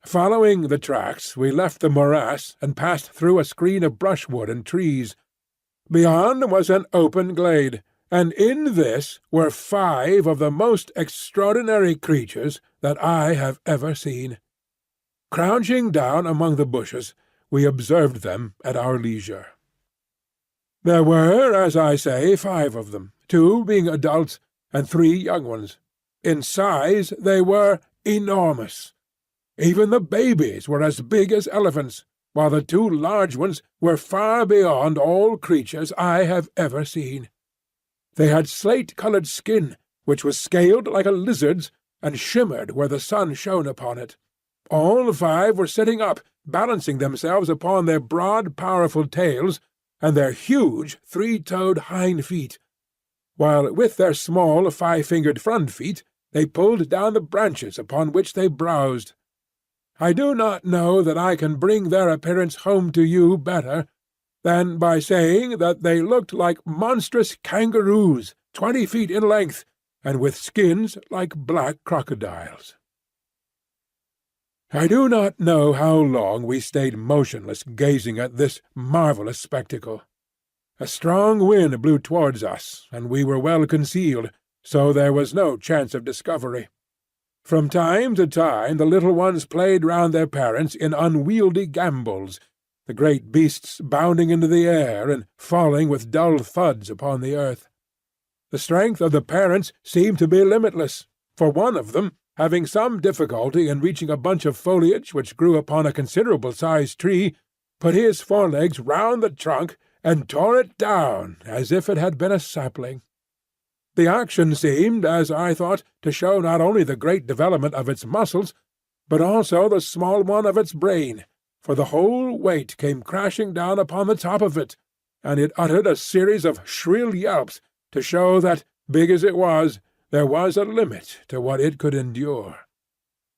Following the tracks, we left the morass and passed through a screen of brushwood and trees. Beyond was an open glade, and in this were 5 of the most extraordinary creatures that I have ever seen. Crouching down among the bushes, we observed them at our leisure. There were, as I say, 5 of them, 2 being adults and 3 young ones. In size they were enormous. Even the babies were as big as elephants, while the 2 large ones were far beyond all creatures I have ever seen. They had slate-coloured skin, which was scaled like a lizard's, and shimmered where the sun shone upon it. All 5 were sitting up, balancing themselves upon their broad, powerful tails and their huge three-toed hind feet, while with their small five-fingered front feet they pulled down the branches upon which they browsed. I do not know that I can bring their appearance home to you better than by saying that they looked like monstrous kangaroos, 20 feet in length, and with skins like black crocodiles. I do not know how long we stayed motionless gazing at this marvellous spectacle. A strong wind blew towards us, and we were well concealed, so there was no chance of discovery. From time to time the little ones played round their parents in unwieldy gambols, the great beasts bounding into the air and falling with dull thuds upon the earth. The strength of the parents seemed to be limitless, for one of them, having some difficulty in reaching a bunch of foliage which grew upon a considerable-sized tree, put his forelegs round the trunk and tore it down as if it had been a sapling. The action seemed, as I thought, to show not only the great development of its muscles, but also the small one of its brain, for the whole weight came crashing down upon the top of it, and it uttered a series of shrill yelps to show that, big as it was, there was a limit to what it could endure.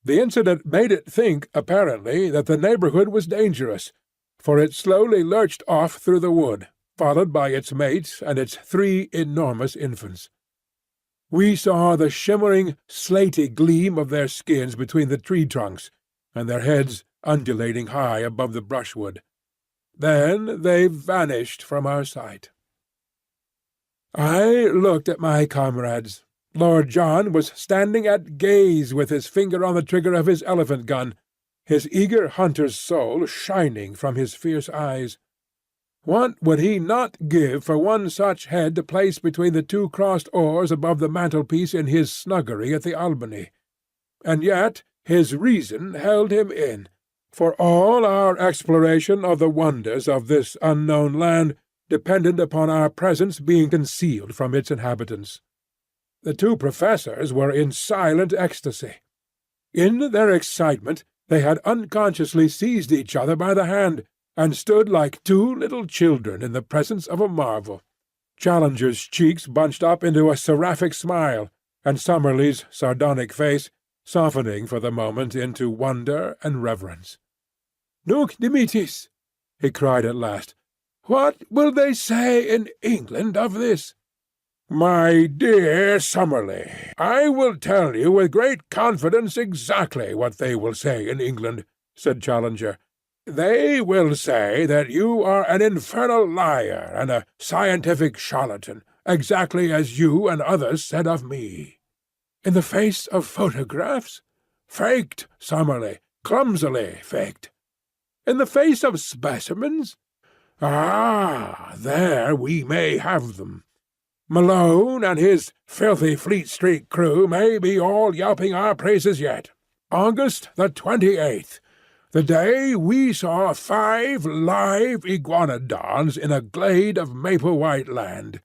The incident made it think, apparently, that the neighbourhood was dangerous, for it slowly lurched off through the wood, followed by its mate and its 3 enormous infants. We saw the shimmering, slaty gleam of their skins between the tree-trunks, and their heads undulating high above the brushwood. Then they vanished from our sight. I looked at my comrades. Lord John was standing at gaze with his finger on the trigger of his elephant gun, his eager hunter's soul shining from his fierce eyes. What would he not give for one such head to place between the 2 crossed oars above the mantelpiece in his snuggery at the Albany? And yet his reason held him in, for all our exploration of the wonders of this unknown land depended upon our presence being concealed from its inhabitants. The 2 professors were in silent ecstasy. In their excitement they had unconsciously seized each other by the hand, and stood like 2 little children in the presence of a marvel. Challenger's cheeks bunched up into a seraphic smile, and Summerlee's sardonic face softening for the moment into wonder and reverence. "Nunc dimittis," he cried at last. "What will they say in England of this?" "My dear Summerlee, I will tell you with great confidence exactly what they will say in England," said Challenger. "They will say that you are an infernal liar and a scientific charlatan, exactly as you and others said of me." "In the face of photographs?" "Faked, Summerlee, clumsily faked." "In the face of specimens?" "Ah, there we may have them. Malone and his filthy Fleet Street crew may be all yelping our praises yet. August the 28th, the day we saw 5 live iguanodons in a glade of maple white land.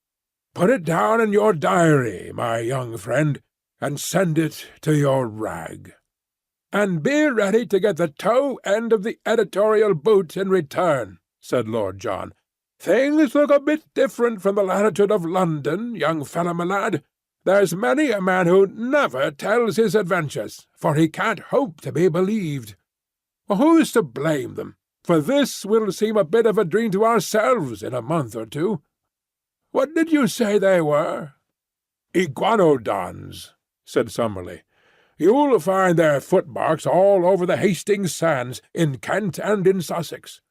Put it down in your diary, my young friend, and send it to your rag. And be ready to get the toe end of the editorial boot in return," said Lord John. "Things look a bit different from the latitude of London, young fellow my lad. There's many a man who never tells his adventures, for he can't hope to be believed. Well, who's to blame them? For this will seem a bit of a dream to ourselves in a month or two. What did you say they were?" "Iguanodons," said Summerlee. "You'll find their footmarks all over the Hastings sands, in Kent and in Sussex.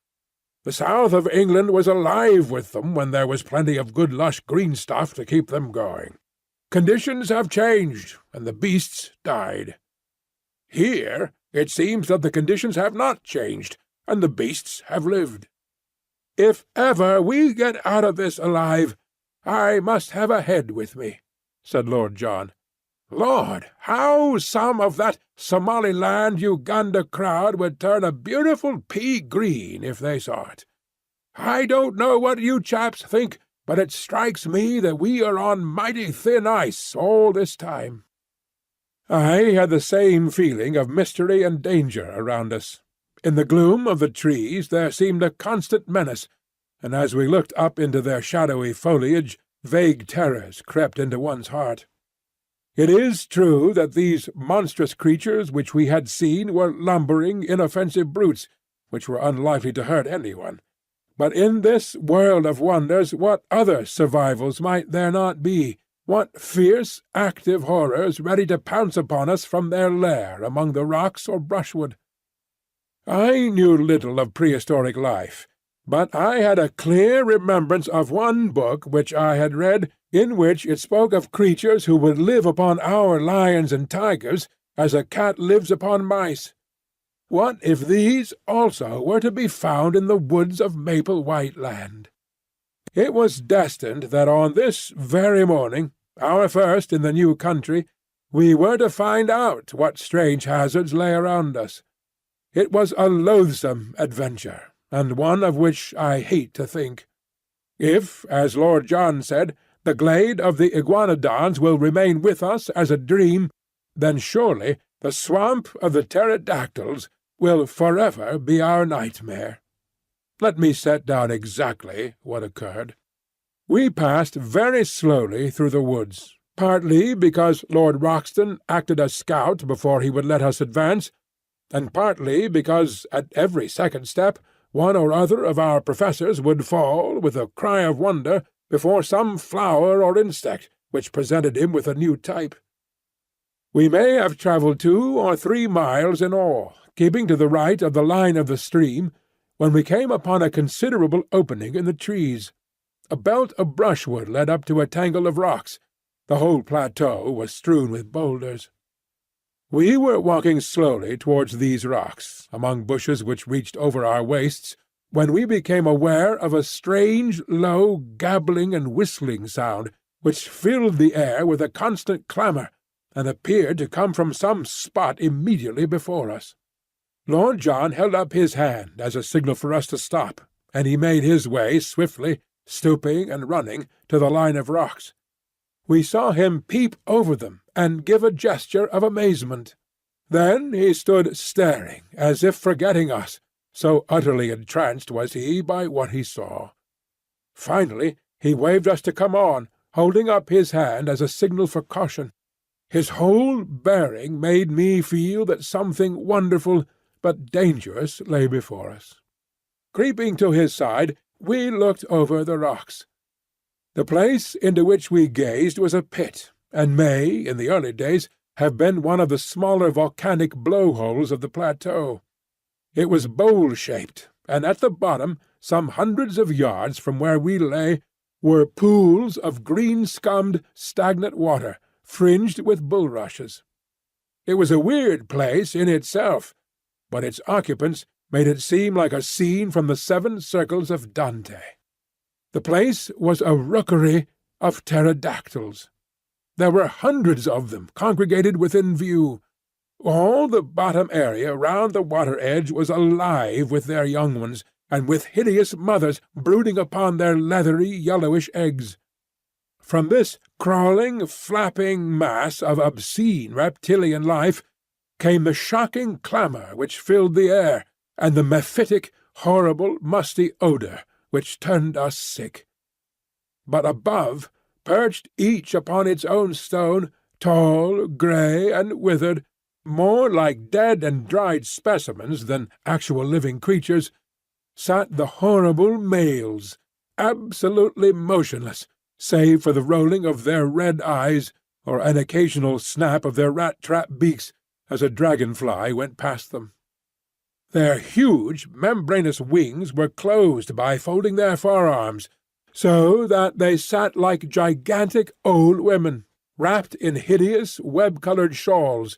The south of England was alive with them when there was plenty of good lush green stuff to keep them going. Conditions have changed, and the beasts died. Here it seems that the conditions have not changed, and the beasts have lived. If ever we get out of this alive, I must have a head with me," said Lord John. "Lord, how some of that Somaliland-Uganda crowd would turn a beautiful pea-green if they saw it. I don't know what you chaps think, but it strikes me that we are on mighty thin ice all this time." I had the same feeling of mystery and danger around us. In the gloom of the trees there seemed a constant menace, and as we looked up into their shadowy foliage, vague terrors crept into one's heart. It is true that these monstrous creatures which we had seen were lumbering, inoffensive brutes, which were unlikely to hurt anyone. But in this world of wonders what other survivals might there not be? What fierce, active horrors ready to pounce upon us from their lair among the rocks or brushwood? I knew little of prehistoric life, but I had a clear remembrance of one book which I had read, in which it spoke of creatures who would live upon our lions and tigers as a cat lives upon mice. What if these also were to be found in the woods of Maple White Land? It was destined that on this very morning, our first in the new country, we were to find out what strange hazards lay around us. It was a loathsome adventure, and one of which I hate to think. If, as Lord John said, the glade of the iguanodons will remain with us as a dream, then surely the swamp of the pterodactyls will forever be our nightmare. Let me set down exactly what occurred. We passed very slowly through the woods, partly because Lord Roxton acted as scout before he would let us advance, and partly because at every second step one or other of our professors would fall, with a cry of wonder, before some flower or insect which presented him with a new type. We may have travelled 2 or 3 miles in all, keeping to the right of the line of the stream, when we came upon a considerable opening in the trees. A belt of brushwood led up to a tangle of rocks. The whole plateau was strewn with boulders. We were walking slowly towards these rocks, among bushes which reached over our waists, when we became aware of a strange, low, gabbling and whistling sound, which filled the air with a constant clamour, and appeared to come from some spot immediately before us. Lord John held up his hand as a signal for us to stop, and he made his way swiftly, stooping and running, to the line of rocks. We saw him peep over them and give a gesture of amazement. Then he stood staring, as if forgetting us, so utterly entranced was he by what he saw. Finally he waved us to come on, holding up his hand as a signal for caution. His whole bearing made me feel that something wonderful but dangerous lay before us. Creeping to his side, we looked over the rocks. The place into which we gazed was a pit, and may, in the early days, have been one of the smaller volcanic blow-holes of the plateau. It was bowl-shaped, and at the bottom, some hundreds of yards from where we lay, were pools of green-scummed, stagnant water, fringed with bulrushes. It was a weird place in itself, but its occupants made it seem like a scene from the 7 Circles of Dante. The place was a rookery of pterodactyls. There were hundreds of them congregated within view. All the bottom area round the water edge was alive with their young ones, and with hideous mothers brooding upon their leathery yellowish eggs. From this crawling, flapping mass of obscene reptilian life came the shocking clamour which filled the air, and the mephitic, horrible, musty odour which turned us sick. But above, perched each upon its own stone, tall, grey, and withered, more like dead and dried specimens than actual living creatures, sat the horrible males, absolutely motionless, save for the rolling of their red eyes or an occasional snap of their rat-trap beaks as a dragon-fly went past them. Their huge membranous wings were closed by folding their forearms, so that they sat like gigantic old women, wrapped in hideous web-coloured shawls,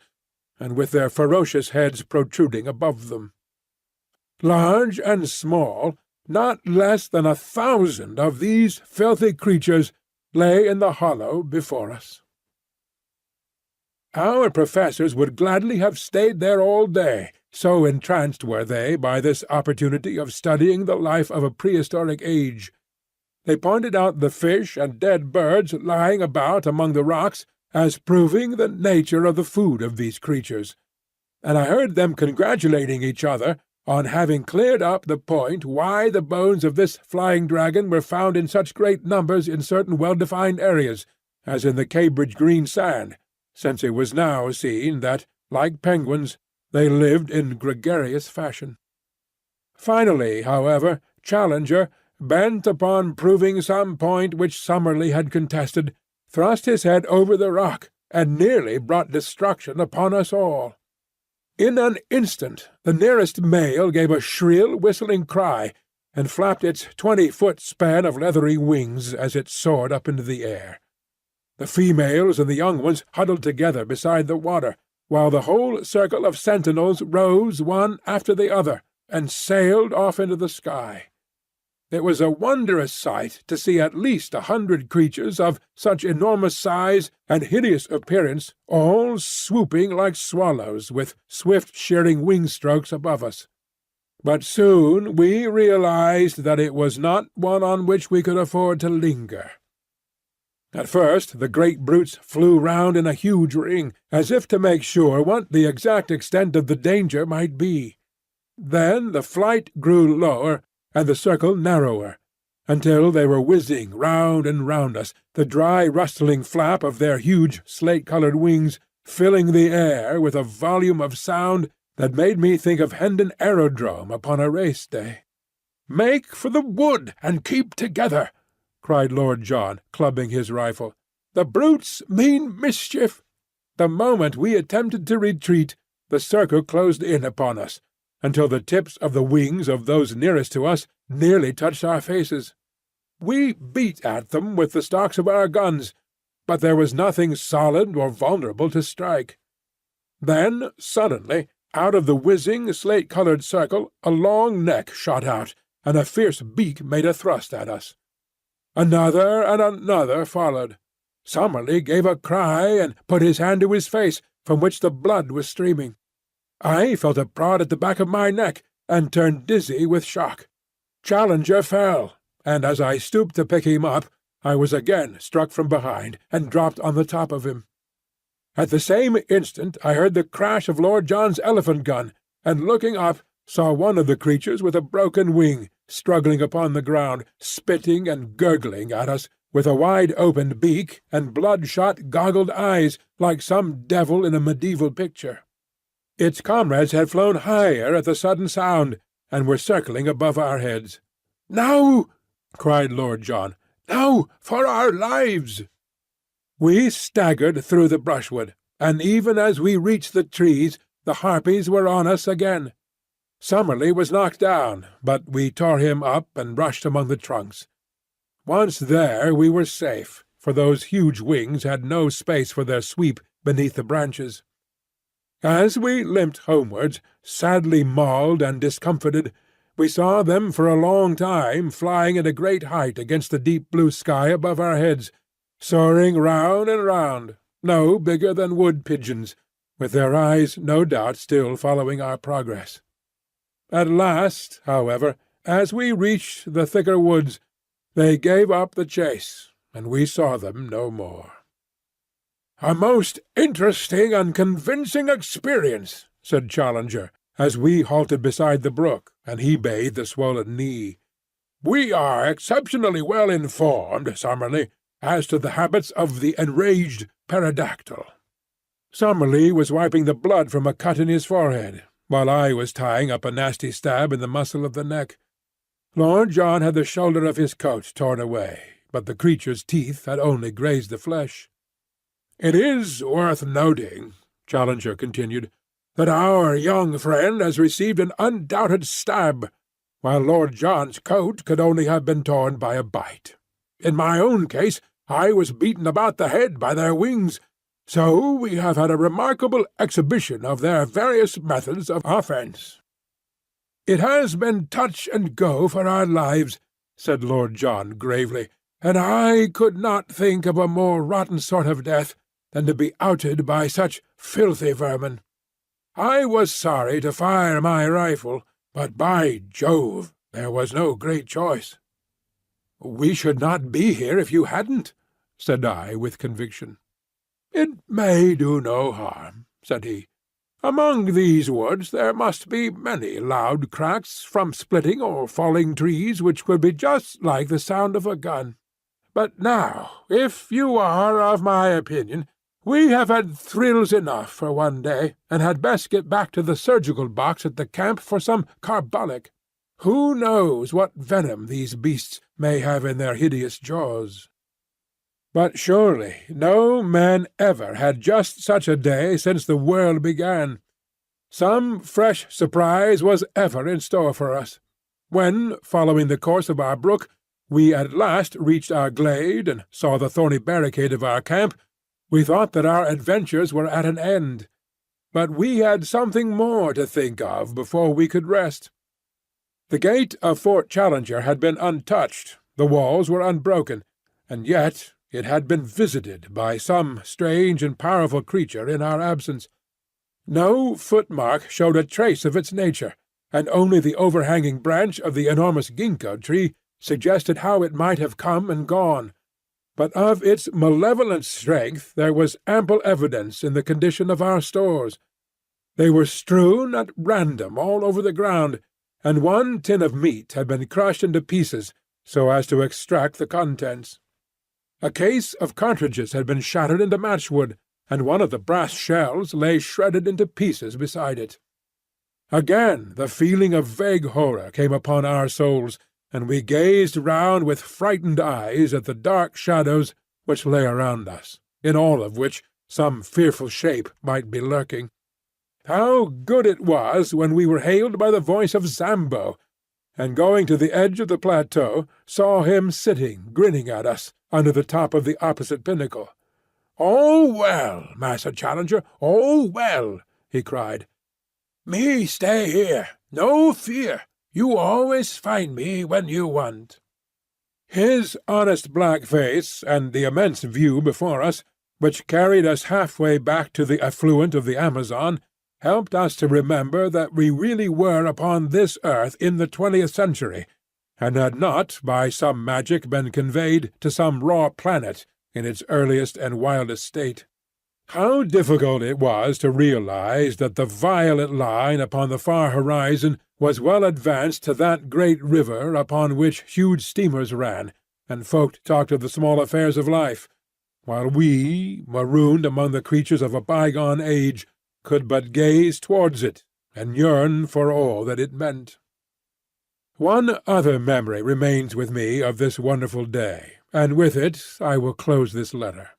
and with their ferocious heads protruding above them. Large and small, not less than 1,000 of these filthy creatures lay in the hollow before us. Our professors would gladly have stayed there all day, so entranced were they by this opportunity of studying the life of a prehistoric age. They pointed out the fish and dead birds lying about among the rocks as proving the nature of the food of these creatures, and I heard them congratulating each other on having cleared up the point why the bones of this flying dragon were found in such great numbers in certain well-defined areas, as in the Cambridge green sand, since it was now seen that, like penguins, they lived in gregarious fashion. Finally, however, Challenger, bent upon proving some point which Summerlee had contested, thrust his head over the rock, and nearly brought destruction upon us all. In an instant the nearest male gave a shrill whistling cry, and flapped its 20-foot span of leathery wings as it soared up into the air. The females and the young ones huddled together beside the water, while the whole circle of sentinels rose one after the other, and sailed off into the sky. It was a wondrous sight to see at least 100 creatures of such enormous size and hideous appearance all swooping like swallows with swift shearing wing-strokes above us. But soon we realized that it was not one on which we could afford to linger. At first the great brutes flew round in a huge ring, as if to make sure what the exact extent of the danger might be. Then the flight grew lower, and the circle narrower, until they were whizzing round and round us, the dry rustling flap of their huge slate-coloured wings filling the air with a volume of sound that made me think of Hendon Aerodrome upon a race day. "Make for the wood, and keep together!" cried Lord John, clubbing his rifle. "The brutes mean mischief." The moment we attempted to retreat, the circle closed in upon us, until the tips of the wings of those nearest to us nearly touched our faces. We beat at them with the stocks of our guns, but there was nothing solid or vulnerable to strike. Then, suddenly, out of the whizzing, slate-coloured circle a long neck shot out, and a fierce beak made a thrust at us. Another and another followed. Summerlee gave a cry and put his hand to his face, from which the blood was streaming. I felt a prod at the back of my neck, and turned dizzy with shock. Challenger fell, and as I stooped to pick him up, I was again struck from behind, and dropped on the top of him. At the same instant I heard the crash of Lord John's elephant gun, and looking up, saw one of the creatures with a broken wing, struggling upon the ground, spitting and gurgling at us, with a wide-opened beak and bloodshot, goggled eyes, like some devil in a medieval picture. Its comrades had flown higher at the sudden sound, and were circling above our heads. "Now!" cried Lord John. "Now for our lives!" We staggered through the brushwood, and even as we reached the trees, the harpies were on us again. Summerlee was knocked down, but we tore him up and rushed among the trunks. Once there we were safe, for those huge wings had no space for their sweep beneath the branches. As we limped homewards, sadly mauled and discomfited, we saw them for a long time flying at a great height against the deep blue sky above our heads, soaring round and round, no bigger than wood-pigeons, with their eyes no doubt still following our progress. At last, however, as we reached the thicker woods, they gave up the chase, and we saw them no more. "A most interesting and convincing experience," said Challenger, as we halted beside the brook, and he bathed the swollen knee. "We are exceptionally well informed, Summerlee, as to the habits of the enraged pterodactyl." Summerlee was wiping the blood from a cut in his forehead, while I was tying up a nasty stab in the muscle of the neck. Lord John had the shoulder of his coat torn away, but the creature's teeth had only grazed the flesh. "It is worth noting," Challenger continued, "that our young friend has received an undoubted stab, while Lord John's coat could only have been torn by a bite. In my own case, I was beaten about the head by their wings, so we have had a remarkable exhibition of their various methods of offence." "It has been touch and go for our lives," said Lord John gravely, "and I could not think of a more rotten sort of death than to be outed by such filthy vermin. I was sorry to fire my rifle, but by Jove, there was no great choice." "We should not be here if you hadn't," said I with conviction. "It may do no harm," said he. "Among these woods there must be many loud cracks from splitting or falling trees which would be just like the sound of a gun. But now, if you are of my opinion, we have had thrills enough for one day, and had best get back to the surgical box at the camp for some carbolic. Who knows what venom these beasts may have in their hideous jaws?" But surely no man ever had just such a day since the world began. Some fresh surprise was ever in store for us. When, following the course of our brook, we at last reached our glade and saw the thorny barricade of our camp, we thought that our adventures were at an end. But we had something more to think of before we could rest. The gate of Fort Challenger had been untouched, the walls were unbroken, and yet it had been visited by some strange and powerful creature in our absence. No footmark showed a trace of its nature, and only the overhanging branch of the enormous ginkgo tree suggested how it might have come and gone. But of its malevolent strength there was ample evidence in the condition of our stores. They were strewn at random all over the ground, and one tin of meat had been crushed into pieces so as to extract the contents. A case of cartridges had been shattered into matchwood, and one of the brass shells lay shredded into pieces beside it. Again the feeling of vague horror came upon our souls, and we gazed round with frightened eyes at the dark shadows which lay around us, in all of which some fearful shape might be lurking. How good it was when we were hailed by the voice of Zambo, and going to the edge of the plateau, saw him sitting grinning at us under the top of the opposite pinnacle. "All well, Massa Challenger, all well," he cried. "Me stay here, no fear. You always find me when you want." His honest black face, and the immense view before us, which carried us halfway back to the affluent of the Amazon, helped us to remember that we really were upon this earth in the 20th century, and had not by some magic been conveyed to some raw planet in its earliest and wildest state. How difficult it was to realize that the violet line upon the far horizon was well advanced to that great river upon which huge steamers ran, and folk talked of the small affairs of life, while we, marooned among the creatures of a bygone age, could but gaze towards it and yearn for all that it meant. One other memory remains with me of this wonderful day, and with it I will close this letter.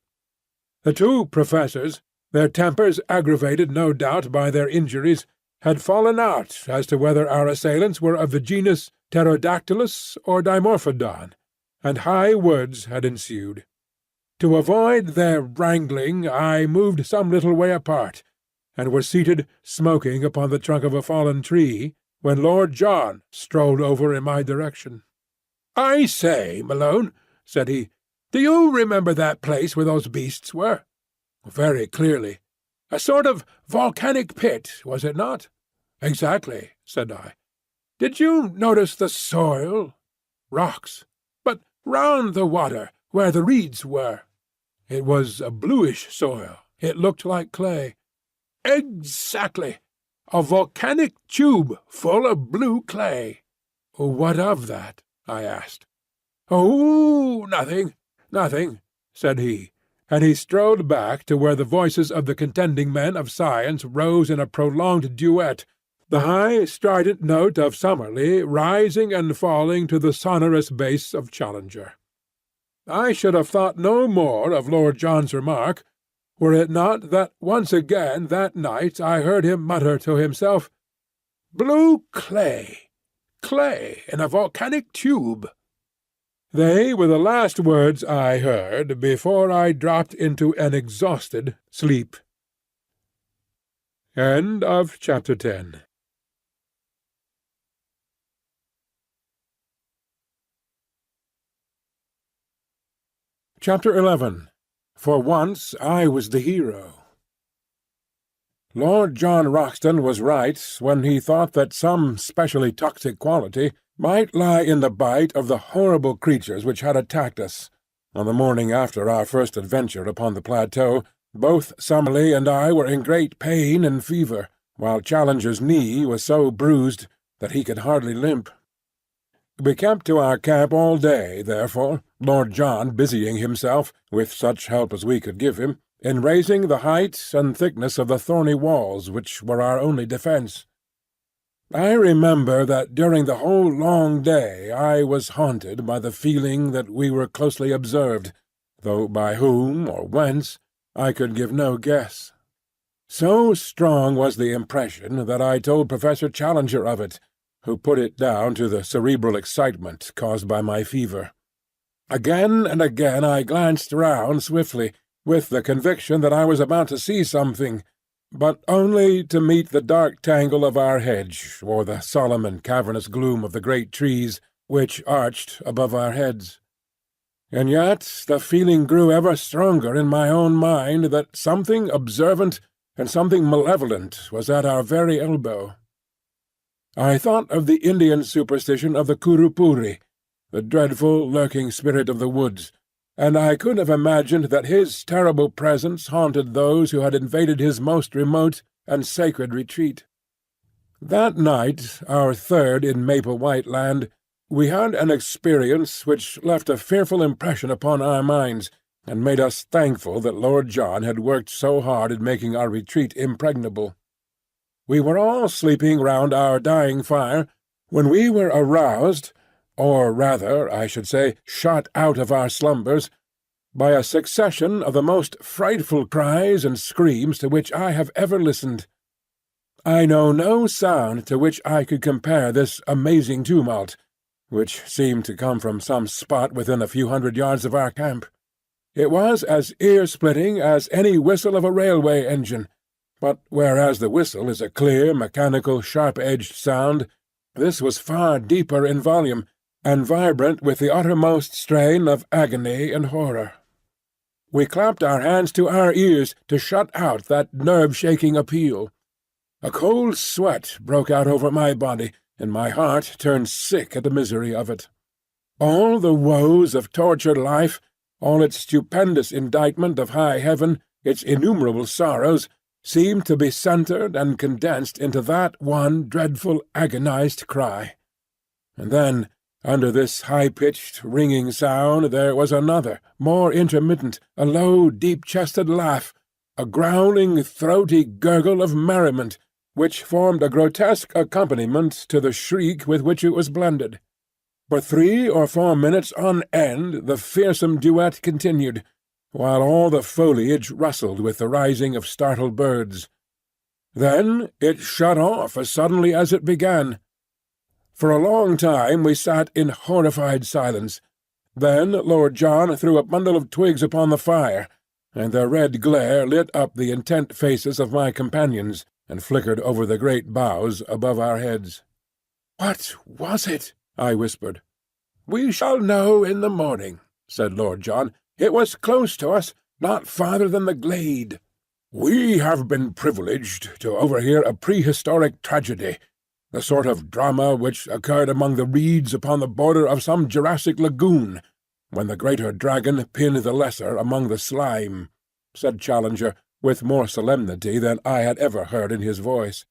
The two professors, their tempers aggravated no doubt by their injuries, had fallen out as to whether our assailants were of the genus Pterodactylus or Dimorphodon, and high words had ensued. To avoid their wrangling I moved some little way apart, and was seated smoking upon the trunk of a fallen tree, when Lord John strolled over in my direction. "I say, Malone," said he, Do you remember that place where those beasts were?" "Very clearly. A sort of volcanic pit, was it not?" "Exactly," said I. "Did you notice the soil?" "Rocks. But round the water, where the reeds were?" "It was a bluish soil. It looked like clay." "Exactly. A volcanic tube full of blue clay." "What of that?" I asked. "Oh, nothing, nothing," said he, and he strode back to where the voices of the contending men of science rose in a prolonged duet, the high strident note of Summerlee rising and falling to the sonorous bass of Challenger. I should have thought no more of Lord John's remark, were it not that once again that night I heard him mutter to himself, "Blue clay! Clay in a volcanic tube!" They were the last words I heard before I dropped into an exhausted sleep. End of Chapter 10. Chapter 11. For once I was the hero. Lord John Roxton was right when he thought that some specially toxic quality might lie in the bite of the horrible creatures which had attacked us. On the morning after our first adventure upon the plateau, both Summerlee and I were in great pain and fever, while Challenger's knee was so bruised that he could hardly limp. We kept to our camp all day, therefore, Lord John busying himself, with such help as we could give him, in raising the height and thickness of the thorny walls which were our only defence. I remember that during the whole long day I was haunted by the feeling that we were closely observed, though by whom or whence I could give no guess. So strong was the impression that I told Professor Challenger of it, who put it down to the cerebral excitement caused by my fever. Again and again I glanced round swiftly, with the conviction that I was about to see something, but only to meet the dark tangle of our hedge, or the solemn and cavernous gloom of the great trees which arched above our heads. And yet the feeling grew ever stronger in my own mind that something observant and something malevolent was at our very elbow. I thought of the Indian superstition of the Kurupuri, the dreadful lurking spirit of the woods, and I could have imagined that his terrible presence haunted those who had invaded his most remote and sacred retreat. That night, our third in Maple White Land, we had an experience which left a fearful impression upon our minds, and made us thankful that Lord John had worked so hard at making our retreat impregnable. We were all sleeping round our dying fire, when we were aroused, or rather, I should say, shot out of our slumbers, by a succession of the most frightful cries and screams to which I have ever listened. I know no sound to which I could compare this amazing tumult, which seemed to come from some spot within a few hundred yards of our camp. It was as ear-splitting as any whistle of a railway engine, but whereas the whistle is a clear, mechanical, sharp-edged sound, this was far deeper in volume, and vibrant with the uttermost strain of agony and horror. We clapped our hands to our ears to shut out that nerve-shaking appeal. A cold sweat broke out over my body, and my heart turned sick at the misery of it. All the woes of tortured life, all its stupendous indictment of high heaven, its innumerable sorrows, seemed to be centred and condensed into that one dreadful agonized cry. And then, under this high-pitched, ringing sound, there was another, more intermittent, a low, deep-chested laugh, a growling, throaty gurgle of merriment, which formed a grotesque accompaniment to the shriek with which it was blended. For 3 or 4 minutes on end the fearsome duet continued, while all the foliage rustled with the rising of startled birds. Then it shut off as suddenly as it began. For a long time we sat in horrified silence. Then Lord John threw a bundle of twigs upon the fire, and their red glare lit up the intent faces of my companions, and flickered over the great boughs above our heads. "What was it?" I whispered. "We shall know in the morning," said Lord John. "It was close to us, not farther than the glade. We have been privileged to overhear a prehistoric tragedy, the sort of drama which occurred among the reeds upon the border of some Jurassic lagoon, when the greater dragon pinned the lesser among the slime," said Challenger, with more solemnity than I had ever heard in his voice.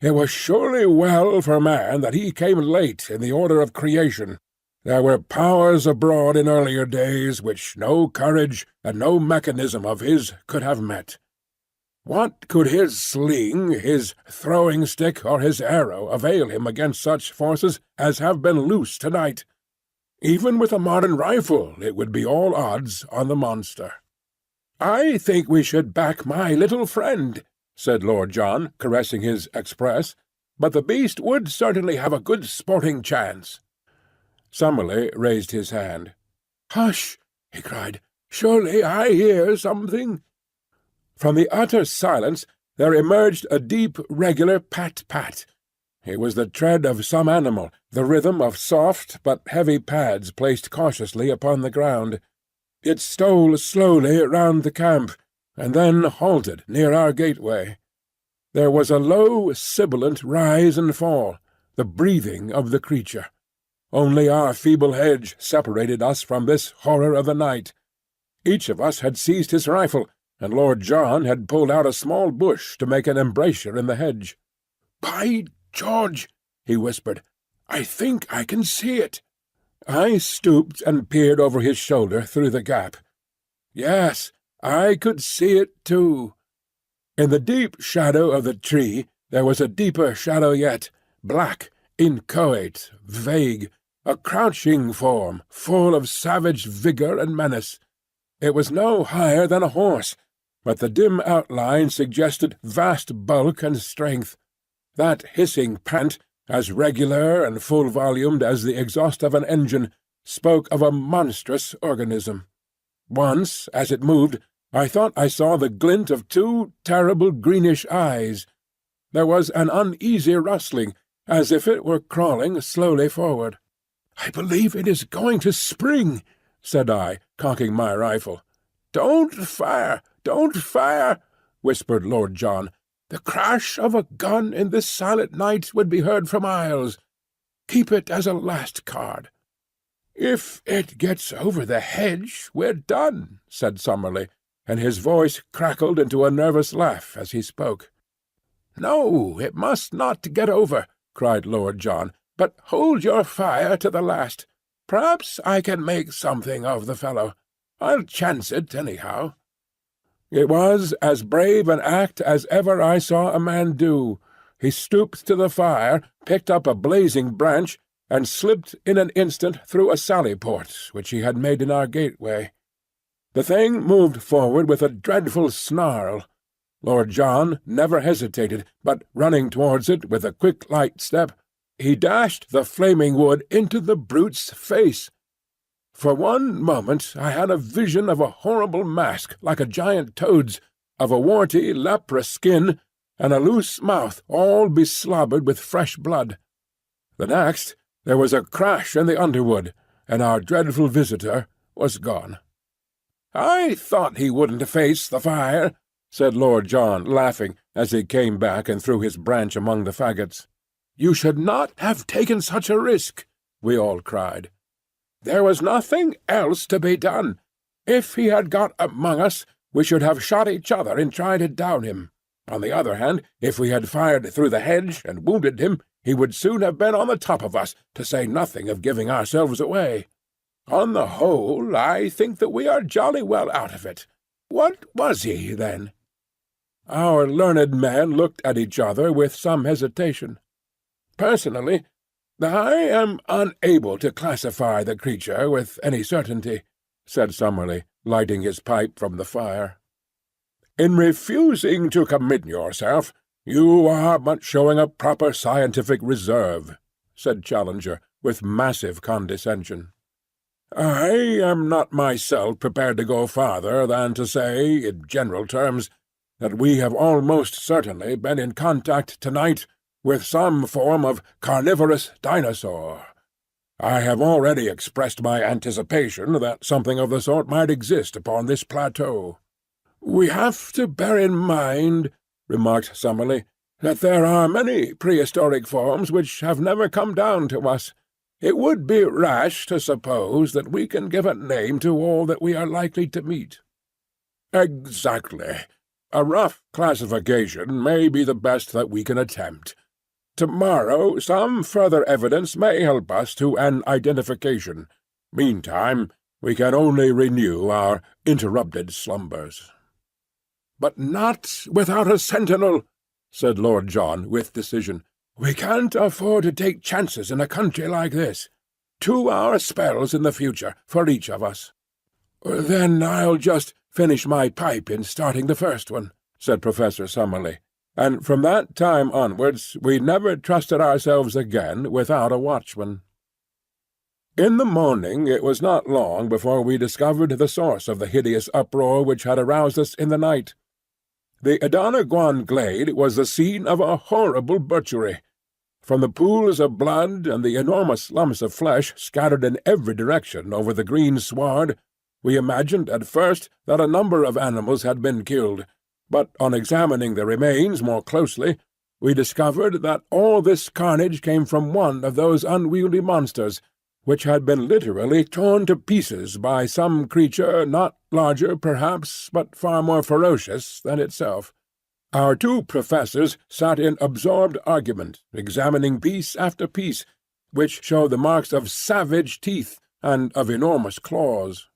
"It was surely well for man that he came late in the order of creation. There were powers abroad in earlier days which no courage and no mechanism of his could have met. What could his sling, his throwing-stick, or his arrow avail him against such forces as have been loose tonight? Even with a modern rifle it would be all odds on the monster." "I think we should back my little friend," said Lord John, caressing his Express, "but the beast would certainly have a good sporting chance." Summerlee raised his hand. "Hush!" he cried. "Surely I hear something." From the utter silence there emerged a deep, regular pat-pat. It was the tread of some animal, the rhythm of soft but heavy pads placed cautiously upon the ground. It stole slowly round the camp, and then halted near our gateway. There was a low, sibilant rise and fall, the breathing of the creature. Only our feeble hedge separated us from this horror of the night. Each of us had seized his rifle, and Lord John had pulled out a small bush to make an embrasure in the hedge. "By George!" he whispered. "I think I can see it." I stooped and peered over his shoulder through the gap. Yes, I could see it too. In the deep shadow of the tree there was a deeper shadow yet, black, inchoate, vague, a crouching form, full of savage vigour and menace. It was no higher than a horse, but the dim outline suggested vast bulk and strength. That hissing pant, as regular and full-volumed as the exhaust of an engine, spoke of a monstrous organism. Once, as it moved, I thought I saw the glint of two terrible greenish eyes. There was an uneasy rustling, as if it were crawling slowly forward. "I believe it is going to spring," said I, cocking my rifle. "Don't fire! Don't fire!" whispered Lord John. "The crash of a gun in this silent night would be heard for miles. Keep it as a last card." "If it gets over the hedge, we're done," said Summerlee, and his voice crackled into a nervous laugh as he spoke. "No, it must not get over," cried Lord John, "but hold your fire to the last. Perhaps I can make something of the fellow. I'll chance it, anyhow." It was as brave an act as ever I saw a man do. He stooped to the fire, picked up a blazing branch, and slipped in an instant through a sally-port which he had made in our gateway. The thing moved forward with a dreadful snarl. Lord John never hesitated, but running towards it with a quick light step, he dashed the flaming wood into the brute's face. For one moment I had a vision of a horrible mask like a giant toad's, of a warty, leprous skin, and a loose mouth all beslobbered with fresh blood. The next there was a crash in the underwood, and our dreadful visitor was gone. "I thought he wouldn't face the fire," said Lord John, laughing, as he came back and threw his branch among the faggots. "You should not have taken such a risk," we all cried. "There was nothing else to be done. If he had got among us, we should have shot each other and tried to down him. On the other hand, if we had fired through the hedge and wounded him, he would soon have been on the top of us, to say nothing of giving ourselves away. On the whole, I think that we are jolly well out of it. What was he, then?" Our learned men looked at each other with some hesitation. "Personally, I am unable to classify the creature with any certainty," said Summerlee, lighting his pipe from the fire. "In refusing to commit yourself, you are but showing a proper scientific reserve," said Challenger, with massive condescension. "I am not myself prepared to go farther than to say, in general terms, that we have almost certainly been in contact tonight with some form of carnivorous dinosaur. I have already expressed my anticipation that something of the sort might exist upon this plateau." "We have to bear in mind," remarked Summerlee, "that there are many prehistoric forms which have never come down to us. It would be rash to suppose that we can give a name to all that we are likely to meet." "Exactly. A rough classification may be the best that we can attempt. Tomorrow some further evidence may help us to an identification. Meantime, we can only renew our interrupted slumbers." "But not without a sentinel," said Lord John with decision. "We can't afford to take chances in a country like this. 2-hour spells in the future for each of us." "Then I'll just finish my pipe in starting the first one," said Professor Summerlee, and from that time onwards we never trusted ourselves again without a watchman. In the morning it was not long before we discovered the source of the hideous uproar which had aroused us in the night. The Adonagwan glade was the scene of a horrible butchery. From the pools of blood and the enormous lumps of flesh scattered in every direction over the green sward, we imagined at first that a number of animals had been killed, but on examining the remains more closely, we discovered that all this carnage came from one of those unwieldy monsters, which had been literally torn to pieces by some creature not larger, perhaps, but far more ferocious than itself. Our 2 professors sat in absorbed argument, examining piece after piece, which showed the marks of savage teeth and of enormous claws.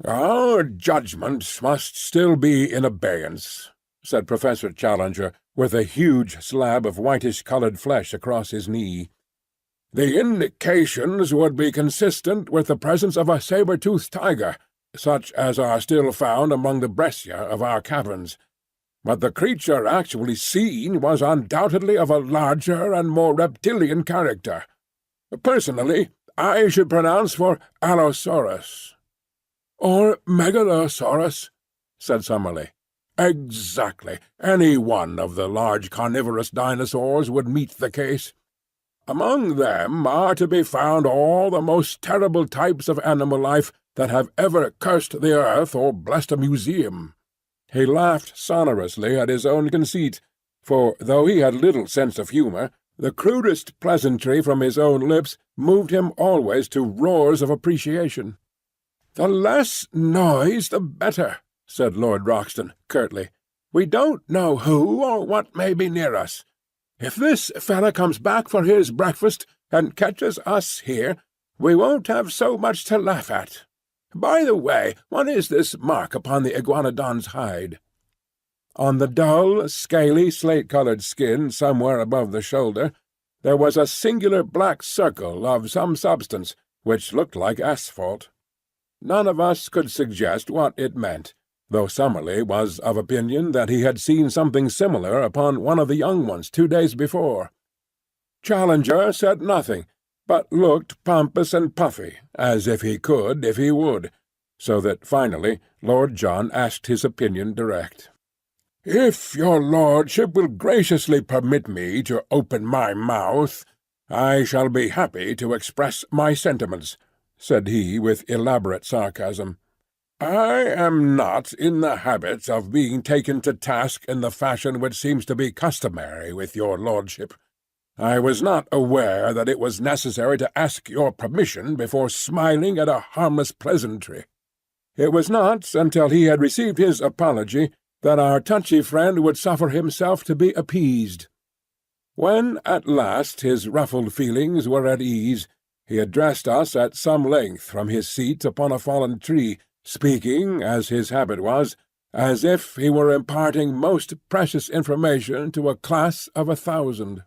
"Our judgment must still be in abeyance," said Professor Challenger, with a huge slab of whitish-coloured flesh across his knee. "The indications would be consistent with the presence of a saber-toothed tiger, such as are still found among the breccia of our caverns. But the creature actually seen was undoubtedly of a larger and more reptilian character. Personally, I should pronounce for Allosaurus." "Or Megalosaurus," said Summerlee. "Exactly. Any one of the large carnivorous dinosaurs would meet the case. Among them are to be found all the most terrible types of animal life that have ever cursed the earth or blessed a museum." He laughed sonorously at his own conceit, for, though he had little sense of humour, the crudest pleasantry from his own lips moved him always to roars of appreciation. "The less noise the better," said Lord Roxton curtly. "We don't know who or what may be near us. If this fella comes back for his breakfast and catches us here, we won't have so much to laugh at. By the way, what is this mark upon the iguanodon's hide?" On the dull, scaly, slate-coloured skin somewhere above the shoulder there was a singular black circle of some substance, which looked like asphalt. None of us could suggest what it meant, though Summerlee was of opinion that he had seen something similar upon one of the young ones 2 days before. Challenger said nothing, but looked pompous and puffy, as if he could if he would, so that finally Lord John asked his opinion direct. "If your lordship will graciously permit me to open my mouth, I shall be happy to express my sentiments," said he with elaborate sarcasm. "I am not in the habit of being taken to task in the fashion which seems to be customary with your lordship. I was not aware that it was necessary to ask your permission before smiling at a harmless pleasantry." It was not until he had received his apology that our touchy friend would suffer himself to be appeased. When at last his ruffled feelings were at ease, he addressed us at some length from his seat upon a fallen tree, speaking, as his habit was, as if he were imparting most precious information to a class of 1,000.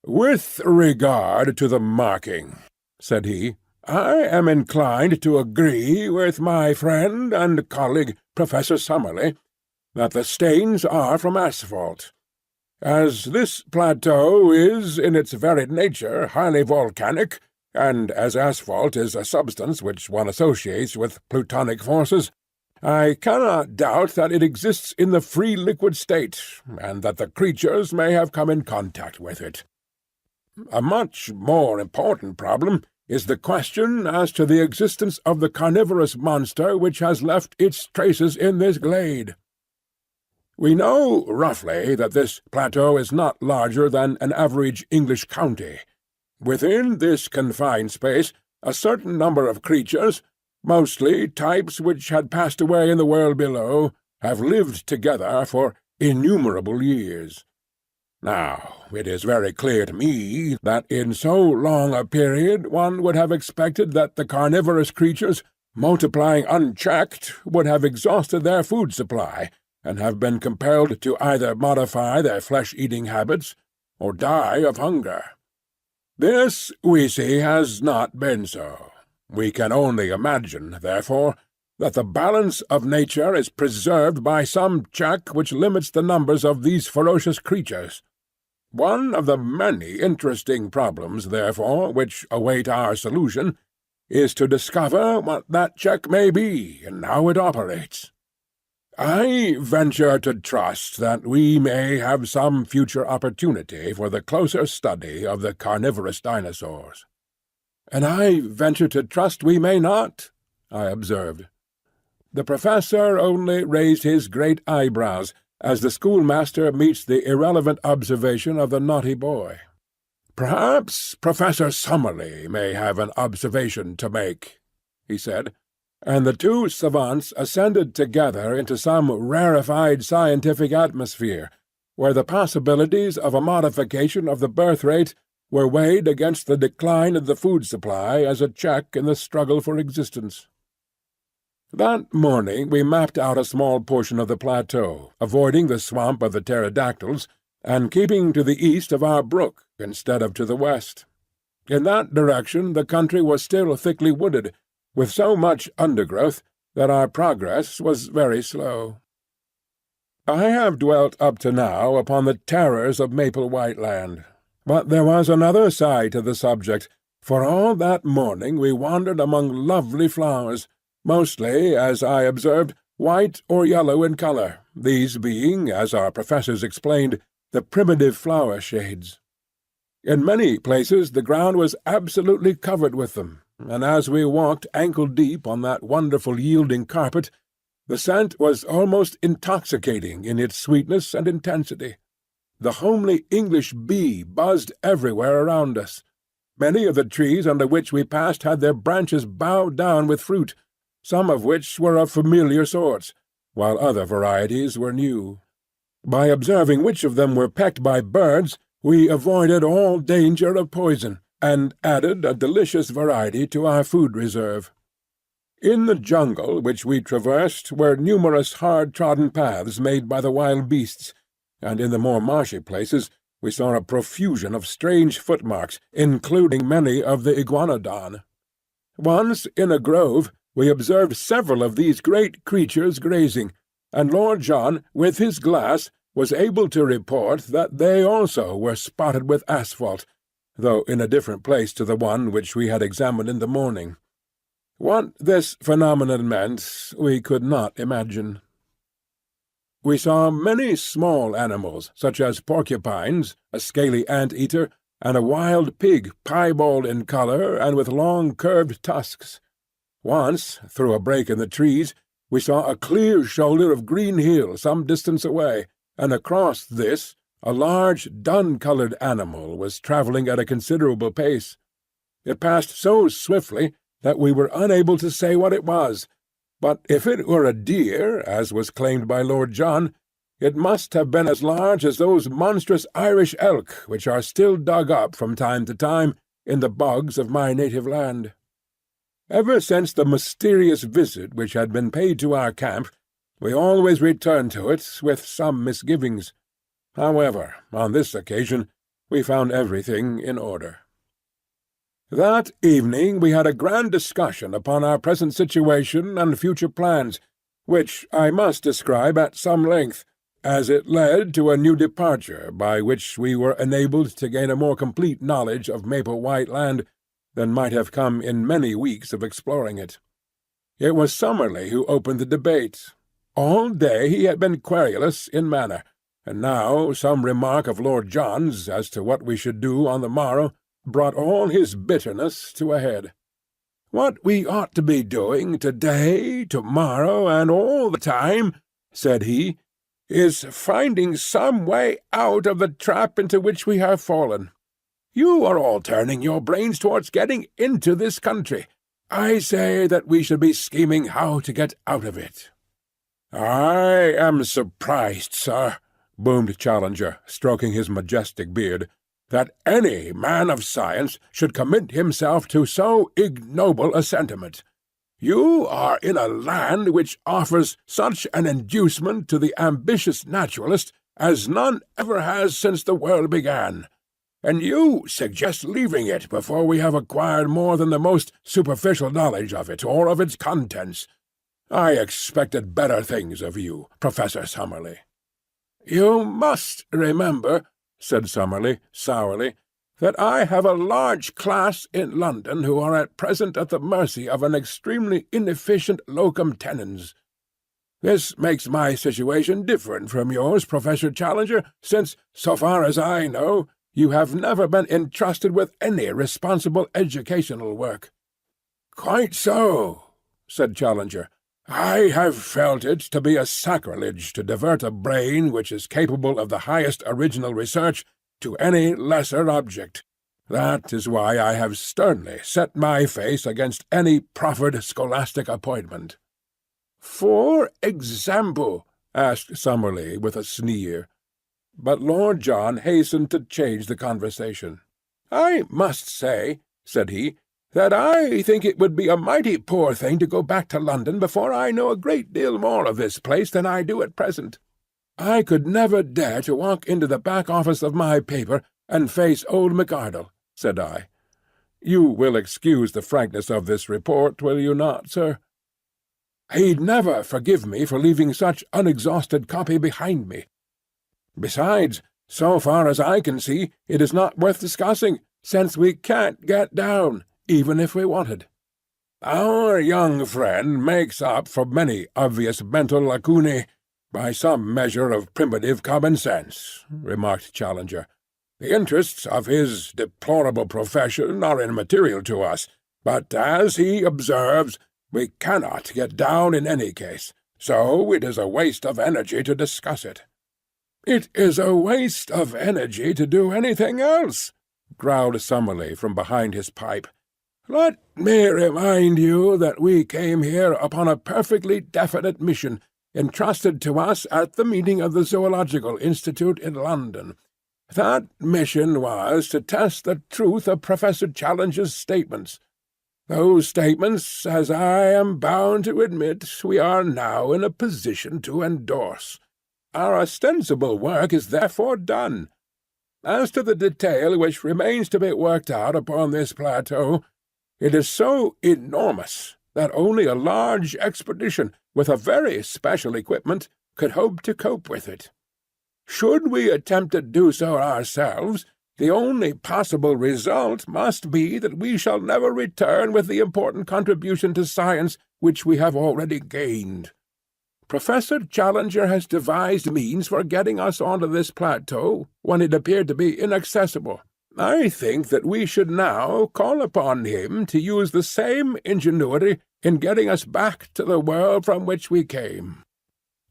"With regard to the marking," said he, "I am inclined to agree with my friend and colleague Professor Summerlee that the stains are from asphalt. As this plateau is in its very nature highly volcanic, and as asphalt is a substance which one associates with plutonic forces, I cannot doubt that it exists in the free liquid state, and that the creatures may have come in contact with it. A much more important problem is the question as to the existence of the carnivorous monster which has left its traces in this glade. We know roughly that this plateau is not larger than an average English county. Within this confined space, a certain number of creatures, mostly types which had passed away in the world below, have lived together for innumerable years. Now, it is very clear to me that in so long a period one would have expected that the carnivorous creatures, multiplying unchecked, would have exhausted their food supply, and have been compelled to either modify their flesh-eating habits or die of hunger. This, we see, has not been so. We can only imagine, therefore, that the balance of nature is preserved by some check which limits the numbers of these ferocious creatures. One of the many interesting problems, therefore, which await our solution, is to discover what that check may be and how it operates. I venture to trust that we may have some future opportunity for the closer study of the carnivorous dinosaurs. And I venture to trust we may not, I observed. The professor only raised his great eyebrows as the schoolmaster meets the irrelevant observation of the naughty boy. "Perhaps Professor Summerlee may have an observation to make," he said, and the two savants ascended together into some rarefied scientific atmosphere, where the possibilities of a modification of the birth rate were weighed against the decline of the food supply as a check in the struggle for existence. That morning we mapped out a small portion of the plateau, avoiding the swamp of the pterodactyls, and keeping to the east of our brook instead of to the west. In that direction the country was still thickly wooded, with so much undergrowth that our progress was very slow. I have dwelt up to now upon the terrors of Maple White Land, but there was another side to the subject, for all that morning we wandered among lovely flowers, mostly, as I observed, white or yellow in colour, these being, as our professors explained, the primitive flower shades. In many places the ground was absolutely covered with them, and as we walked ankle-deep on that wonderful yielding carpet, the scent was almost intoxicating in its sweetness and intensity. The homely English bee buzzed everywhere around us. Many of the trees under which we passed had their branches bowed down with fruit, some of which were of familiar sorts, while other varieties were new. By observing which of them were pecked by birds, we avoided all danger of poison, and added a delicious variety to our food reserve. In the jungle which we traversed were numerous hard-trodden paths made by the wild beasts, and in the more marshy places we saw a profusion of strange footmarks, including many of the iguanodon. Once, in a grove, we observed several of these great creatures grazing, and Lord John, with his glass, was able to report that they also were spotted with asphalt, though in a different place to the one which we had examined in the morning. What this phenomenon meant we could not imagine. We saw many small animals, such as porcupines, a scaly ant-eater, and a wild pig, piebald in colour and with long curved tusks. Once, through a break in the trees, we saw a clear shoulder of green hill some distance away, and across this a large dun-coloured animal was travelling at a considerable pace. It passed so swiftly that we were unable to say what it was, but if it were a deer, as was claimed by Lord John, it must have been as large as those monstrous Irish elk which are still dug up from time to time in the bogs of my native land. Ever since the mysterious visit which had been paid to our camp, we always returned to it with some misgivings. However, on this occasion we found everything in order. That evening we had a grand discussion upon our present situation and future plans, which I must describe at some length, as it led to a new departure by which we were enabled to gain a more complete knowledge of Maple White Land than might have come in many weeks of exploring it. It was Summerlee who opened the debate. All day he had been querulous in manner, and now some remark of Lord John's as to what we should do on the morrow brought all his bitterness to a head. "What we ought to be doing today, tomorrow, and all the time," said he, "is finding some way out of the trap into which we have fallen. You are all turning your brains towards getting into this country. I say that we should be scheming how to get out of it." "I am surprised, sir," boomed Challenger, stroking his majestic beard, "that any man of science should commit himself to so ignoble a sentiment. You are in a land which offers such an inducement to the ambitious naturalist as none ever has since the world began, and you suggest leaving it before we have acquired more than the most superficial knowledge of it or of its contents. I expected better things of you, Professor Summerlee." "You must remember," said Summerlee sourly, "that I have a large class in London who are at present at the mercy of an extremely inefficient locum tenens. This makes my situation different from yours, Professor Challenger, since, so far as I know, you have never been entrusted with any responsible educational work." "Quite so," said Challenger. "I have felt it to be a sacrilege to divert a brain which is capable of the highest original research to any lesser object. That is why I have sternly set my face against any proffered scholastic appointment." "For example?" asked Summerlee with a sneer. But Lord John hastened to change the conversation. "I must say," said he, "that I think it would be a mighty poor thing to go back to London before I know a great deal more of this place than I do at present. I could never dare to walk into the back office of my paper and face old McArdle," said I. "You will excuse the frankness of this report, will you not, sir?" "He'd never forgive me for leaving such unexhausted copy behind me. Besides, so far as I can see, it is not worth discussing, since we can't get down, even if we wanted." "Our young friend makes up for many obvious mental lacunae by some measure of primitive common sense," remarked Challenger. "The interests of his deplorable profession are immaterial to us, but, as he observes, we cannot get down in any case, so it is a waste of energy to discuss it." "It is a waste of energy to do anything else," growled Summerlee from behind his pipe. "Let me remind you that we came here upon a perfectly definite mission, entrusted to us at the meeting of the Zoological Institute in London. That mission was to test the truth of Professor Challenger's statements. Those statements, as I am bound to admit, we are now in a position to endorse. Our ostensible work is therefore done. As to the detail which remains to be worked out upon this plateau, it is so enormous that only a large expedition, with a very special equipment, could hope to cope with it. Should we attempt to do so ourselves, the only possible result must be that we shall never return with the important contribution to science which we have already gained. Professor Challenger has devised means for getting us onto this plateau when it appeared to be inaccessible. I think that we should now call upon him to use the same ingenuity in getting us back to the world from which we came."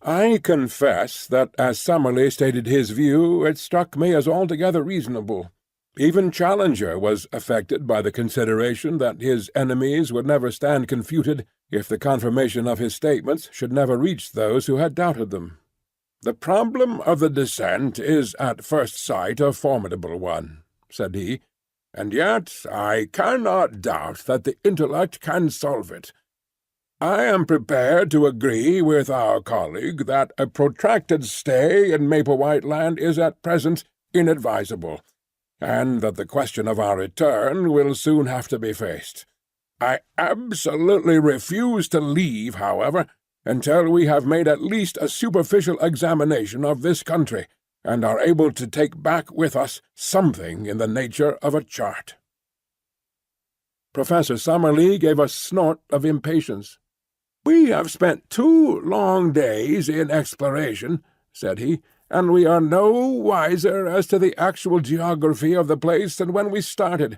I confess that as Summerlee stated his view, it struck me as altogether reasonable. Even Challenger was affected by the consideration that his enemies would never stand confuted if the confirmation of his statements should never reach those who had doubted them. "The problem of the descent is at first sight a formidable one," said he, "and yet I cannot doubt that the intellect can solve it. I am prepared to agree with our colleague that a protracted stay in Maplewhite Land is at present inadvisable, and that the question of our return will soon have to be faced. I absolutely refuse to leave, however, until we have made at least a superficial examination of this country, and are able to take back with us something in the nature of a chart." Professor Summerlee gave a snort of impatience. "We have spent 2 long days in exploration," said he, and we are no wiser as to the actual geography of the place than when we started.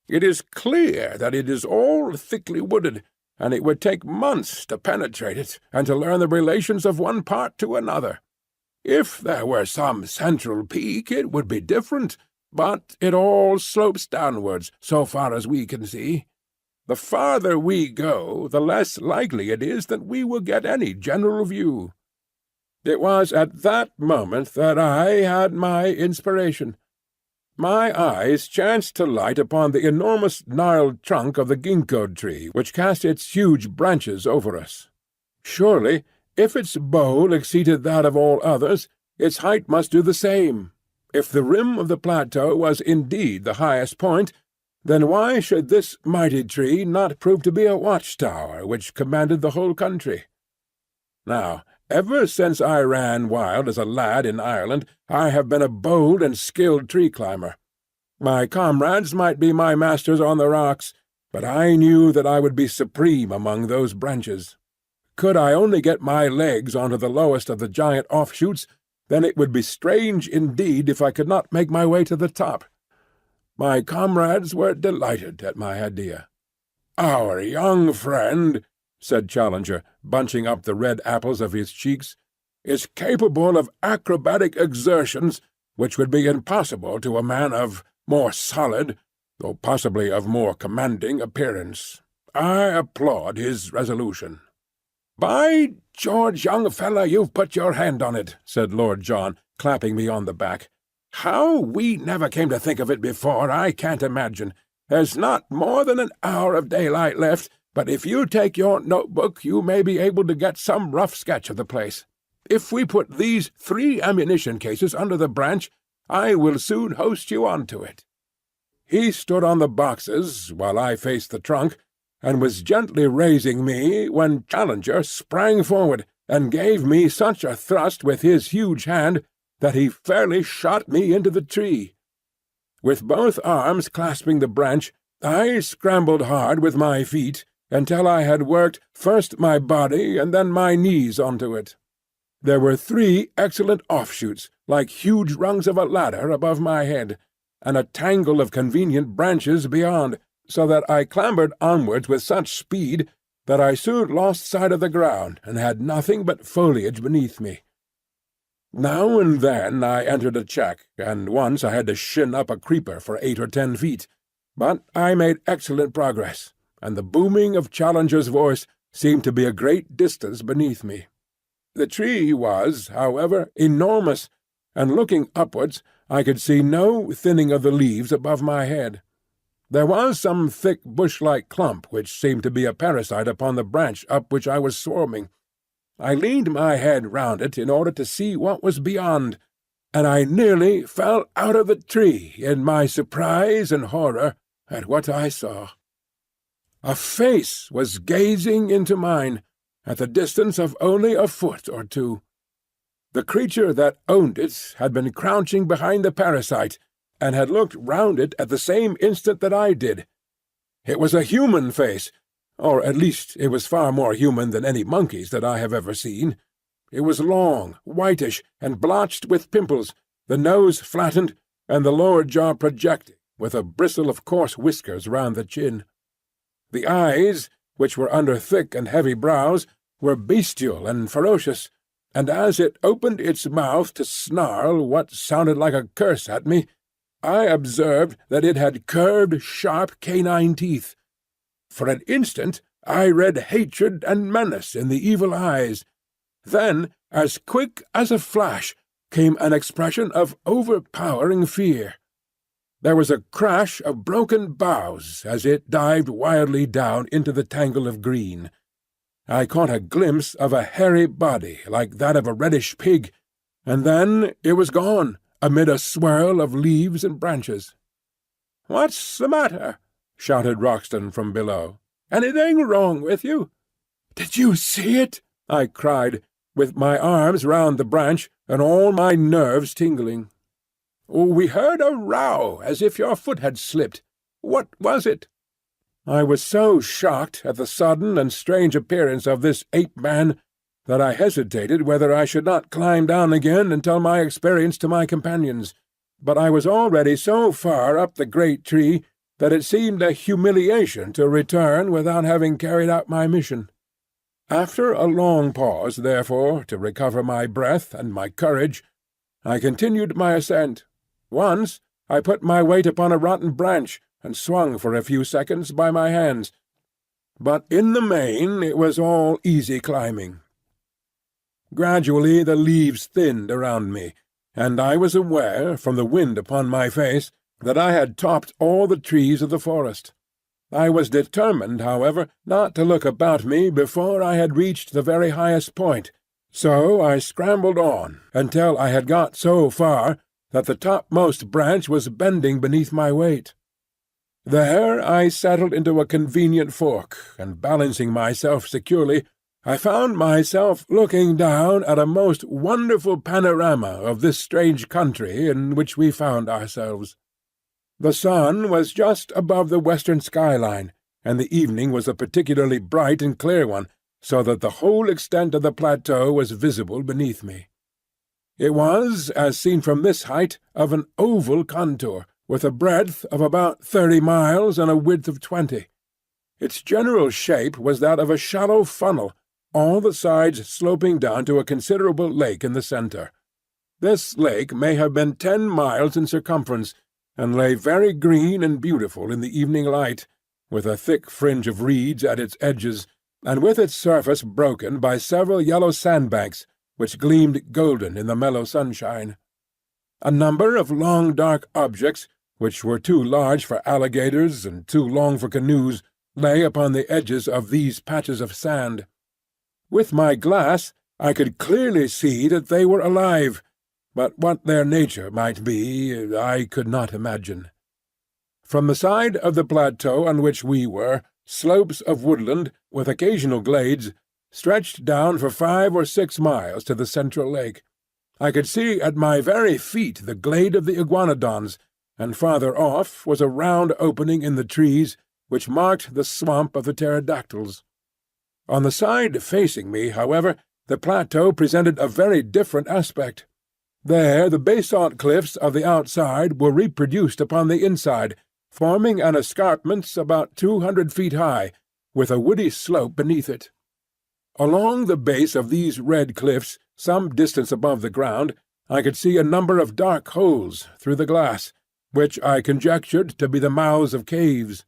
It is clear that it is all thickly wooded, and it would take months to penetrate it and to learn the relations of one part to another. If there were some central peak, it would be different, but it all slopes downwards, so far as we can see. The farther we go, the less likely it is that we will get any general view. It was at that moment that I had my inspiration. My eyes chanced to light upon the enormous gnarled trunk of the ginkgo tree, which cast its huge branches over us. Surely, if its bole exceeded that of all others, its height must do the same. If the rim of the plateau was indeed the highest point, then why should this mighty tree not prove to be a watchtower which commanded the whole country? Now, ever since I ran wild as a lad in Ireland, I have been a bold and skilled tree-climber. My comrades might be my masters on the rocks, but I knew that I would be supreme among those branches. Could I only get my legs onto the lowest of the giant offshoots, then it would be strange indeed if I could not make my way to the top. My comrades were delighted at my idea. "Our young friend," said Challenger, bunching up the red apples of his cheeks, "is capable of acrobatic exertions which would be impossible to a man of more solid, though possibly of more commanding appearance. I applaud his resolution." "By George, young fellow, you've put your hand on it," said Lord John, clapping me on the back. "How we never came to think of it before, I can't imagine. There's not more than an hour of daylight left, but if you take your notebook you may be able to get some rough sketch of the place. If we put these 3 ammunition cases under the branch, I will soon hoist you on to it." He stood on the boxes, while I faced the trunk, and was gently raising me when Challenger sprang forward and gave me such a thrust with his huge hand that he fairly shot me into the tree. With both arms clasping the branch, I scrambled hard with my feet until I had worked first my body and then my knees onto it. There were 3 excellent offshoots, like huge rungs of a ladder above my head, and a tangle of convenient branches beyond, so that I clambered onwards with such speed that I soon lost sight of the ground and had nothing but foliage beneath me. Now and then I entered a check, and once I had to shin up a creeper for 8 or 10 feet, but I made excellent progress, and the booming of Challenger's voice seemed to be a great distance beneath me. The tree was, however, enormous, and looking upwards I could see no thinning of the leaves above my head. There was some thick bush-like clump which seemed to be a parasite upon the branch up which I was swarming. I leaned my head round it in order to see what was beyond, and I nearly fell out of the tree in my surprise and horror at what I saw. A face was gazing into mine, at the distance of only a foot or 2. The creature that owned it had been crouching behind the parasite, and had looked round it at the same instant that I did. It was a human face, or at least it was far more human than any monkey's that I have ever seen. It was long, whitish, and blotched with pimples, the nose flattened, and the lower jaw projecting, with a bristle of coarse whiskers round the chin. The eyes, which were under thick and heavy brows, were bestial and ferocious, and as it opened its mouth to snarl what sounded like a curse at me, I observed that it had curved, sharp canine teeth. For an instant I read hatred and menace in the evil eyes. Then, as quick as a flash, came an expression of overpowering fear. There was a crash of broken boughs as it dived wildly down into the tangle of green. I caught a glimpse of a hairy body like that of a reddish pig, and then it was gone, amid a swirl of leaves and branches. "What's the matter?" shouted Roxton from below. "Anything wrong with you?" "Did you see it?" I cried, with my arms round the branch and all my nerves tingling. "We heard a row, as if your foot had slipped. What was it?" I was so shocked at the sudden and strange appearance of this ape-man that I hesitated whether I should not climb down again and tell my experience to my companions, but I was already so far up the great tree that it seemed a humiliation to return without having carried out my mission. After a long pause, therefore, to recover my breath and my courage, I continued my ascent. Once I put my weight upon a rotten branch and swung for a few seconds by my hands, but in the main it was all easy climbing. Gradually the leaves thinned around me, and I was aware, from the wind upon my face, that I had topped all the trees of the forest. I was determined, however, not to look about me before I had reached the very highest point, so I scrambled on until I had got so far that the topmost branch was bending beneath my weight. There I settled into a convenient fork, and balancing myself securely, I found myself looking down at a most wonderful panorama of this strange country in which we found ourselves. The sun was just above the western skyline, and the evening was a particularly bright and clear one, so that the whole extent of the plateau was visible beneath me. It was, as seen from this height, of an oval contour, with a breadth of about 30 miles and a width of 20. Its general shape was that of a shallow funnel, all the sides sloping down to a considerable lake in the centre. This lake may have been 10 miles in circumference, and lay very green and beautiful in the evening light, with a thick fringe of reeds at its edges, and with its surface broken by several yellow sandbanks, which gleamed golden in the mellow sunshine. A number of long dark objects, which were too large for alligators and too long for canoes, lay upon the edges of these patches of sand. With my glass I could clearly see that they were alive, but what their nature might be I could not imagine. From the side of the plateau on which we were, slopes of woodland, with occasional glades, stretched down for 5 or 6 miles to the central lake. I could see at my very feet the glade of the iguanodons, and farther off was a round opening in the trees which marked the swamp of the pterodactyls. On the side facing me, however, the plateau presented a very different aspect. There the basalt cliffs of the outside were reproduced upon the inside, forming an escarpment about 200 feet high, with a woody slope beneath it. Along the base of these red cliffs, some distance above the ground, I could see a number of dark holes through the glass, which I conjectured to be the mouths of caves.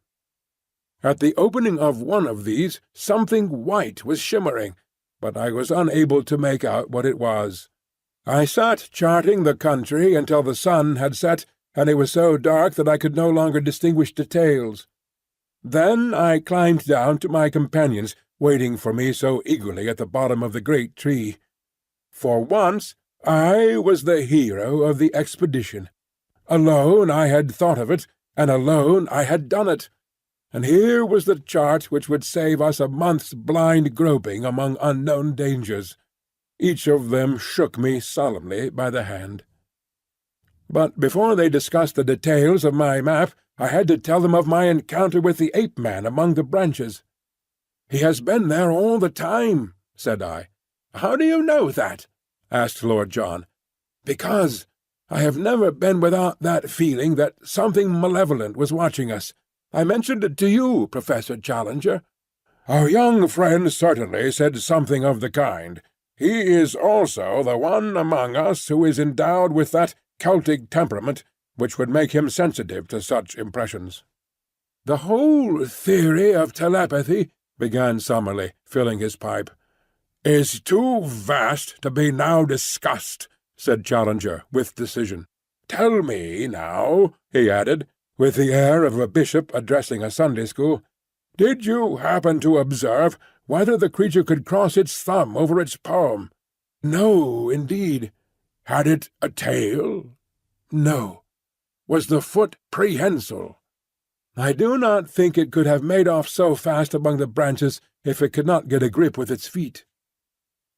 At the opening of one of these something white was shimmering, but I was unable to make out what it was. I sat charting the country until the sun had set, and it was so dark that I could no longer distinguish details. Then I climbed down to my companions, waiting for me so eagerly at the bottom of the great tree. For once I was the hero of the expedition. Alone I had thought of it, and alone I had done it. And here was the chart which would save us a month's blind groping among unknown dangers. Each of them shook me solemnly by the hand. But before they discussed the details of my map, I had to tell them of my encounter with the ape-man among the branches. "He has been there all the time," said I. "How do you know that?" asked Lord John. "Because I have never been without that feeling that something malevolent was watching us. I mentioned it to you, Professor Challenger." "Our young friend certainly said something of the kind. He is also the one among us who is endowed with that Celtic temperament which would make him sensitive to such impressions." "The whole theory of telepathy," began Summerlee, filling his pipe. "Is too vast to be now discussed," said Challenger, with decision. "Tell me, now," he added, with the air of a bishop addressing a Sunday school, "did you happen to observe whether the creature could cross its thumb over its palm?" "No, indeed." "Had it a tail?" "No." "Was the foot prehensile?" "I do not think it could have made off so fast among the branches if it could not get a grip with its feet."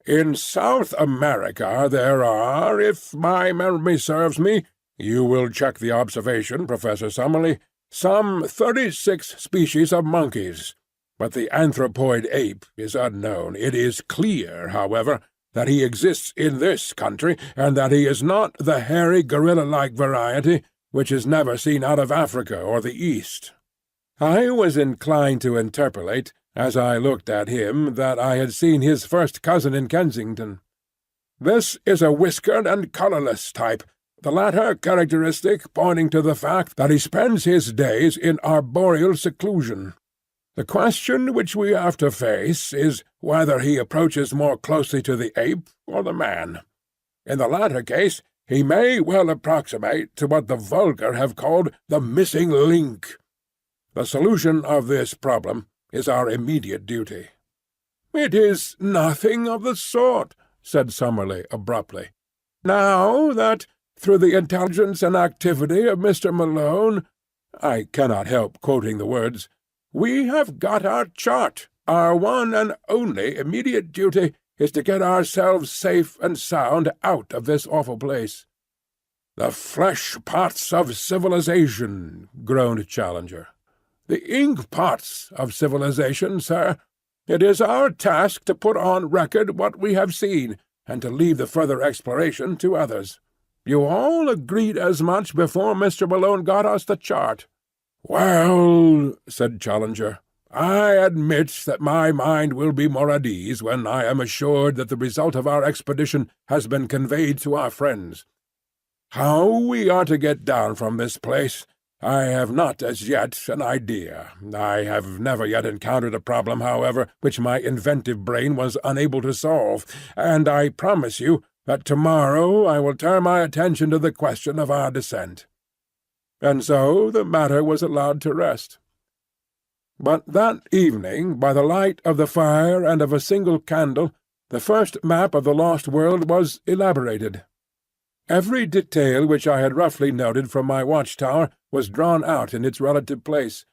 "In South America there are, if my memory serves me, you will check the observation, Professor Summerlee, some 36 species of monkeys. but the anthropoid ape is unknown. It is clear, however, that he exists in this country, and that he is not the hairy gorilla-like variety which is never seen out of Africa or the East." I was inclined to interpolate, as I looked at him, that I had seen his first cousin in Kensington. "This is a whiskered and colourless type, the latter characteristic pointing to the fact that he spends his days in arboreal seclusion. The question which we have to face is whether he approaches more closely to the ape or the man. In the latter case, he may well approximate to what the vulgar have called the missing link. The solution of this problem is our immediate duty." "It is nothing of the sort," said Summerlee abruptly. "Now that, through the intelligence and activity of Mr. Malone—" I cannot help quoting the words, "we have got our chart. Our one and only immediate duty is to get ourselves safe and sound out of this awful place." "The flesh-pots of civilization," groaned Challenger. "The ink-pots of civilization, sir. It is our task to put on record what we have seen, and to leave the further exploration to others. You all agreed as much before Mr. Malone got us the chart." "Well," said Challenger, "I admit that my mind will be more at ease when I am assured that the result of our expedition has been conveyed to our friends. How we are to get down from this place, I have not as yet an idea. I have never yet encountered a problem, however, which my inventive brain was unable to solve, and I promise you that tomorrow I will turn my attention to the question of our descent." And so the matter was allowed to rest. But that evening, by the light of the fire and of a single candle, the first map of the lost world was elaborated. Every detail which I had roughly noted from my watch-tower was drawn out in its relative place.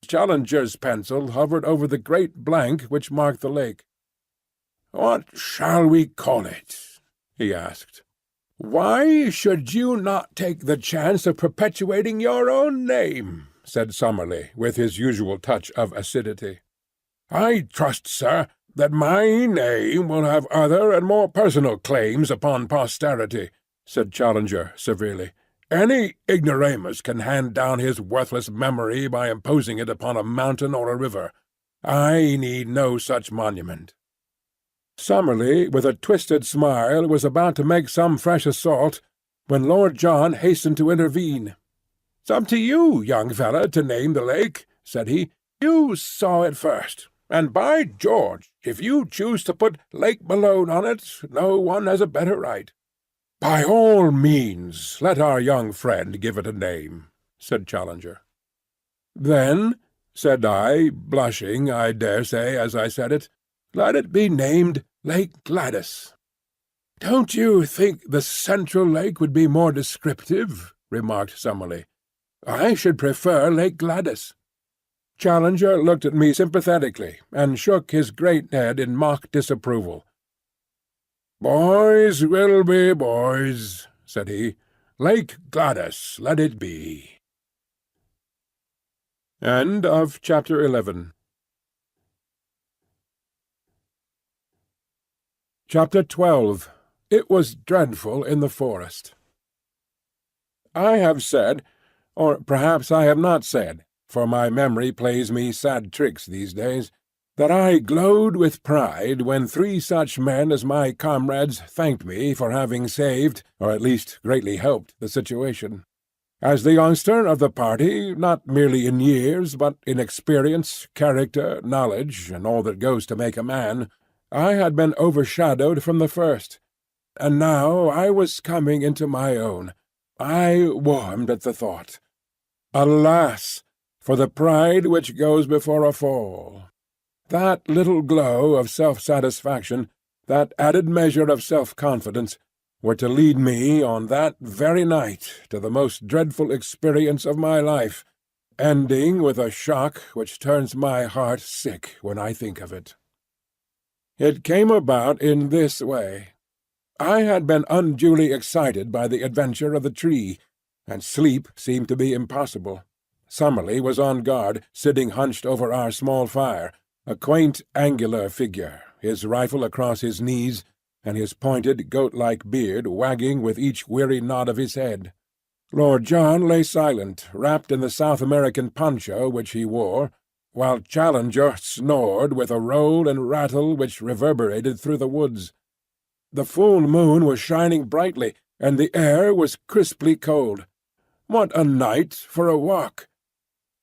Challenger's pencil hovered over the great blank which marked the lake. "What shall we call it?" he asked. "Why should you not take the chance of perpetuating your own name?" said Summerlee, with his usual touch of acidity. "I trust, sir, that my name will have other and more personal claims upon posterity," said Challenger severely. "Any ignoramus can hand down his worthless memory by imposing it upon a mountain or a river. I need no such monument." Summerlee, with a twisted smile, was about to make some fresh assault, when Lord John hastened to intervene. "It's up to you, young fellow, to name the lake," said he. "You saw it first, and by George, if you choose to put Lake Malone on it, no one has a better right." "By all means let our young friend give it a name," said Challenger. "Then," said I, blushing, I dare say, as I said it, "let it be named Lake Gladys." "Don't you think the Central Lake would be more descriptive?" remarked Summerlee. "I should prefer Lake Gladys." Challenger looked at me sympathetically, and shook his great head in mock disapproval. "Boys will be boys," said he. "Lake Gladys let it be." End of Chapter 11. Chapter 12. It was dreadful in the forest. I have said, or perhaps I have not said, for my memory plays me sad tricks these days, that I glowed with pride when 3 such men as my comrades thanked me for having saved, or at least greatly helped, the situation. As the youngster of the party, not merely in years, but in experience, character, knowledge, and all that goes to make a man, I had been overshadowed from the first, and now I was coming into my own. I warmed at the thought. Alas, for the pride which goes before a fall! That little glow of self-satisfaction, that added measure of self-confidence, were to lead me on that very night to the most dreadful experience of my life, ending with a shock which turns my heart sick when I think of it. It came about in this way. I had been unduly excited by the adventure of the tree, and sleep seemed to be impossible. Summerlee was on guard, sitting hunched over our small fire, a quaint angular figure, his rifle across his knees, and his pointed goat-like beard wagging with each weary nod of his head. Lord John lay silent, wrapped in the South American poncho which he wore, while Challenger snored with a roll and rattle which reverberated through the woods. The full moon was shining brightly, and the air was crisply cold. What a night for a walk!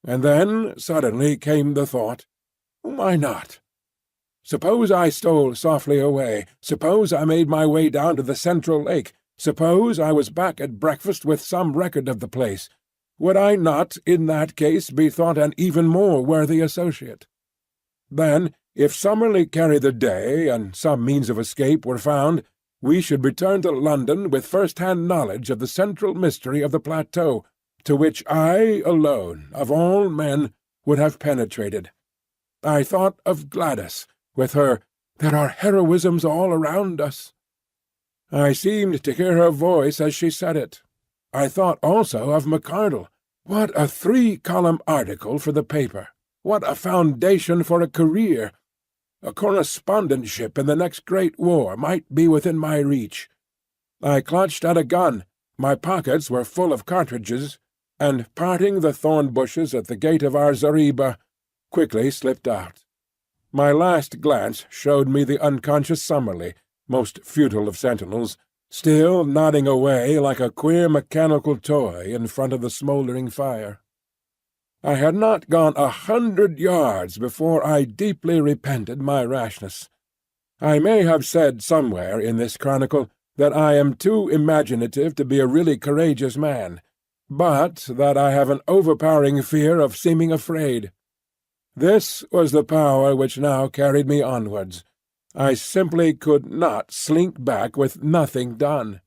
And then suddenly came the thought, why not? Suppose I stole softly away, suppose I made my way down to the central lake, suppose I was back at breakfast with some record of the place. Would I not, in that case, be thought an even more worthy associate? Then, if Summerlee carried the day, and some means of escape were found, we should return to London with first-hand knowledge of the central mystery of the plateau, to which I alone, of all men, would have penetrated. I thought of Gladys, with her "There are heroisms all around us." I seemed to hear her voice as she said it. I thought also of McArdle. What a 3-column article for the paper! What a foundation for a career! A correspondentship in the next great war might be within my reach. I clutched at a gun. My pockets were full of cartridges, and, parting the thorn bushes at the gate of our zareba, quickly slipped out. My last glance showed me the unconscious Summerlee, most futile of sentinels, still nodding away like a queer mechanical toy in front of the smouldering fire. I had not gone 100 yards before I deeply repented my rashness. I may have said somewhere in this chronicle that I am too imaginative to be a really courageous man, but that I have an overpowering fear of seeming afraid. This was the power which now carried me onwards. I simply could not slink back with nothing done.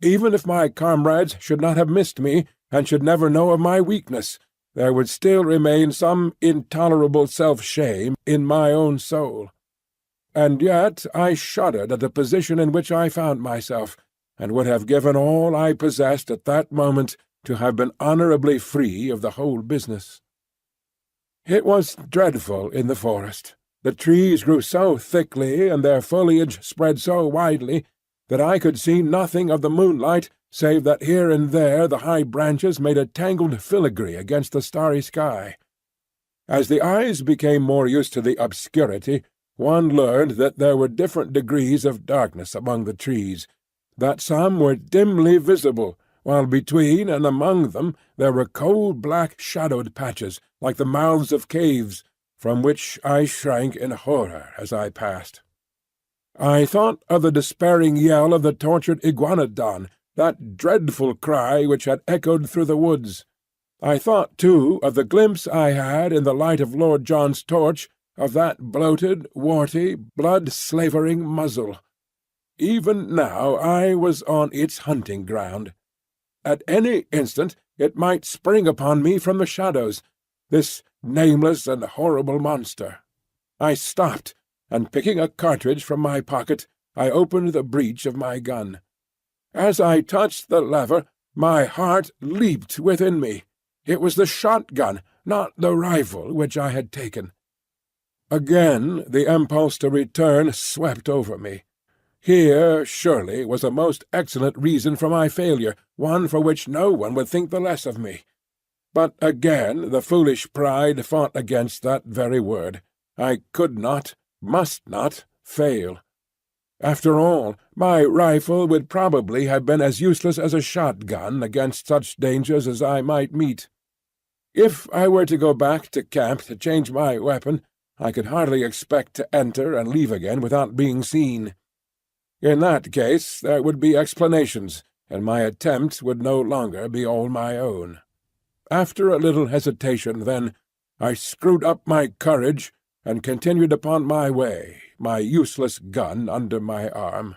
Even if my comrades should not have missed me, and should never know of my weakness, there would still remain some intolerable self-shame in my own soul. And yet I shuddered at the position in which I found myself, and would have given all I possessed at that moment to have been honourably free of the whole business. It was dreadful in the forest. The trees grew so thickly, and their foliage spread so widely, that I could see nothing of the moonlight save that here and there the high branches made a tangled filigree against the starry sky. As the eyes became more used to the obscurity, one learned that there were different degrees of darkness among the trees, that some were dimly visible, while between and among them there were coal-black shadowed patches, like the mouths of caves, from which I shrank in horror as I passed. I thought of the despairing yell of the tortured iguanodon, that dreadful cry which had echoed through the woods. I thought, too, of the glimpse I had in the light of Lord John's torch of that bloated, warty, blood-slavering muzzle. Even now I was on its hunting ground. At any instant it might spring upon me from the shadows, this nameless and horrible monster. I stopped, and picking a cartridge from my pocket, I opened the breech of my gun. As I touched the lever, my heart leaped within me. It was the shotgun, not the rifle, which I had taken. Again the impulse to return swept over me. Here, surely, was a most excellent reason for my failure, one for which no one would think the less of me. But again the foolish pride fought against that very word. I could not, must not, fail. After all, my rifle would probably have been as useless as a shotgun against such dangers as I might meet. If I were to go back to camp to change my weapon, I could hardly expect to enter and leave again without being seen. In that case there would be explanations, and my attempt would no longer be all my own. After a little hesitation, then, I screwed up my courage and continued upon my way, my useless gun under my arm.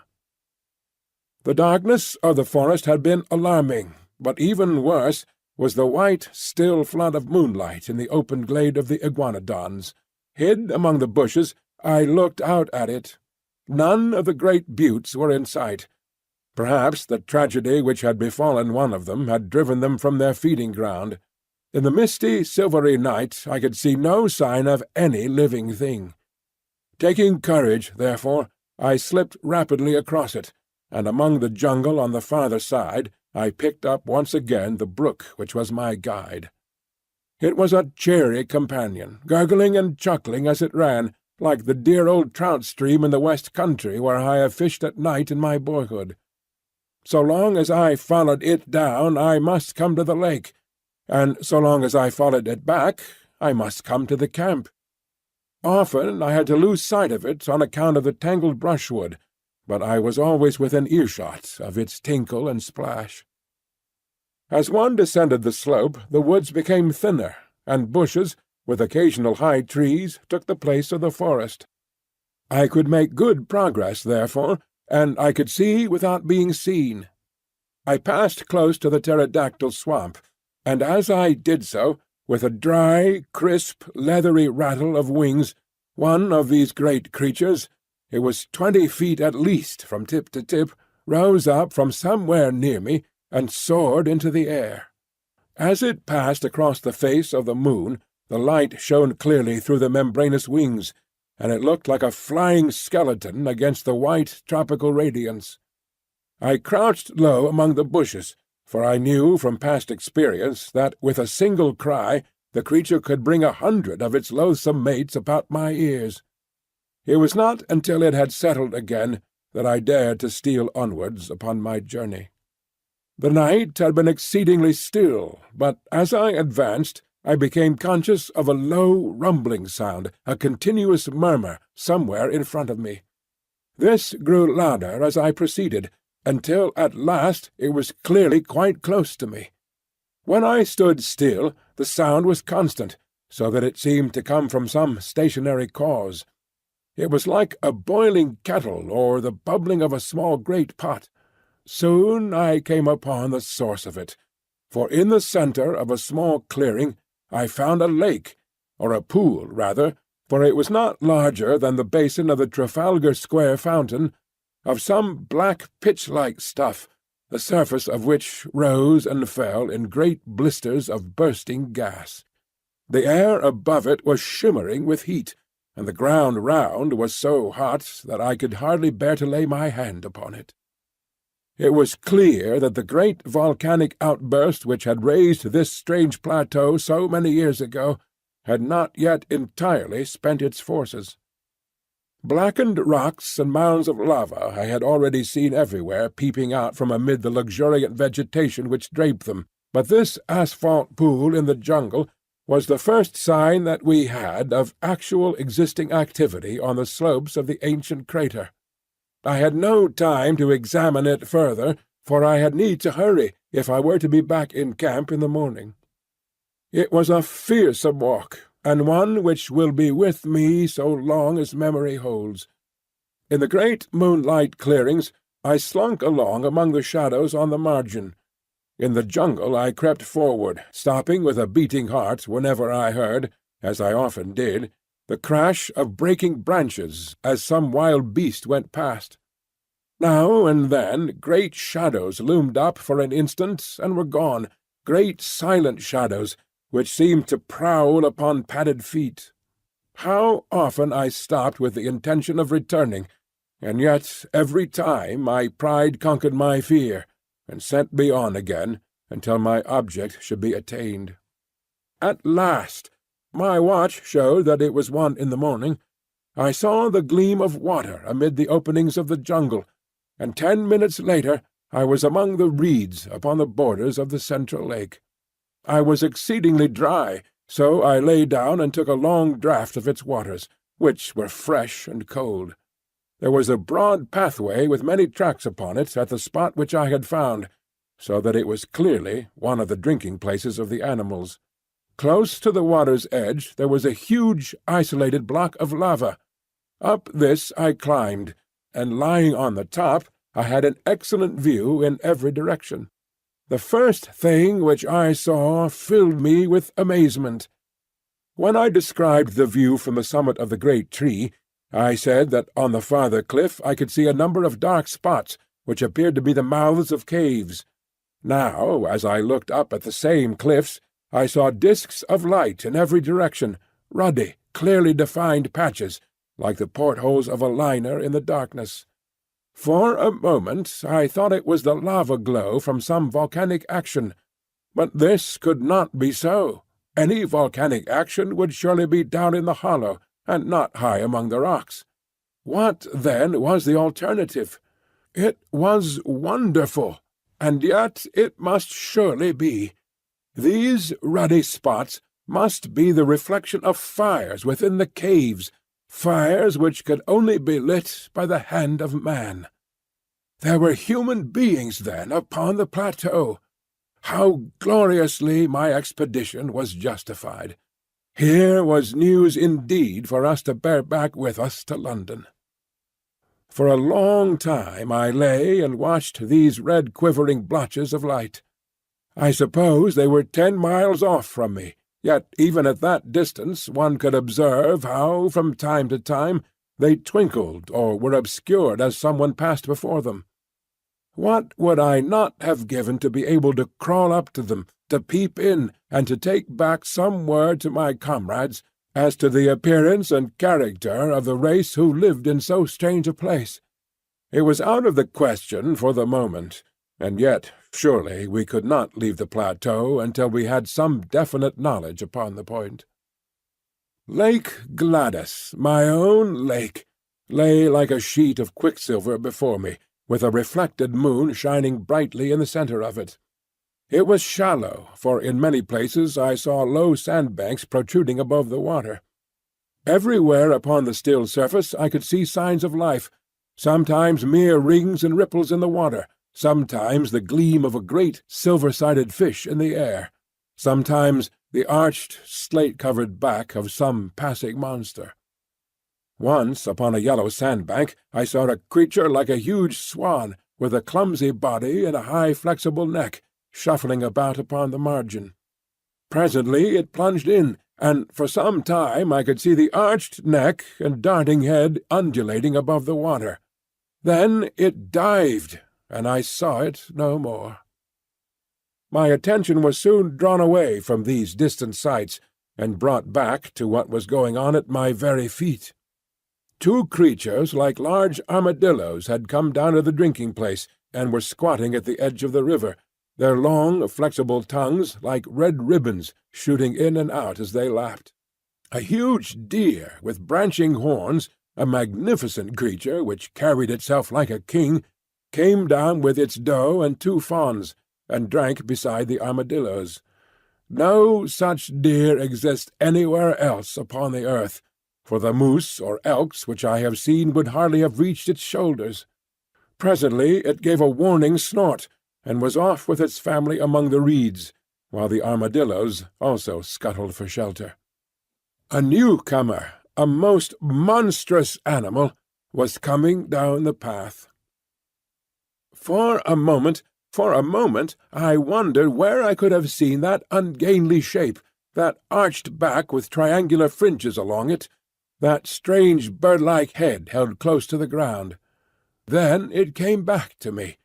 The darkness of the forest had been alarming, but even worse was the white, still flood of moonlight in the open glade of the iguanodons. Hid among the bushes, I looked out at it. None of the great buttes were in sight. Perhaps the tragedy which had befallen one of them had driven them from their feeding-ground. In the misty, silvery night I could see no sign of any living thing. Taking courage, therefore, I slipped rapidly across it, and among the jungle on the farther side I picked up once again the brook which was my guide. It was a cheery companion, gurgling and chuckling as it ran, like the dear old trout stream in the west country where I have fished at night in my boyhood. So long as I followed it down I must come to the lake, and so long as I followed it back I must come to the camp. Often I had to lose sight of it on account of the tangled brushwood, but I was always within earshot of its tinkle and splash. As one descended the slope the woods became thinner, and bushes, with occasional high trees, took the place of the forest. I could make good progress, therefore, and I could see without being seen. I passed close to the pterodactyl swamp, and as I did so, with a dry, crisp, leathery rattle of wings, one of these great creatures, it was 20 feet at least from tip to tip, rose up from somewhere near me and soared into the air. As it passed across the face of the moon, the light shone clearly through the membranous wings, and it looked like a flying skeleton against the white tropical radiance. I crouched low among the bushes, for I knew from past experience that with a single cry the creature could bring 100 of its loathsome mates about my ears. It was not until it had settled again that I dared to steal onwards upon my journey. The night had been exceedingly still, but as I advanced I became conscious of a low rumbling sound, a continuous murmur, somewhere in front of me. This grew louder as I proceeded, until at last it was clearly quite close to me. When I stood still, the sound was constant, so that it seemed to come from some stationary cause. It was like a boiling kettle or the bubbling of a small great pot. Soon I came upon the source of it, for in the centre of a small clearing I found a lake, or a pool rather, for it was not larger than the basin of the Trafalgar Square fountain, of some black pitch-like stuff, the surface of which rose and fell in great blisters of bursting gas. The air above it was shimmering with heat, and the ground round was so hot that I could hardly bear to lay my hand upon it. It was clear that the great volcanic outburst which had raised this strange plateau so many years ago had not yet entirely spent its forces. Blackened rocks and mounds of lava I had already seen everywhere peeping out from amid the luxuriant vegetation which draped them, but this asphalt pool in the jungle was the first sign that we had of actual existing activity on the slopes of the ancient crater. I had no time to examine it further, for I had need to hurry if I were to be back in camp in the morning. It was a fearsome walk, and one which will be with me so long as memory holds. In the great moonlight clearings I slunk along among the shadows on the margin. In the jungle I crept forward, stopping with a beating heart whenever I heard, as I often did, the crash of breaking branches as some wild beast went past. Now and then great shadows loomed up for an instant and were gone, great silent shadows which seemed to prowl upon padded feet. How often I stopped with the intention of returning, and yet every time my pride conquered my fear, and sent me on again until my object should be attained. At last, my watch showed that it was 1 in the morning. I saw the gleam of water amid the openings of the jungle, and 10 minutes later I was among the reeds upon the borders of the central lake. I was exceedingly dry, so I lay down and took a long draught of its waters, which were fresh and cold. There was a broad pathway with many tracks upon it at the spot which I had found, so that it was clearly one of the drinking places of the animals. Close to the water's edge there was a huge isolated block of lava. Up this I climbed, and lying on the top I had an excellent view in every direction. The first thing which I saw filled me with amazement. When I described the view from the summit of the great tree, I said that on the farther cliff I could see a number of dark spots, which appeared to be the mouths of caves. Now, as I looked up at the same cliffs, I saw disks of light in every direction, ruddy, clearly defined patches, like the portholes of a liner in the darkness. For a moment I thought it was the lava glow from some volcanic action, but this could not be so. Any volcanic action would surely be down in the hollow, and not high among the rocks. What, then, was the alternative? It was wonderful, and yet it must surely be. These ruddy spots must be the reflection of fires within the caves, fires which could only be lit by the hand of man. There were human beings, then, upon the plateau. How gloriously my expedition was justified! Here was news indeed for us to bear back with us to London. For a long time I lay and watched these red quivering blotches of light. I suppose they were 10 miles off from me, yet even at that distance one could observe how, from time to time, they twinkled or were obscured as someone passed before them. What would I not have given to be able to crawl up to them, to peep in, and to take back some word to my comrades as to the appearance and character of the race who lived in so strange a place? It was out of the question for the moment, and yet surely we could not leave the plateau until we had some definite knowledge upon the point. Lake Gladys, my own lake, lay like a sheet of quicksilver before me, with a reflected moon shining brightly in the centre of it. It was shallow, for in many places I saw low sandbanks protruding above the water. Everywhere upon the still surface I could see signs of life, sometimes mere rings and ripples in the water, sometimes the gleam of a great silver-sided fish in the air, sometimes the arched, slate-covered back of some passing monster. Once, upon a yellow sandbank, I saw a creature like a huge swan, with a clumsy body and a high flexible neck, shuffling about upon the margin. Presently it plunged in, and for some time I could see the arched neck and darting head undulating above the water. Then it dived, and I saw it no more. My attention was soon drawn away from these distant sights, and brought back to what was going on at my very feet. 2 creatures like large armadillos had come down to the drinking-place, and were squatting at the edge of the river, their long, flexible tongues like red ribbons shooting in and out as they lapped. A huge deer with branching horns, a magnificent creature which carried itself like a king, came down with its doe and 2 fawns, and drank beside the armadillos. No such deer exists anywhere else upon the earth, for the moose or elks which I have seen would hardly have reached its shoulders. Presently it gave a warning snort, and was off with its family among the reeds, while the armadillos also scuttled for shelter. A newcomer, a most monstrous animal, was coming down the path. For a moment, I wondered where I could have seen that ungainly shape, that arched back with triangular fringes along it, that strange bird-like head held close to the ground. Then it came back to me.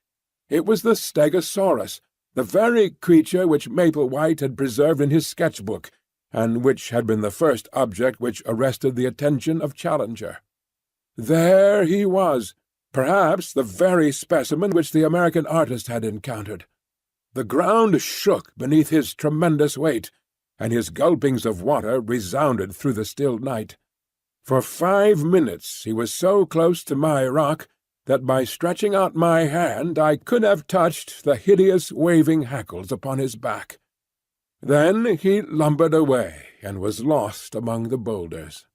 It was the Stegosaurus, the very creature which Maplewhite had preserved in his sketch-book, and which had been the first object which arrested the attention of Challenger. There he was, perhaps the very specimen which the American artist had encountered. The ground shook beneath his tremendous weight, and his gulpings of water resounded through the still night. For 5 minutes he was so close to my rock that by stretching out my hand I could have touched the hideous waving hackles upon his back. Then he lumbered away and was lost among the boulders.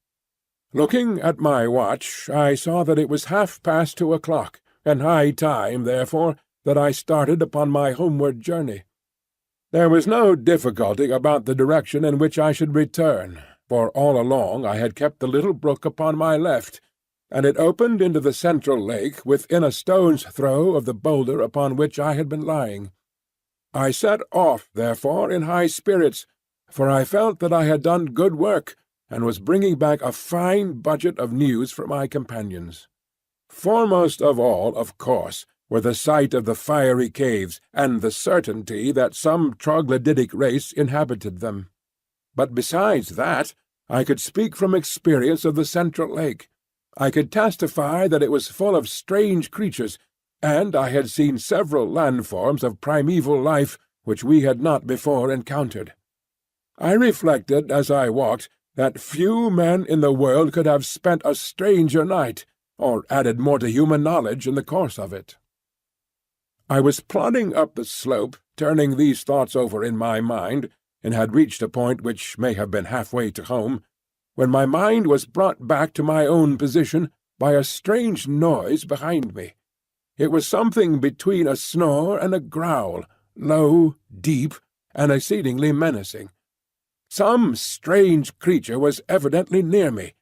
Looking at my watch, I saw that it was 2:30, and high time, therefore, that I started upon my homeward journey. There was no difficulty about the direction in which I should return, for all along I had kept the little brook upon my left, and it opened into the central lake within a stone's throw of the boulder upon which I had been lying. I set off, therefore, in high spirits, for I felt that I had done good work, and was bringing back a fine budget of news for my companions. Foremost of all, of course, were the sight of the fiery caves and the certainty that some troglodytic race inhabited them. But besides that, I could speak from experience of the central lake. I could testify that it was full of strange creatures, and I had seen several landforms of primeval life which we had not before encountered. I reflected as I walked that few men in the world could have spent a stranger night, or added more to human knowledge in the course of it. I was plodding up the slope, turning these thoughts over in my mind, and had reached a point which may have been halfway to home, when my mind was brought back to my own position by a strange noise behind me. It was something between a snore and a growl, low, deep, and exceedingly menacing. Some strange creature was evidently near me,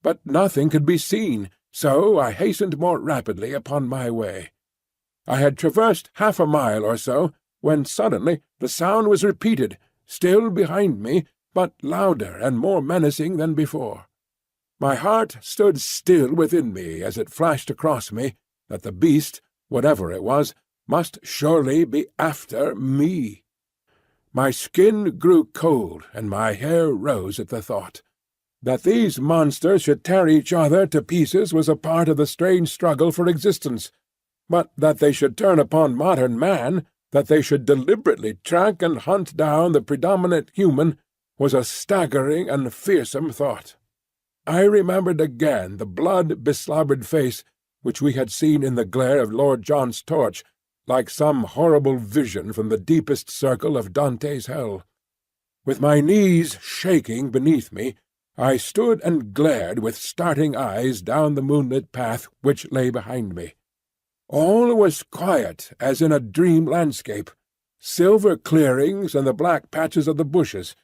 but nothing could be seen, so I hastened more rapidly upon my way. I had traversed half a mile or so, when suddenly the sound was repeated, still behind me, but louder and more menacing than before. My heart stood still within me as it flashed across me that the beast, whatever it was, must surely be after me. My skin grew cold, and my hair rose at the thought. That these monsters should tear each other to pieces was a part of the strange struggle for existence, but that they should turn upon modern man, that they should deliberately track and hunt down the predominant human, was a staggering and fearsome thought. I remembered again the blood-beslobbered face which we had seen in the glare of Lord John's torch, like some horrible vision from the deepest circle of Dante's hell. With my knees shaking beneath me, I stood and glared with starting eyes down the moonlit path which lay behind me. All was quiet as in a dream landscape. Silver clearings and the black patches of the bushes.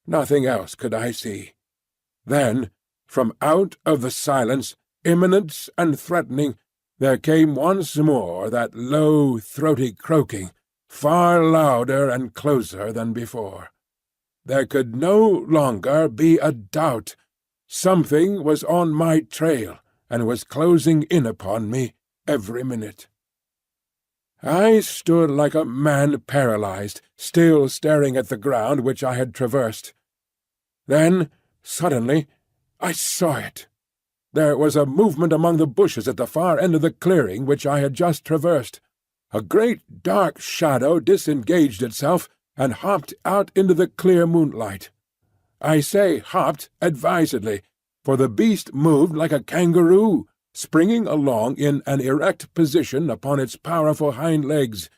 Nothing else could I see. Then, from out of the silence, imminent and threatening, there came once more that low, throaty croaking, far louder and closer than before. There could no longer be a doubt. Something was on my trail, and was closing in upon me every minute. I stood like a man paralyzed, still staring at the ground which I had traversed. Then, suddenly, I saw it. There was a movement among the bushes at the far end of the clearing which I had just traversed. A great dark shadow disengaged itself and hopped out into the clear moonlight. I say hopped advisedly, for the beast moved like a kangaroo, springing along in an erect position upon its powerful hind legs,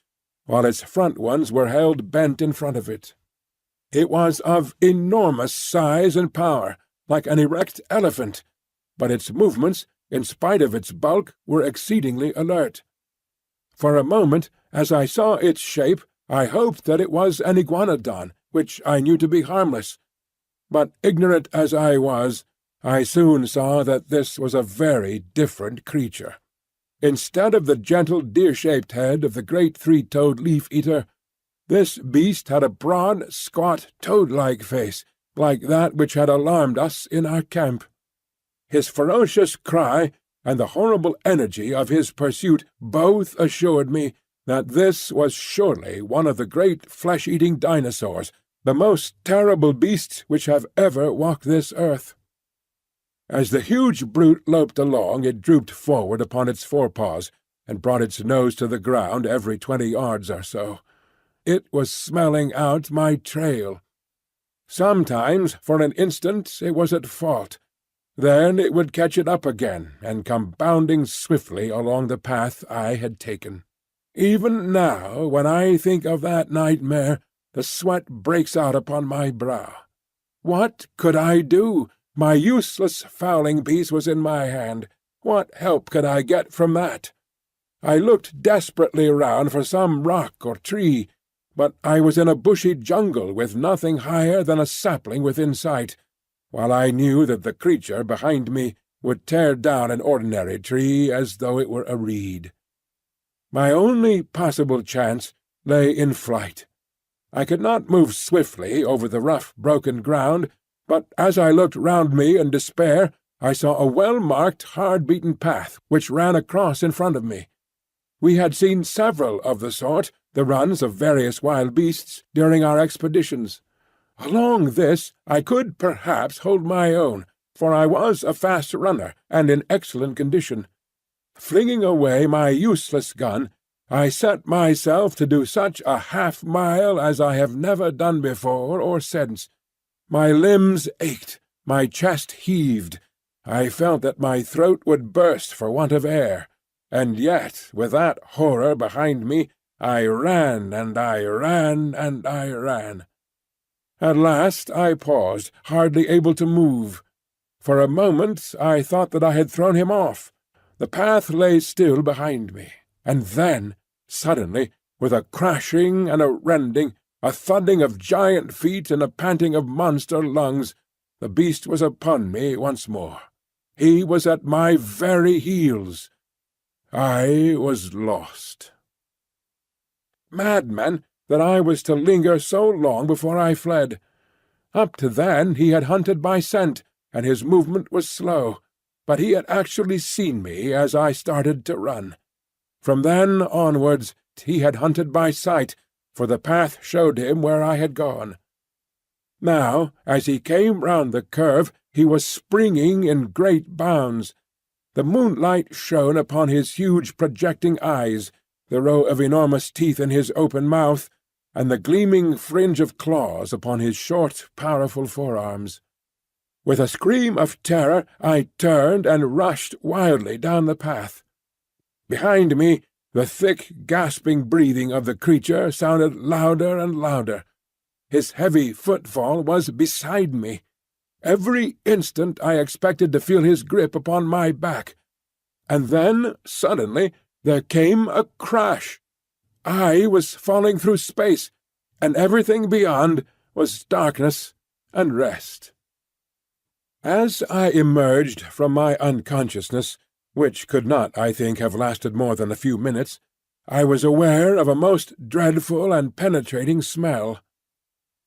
while its front ones were held bent in front of it. It was of enormous size and power, like an erect elephant, but its movements, in spite of its bulk, were exceedingly alert. For a moment, as I saw its shape, I hoped that it was an iguanodon, which I knew to be harmless. But ignorant as I was, I soon saw that this was a very different creature. Instead of the gentle deer-shaped head of the great three-toed leaf-eater, this beast had a broad, squat, toad-like face, like that which had alarmed us in our camp. His ferocious cry and the horrible energy of his pursuit both assured me that this was surely one of the great flesh-eating dinosaurs, the most terrible beasts which have ever walked this earth. As the huge brute loped along, it drooped forward upon its forepaws, and brought its nose to the ground every 20 yards or so. It was smelling out my trail. Sometimes, for an instant, it was at fault. Then it would catch it up again, and come bounding swiftly along the path I had taken. Even now, when I think of that nightmare, the sweat breaks out upon my brow. What could I do? My useless fowling piece was in my hand. What help could I get from that? I looked desperately round for some rock or tree, but I was in a bushy jungle with nothing higher than a sapling within sight, while I knew that the creature behind me would tear down an ordinary tree as though it were a reed. My only possible chance lay in flight. I could not move swiftly over the rough, broken ground, but as I looked round me in despair, I saw a well-marked, hard-beaten path which ran across in front of me. We had seen several of the sort, the runs of various wild beasts, during our expeditions. Along this I could perhaps hold my own, for I was a fast runner and in excellent condition. Flinging away my useless gun, I set myself to do such a half-mile as I have never done before or since. My limbs ached, my chest heaved. I felt that my throat would burst for want of air, and yet, with that horror behind me, I ran and I ran and I ran. At last I paused, hardly able to move. For a moment I thought that I had thrown him off. The path lay still behind me, and then, suddenly, with a crashing and a rending, a thudding of giant feet and a panting of monster lungs, the beast was upon me once more. He was at my very heels. I was lost. Madman, that I was to linger so long before I fled. Up to then he had hunted by scent, and his movement was slow, but he had actually seen me as I started to run. From then onwards he had hunted by sight, for the path showed him where I had gone. Now, as he came round the curve, he was springing in great bounds. The moonlight shone upon his huge projecting eyes, the row of enormous teeth in his open mouth, and the gleaming fringe of claws upon his short, powerful forearms. With a scream of terror I turned and rushed wildly down the path. Behind me the thick, gasping breathing of the creature sounded louder and louder. His heavy footfall was beside me. Every instant I expected to feel his grip upon my back. And then, suddenly, there came a crash. I was falling through space, and everything beyond was darkness and rest. As I emerged from my unconsciousness, which could not, I think, have lasted more than a few minutes, I was aware of a most dreadful and penetrating smell.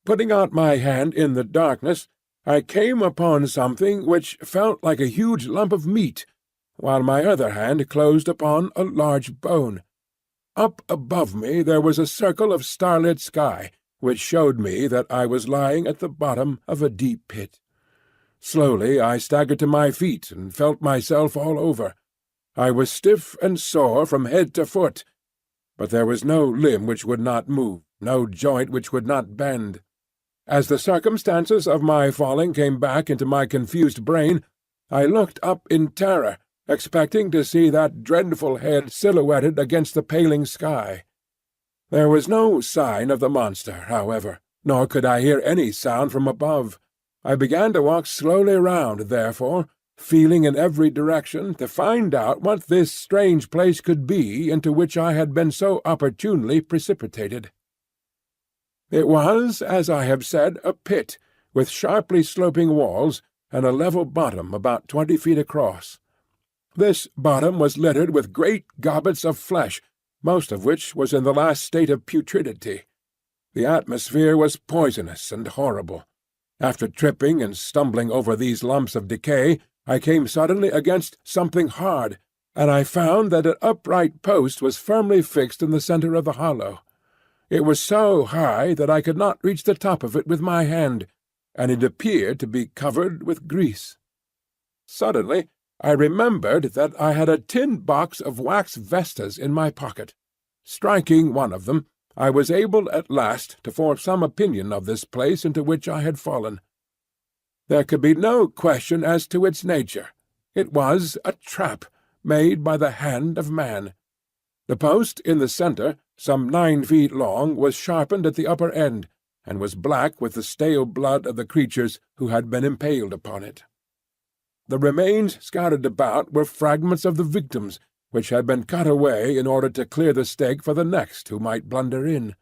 Putting out my hand in the darkness, I came upon something which felt like a huge lump of meat, while my other hand closed upon a large bone. Up above me there was a circle of starlit sky, which showed me that I was lying at the bottom of a deep pit. Slowly I staggered to my feet and felt myself all over. I was stiff and sore from head to foot, but there was no limb which would not move, no joint which would not bend. As the circumstances of my falling came back into my confused brain, I looked up in terror, expecting to see that dreadful head silhouetted against the paling sky. There was no sign of the monster, however, nor could I hear any sound from above. I began to walk slowly round, therefore, feeling in every direction to find out what this strange place could be into which I had been so opportunely precipitated. It was, as I have said, a pit, with sharply sloping walls and a level bottom about 20 feet across. This bottom was littered with great gobbets of flesh, most of which was in the last state of putridity. The atmosphere was poisonous and horrible. After tripping and stumbling over these lumps of decay, I came suddenly against something hard, and I found that an upright post was firmly fixed in the centre of the hollow. It was so high that I could not reach the top of it with my hand, and it appeared to be covered with grease. Suddenly I remembered that I had a tin box of wax vestas in my pocket. Striking one of them, I was able at last to form some opinion of this place into which I had fallen. There could be no question as to its nature. It was a trap made by the hand of man. The post in the centre, some 9 feet long, was sharpened at the upper end, and was black with the stale blood of the creatures who had been impaled upon it. The remains scattered about were fragments of the victims, which had been cut away in order to clear the stake for the next who might blunder in.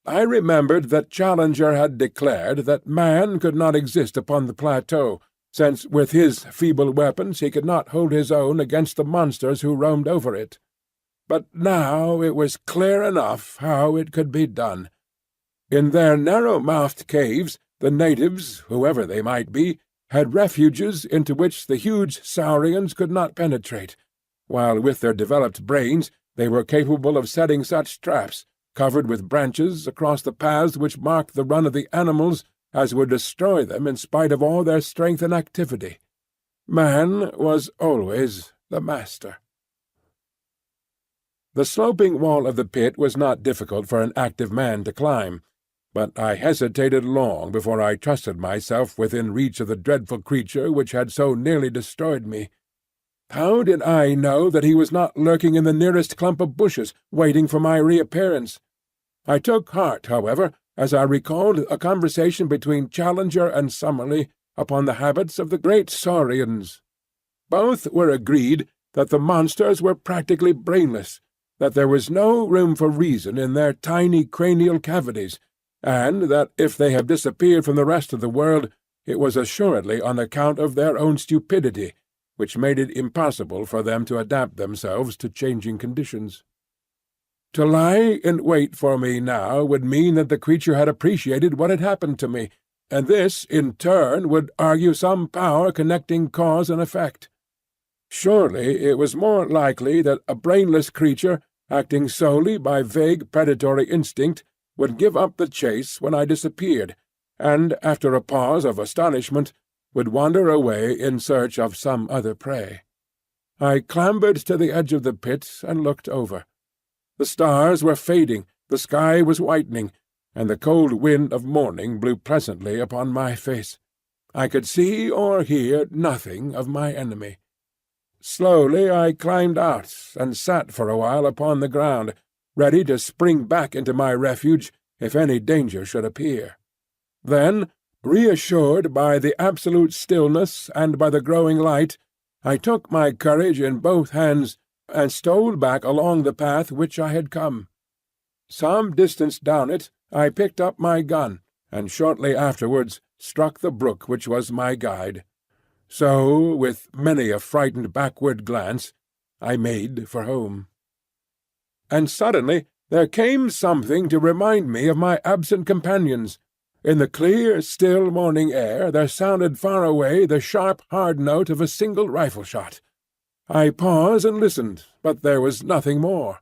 I remembered that Challenger had declared that man could not exist upon the plateau, since with his feeble weapons he could not hold his own against the monsters who roamed over it. But now it was clear enough how it could be done. In their narrow-mouthed caves the natives, whoever they might be, had refuges into which the huge saurians could not penetrate, while with their developed brains They were capable of setting such traps, covered with branches, across the paths which marked the run of the animals, as would destroy them in spite of all their strength and activity. Man was always the master. The sloping wall of the pit was not difficult for an active man to climb, but I hesitated long before I trusted myself within reach of the dreadful creature which had so nearly destroyed me. How did I know that he was not lurking in the nearest clump of bushes, waiting for my reappearance? I took heart, however, as I recalled a conversation between Challenger and Summerlee upon the habits of the great saurians. Both were agreed that the monsters were practically brainless, that there was no room for reason in their tiny cranial cavities, and that if they have disappeared from the rest of the world, it was assuredly on account of their own stupidity, which made it impossible for them to adapt themselves to changing conditions. To lie in wait for me now would mean that the creature had appreciated what had happened to me, and this, in turn, would argue some power connecting cause and effect. Surely it was more likely that a brainless creature, acting solely by vague predatory instinct, would give up the chase when I disappeared, and, after a pause of astonishment, would wander away in search of some other prey. I clambered to the edge of the pit and looked over. The stars were fading, the sky was whitening, and the cold wind of morning blew pleasantly upon my face. I could see or hear nothing of my enemy. Slowly I climbed out and sat for a while upon the ground, ready to spring back into my refuge if any danger should appear. Then, reassured by the absolute stillness and by the growing light, I took my courage in both hands and stole back along the path which I had come. Some distance down it I picked up my gun, and shortly afterwards struck the brook which was my guide. So, with many a frightened backward glance, I made for home. And suddenly there came something to remind me of my absent companions. In the clear, still morning air there sounded far away the sharp, hard note of a single rifle-shot. I paused and listened, but there was nothing more.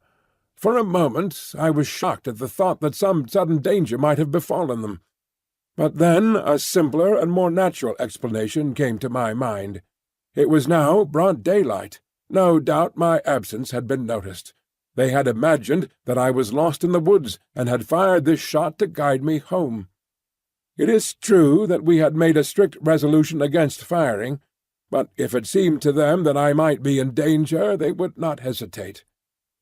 For a moment I was shocked at the thought that some sudden danger might have befallen them. But then a simpler and more natural explanation came to my mind. It was now broad daylight. No doubt my absence had been noticed. They had imagined that I was lost in the woods, and had fired this shot to guide me home. It is true that we had made a strict resolution against firing, but if it seemed to them that I might be in danger, they would not hesitate.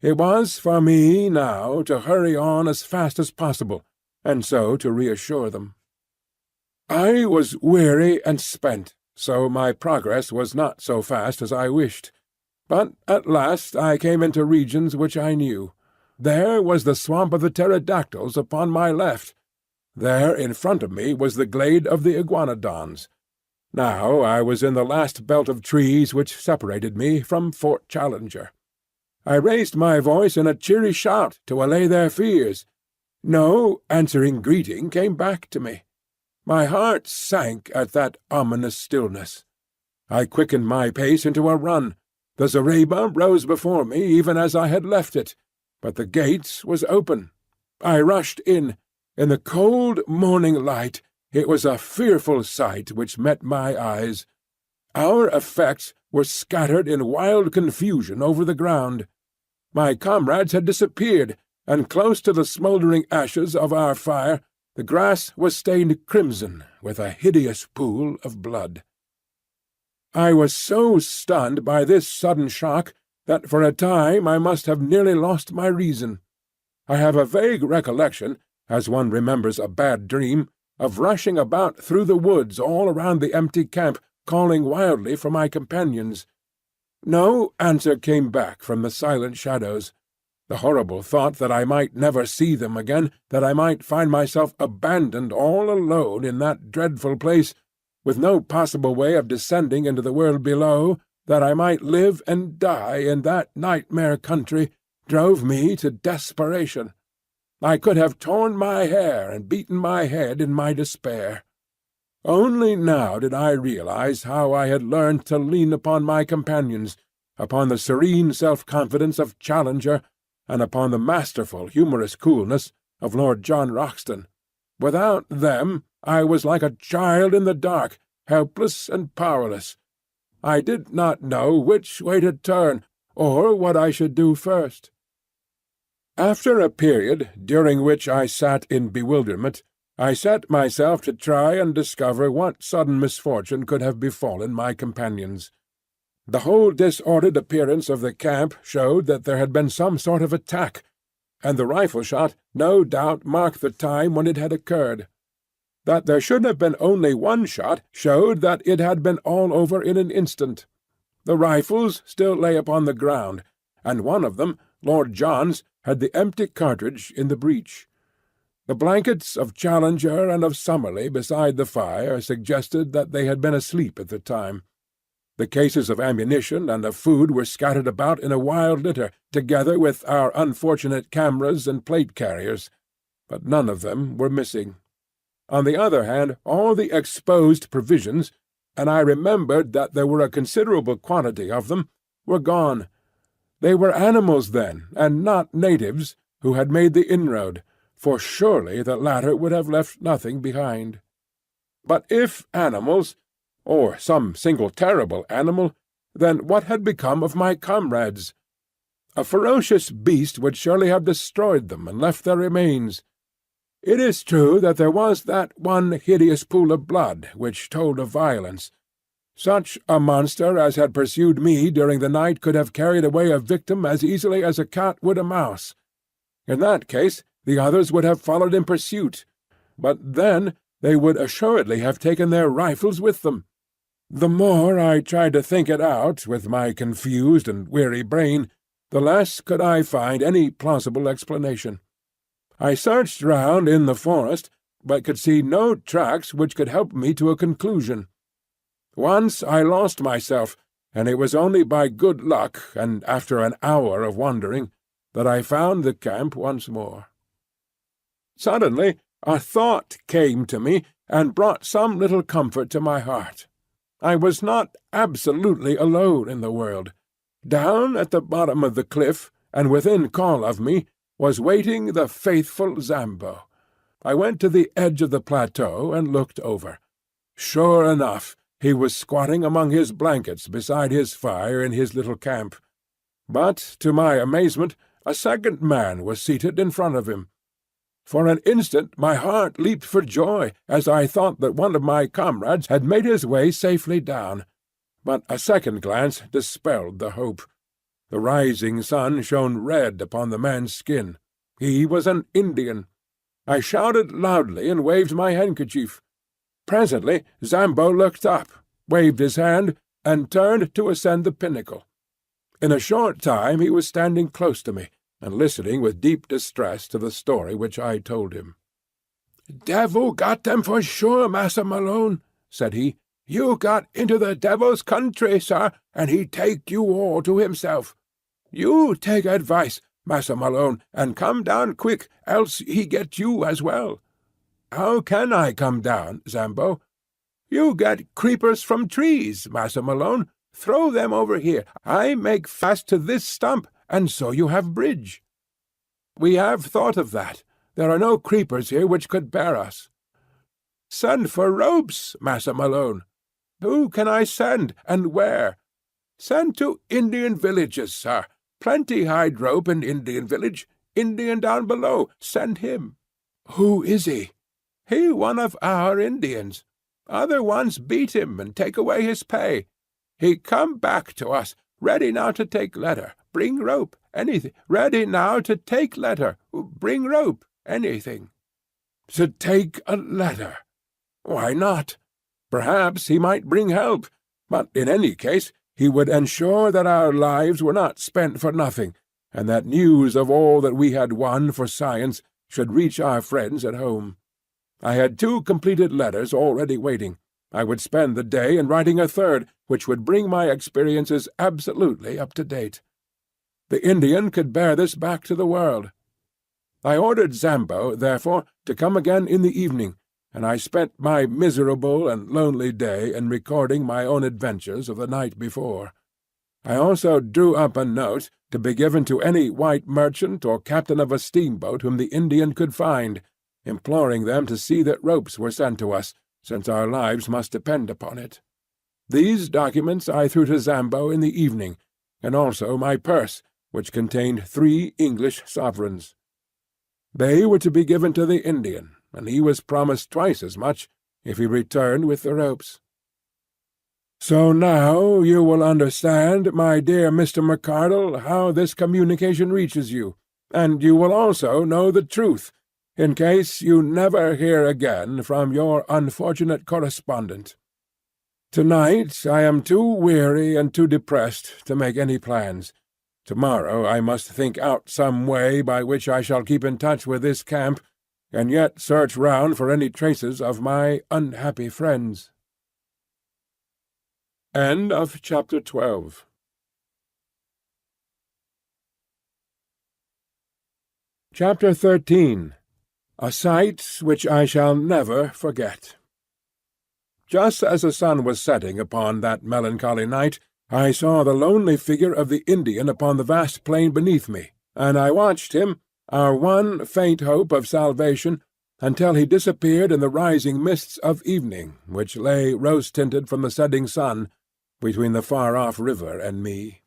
It was for me now to hurry on as fast as possible, and so to reassure them. I was weary and spent, so my progress was not so fast as I wished. But at last I came into regions which I knew. There was the swamp of the pterodactyls upon my left. There in front of me was the glade of the iguanodons. Now I was in the last belt of trees which separated me from Fort Challenger. I raised my voice in a cheery shout to allay their fears. No answering greeting came back to me. My heart sank at that ominous stillness. I quickened my pace into a run. The zareba rose before me even as I had left it, but the gate was open. I rushed in. In the cold morning light it was a fearful sight which met my eyes. Our effects were scattered in wild confusion over the ground. My comrades had disappeared, and close to the smouldering ashes of our fire the grass was stained crimson with a hideous pool of blood. I was so stunned by this sudden shock that for a time I must have nearly lost my reason. I have a vague recollection, as one remembers a bad dream, of rushing about through the woods all around the empty camp, calling wildly for my companions. No answer came back from the silent shadows. The horrible thought that I might never see them again, that I might find myself abandoned all alone in that dreadful place, with no possible way of descending into the world below, that I might live and die in that nightmare country, drove me to desperation. I could have torn my hair and beaten my head in my despair. Only now did I realize how I had learned to lean upon my companions, upon the serene self-confidence of Challenger, and upon the masterful, humorous coolness of Lord John Roxton. Without them, I was like a child in the dark, helpless and powerless. I did not know which way to turn, or what I should do first. After a period during which I sat in bewilderment, I set myself to try and discover what sudden misfortune could have befallen my companions. The whole disordered appearance of the camp showed that there had been some sort of attack, and the rifle-shot no doubt marked the time when it had occurred. That there should have been only one shot showed that it had been all over in an instant. The rifles still lay upon the ground, and one of them, Lord John's, had the empty cartridge in the breech. The blankets of Challenger and of Summerlee beside the fire suggested that they had been asleep at the time. The cases of ammunition and of food were scattered about in a wild litter, together with our unfortunate cameras and plate-carriers, but none of them were missing. On the other hand, all the exposed provisions, and I remembered that there were a considerable quantity of them, were gone. They were animals, then, and not natives, who had made the inroad, for surely the latter would have left nothing behind. But if animals, or some single terrible animal, then what had become of my comrades? A ferocious beast would surely have destroyed them and left their remains. It is true that there was that one hideous pool of blood which told of violence. Such a monster as had pursued me during the night could have carried away a victim as easily as a cat would a mouse. In that case the others would have followed in pursuit, but then they would assuredly have taken their rifles with them. The more I tried to think it out with my confused and weary brain, the less could I find any plausible explanation. I searched round in the forest, but could see no tracks which could help me to a conclusion. Once I lost myself, and it was only by good luck, and after an hour of wandering, that I found the camp once more. Suddenly a thought came to me, and brought some little comfort to my heart. I was not absolutely alone in the world. Down at the bottom of the cliff, and within call of me, was waiting the faithful Zambo. I went to the edge of the plateau and looked over. Sure enough, he was squatting among his blankets beside his fire in his little camp. But, to my amazement, a second man was seated in front of him. For an instant my heart leaped for joy, as I thought that one of my comrades had made his way safely down. But a second glance dispelled the hope. The rising sun shone red upon the man's skin. He was an Indian. I shouted loudly and waved my handkerchief. Presently Zambo looked up, waved his hand, and turned to ascend the pinnacle. In a short time he was standing close to me, and listening with deep distress to the story which I told him. "Devil got them for sure, Massa Malone," said he. "You got into the devil's country, sir, and he take you all to himself. You take advice, Massa Malone, and come down quick, else he get you as well." "How can I come down, Zambo?" "You get creepers from trees, Massa Malone. Throw them over here. I make fast to this stump, and so you have bridge." "We have thought of that. There are no creepers here which could bear us." "Send for ropes, Massa Malone." "Who can I send, and where?" "Send to Indian villages, sir. Plenty hide rope in Indian village. Indian down below. Send him." "Who is he?" "He one of our Indians. Other ones beat him and take away his pay. He come back to us, ready now to take letter. Bring rope, anything. Ready now to take letter. Bring rope, anything." To take a letter? Why not? Perhaps he might bring help, but in any case he would ensure that our lives were not spent for nothing, and that news of all that we had won for science should reach our friends at home. I had 2 completed letters already waiting. I would spend the day in writing a third, which would bring my experiences absolutely up to date. The Indian could bear this back to the world. I ordered Zambo, therefore, to come again in the evening, and I spent my miserable and lonely day in recording my own adventures of the night before. I also drew up a note to be given to any white merchant or captain of a steamboat whom the Indian could find, imploring them to see that ropes were sent to us, since our lives must depend upon it. These documents I threw to Zambo in the evening, and also my purse, which contained 3 English sovereigns. They were to be given to the Indian, and he was promised twice as much if he returned with the ropes. So now you will understand, my dear Mr. McArdle, how this communication reaches you, and you will also know the truth, in case you never hear again from your unfortunate correspondent. Tonight I am too weary and too depressed to make any plans. Tomorrow I must think out some way by which I shall keep in touch with this camp, and yet search round for any traces of my unhappy friends. End of Chapter 12. Chapter 13. A Sight Which I Shall Never Forget. Just as the sun was setting upon that melancholy night, I saw the lonely figure of the Indian upon the vast plain beneath me, and I watched him, our one faint hope of salvation, until he disappeared in the rising mists of evening, which lay rose-tinted from the setting sun, between the far-off river and me.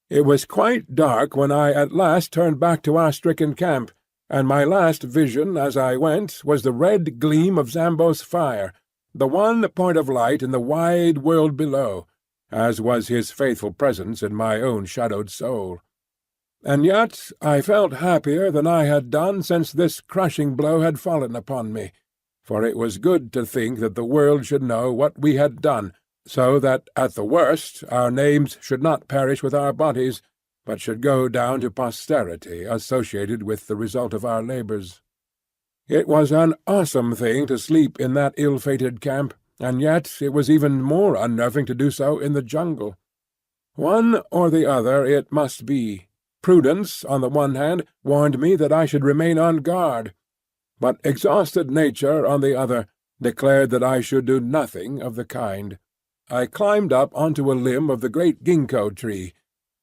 It was quite dark when I at last turned back to our stricken camp, and my last vision as I went was the red gleam of Zambo's fire, the one point of light in the wide world below, as was his faithful presence in my own shadowed soul. And yet I felt happier than I had done since this crushing blow had fallen upon me, for it was good to think that the world should know what we had done, so that, at the worst, our names should not perish with our bodies, but should go down to posterity associated with the result of our labours. It was an awesome thing to sleep in that ill-fated camp, and yet it was even more unnerving to do so in the jungle. One or the other it must be. Prudence, on the one hand, warned me that I should remain on guard, but exhausted nature, on the other, declared that I should do nothing of the kind. I climbed up onto a limb of the great ginkgo tree,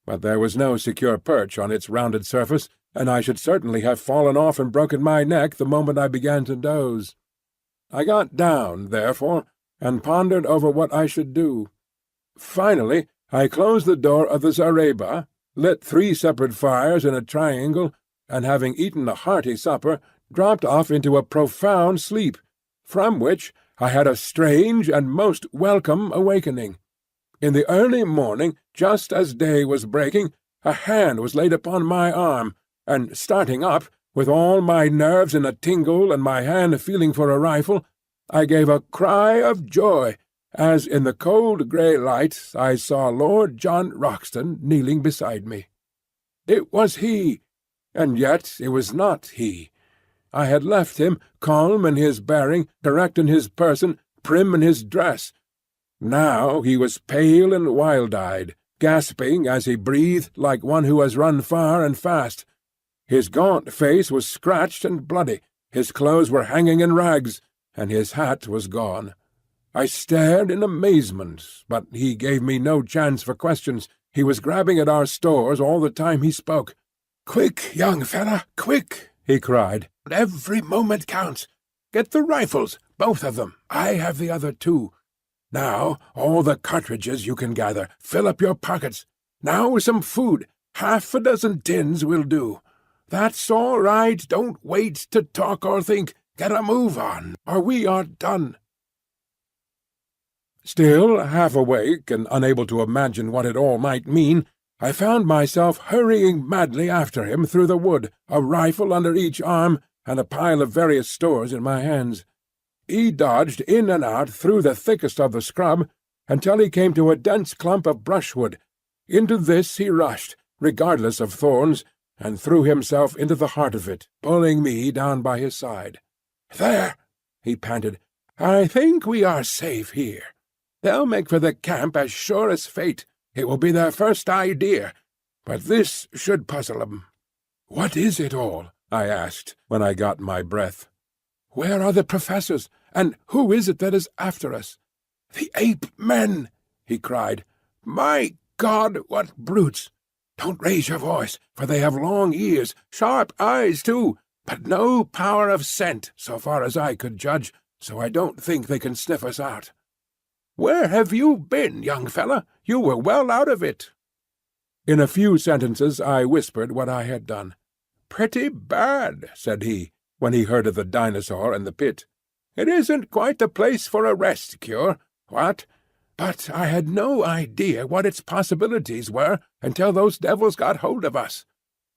but there was no secure perch on its rounded surface, and I should certainly have fallen off and broken my neck the moment I began to doze. I got down, therefore, and pondered over what I should do. Finally, I closed the door of the zareba, lit 3 separate fires in a triangle, and having eaten a hearty supper, dropped off into a profound sleep, from which I had a strange and most welcome awakening. In the early morning, just as day was breaking, a hand was laid upon my arm, and starting up, with all my nerves in a tingle and my hand feeling for a rifle, I gave a cry of joy, as in the cold grey light I saw Lord John Roxton kneeling beside me. It was he, and yet it was not he. I had left him calm in his bearing, correct in his person, prim in his dress. Now he was pale and wild-eyed, gasping as he breathed like one who has run far and fast. His gaunt face was scratched and bloody, his clothes were hanging in rags, and his hat was gone. I stared in amazement, but he gave me no chance for questions. He was grabbing at our stores all the time he spoke. "Quick, young fella, quick!" he cried. "Every moment counts. Get the rifles, both of them. I have the other 2. Now, all the cartridges you can gather. Fill up your pockets. Now some food. 6 tins will do. That's all right. Don't wait to talk or think. Get a move on, or we are done." Still half awake and unable to imagine what it all might mean, I found myself hurrying madly after him through the wood, a rifle under each arm, and a pile of various stores in my hands. He dodged in and out through the thickest of the scrub, until he came to a dense clump of brushwood. Into this he rushed, regardless of thorns, and threw himself into the heart of it, pulling me down by his side. "There," he panted, "I think we are safe here. They'll make for the camp as sure as fate. It will be their first idea, but this should puzzle 'em." "What is it all?" I asked, when I got my breath. "Where are the professors, and who is it that is after us?" "The ape-men!" he cried. "My God, what brutes! Don't raise your voice, for they have long ears, sharp eyes too, but no power of scent, so far as I could judge, so I don't think they can sniff us out. Where have you been, young fella? You were well out of it." In a few sentences I whispered what I had done. "Pretty bad," said he, when he heard of the dinosaur and the pit. "It isn't quite the place for a rest cure, what? But I had no idea what its possibilities were until those devils got hold of us.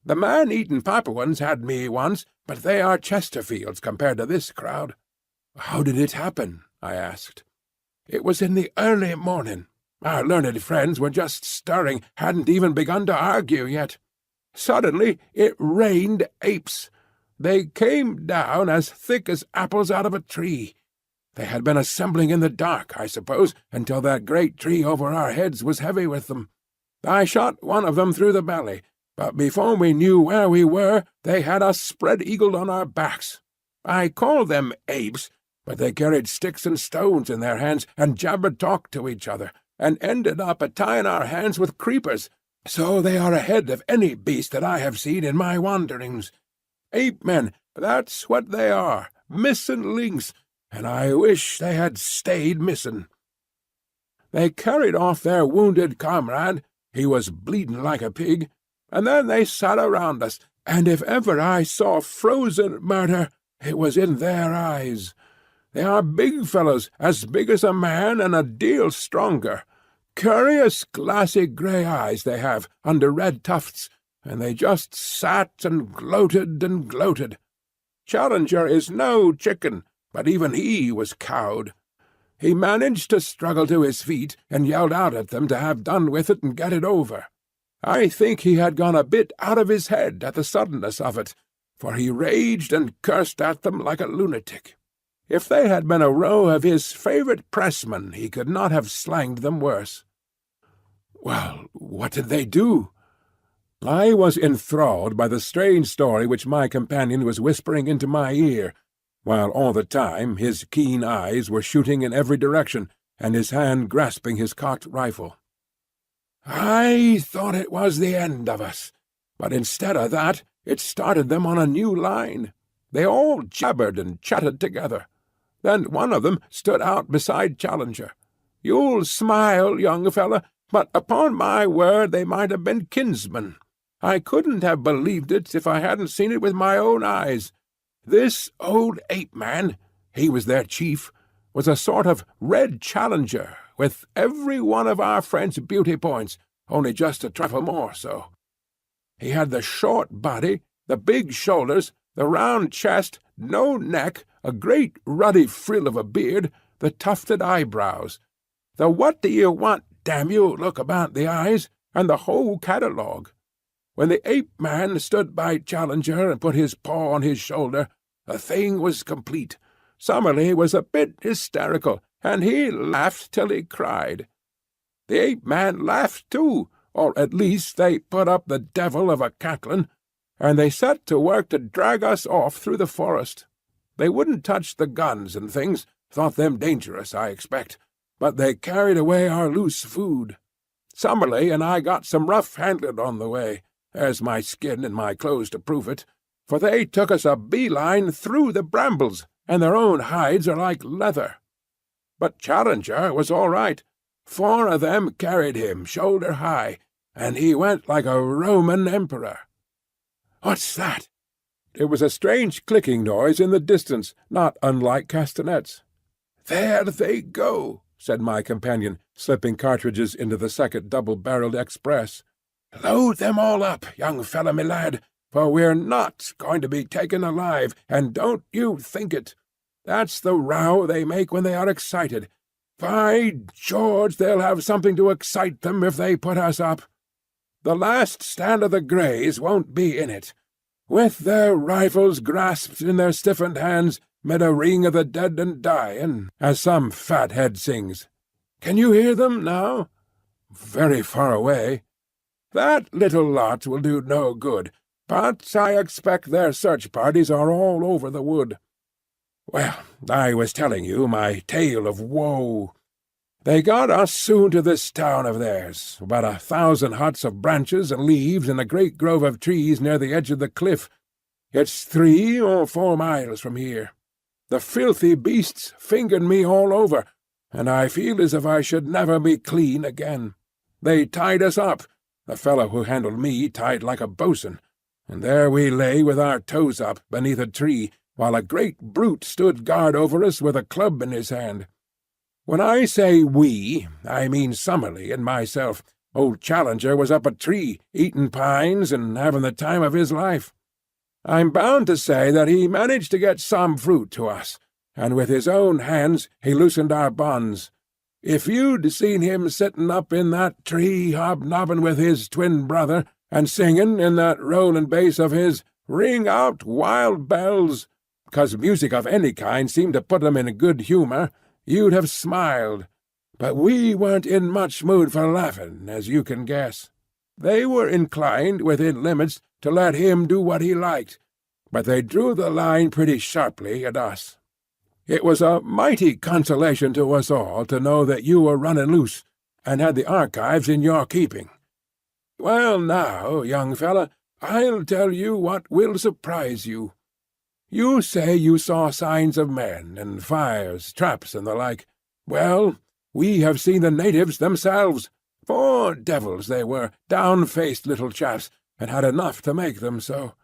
The man-eating Papuans had me once, but they are Chesterfields compared to this crowd." "How did it happen?" I asked. "It was in the early morning. Our learned friends were just stirring, hadn't even begun to argue yet. Suddenly it rained apes. They came down as thick as apples out of a tree. They had been assembling in the dark, I suppose, until that great tree over our heads was heavy with them. I shot one of them through the belly, but before we knew where we were, they had us spread-eagled on our backs. I called them apes, but they carried sticks and stones in their hands and jabber-talked to each other, and ended up a-tying our hands with creepers, so they are ahead of any beast that I have seen in my wanderings. Ape-men, that's what they are, missing links, and I wish they had stayed missing. They carried off their wounded comrade, he was bleeding like a pig, and then they sat around us, and if ever I saw frozen murder, it was in their eyes. They are big fellows, as big as a man and a deal stronger. Curious glassy grey eyes they have, under red tufts, and they just sat and gloated and gloated. Challenger is no chicken, but even he was cowed. He managed to struggle to his feet and yelled out at them to have done with it and get it over. I think he had gone a bit out of his head at the suddenness of it, for he raged and cursed at them like a lunatic. If they had been a row of his favourite pressmen, he could not have slanged them worse. Well, what did they do? I was enthralled by the strange story which my companion was whispering into my ear, while all the time his keen eyes were shooting in every direction, and his hand grasping his cocked rifle. I thought it was the end of us, but instead of that, it started them on a new line. They all jabbered and chatted together. Then one of them stood out beside Challenger. You'll smile, young fella, but upon my word they might have been kinsmen. I couldn't have believed it if I hadn't seen it with my own eyes. This old ape-man, he was their chief, was a sort of red Challenger, with every one of our friend's beauty points, only just a trifle more so. He had the short body, the big shoulders, the round chest, no neck, a great ruddy frill of a beard, the tufted eyebrows, the what-do-you-want-damn-you look about the eyes, and the whole catalogue. When the ape-man stood by Challenger and put his paw on his shoulder, the thing was complete. Summerlee was a bit hysterical, and he laughed till he cried. The ape-man laughed too, or at least they put up the devil of a cackling, and they set to work to drag us off through the forest. They wouldn't touch the guns and things, thought them dangerous, I expect, but they carried away our loose food. Summerlee and I got some rough handling on the way. There's my skin and my clothes to prove it, for they took us a bee-line through the brambles, and their own hides are like leather. But Challenger was all right. 4 of them carried him shoulder high, and he went like a Roman emperor. What's that? It was a strange clicking noise in the distance, not unlike castanets. There they go, said my companion, slipping cartridges into the second double-barreled express. Load them all up, young fella me lad, for we're not going to be taken alive, and don't you think it. That's the row they make when they are excited. By George, they'll have something to excite them if they put us up. The last stand of the Greys won't be in it. With their rifles grasped in their stiffened hands, mid a ring of the dead and dying, as some fathead sings. Can you hear them now? Very far away. That little lot will do no good, but I expect their search parties are all over the wood. Well, I was telling you my tale of woe. They got us soon to this town of theirs, about 1,000 huts of branches and leaves in a great grove of trees near the edge of the cliff. It's 3 or 4 miles from here. The filthy beasts fingered me all over, and I feel as if I should never be clean again. They tied us up. The fellow who handled me tied like a bo'sun, and there we lay with our toes up beneath a tree, while a great brute stood guard over us with a club in his hand. When I say we, I mean Summerlee and myself. Old Challenger was up a tree, eating pines and having the time of his life. I'm bound to say that he managed to get some fruit to us, and with his own hands he loosened our bonds. If you'd seen him sitting up in that tree hobnobbing with his twin brother, and singing in that rolling bass of his, 'Ring out, wild bells,' 'cause music of any kind seemed to put him in a good humour, you'd have smiled. But we weren't in much mood for laughing, as you can guess. They were inclined, within limits, to let him do what he liked, but they drew the line pretty sharply at us. It was a mighty consolation to us all to know that you were running loose, and had the archives in your keeping. Well, now, young fella, I'll tell you what will surprise you. You say you saw signs of men, and fires, traps, and the like. Well, we have seen the natives themselves. 4 devils they were, down-faced little chaps, and had enough to make them so.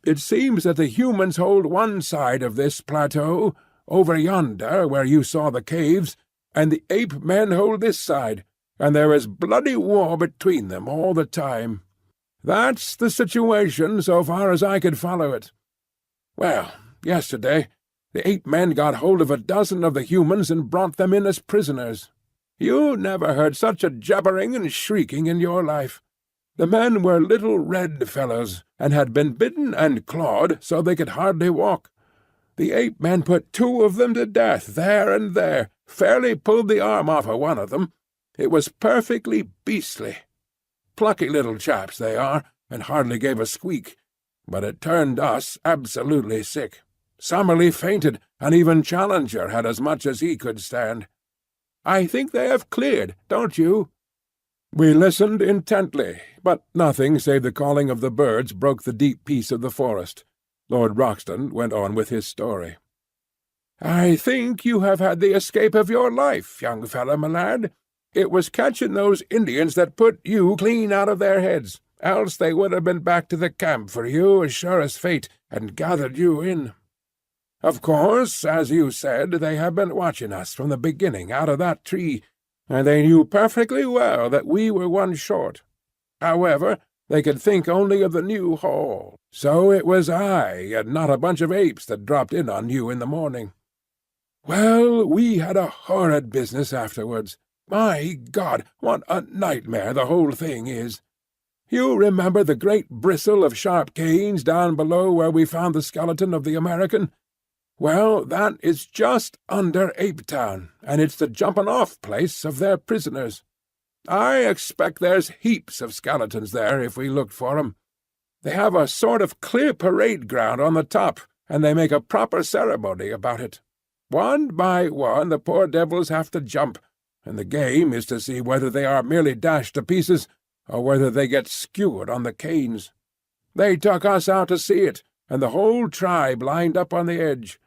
It seems that the humans hold one side of this plateau, over yonder where you saw the caves, and the ape-men hold this side, and there is bloody war between them all the time. That's the situation so far as I could follow it. Well, yesterday the ape-men got hold of 12 of the humans and brought them in as prisoners. You never heard such a jabbering and shrieking in your life. The men were little red fellows, and had been bitten and clawed so they could hardly walk. The ape-men put 2 of them to death there and there, fairly pulled the arm off of one of them. It was perfectly beastly. Plucky little chaps they are, and hardly gave a squeak, but it turned us absolutely sick. Summerlee fainted, and even Challenger had as much as he could stand. I think they have cleared, don't you?" We listened intently, but nothing save the calling of the birds broke the deep peace of the forest. Lord Roxton went on with his story. "I think you have had the escape of your life, young fellow, my lad. It was catching those Indians that put you clean out of their heads, else they would have been back to the camp for you as sure as fate, and gathered you in. Of course, as you said, they have been watching us from the beginning out of that tree, and they knew perfectly well that we were one short. However, they could think only of the new haul, so it was I, and not a bunch of apes, that dropped in on you in the morning. Well, we had a horrid business afterwards. My God, what a nightmare the whole thing is! You remember the great bristle of sharp canes down below where we found the skeleton of the American? Well, that is just under Apetown, and it's the jumping-off place of their prisoners. I expect there's heaps of skeletons there if we looked for 'em. They have a sort of clear parade ground on the top, and they make a proper ceremony about it. One by one the poor devils have to jump, and the game is to see whether they are merely dashed to pieces, or whether they get skewered on the canes. They took us out to see it, and the whole tribe lined up on the edge.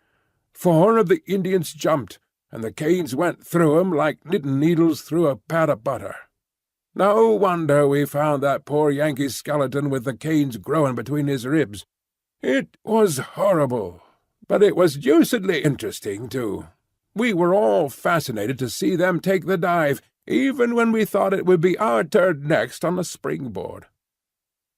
4 of the Indians jumped, and the canes went through 'em like knitting needles through a pat of butter. No wonder we found that poor Yankee's skeleton with the canes growing between his ribs. It was horrible, but it was deucedly interesting, too. We were all fascinated to see them take the dive, even when we thought it would be our turn next on the springboard.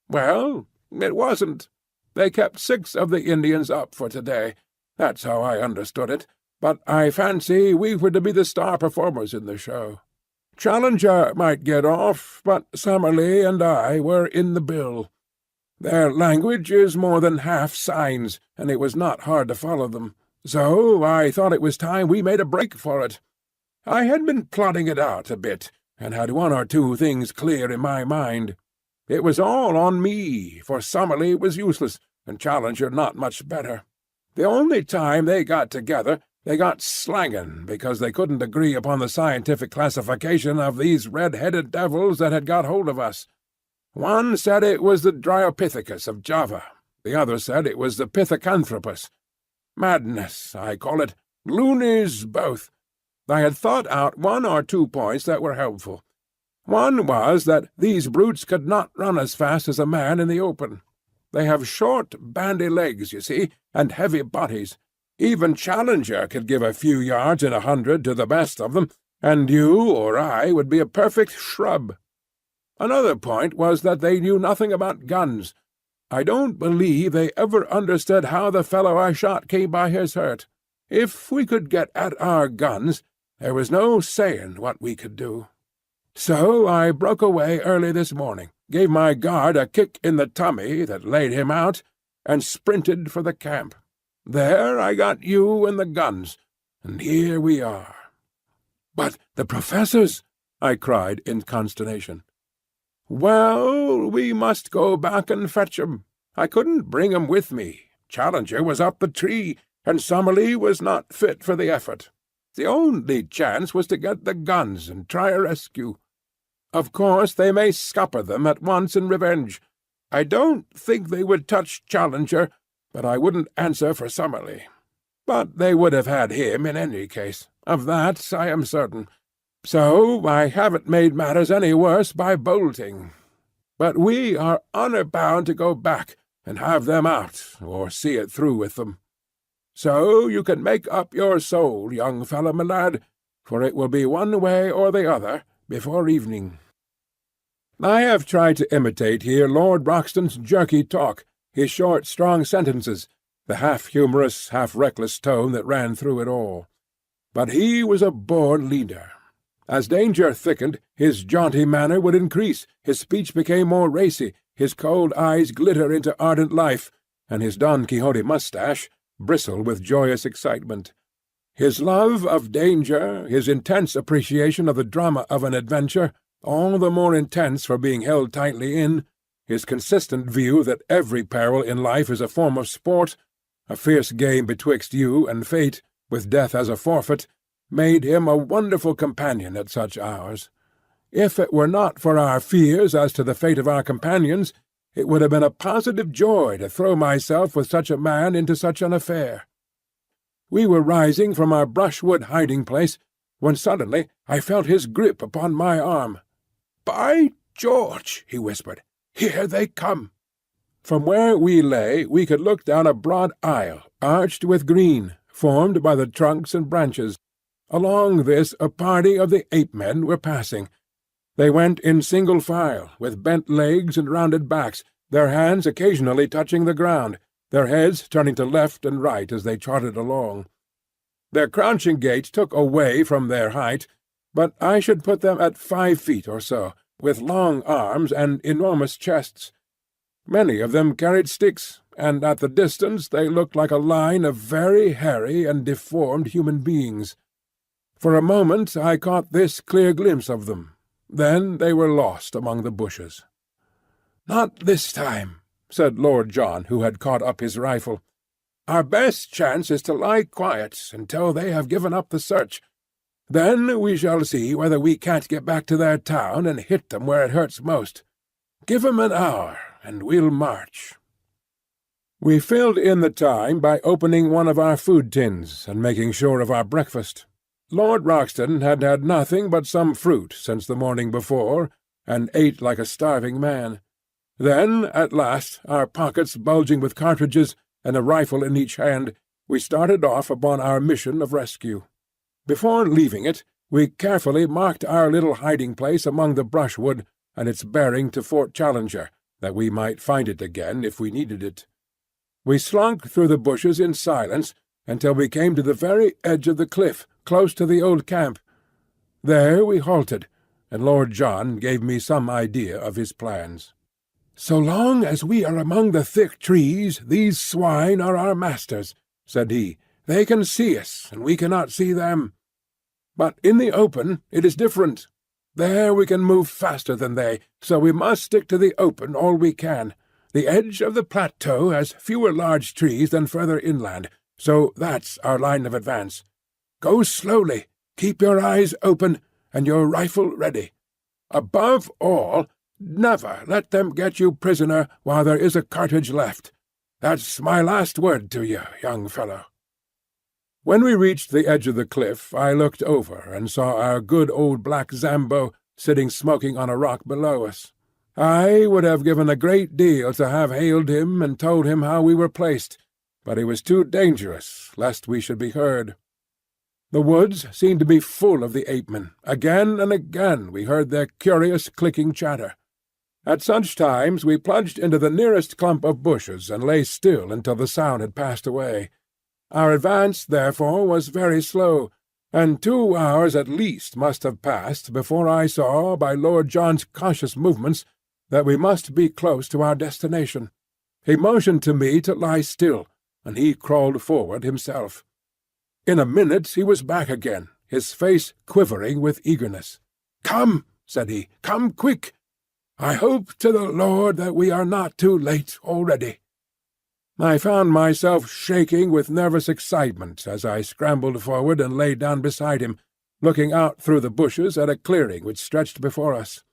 Well, it wasn't. They kept 6 of the Indians up for today. That's how I understood it, but I fancy we were to be the star performers in the show. Challenger might get off, but Summerlee and I were in the bill. Their language is more than half signs, and it was not hard to follow them, so I thought it was time we made a break for it. I had been plotting it out a bit, and had 1 or 2 things clear in my mind. It was all on me, for Summerlee was useless, and Challenger not much better. The only time they got together, They got slangin' because they couldn't agree upon the scientific classification of these red-headed devils that had got hold of us. One said it was the Dryopithecus of Java. The other said it was the Pithecanthropus. Madness, I call it. Loonies, both. I had thought out 1 or 2 points that were helpful. One was that these brutes could not run as fast as a man in the open. They have short, bandy legs, you see, and heavy bodies. Even Challenger could give a few yards in 100 to the best of them, and you or I would be a perfect shrub. Another point was that they knew nothing about guns. I don't believe they ever understood how the fellow I shot came by his hurt. If we could get at our guns, there was no saying what we could do. So I broke away early this morning, gave my guard a kick in the tummy that laid him out, and sprinted for the camp. There I got you and the guns, and here we are." "But the professors!" I cried in consternation. "Well, we must go back and fetch 'em. I couldn't bring 'em with me. Challenger was up the tree, and Summerlee was not fit for the effort. The only chance was to get the guns and try a rescue. Of course they may scupper them at once in revenge. I don't think they would touch Challenger, but I wouldn't answer for Summerlee. But they would have had him in any case. Of that I am certain. So I haven't made matters any worse by bolting. But we are honour-bound to go back and have them out, or see it through with them. So you can make up your soul, young fellow, my lad, for it will be one way or the other before evening." I have tried to imitate here Lord Roxton's jerky talk, his short, strong sentences, the half-humorous, half-reckless tone that ran through it all. But he was a born leader. As danger thickened, his jaunty manner would increase, his speech became more racy, his cold eyes glitter into ardent life, and his Don Quixote moustache bristle with joyous excitement. His love of danger, his intense appreciation of the drama of an adventure, all the more intense for being held tightly in, his consistent view that every peril in life is a form of sport, a fierce game betwixt you and fate, with death as a forfeit, made him a wonderful companion at such hours. If it were not for our fears as to the fate of our companions, it would have been a positive joy to throw myself with such a man into such an affair. We were rising from our brushwood hiding-place, when suddenly I felt his grip upon my arm. "By George!" he whispered. "Here they come!" From where we lay we could look down a broad aisle, arched with green, formed by the trunks and branches. Along this a party of the ape-men were passing. They went in single file, with bent legs and rounded backs, their hands occasionally touching the ground, their heads turning to left and right as they trotted along. Their crouching gait took away from their height, but I should put them at 5 feet or so, with long arms and enormous chests. Many of them carried sticks, and at the distance they looked like a line of very hairy and deformed human beings. For a moment I caught this clear glimpse of them. Then they were lost among the bushes. "Not this time," said Lord John, who had caught up his rifle. "Our best chance is to lie quiet until they have given up the search. Then we shall see whether we can't get back to their town and hit them where it hurts most. Give 'em an hour, and we'll march." We filled in the time by opening one of our food tins and making sure of our breakfast. Lord Roxton had had nothing but some fruit since the morning before, and ate like a starving man. Then, at last, our pockets bulging with cartridges, and a rifle in each hand, we started off upon our mission of rescue. Before leaving it, we carefully marked our little hiding-place among the brushwood and its bearing to Fort Challenger, that we might find it again if we needed it. We slunk through the bushes in silence until we came to the very edge of the cliff, close to the old camp. There we halted, and Lord John gave me some idea of his plans. "So long as we are among the thick trees, these swine are our masters," said he. "They can see us, and we cannot see them. But in the open it is different. There we can move faster than they, so we must stick to the open all we can. The edge of the plateau has fewer large trees than further inland, so that's our line of advance. Go slowly, keep your eyes open, and your rifle ready. Above all, never let them get you prisoner while there is a cartridge left. That's my last word to you, young fellow." When we reached the edge of the cliff, I looked over and saw our good old black Zambo sitting smoking on a rock below us. I would have given a great deal to have hailed him and told him how we were placed, but he was too dangerous, lest we should be heard. The woods seemed to be full of the ape-men. Again and again we heard their curious clicking chatter. At such times we plunged into the nearest clump of bushes and lay still until the sound had passed away. Our advance, therefore, was very slow, and 2 hours at least must have passed before I saw, by Lord John's cautious movements, that we must be close to our destination. He motioned to me to lie still, and he crawled forward himself. In a minute he was back again, his face quivering with eagerness. "Come," said he, "come quick! I hope to the Lord that we are not too late already." I found myself shaking with nervous excitement as I scrambled forward and lay down beside him, looking out through the bushes at a clearing which stretched before us.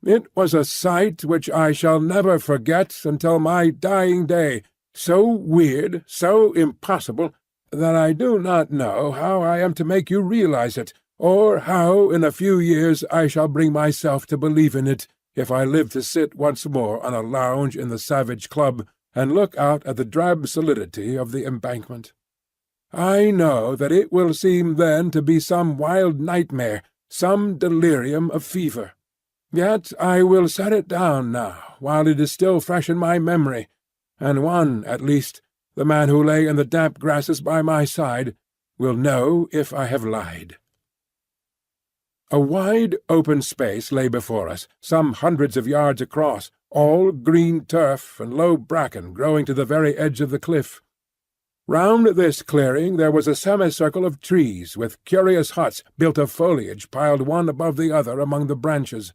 It was a sight which I shall never forget until my dying day, so weird, so impossible, that I do not know how I am to make you realize it, or how in a few years I shall bring myself to believe in it, if I live to sit once more on a lounge in the Savage Club and look out at the drab solidity of the embankment. I know that it will seem then to be some wild nightmare, some delirium of fever. Yet I will set it down now, while it is still fresh in my memory, and one, at least, the man who lay in the damp grasses by my side, will know if I have lied. A wide open space lay before us, some hundreds of yards across, all green turf and low bracken growing to the very edge of the cliff. Round this clearing there was a semicircle of trees, with curious huts built of foliage piled one above the other among the branches.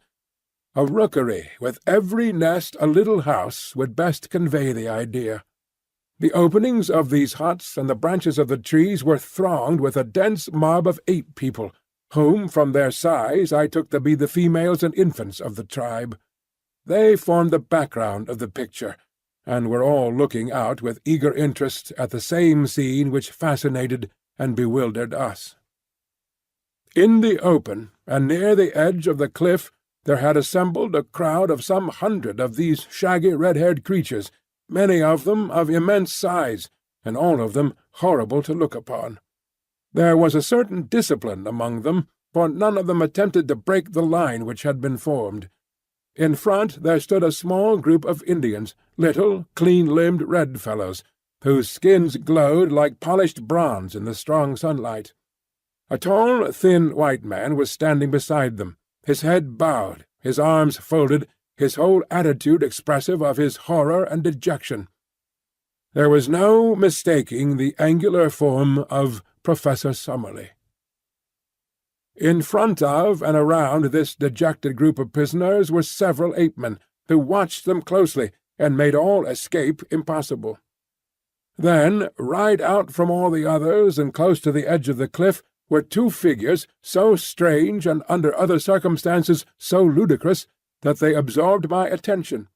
A rookery, with every nest a little house, would best convey the idea. The openings of these huts and the branches of the trees were thronged with a dense mob of ape people, whom from their size I took to be the females and infants of the tribe. They formed the background of the picture, and were all looking out with eager interest at the same scene which fascinated and bewildered us. In the open, and near the edge of the cliff, there had assembled a crowd of some 100 of these shaggy red-haired creatures, many of them of immense size, and all of them horrible to look upon. There was a certain discipline among them, for none of them attempted to break the line which had been formed. In front there stood a small group of Indians, little, clean-limbed red fellows, whose skins glowed like polished bronze in the strong sunlight. A tall, thin white man was standing beside them, his head bowed, his arms folded, his whole attitude expressive of his horror and dejection. There was no mistaking the angular form of Professor Summerlee. In front of and around this dejected group of prisoners were several ape-men, who watched them closely and made all escape impossible. Then, right out from all the others and close to the edge of the cliff, were 2 figures so strange and under other circumstances so ludicrous that they absorbed my attention.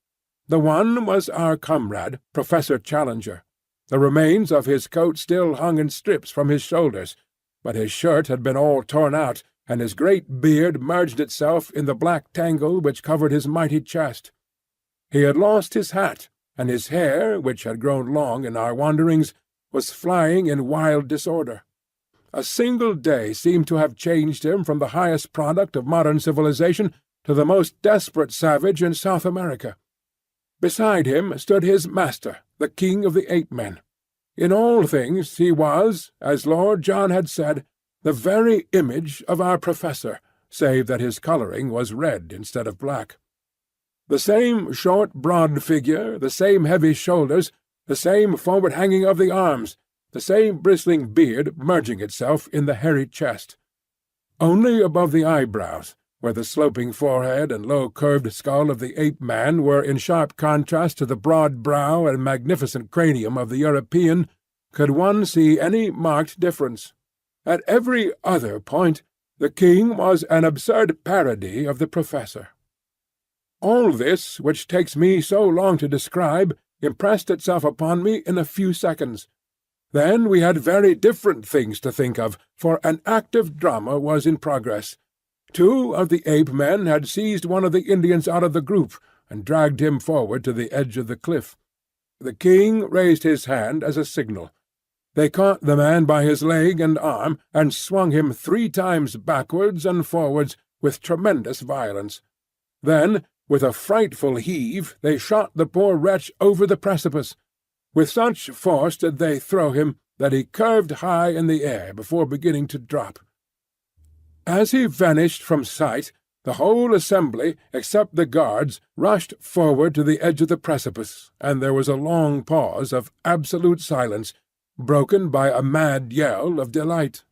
The one was our comrade, Professor Challenger. The remains of his coat still hung in strips from his shoulders, but his shirt had been all torn out, and his great beard merged itself in the black tangle which covered his mighty chest. He had lost his hat, and his hair, which had grown long in our wanderings, was flying in wild disorder. A single day seemed to have changed him from the highest product of modern civilization to the most desperate savage in South America. Beside him stood his master, the king of the ape-men. In all things he was, as Lord John had said, the very image of our professor, save that his colouring was red instead of black. The same short, broad figure, the same heavy shoulders, the same forward hanging of the arms, the same bristling beard merging itself in the hairy chest. Only above the eyebrows, where the sloping forehead and low-curved skull of the ape-man were in sharp contrast to the broad brow and magnificent cranium of the European, could one see any marked difference. At every other point, the king was an absurd parody of the professor. All this, which takes me so long to describe, impressed itself upon me in a few seconds. Then we had very different things to think of, for an active drama was in progress. 2 of the ape-men had seized one of the Indians out of the group and dragged him forward to the edge of the cliff. The king raised his hand as a signal. They caught the man by his leg and arm and swung him 3 times backwards and forwards with tremendous violence. Then, with a frightful heave, they shot the poor wretch over the precipice. With such force did they throw him that he curved high in the air before beginning to drop. As he vanished from sight, the whole assembly, except the guards, rushed forward to the edge of the precipice, and there was a long pause of absolute silence, broken by a mad yell of delight.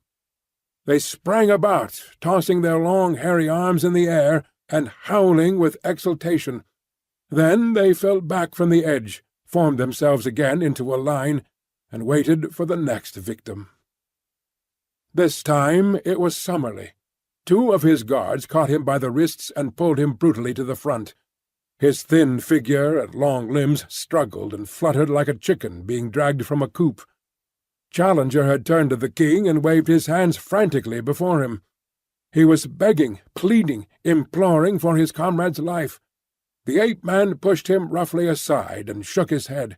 They sprang about, tossing their long hairy arms in the air, and howling with exultation. Then they fell back from the edge, formed themselves again into a line, and waited for the next victim. This time it was Summerlee. 2 of his guards caught him by the wrists and pulled him brutally to the front. His thin figure and long limbs struggled and fluttered like a chicken being dragged from a coop. Challenger had turned to the king and waved his hands frantically before him. He was begging, pleading, imploring for his comrade's life. The ape-man pushed him roughly aside and shook his head.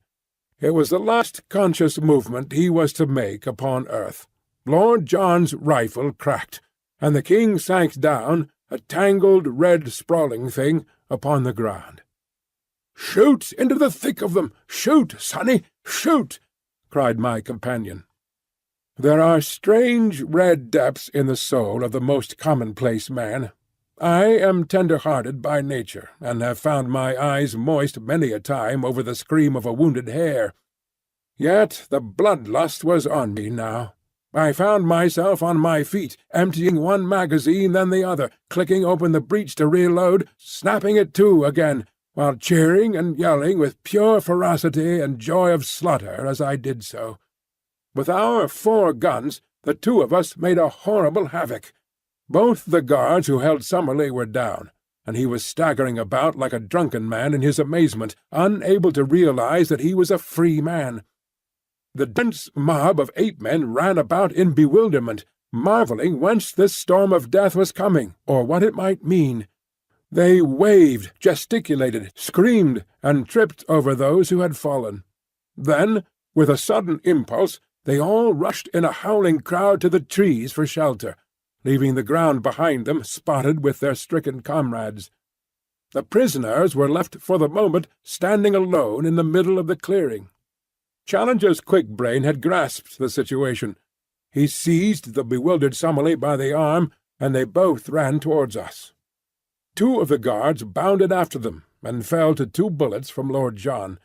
It was the last conscious movement he was to make upon earth. Lord John's rifle cracked, and the king sank down, a tangled, red, sprawling thing, upon the ground. "Shoot into the thick of them! Shoot, sonny, shoot!" cried my companion. There are strange red depths in the soul of the most commonplace man. I am tender-hearted by nature, and have found my eyes moist many a time over the scream of a wounded hare. Yet the blood-lust was on me now. I found myself on my feet, emptying one magazine then the other, clicking open the breech to reload, snapping it to again, while cheering and yelling with pure ferocity and joy of slaughter as I did so. With our 4 guns, the 2 of us made a horrible havoc. Both the guards who held Summerlee were down, and he was staggering about like a drunken man in his amazement, unable to realize that he was a free man. The dense mob of ape-men ran about in bewilderment, marvelling whence this storm of death was coming, or what it might mean. They waved, gesticulated, screamed, and tripped over those who had fallen. Then, with a sudden impulse, they all rushed in a howling crowd to the trees for shelter, leaving the ground behind them spotted with their stricken comrades. The prisoners were left for the moment standing alone in the middle of the clearing. Challenger's quick brain had grasped the situation. He seized the bewildered Summerlee by the arm, and they both ran towards us. 2 of the guards bounded after them, and fell to 2 bullets from Lord John.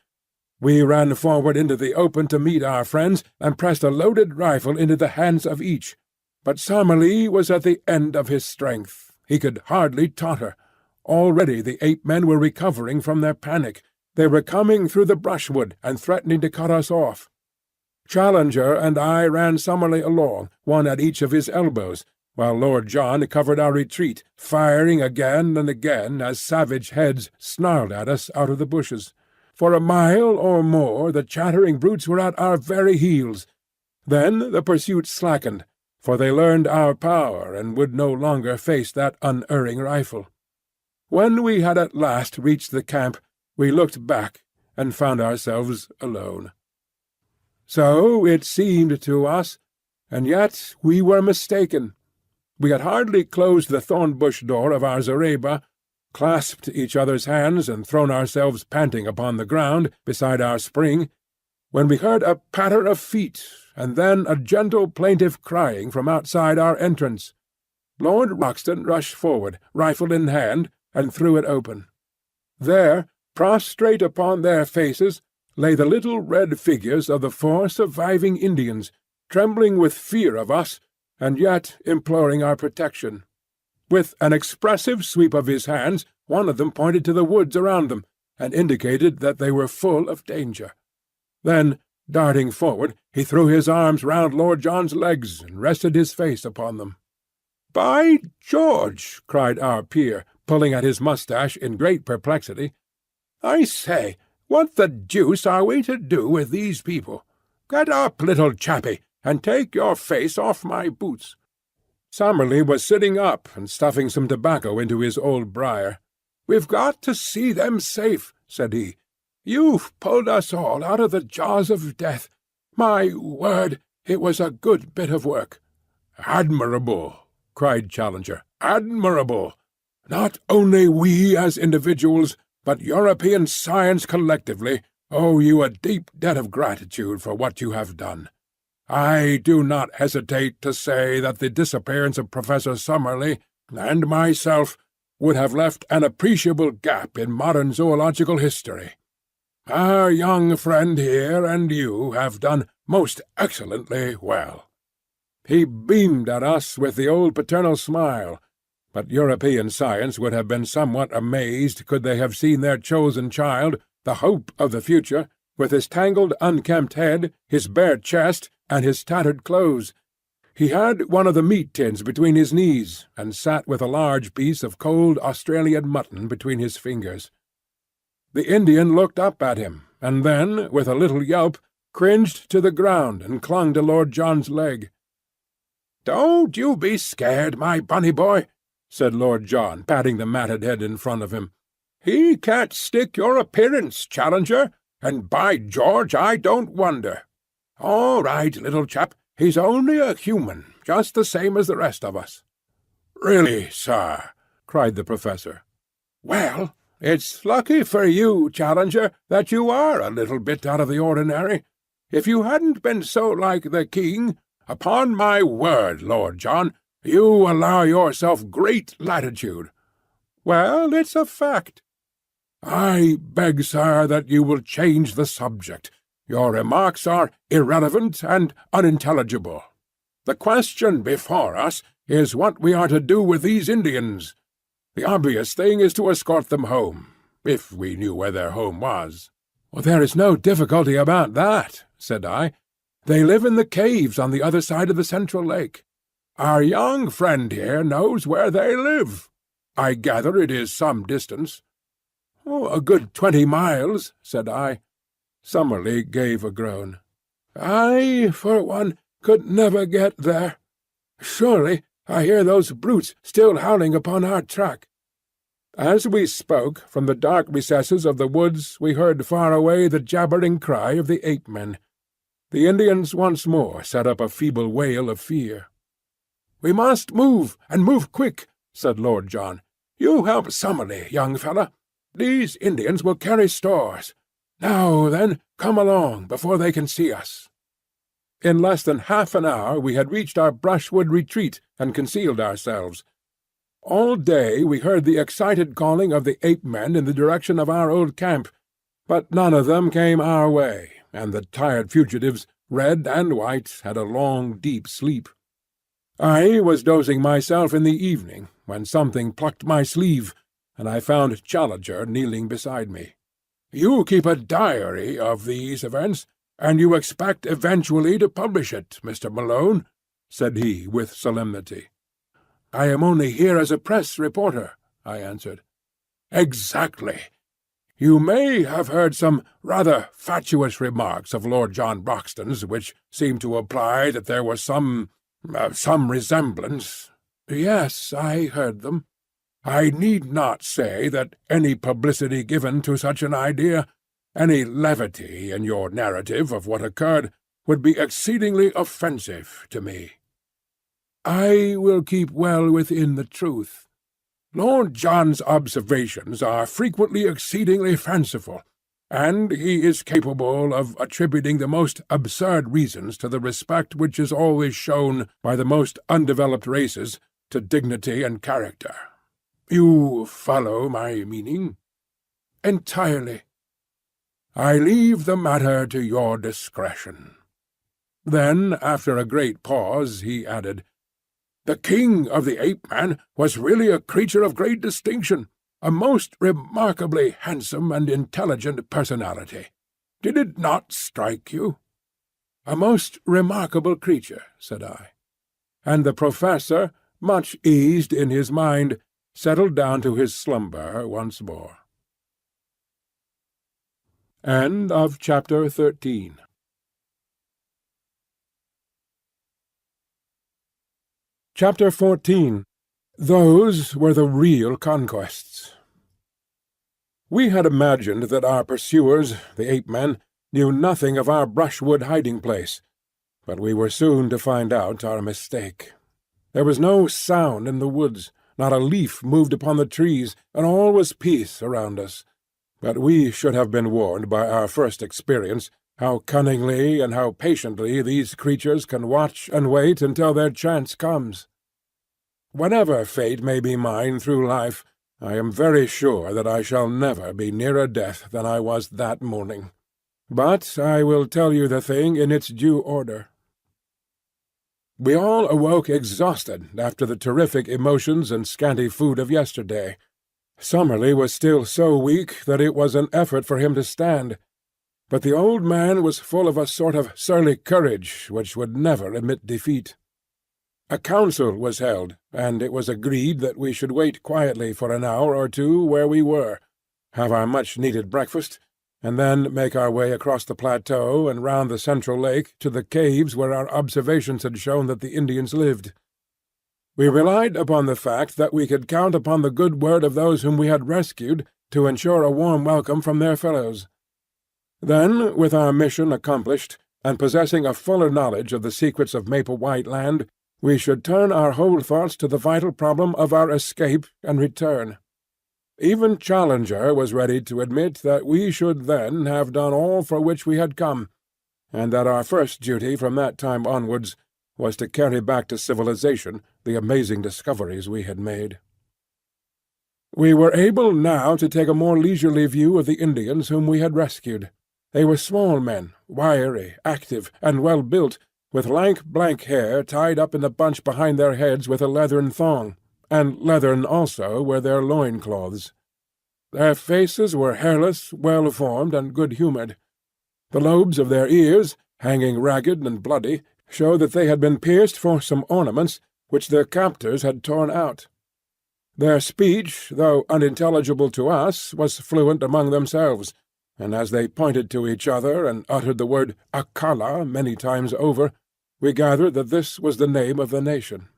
We ran forward into the open to meet our friends, and pressed a loaded rifle into the hands of each. But Summerlee was at the end of his strength. He could hardly totter. Already the ape-men were recovering from their panic. They were coming through the brushwood and threatening to cut us off. Challenger and I ran Summerlee along, one at each of his elbows, while Lord John covered our retreat, firing again and again as savage heads snarled at us out of the bushes. For a mile or more the chattering brutes were at our very heels. Then the pursuit slackened, for they learned our power and would no longer face that unerring rifle. When we had at last reached the camp, we looked back and found ourselves alone. So it seemed to us, and yet we were mistaken. We had hardly closed the thorn-bush door of our zareba, clasped each other's hands and thrown ourselves panting upon the ground beside our spring, when we heard a patter of feet, and then a gentle plaintive crying from outside our entrance. Lord Roxton rushed forward, rifle in hand, and threw it open. There, prostrate upon their faces, lay the little red figures of the 4 surviving Indians, trembling with fear of us, and yet imploring our protection. With an expressive sweep of his hands, one of them pointed to the woods around them, and indicated that they were full of danger. Then, Darting forward, he threw his arms round Lord John's legs and rested his face upon them. "By George!" cried our peer, pulling at his moustache in great perplexity. "I say, what the deuce are we to do with these people? Get up, little chappie, and take your face off my boots." Summerlee was sitting up and stuffing some tobacco into his old briar. "We've got to see them safe," said he. "You've pulled us all out of the jaws of death. My word, it was a good bit of work." "Admirable!" cried Challenger. "Admirable! Not only we as individuals, but European science collectively, owe you a deep debt of gratitude for what you have done. I do not hesitate to say that the disappearance of Professor Summerlee and myself would have left an appreciable gap in modern zoological history. Our young friend here and you have done most excellently well." He beamed at us with the old paternal smile, but European science would have been somewhat amazed could they have seen their chosen child, the hope of the future, with his tangled, unkempt head, his bare chest, and his tattered clothes. He had one of the meat tins between his knees, and sat with a large piece of cold Australian mutton between his fingers. The Indian looked up at him, and then, with a little yelp, cringed to the ground and clung to Lord John's leg. "Don't you be scared, my bunny boy," said Lord John, patting the matted head in front of him. "He can't stick your appearance, Challenger, and by George I don't wonder. All right, little chap, he's only a human, just the same as the rest of us." "Really, sir," cried the Professor. "Well, it's lucky for you, Challenger, that you are a little bit out of the ordinary. If you hadn't been so like the king, upon my word, Lord John, you allow yourself great latitude." "Well, it's a fact." "I beg, sir, that you will change the subject. Your remarks are irrelevant and unintelligible. The question before us is what we are to do with these Indians. The obvious thing is to escort them home, if we knew where their home was." "Well, there is no difficulty about that," said I. "They live in the caves on the other side of the central lake. Our young friend here knows where they live. I gather it is some distance." "Oh, a good 20 miles," said I. Summerlee gave a groan. "I, for one, could never get there. Surely I hear those brutes still howling upon our track." As we spoke, from the dark recesses of the woods we heard far away the jabbering cry of the ape-men. The Indians once more set up a feeble wail of fear. "We must move, and move quick," said Lord John. "You help Summerlee, young fellow. These Indians will carry stores. Now then, come along, before they can see us." In less than half an hour we had reached our brushwood retreat and concealed ourselves. All day we heard the excited calling of the ape-men in the direction of our old camp, but none of them came our way, and the tired fugitives, red and white, had a long, deep sleep. I was dozing myself in the evening, when something plucked my sleeve, and I found Challenger kneeling beside me. "You keep a diary of these events, and you expect eventually to publish it, Mr. Malone?" said he with solemnity. "I am only here as a press reporter," I answered. "Exactly. You may have heard some rather fatuous remarks of Lord John Roxton's which seem to imply that there was some resemblance." "Yes, I heard them." "I need not say that any publicity given to such an idea, any levity in your narrative of what occurred, would be exceedingly offensive to me." "I will keep well within the truth." "Lord John's observations are frequently exceedingly fanciful, and he is capable of attributing the most absurd reasons to the respect which is always shown by the most undeveloped races to dignity and character. You follow my meaning?" "Entirely." "I leave the matter to your discretion." Then, after a great pause, he added, "The king of the ape-man was really a creature of great distinction, a most remarkably handsome and intelligent personality. Did it not strike you?" "A most remarkable creature," said I. And the Professor, much eased in his mind, settled down to his slumber once more. End of Chapter 13. Chapter 14. Those were the real conquests. We had imagined that our pursuers, the ape-men, knew nothing of our brushwood hiding-place, but we were soon to find out our mistake. There was no sound in the woods, not a leaf moved upon the trees, and all was peace around us. But we should have been warned by our first experience how cunningly and how patiently these creatures can watch and wait until their chance comes. Whatever fate may be mine through life, I am very sure that I shall never be nearer death than I was that morning. But I will tell you the thing in its due order. We all awoke exhausted after the terrific emotions and scanty food of yesterday. Summerlee was still so weak that it was an effort for him to stand, but the old man was full of a sort of surly courage which would never admit defeat. A council was held, and it was agreed that we should wait quietly for an hour or two where we were, have our much-needed breakfast, and then make our way across the plateau and round the central lake to the caves where our observations had shown that the Indians lived. We relied upon the fact that we could count upon the good word of those whom we had rescued to ensure a warm welcome from their fellows. Then, with our mission accomplished, and possessing a fuller knowledge of the secrets of Maple White Land, we should turn our whole thoughts to the vital problem of our escape and return. Even Challenger was ready to admit that we should then have done all for which we had come, and that our first duty from that time onwards was to carry back to civilization the amazing discoveries we had made. We were able now to take a more leisurely view of the Indians whom we had rescued. They were small men, wiry, active, and well-built, with lank black hair tied up in a bunch behind their heads with a leathern thong, and leathern also were their loin-cloths. Their faces were hairless, well-formed, and good-humoured. The lobes of their ears, hanging ragged and bloody, showed that they had been pierced for some ornaments which their captors had torn out. Their speech, though unintelligible to us, was fluent among themselves, and as they pointed to each other and uttered the word Akala many times over, we gathered that this was the name of the nation.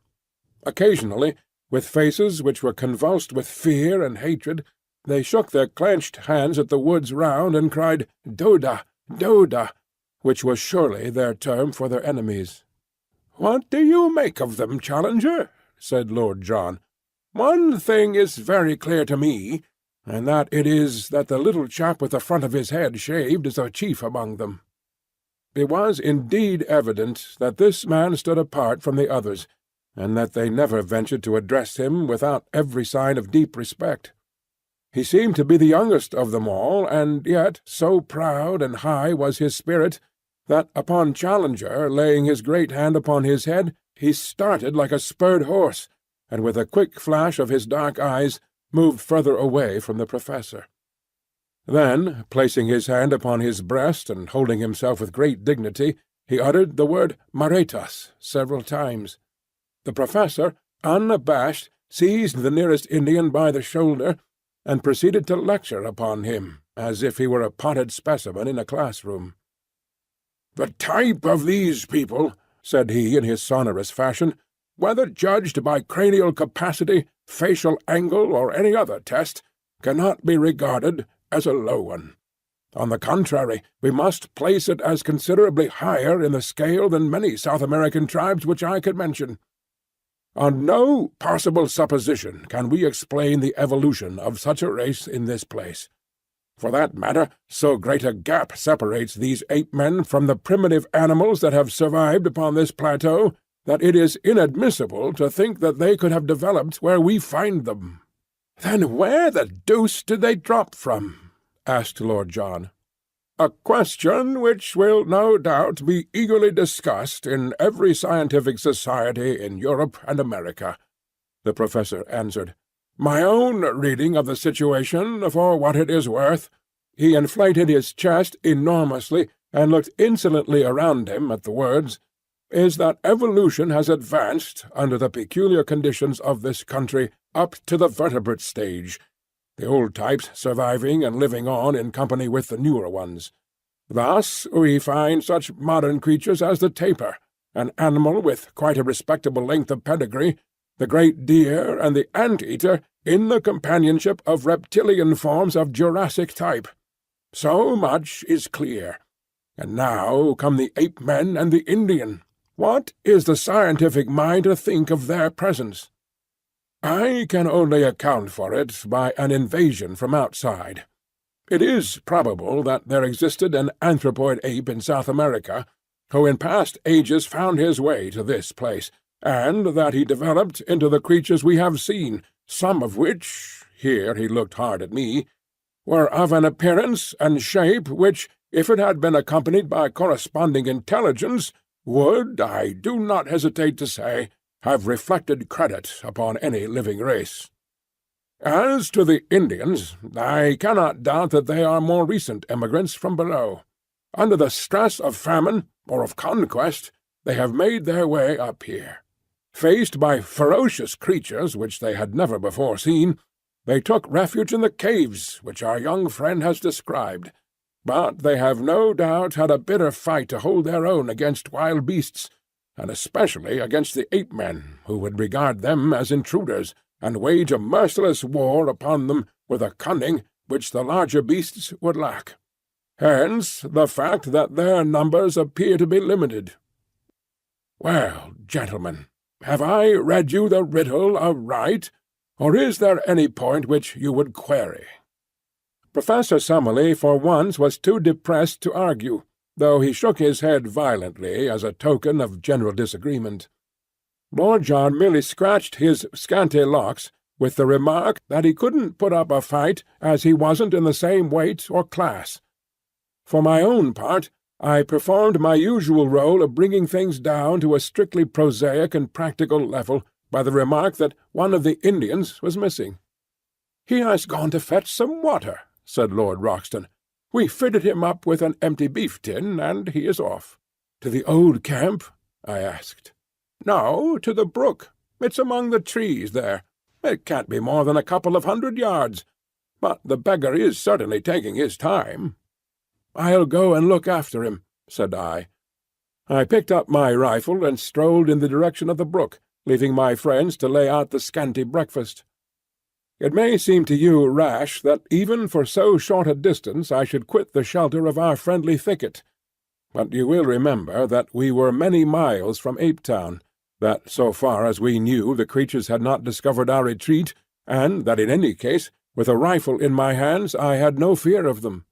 Occasionally, with faces which were convulsed with fear and hatred, they shook their clenched hands at the woods round and cried, "Doda! Doda!" which was surely their term for their enemies. "What do you make of them, Challenger?" said Lord John. "One thing is very clear to me, and that it is that the little chap with the front of his head shaved is a chief among them." It was indeed evident that this man stood apart from the others, and that they never ventured to address him without every sign of deep respect. He seemed to be the youngest of them all, and yet so proud and high was his spirit that, upon Challenger laying his great hand upon his head, he started like a spurred horse, and with a quick flash of his dark eyes moved further away from the Professor. Then, placing his hand upon his breast and holding himself with great dignity, he uttered the word Maretas several times. The Professor, unabashed, seized the nearest Indian by the shoulder, and proceeded to lecture upon him, as if he were a potted specimen in a classroom. "The type of these people," said he in his sonorous fashion, "whether judged by cranial capacity, facial angle, or any other test, cannot be regarded as a low one. On the contrary, we must place it as considerably higher in the scale than many South American tribes which I could mention. On no possible supposition can we explain the evolution of such a race in this place. For that matter, so great a gap separates these ape-men from the primitive animals that have survived upon this plateau, that it is inadmissible to think that they could have developed where we find them." "Then where the deuce did they drop from?" asked Lord John. "A question which will no doubt be eagerly discussed in every scientific society in Europe and America," the Professor answered. "My own reading of the situation, for what it is worth," he inflated his chest enormously, and looked insolently around him at the words, "is that evolution has advanced, under the peculiar conditions of this country, up to the vertebrate stage, the old types surviving and living on in company with the newer ones. Thus we find such modern creatures as the tapir, an animal with quite a respectable length of pedigree, the great deer, and the ant-eater in the companionship of reptilian forms of Jurassic type. So much is clear. And now come the ape-men and the Indian. What is the scientific mind to think of their presence? I can only account for it by an invasion from outside. It is probable that there existed an anthropoid ape in South America, who in past ages found his way to this place, and that he developed into the creatures we have seen, some of which," here he looked hard at me, "were of an appearance and shape which, if it had been accompanied by corresponding intelligence, would, I do not hesitate to say, have reflected credit upon any living race. As to the Indians, I cannot doubt that they are more recent emigrants from below. Under the stress of famine or of conquest, they have made their way up here. Faced by ferocious creatures which they had never before seen, they took refuge in the caves which our young friend has described. But they have no doubt had a bitter fight to hold their own against wild beasts, and especially against the ape-men, who would regard them as intruders, and wage a merciless war upon them with a cunning which the larger beasts would lack. Hence the fact that their numbers appear to be limited. Well, gentlemen, have I read you the riddle aright, or is there any point which you would query?" Professor Summerlee for once was too depressed to argue, though he shook his head violently as a token of general disagreement. Lord John merely scratched his scanty locks with the remark that he couldn't put up a fight as he wasn't in the same weight or class. For my own part, I performed my usual role of bringing things down to a strictly prosaic and practical level by the remark that one of the Indians was missing. "He has gone to fetch some water," said Lord Roxton. "We fitted him up with an empty beef-tin, and he is off." "To the old camp?" I asked. "No, to the brook. It's among the trees there. It can't be more than a couple of 100 yards. But the beggar is certainly taking his time." "I'll go and look after him," said I. I picked up my rifle and strolled in the direction of the brook, leaving my friends to lay out the scanty breakfast. It may seem to you rash that even for so short a distance I should quit the shelter of our friendly thicket, but you will remember that we were many miles from Apetown, that so far as we knew the creatures had not discovered our retreat, and that in any case, with a rifle in my hands, I had no fear of them.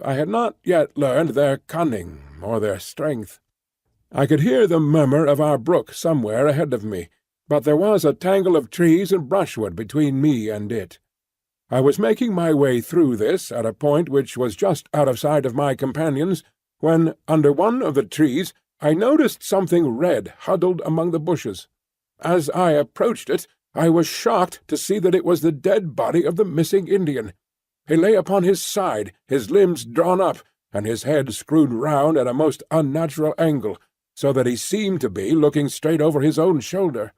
I had not yet learned their cunning or their strength. I could hear the murmur of our brook somewhere ahead of me, but there was a tangle of trees and brushwood between me and it. I was making my way through this at a point which was just out of sight of my companions, when, under one of the trees, I noticed something red huddled among the bushes. As I approached it, I was shocked to see that it was the dead body of the missing Indian. He lay upon his side, his limbs drawn up, and his head screwed round at a most unnatural angle, so that he seemed to be looking straight over his own shoulder.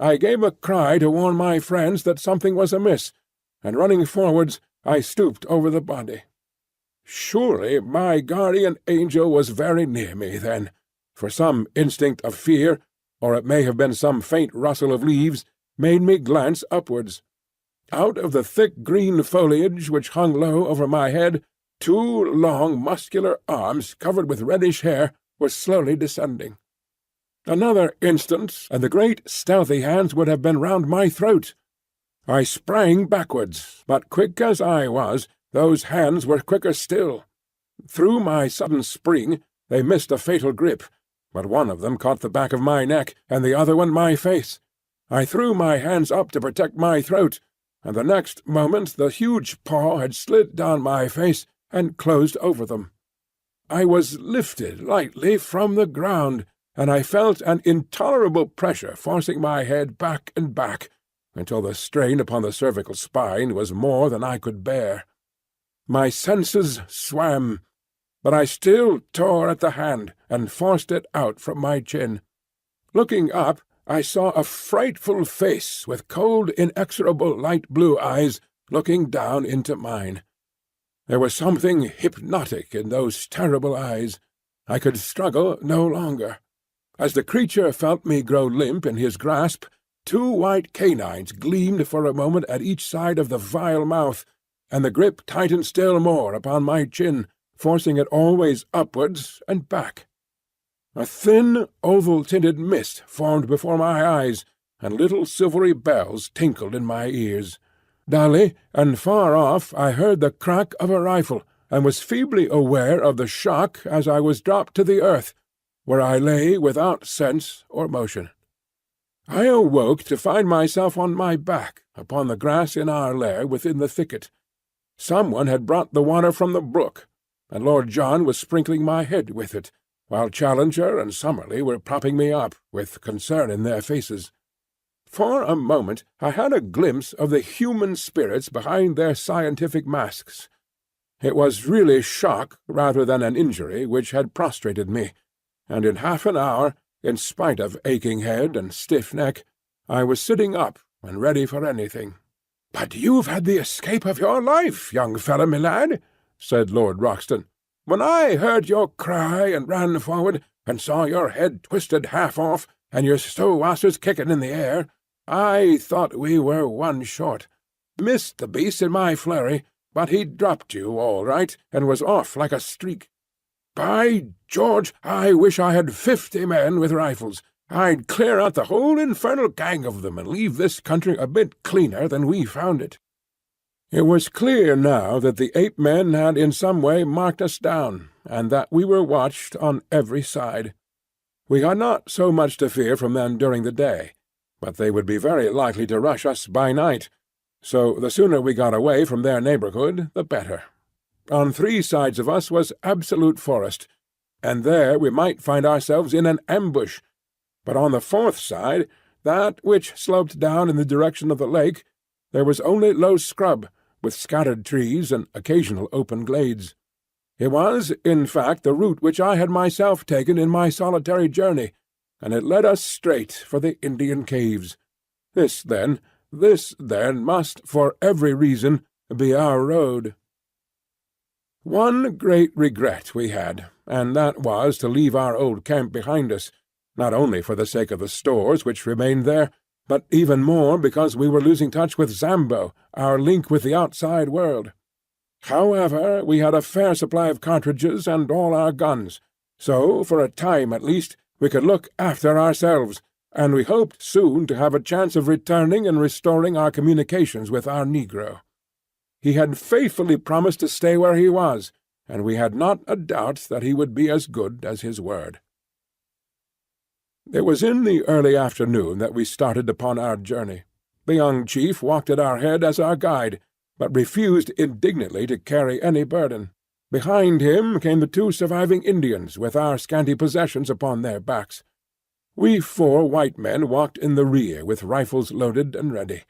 I gave a cry to warn my friends that something was amiss, and running forwards, I stooped over the body. Surely my guardian angel was very near me then, for some instinct of fear, or it may have been some faint rustle of leaves, made me glance upwards. Out of the thick green foliage which hung low over my head, 2 long muscular arms covered with reddish hair were slowly descending. Another instant, and the great stealthy hands would have been round my throat. I sprang backwards, but quick as I was, those hands were quicker still. Through my sudden spring they missed a fatal grip, but one of them caught the back of my neck, and the other one my face. I threw my hands up to protect my throat, and the next moment the huge paw had slid down my face and closed over them. I was lifted lightly from the ground, and I felt an intolerable pressure forcing my head back and back, until the strain upon the cervical spine was more than I could bear. My senses swam, but I still tore at the hand and forced it out from my chin. Looking up, I saw a frightful face with cold, inexorable light blue eyes looking down into mine. There was something hypnotic in those terrible eyes. I could struggle no longer. As the creature felt me grow limp in his grasp, 2 white canines gleamed for a moment at each side of the vile mouth, and the grip tightened still more upon my chin, forcing it always upwards and back. A thin, oval-tinted mist formed before my eyes, and little silvery bells tinkled in my ears. Dully and far off I heard the crack of a rifle, and was feebly aware of the shock as I was dropped to the earth, where I lay without sense or motion. I awoke to find myself on my back upon the grass in our lair within the thicket. Someone had brought the water from the brook, and Lord John was sprinkling my head with it, while Challenger and Summerlee were propping me up, with concern in their faces. For a moment I had a glimpse of the human spirits behind their scientific masks. It was really shock rather than an injury which had prostrated me, and in half an hour, in spite of aching head and stiff neck, I was sitting up and ready for anything. "But you've had the escape of your life, young fellow, my lad," said Lord Roxton. "When I heard your cry and ran forward, and saw your head twisted half off, and your stowwassers kicking in the air, I thought we were one short. Missed the beast in my flurry, but he dropped you all right, and was off like a streak. By George, I wish I had 50 men with rifles. I'd clear out the whole infernal gang of them and leave this country a bit cleaner than we found it." It was clear now that the ape-men had in some way marked us down, and that we were watched on every side. We had not so much to fear from them during the day, but they would be very likely to rush us by night, so the sooner we got away from their neighbourhood the better. On 3 sides of us was absolute forest, and there we might find ourselves in an ambush, but on the 4th side, that which sloped down in the direction of the lake, there was only low scrub, with scattered trees and occasional open glades. It was, in fact, the route which I had myself taken in my solitary journey, and it led us straight for the Indian caves. This, then, must, for every reason, be our road. One great regret we had, and that was to leave our old camp behind us, not only for the sake of the stores which remained there, but even more because we were losing touch with Zambo, our link with the outside world. However, we had a fair supply of cartridges and all our guns, so, for a time at least, we could look after ourselves, and we hoped soon to have a chance of returning and restoring our communications with our negro. He had faithfully promised to stay where he was, and we had not a doubt that he would be as good as his word. It was in the early afternoon that we started upon our journey. The young chief walked at our head as our guide, but refused indignantly to carry any burden. Behind him came the 2 surviving Indians with our scanty possessions upon their backs. We 4 white men walked in the rear with rifles loaded and ready.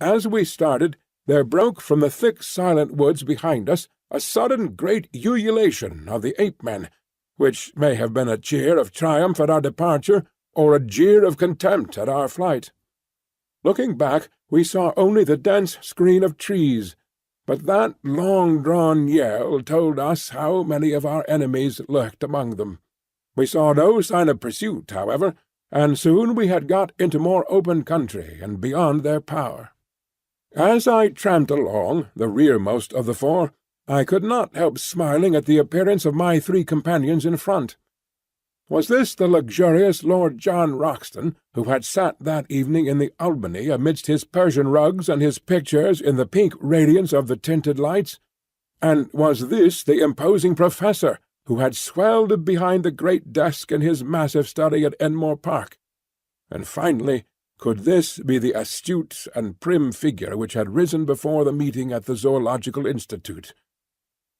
As we started, there broke from the thick silent woods behind us a sudden great ululation of the ape-men, which may have been a cheer of triumph at our departure, or a jeer of contempt at our flight. Looking back, we saw only the dense screen of trees, but that long-drawn yell told us how many of our enemies lurked among them. We saw no sign of pursuit, however, and soon we had got into more open country and beyond their power. As I tramped along, the rearmost of the 4, I could not help smiling at the appearance of my 3 companions in front. Was this the luxurious Lord John Roxton, who had sat that evening in the Albany amidst his Persian rugs and his pictures in the pink radiance of the tinted lights? And was this the imposing professor, who had swelled behind the great desk in his massive study at Enmore Park? And finally, could this be the astute and prim figure which had risen before the meeting at the Zoological Institute?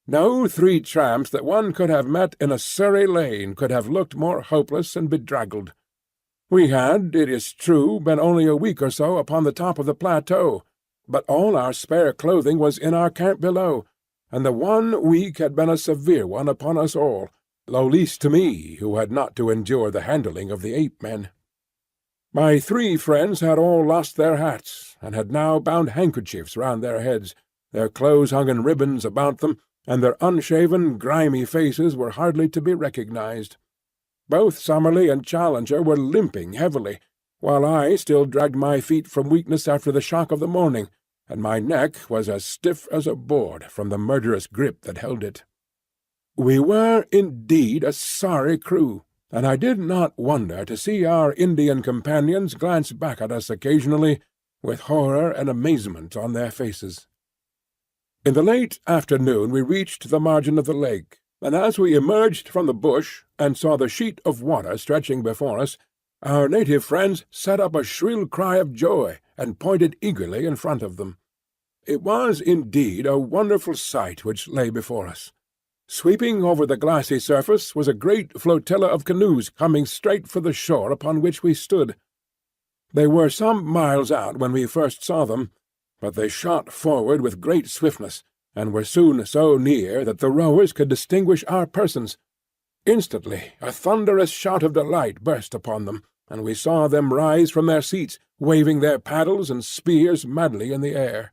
No 3 tramps that one could have met in a Surrey lane could have looked more hopeless and bedraggled. We had, it is true, been only a week or so upon the top of the plateau, but all our spare clothing was in our camp below, and the 1 week had been a severe one upon us all, though least to me, who had not to endure the handling of the ape-men. My 3 friends had all lost their hats, and had now bound handkerchiefs round their heads. Their clothes hung in ribbons about them, and their unshaven, grimy faces were hardly to be recognized. Both Summerlee and Challenger were limping heavily, while I still dragged my feet from weakness after the shock of the morning, and my neck was as stiff as a board from the murderous grip that held it. We were indeed a sorry crew, and I did not wonder to see our Indian companions glance back at us occasionally with horror and amazement on their faces. In the late afternoon we reached the margin of the lake, and as we emerged from the bush and saw the sheet of water stretching before us, our native friends set up a shrill cry of joy and pointed eagerly in front of them. It was indeed a wonderful sight which lay before us. Sweeping over the glassy surface was a great flotilla of canoes coming straight for the shore upon which we stood. They were some miles out when we first saw them, but they shot forward with great swiftness, and were soon so near that the rowers could distinguish our persons. Instantly a thunderous shout of delight burst upon them, and we saw them rise from their seats, waving their paddles and spears madly in the air.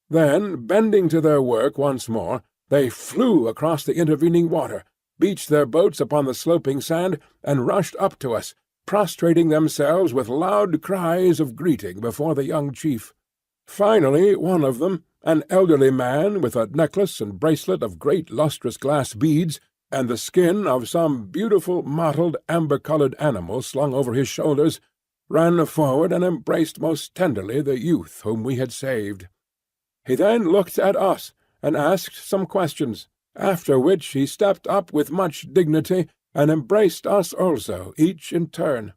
Then, bending to their work once more, they flew across the intervening water, beached their boats upon the sloping sand, and rushed up to us, prostrating themselves with loud cries of greeting before the young chief. Finally one of them, an elderly man with a necklace and bracelet of great lustrous glass beads, and the skin of some beautiful mottled amber-coloured animal slung over his shoulders, ran forward and embraced most tenderly the youth whom we had saved. He then looked at us, and asked some questions, after which he stepped up with much dignity, and embraced us also, each in turn.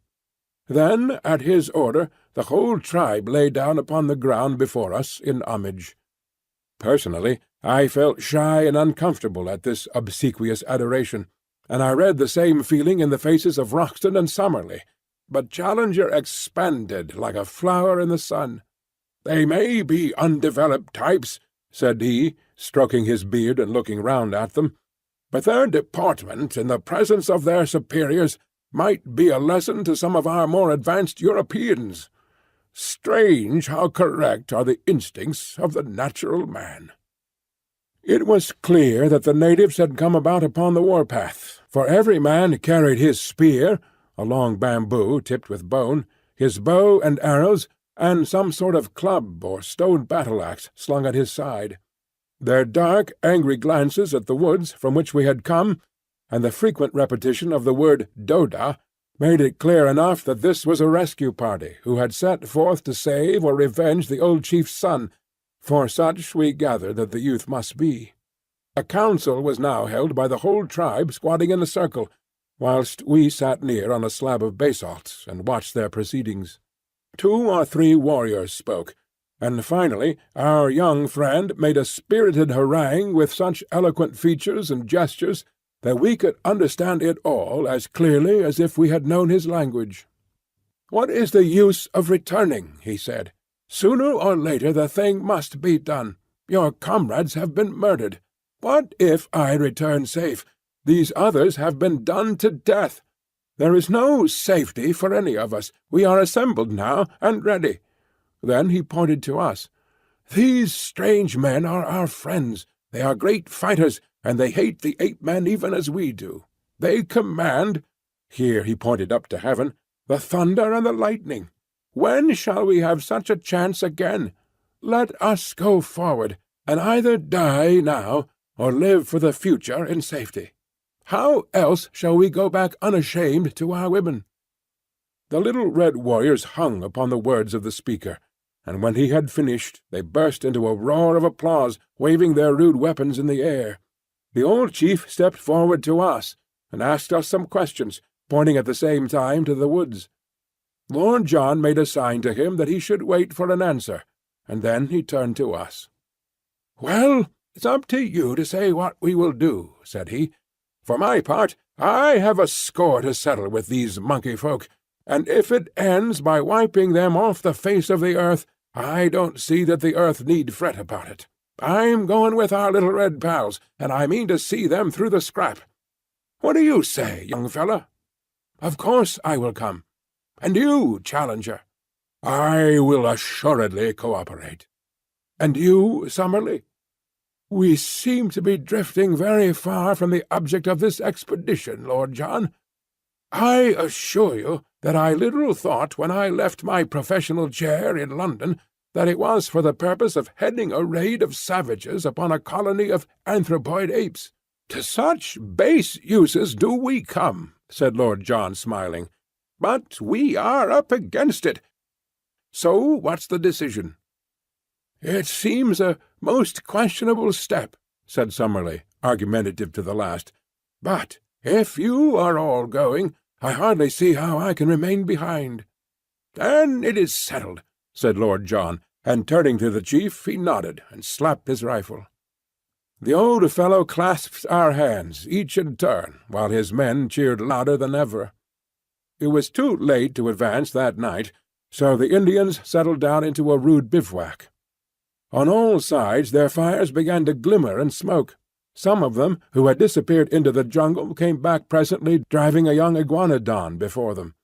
Then, at his order, the whole tribe lay down upon the ground before us in homage. Personally, I felt shy and uncomfortable at this obsequious adoration, and I read the same feeling in the faces of Roxton and Summerlee, but Challenger expanded like a flower in the sun. "They may be undeveloped types," said he, stroking his beard and looking round at them, "but their deportment in the presence of their superiors might be a lesson to some of our more advanced Europeans. Strange how correct are the instincts of the natural man." It was clear that the natives had come about upon the war-path, for every man carried his spear, a long bamboo tipped with bone, his bow and arrows, and some sort of club or stone battle-axe slung at his side. Their dark, angry glances at the woods from which we had come, and the frequent repetition of the word "Doda," made it clear enough that this was a rescue party who had set forth to save or revenge the old chief's son, for such we gathered that the youth must be. A council was now held by the whole tribe squatting in a circle, whilst we sat near on a slab of basalt and watched their proceedings. 2 or 3 warriors spoke, and finally our young friend made a spirited harangue with such eloquent features and gestures that we could understand it all as clearly as if we had known his language. "What is the use of returning?" he said. "Sooner or later the thing must be done. Your comrades have been murdered. What if I return safe? These others have been done to death. There is no safety for any of us. We are assembled now, and ready." Then he pointed to us. "These strange men are our friends. They are great fighters, and they hate the ape-men even as we do. They command," here he pointed up to heaven, "the thunder and the lightning. When shall we have such a chance again? Let us go forward, and either die now, or live for the future in safety. How else shall we go back unashamed to our women?" The little red warriors hung upon the words of the speaker, and when he had finished they burst into a roar of applause, waving their rude weapons in the air. The old chief stepped forward to us, and asked us some questions, pointing at the same time to the woods. Lord John made a sign to him that he should wait for an answer, and then he turned to us. "Well, it's up to you to say what we will do," said he. "For my part, I have a score to settle with these monkey folk, and if it ends by wiping them off the face of the earth, I don't see that the earth need fret about it. I'm going with our little red pals, and I mean to see them through the scrap. What do you say, young fellow?" "Of course I will come." "And you, Challenger?" "I will assuredly cooperate." "And you, Summerlee?" "We seem to be drifting very far from the object of this expedition, Lord John. I assure you that I little thought when I left my professional chair in London that it was for the purpose of heading a raid of savages upon a colony of anthropoid apes." "To such base uses do we come," said Lord John, smiling. "But we are up against it. So what's the decision?" "It seems a most questionable step," said Summerlee, argumentative to the last. "But if you are all going, I hardly see how I can remain behind." "Then it is settled," said Lord John, and turning to the chief he nodded and slapped his rifle. The old fellow clasped our hands, each in turn, while his men cheered louder than ever. It was too late to advance that night, so the Indians settled down into a rude bivouac. On all sides their fires began to glimmer and smoke. Some of them, who had disappeared into the jungle, came back presently driving a young iguanodon before them.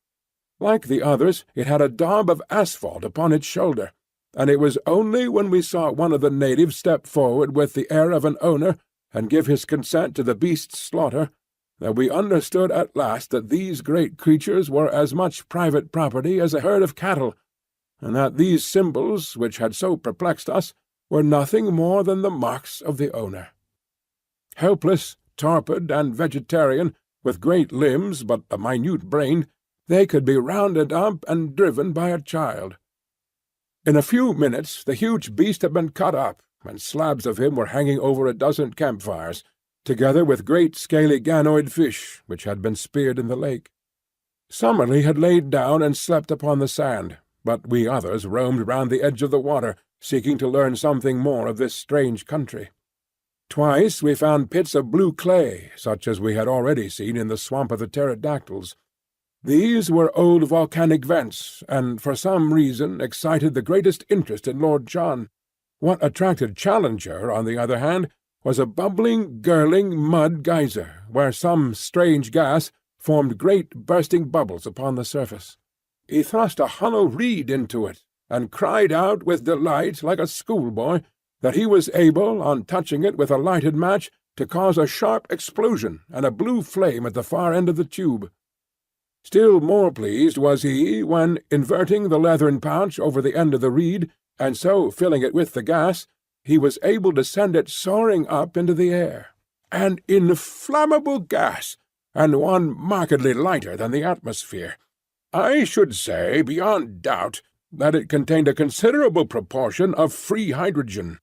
Like the others, it had a daub of asphalt upon its shoulder, and it was only when we saw one of the natives step forward with the air of an owner and give his consent to the beast's slaughter that we understood at last that these great creatures were as much private property as a herd of cattle, and that these symbols, which had so perplexed us, were nothing more than the marks of the owner. Helpless, torpid, and vegetarian, with great limbs but a minute brain, they could be rounded up and driven by a child. In a few minutes the huge beast had been cut up, and slabs of him were hanging over a dozen campfires, together with great scaly ganoid fish, which had been speared in the lake. Summerlee had laid down and slept upon the sand, but we others roamed round the edge of the water, seeking to learn something more of this strange country. Twice we found pits of blue clay, such as we had already seen in the swamp of the pterodactyls. These were old volcanic vents, and for some reason excited the greatest interest in Lord John. What attracted Challenger, on the other hand, was a bubbling, gurgling mud geyser, where some strange gas formed great bursting bubbles upon the surface. He thrust a hollow reed into it, and cried out with delight like a schoolboy that he was able, on touching it with a lighted match, to cause a sharp explosion and a blue flame at the far end of the tube. Still more pleased was he when, inverting the leathern pouch over the end of the reed, and so filling it with the gas, he was able to send it soaring up into the air. An inflammable gas, and one markedly lighter than the atmosphere. I should say, beyond doubt, that it contained a considerable proportion of free hydrogen.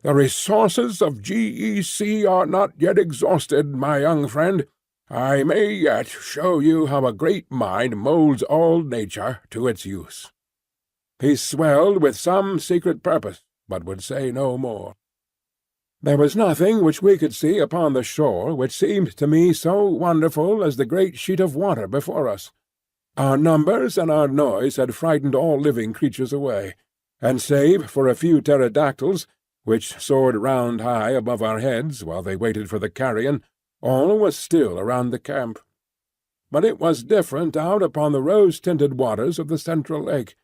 The resources of GEC are not yet exhausted, my young friend. I may yet show you how a great mind moulds all nature to its use." He swelled with some secret purpose, but would say no more. There was nothing which we could see upon the shore which seemed to me so wonderful as the great sheet of water before us. Our numbers and our noise had frightened all living creatures away, and save for a few pterodactyls, which soared round high above our heads while they waited for the carrion, all was still around the camp. But it was different out upon the rose-tinted waters of the central lake.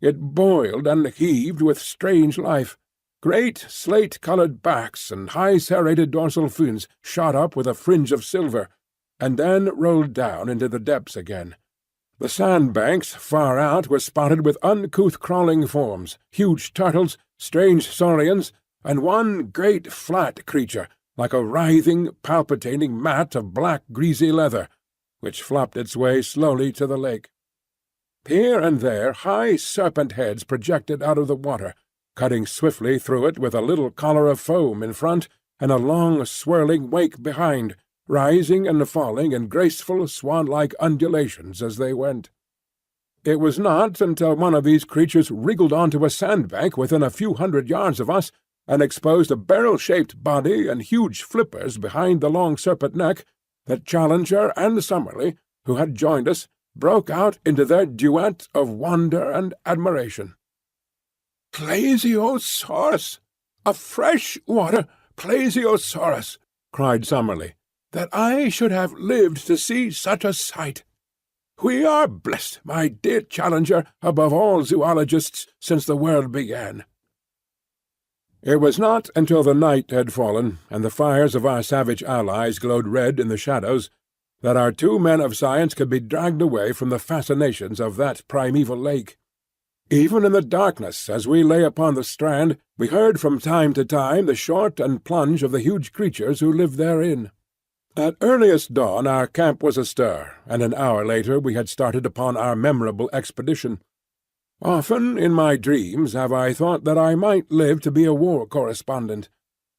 It boiled and heaved with strange life. Great slate-coloured backs and high serrated dorsal fins shot up with a fringe of silver, and then rolled down into the depths again. The sandbanks far out were spotted with uncouth crawling forms, huge turtles, strange saurians, and one great flat creature, like a writhing, palpitating mat of black greasy leather, which flopped its way slowly to the lake. Here and there high serpent heads projected out of the water, cutting swiftly through it with a little collar of foam in front and a long swirling wake behind, rising and falling in graceful swan-like undulations as they went. It was not until one of these creatures wriggled onto a sandbank within a few hundred yards of us and exposed a barrel-shaped body and huge flippers behind the long serpent neck that Challenger and Summerlee, who had joined us, broke out into their duet of wonder and admiration. "Plesiosaurus!" "A fresh water plesiosaurus!" cried Summerlee. "That I should have lived to see such a sight! We are blessed, my dear Challenger, above all zoologists, since the world began." It was not until the night had fallen, and the fires of our savage allies glowed red in the shadows, that our two men of science could be dragged away from the fascinations of that primeval lake. Even in the darkness, as we lay upon the strand, we heard from time to time the short and plunge of the huge creatures who lived therein. At earliest dawn our camp was astir, and an hour later we had started upon our memorable expedition. Often in my dreams have I thought that I might live to be a war correspondent.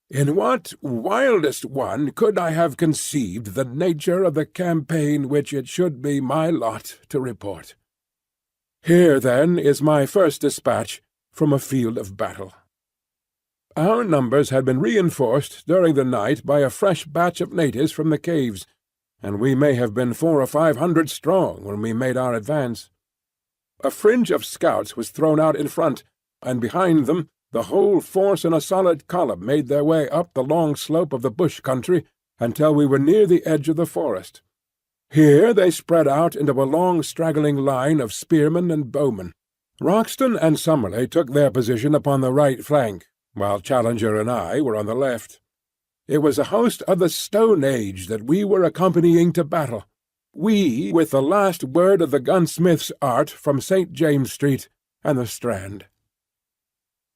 In what wildest one could I have conceived the nature of the campaign which it should be my lot to report? Here, then, is my first dispatch from a field of battle. Our numbers had been reinforced during the night by a fresh batch of natives from the caves, and we may have been 400 or 500 strong when we made our advance. A fringe of scouts was thrown out in front, and behind them the whole force in a solid column made their way up the long slope of the bush country until we were near the edge of the forest. Here they spread out into a long straggling line of spearmen and bowmen. Roxton and Summerlee took their position upon the right flank, while Challenger and I were on the left. It was a host of the Stone Age that we were accompanying to battle, we with the last word of the gunsmith's art from St. James Street and the Strand.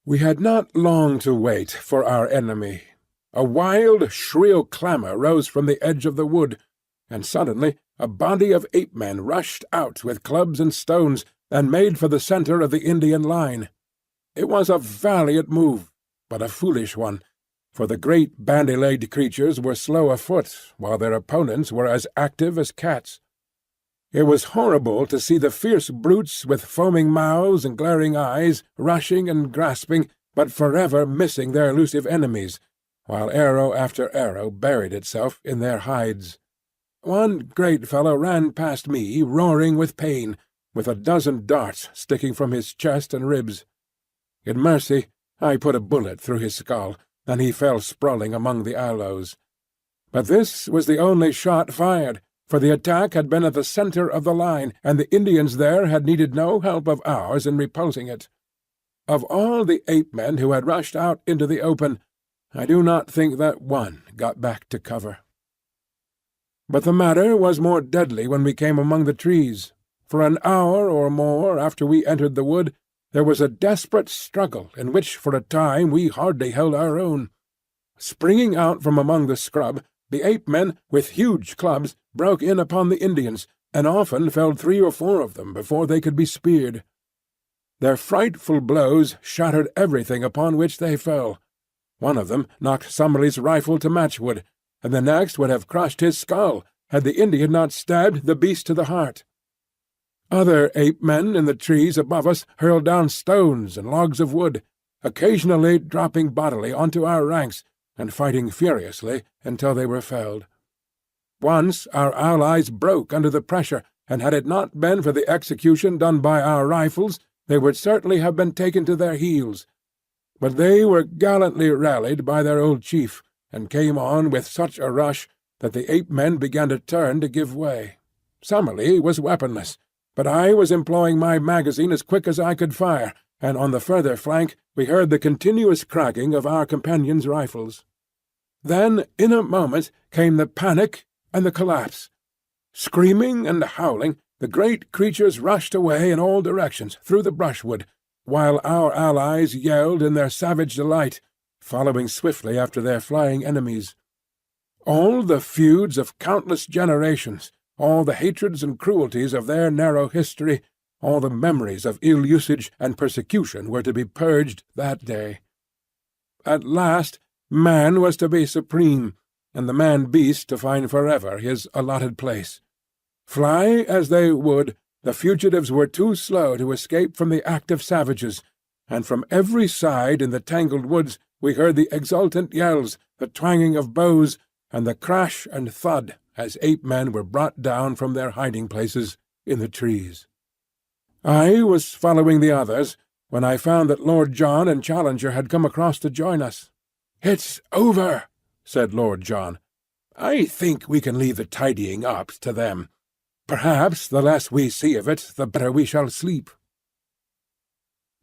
We had not long to wait for our enemy. A wild, shrill clamour rose from the edge of the wood, and suddenly a body of ape-men rushed out with clubs and stones, and made for the centre of the Indian line. It was a valiant move, but a foolish one, for the great bandy-legged creatures were slow afoot, while their opponents were as active as cats. It was horrible to see the fierce brutes with foaming mouths and glaring eyes, rushing and grasping, but forever missing their elusive enemies, while arrow after arrow buried itself in their hides. One great fellow ran past me, roaring with pain, with a dozen darts sticking from his chest and ribs. In mercy, I put a bullet through his skull, and he fell sprawling among the aloes. But this was the only shot fired, for the attack had been at the centre of the line, and the Indians there had needed no help of ours in repulsing it. Of all the ape-men who had rushed out into the open, I do not think that one got back to cover. But the matter was more deadly when we came among the trees. For an hour or more after we entered the wood, there was a desperate struggle in which for a time we hardly held our own. Springing out from among the scrub, the ape-men, with huge clubs, broke in upon the Indians, and often felled 3 or 4 of them before they could be speared. Their frightful blows shattered everything upon which they fell. One of them knocked Summerlee's rifle to matchwood, and the next would have crushed his skull had the Indian not stabbed the beast to the heart. Other ape-men in the trees above us hurled down stones and logs of wood, occasionally dropping bodily onto our ranks, and fighting furiously until they were felled. Once our allies broke under the pressure, and had it not been for the execution done by our rifles, they would certainly have been taken to their heels. But they were gallantly rallied by their old chief, and came on with such a rush that the ape-men began to turn to give way. Summerlee was weaponless, but I was employing my magazine as quick as I could fire, and on the further flank we heard the continuous cracking of our companions' rifles. Then, in a moment, came the panic and the collapse. Screaming and howling, the great creatures rushed away in all directions through the brushwood, while our allies yelled in their savage delight, following swiftly after their flying enemies. All the feuds of countless generations, all the hatreds and cruelties of their narrow history, all the memories of ill-usage and persecution were to be purged that day. At last man was to be supreme, and the man-beast to find forever his allotted place. Fly as they would, the fugitives were too slow to escape from the active savages, and from every side in the tangled woods we heard the exultant yells, the twanging of bows, and the crash and thud as ape-men were brought down from their hiding-places in the trees. I was following the others, when I found that Lord John and Challenger had come across to join us. "It's over," said Lord John. "I think we can leave the tidying up to them. Perhaps the less we see of it, the better we shall sleep."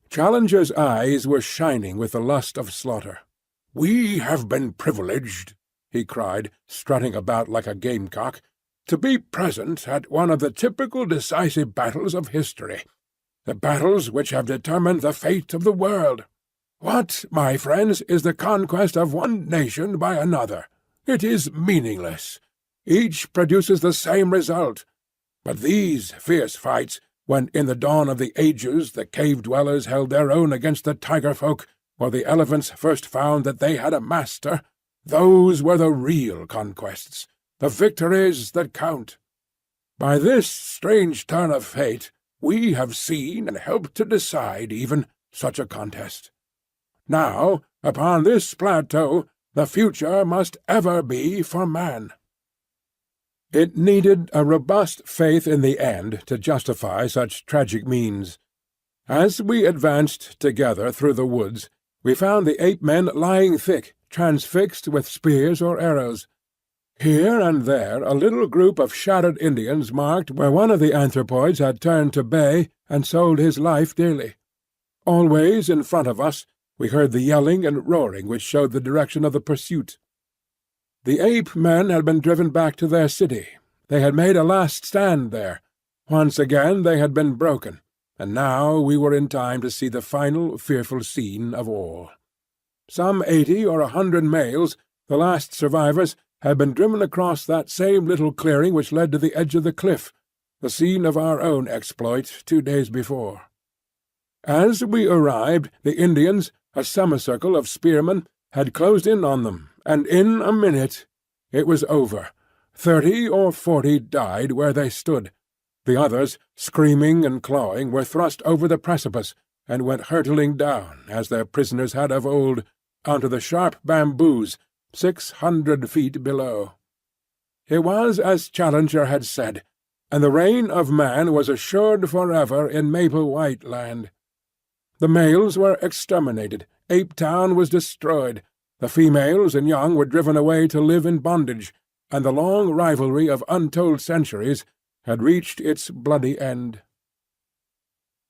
Challenger's eyes were shining with the lust of slaughter. "We have been privileged," he cried, strutting about like a gamecock, "to be present at one of the typical decisive battles of history, the battles which have determined the fate of the world. What, my friends, is the conquest of one nation by another? It is meaningless. Each produces the same result. But these fierce fights, when in the dawn of the ages the cave-dwellers held their own against the tiger-folk, or the elephants first found that they had a master, those were the real conquests, the victories that count. By this strange turn of fate, we have seen and helped to decide even such a contest. Now, upon this plateau, the future must ever be for man." It needed a robust faith in the end to justify such tragic means. As we advanced together through the woods, we found the ape-men lying thick, transfixed with spears or arrows. Here and there a little group of shattered Indians marked where one of the anthropoids had turned to bay and sold his life dearly. Always in front of us we heard the yelling and roaring which showed the direction of the pursuit. The ape-men had been driven back to their city. They had made a last stand there. Once again they had been broken, and now we were in time to see the final fearful scene of all. Some 80 or 100 males, the last survivors, had been driven across that same little clearing which led to the edge of the cliff, the scene of our own exploit 2 days before. As we arrived, the Indians, a semicircle of spearmen, had closed in on them, and in a minute it was over. 30 or 40 died where they stood. The others, screaming and clawing, were thrust over the precipice, and went hurtling down, as their prisoners had of old, onto the sharp bamboos 600 feet below. It was as Challenger had said, and the reign of man was assured forever in Maple White Land. The males were exterminated, Ape Town was destroyed, the females and young were driven away to live in bondage, and the long rivalry of untold centuries had reached its bloody end.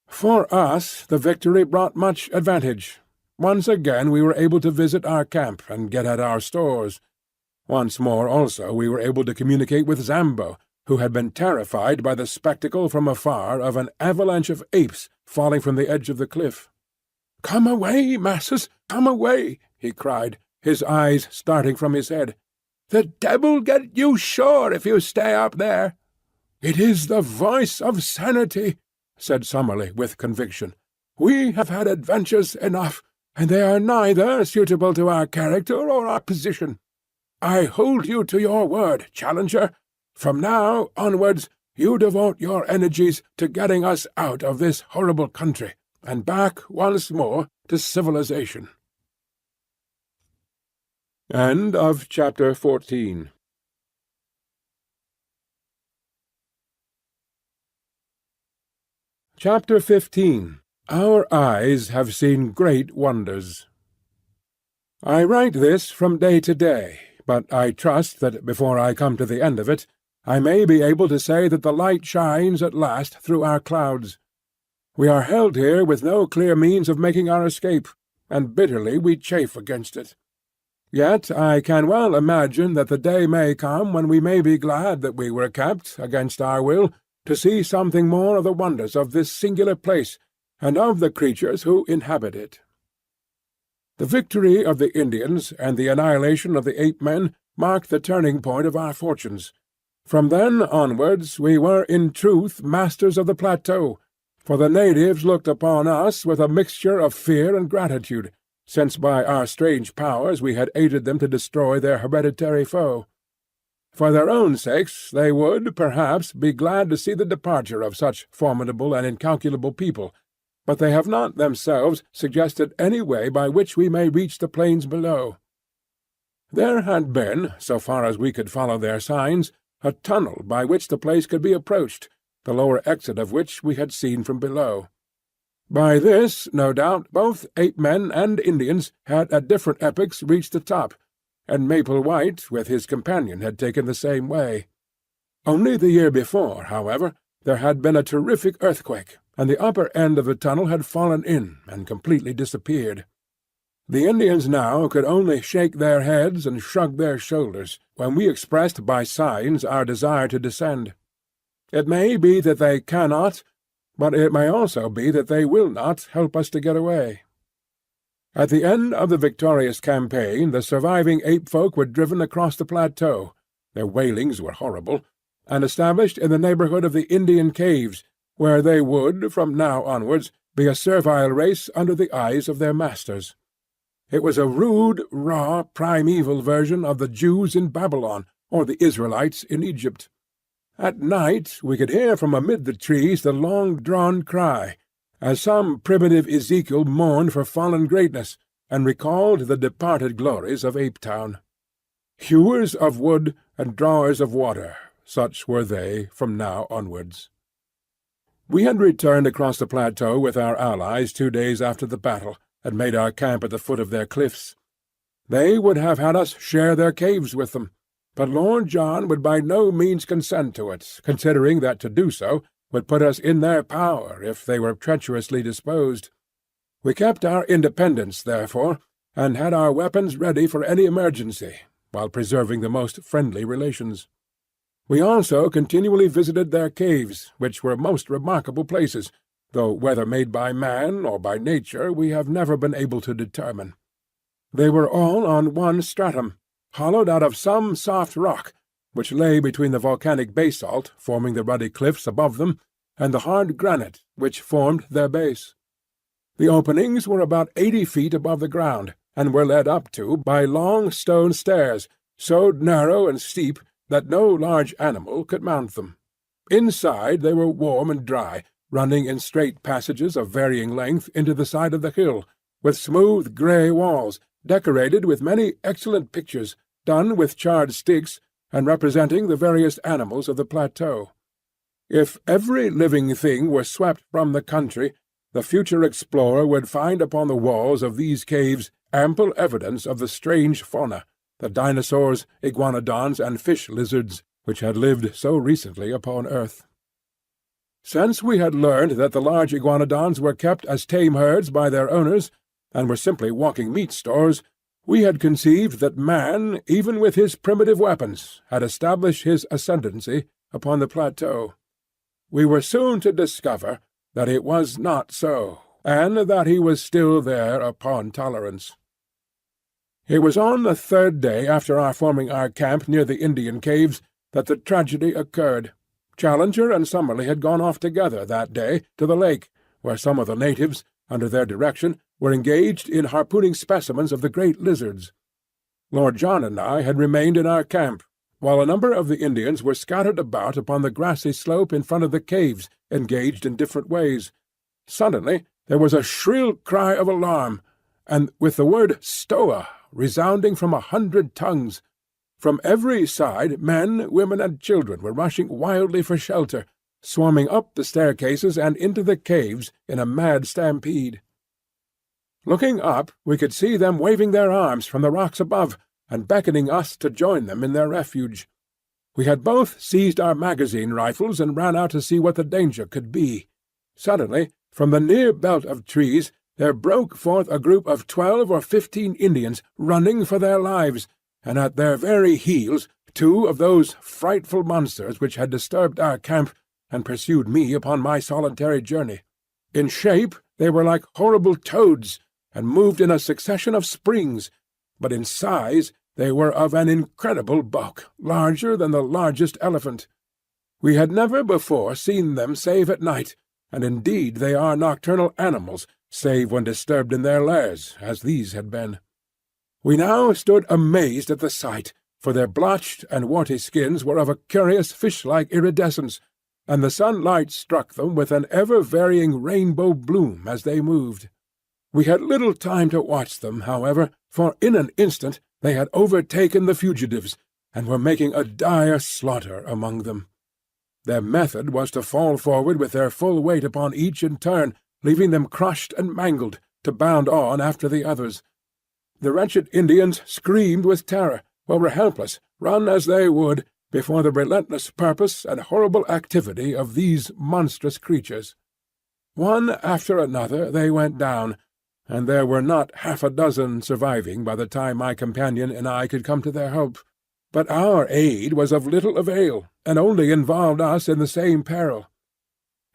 For us the victory brought much advantage. Once again we were able to visit our camp and get at our stores. Once more also we were able to communicate with Zambo, who had been terrified by the spectacle from afar of an avalanche of apes falling from the edge of the cliff. "Come away, masses, come away!" he cried, his eyes starting from his head. "The devil get you sure if you stay up there." "It is the voice of sanity," said Summerlee with conviction. "We have had adventures enough, and they are neither suitable to our character or our position. I hold you to your word, Challenger. From now onwards you devote your energies to getting us out of this horrible country, and back once more to civilization." End of Chapter 14. Chapter 15. Our eyes have seen great wonders. I write this from day to day, but I trust that before I come to the end of it, I may be able to say that the light shines at last through our clouds. We are held here with no clear means of making our escape, and bitterly we chafe against it. Yet I can well imagine that the day may come when we may be glad that we were kept, against our will, to see something more of the wonders of this singular place, and of the creatures who inhabit it. The victory of the Indians and the annihilation of the ape-men marked the turning point of our fortunes. From then onwards we were in truth masters of the plateau, for the natives looked upon us with a mixture of fear and gratitude, since by our strange powers we had aided them to destroy their hereditary foe. For their own sakes they would, perhaps, be glad to see the departure of such formidable and incalculable people, but they have not themselves suggested any way by which we may reach the plains below. There had been, so far as we could follow their signs, a tunnel by which the place could be approached, the lower exit of which we had seen from below. By this, no doubt, both ape-men and Indians had at different epochs reached the top, and Maple White with his companion had taken the same way. Only the year before, however, there had been a terrific earthquake, and the upper end of the tunnel had fallen in and completely disappeared. The Indians now could only shake their heads and shrug their shoulders when we expressed by signs our desire to descend. It may be that they cannot, but it may also be that they will not help us to get away. At the end of the victorious campaign the surviving ape-folk were driven across the plateau. Their wailings were horrible, and established in the neighborhood of the Indian caves, where they would, from now onwards, be a servile race under the eyes of their masters. It was a rude, raw, primeval version of the Jews in Babylon, or the Israelites in Egypt. At night we could hear from amid the trees the long-drawn cry, as some primitive Ezekiel mourned for fallen greatness, and recalled the departed glories of Apetown. Hewers of wood and drawers of water, such were they from now onwards. We had returned across the plateau with our allies 2 days after the battle, and made our camp at the foot of their cliffs. They would have had us share their caves with them, but Lord John would by no means consent to it, considering that to do so would put us in their power if they were treacherously disposed. We kept our independence, therefore, and had our weapons ready for any emergency, while preserving the most friendly relations. We also continually visited their caves, which were most remarkable places, though whether made by man or by nature we have never been able to determine. They were all on one stratum, hollowed out of some soft rock, which lay between the volcanic basalt forming the ruddy cliffs above them and the hard granite which formed their base. The openings were about 80 feet above the ground, and were led up to by long stone stairs, so narrow and steep that no large animal could mount them. Inside they were warm and dry, running in straight passages of varying length into the side of the hill, with smooth grey walls, decorated with many excellent pictures, done with charred sticks, and representing the various animals of the plateau. If every living thing were swept from the country, the future explorer would find upon the walls of these caves ample evidence of the strange fauna, the dinosaurs, iguanodons, and fish-lizards, which had lived so recently upon earth. Since we had learned that the large iguanodons were kept as tame herds by their owners, and were simply walking meat stores, we had conceived that man, even with his primitive weapons, had established his ascendancy upon the plateau. We were soon to discover that it was not so, and that he was still there upon tolerance. It was on the 3rd day after our forming our camp near the Indian caves that the tragedy occurred. Challenger and Summerlee had gone off together that day to the lake, where some of the natives, under their direction, were engaged in harpooning specimens of the great lizards. Lord John and I had remained in our camp, while a number of the Indians were scattered about upon the grassy slope in front of the caves, engaged in different ways. Suddenly there was a shrill cry of alarm, and with the word "Stoa" resounding from 100 tongues. From every side men, women, and children were rushing wildly for shelter, swarming up the staircases and into the caves in a mad stampede. Looking up, we could see them waving their arms from the rocks above, and beckoning us to join them in their refuge. We had both seized our magazine rifles and ran out to see what the danger could be. Suddenly, from the near belt of trees, there broke forth a group of 12 or 15 Indians running for their lives, and at their very heels 2 of those frightful monsters which had disturbed our camp and pursued me upon my solitary journey. In shape they were like horrible toads, and moved in a succession of springs, but in size they were of an incredible bulk, larger than the largest elephant. We had never before seen them save at night, and indeed they are nocturnal animals, save when disturbed in their lairs, as these had been. We now stood amazed at the sight, for their blotched and warty skins were of a curious fish-like iridescence, and the sunlight struck them with an ever-varying rainbow bloom as they moved. We had little time to watch them, however, for in an instant they had overtaken the fugitives, and were making a dire slaughter among them. Their method was to fall forward with their full weight upon each in turn, leaving them crushed and mangled, to bound on after the others. The wretched Indians screamed with terror, or were helpless, run as they would, before the relentless purpose and horrible activity of these monstrous creatures. One after another they went down, and there were not half a dozen surviving by the time my companion and I could come to their help. But our aid was of little avail, and only involved us in the same peril.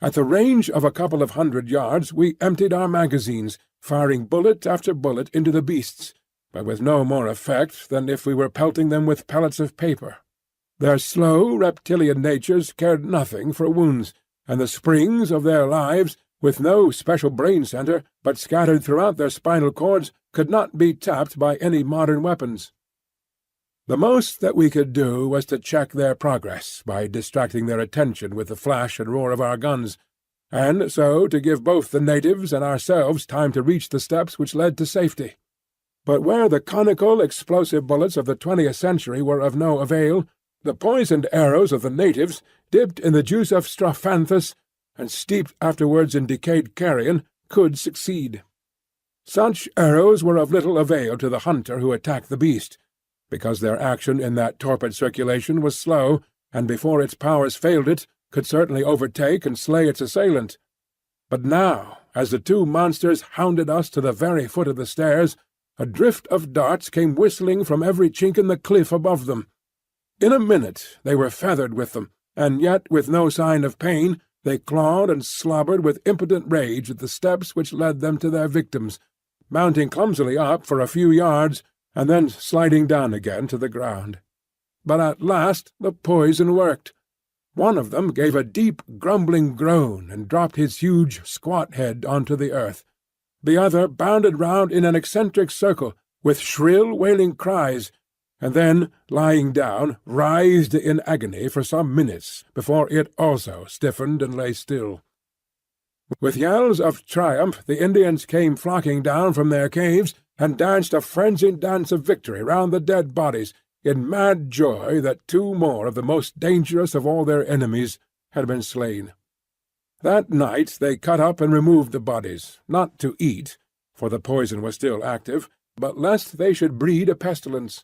At the range of a couple of 100 yards we emptied our magazines, firing bullet after bullet into the beasts, but with no more effect than if we were pelting them with pellets of paper. Their slow reptilian natures cared nothing for wounds, and the springs of their lives, with no special brain centre, but scattered throughout their spinal cords, could not be tapped by any modern weapons. The most that we could do was to check their progress by distracting their attention with the flash and roar of our guns, and so to give both the natives and ourselves time to reach the steps which led to safety. But where the conical explosive bullets of the 20th century were of no avail, the poisoned arrows of the natives, dipped in the juice of strophanthus and steeped afterwards in decayed carrion, could succeed. Such arrows were of little avail to the hunter who attacked the beast, because their action in that torpid circulation was slow, and before its powers failed it, could certainly overtake and slay its assailant. But now, as the two monsters hounded us to the very foot of the stairs, a drift of darts came whistling from every chink in the cliff above them. In a minute they were feathered with them, and yet with no sign of pain they clawed and slobbered with impotent rage at the steps which led them to their victims, mounting clumsily up for a few yards, and then sliding down again to the ground. But at last the poison worked. One of them gave a deep grumbling groan and dropped his huge squat head onto the earth. The other bounded round in an eccentric circle, with shrill wailing cries, and then, lying down, writhed in agony for some minutes before it also stiffened and lay still. With yells of triumph the Indians came flocking down from their caves, and danced a frenzied dance of victory round the dead bodies, in mad joy that 2 more of the most dangerous of all their enemies had been slain. That night they cut up and removed the bodies, not to eat, for the poison was still active, but lest they should breed a pestilence.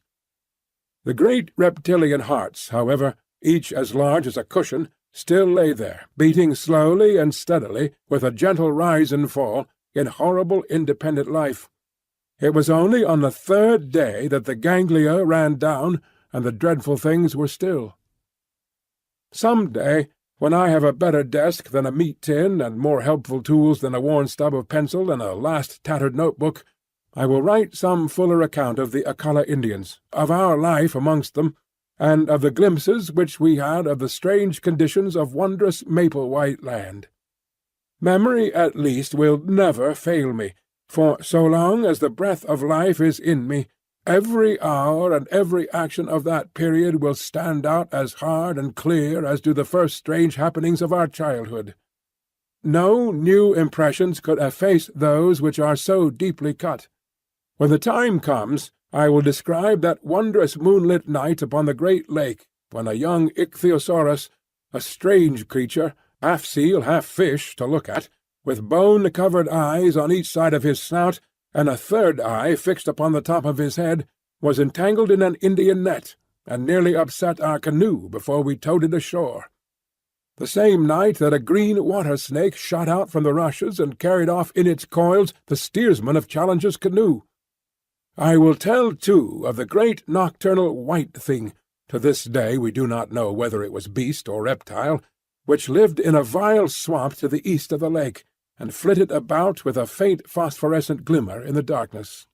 The great reptilian hearts, however, each as large as a cushion, still lay there, beating slowly and steadily, with a gentle rise and fall, in horrible independent life. It was only on the 3rd day that the ganglia ran down, and the dreadful things were still. Some day, when I have a better desk than a meat tin, and more helpful tools than a worn stub of pencil and a last tattered notebook, I will write some fuller account of the Akala Indians, of our life amongst them, and of the glimpses which we had of the strange conditions of wondrous maple-white land. Memory at least will never fail me, for so long as the breath of life is in me, every hour and every action of that period will stand out as hard and clear as do the first strange happenings of our childhood. No new impressions could efface those which are so deeply cut. When the time comes, I will describe that wondrous moonlit night upon the great lake, when a young ichthyosaurus, a strange creature, half seal, half fish to look at, with bone-covered eyes on each side of his snout, and a third eye fixed upon the top of his head, was entangled in an Indian net, and nearly upset our canoe before we towed it ashore. The same night that a green water-snake shot out from the rushes and carried off in its coils the steersman of Challenger's canoe. I will tell, too, of the great nocturnal white thing, to this day we do not know whether it was beast or reptile, which lived in a vile swamp to the east of the lake, and flitted about with a faint phosphorescent glimmer in the darkness.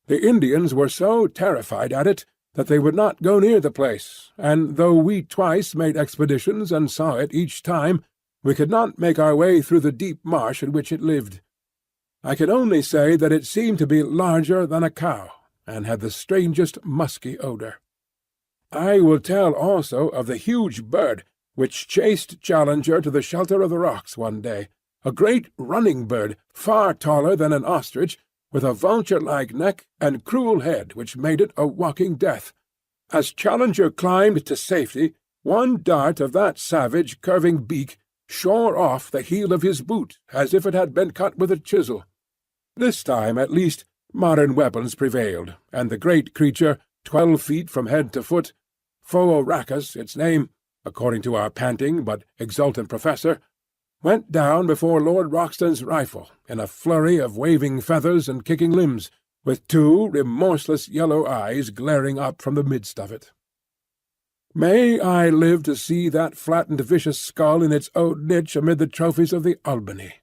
The Indians were so terrified at it that they would not go near the place, and though we twice made expeditions and saw it each time, we could not make our way through the deep marsh in which it lived. I can only say that it seemed to be larger than a cow, and had the strangest musky odour. I will tell also of the huge bird which chased Challenger to the shelter of the rocks one day, a great running bird, far taller than an ostrich, with a vulture-like neck and cruel head which made it a walking death. As Challenger climbed to safety, one dart of that savage curving beak shore off the heel of his boot as if it had been cut with a chisel. This time, at least, modern weapons prevailed, and the great creature, 12 feet from head to foot, Phoracus its name, according to our panting but exultant professor, went down before Lord Roxton's rifle in a flurry of waving feathers and kicking limbs, with 2 remorseless yellow eyes glaring up from the midst of it. May I live to see that flattened vicious skull in its own niche amid the trophies of the Albany.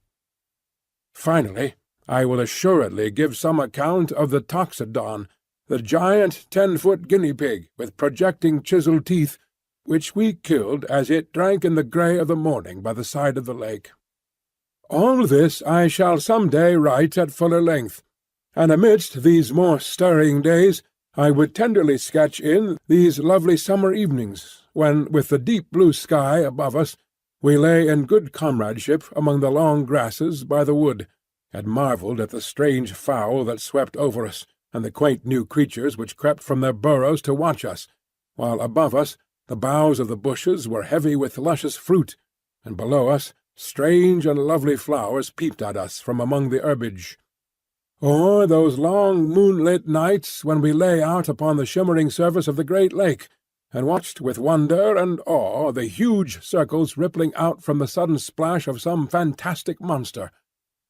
Finally, I will assuredly give some account of the Toxodon, the giant 10-foot guinea pig with projecting chiselled teeth, which we killed as it drank in the grey of the morning by the side of the lake. All this I shall some day write at fuller length, and amidst these more stirring days I would tenderly sketch in these lovely summer evenings, when, with the deep blue sky above us, we lay in good comradeship among the long grasses by the wood, and marvelled at the strange fowl that swept over us, and the quaint new creatures which crept from their burrows to watch us, while above us the boughs of the bushes were heavy with luscious fruit, and below us strange and lovely flowers peeped at us from among the herbage. Or those long moonlit nights when we lay out upon the shimmering surface of the great lake, and watched with wonder and awe the huge circles rippling out from the sudden splash of some fantastic monster,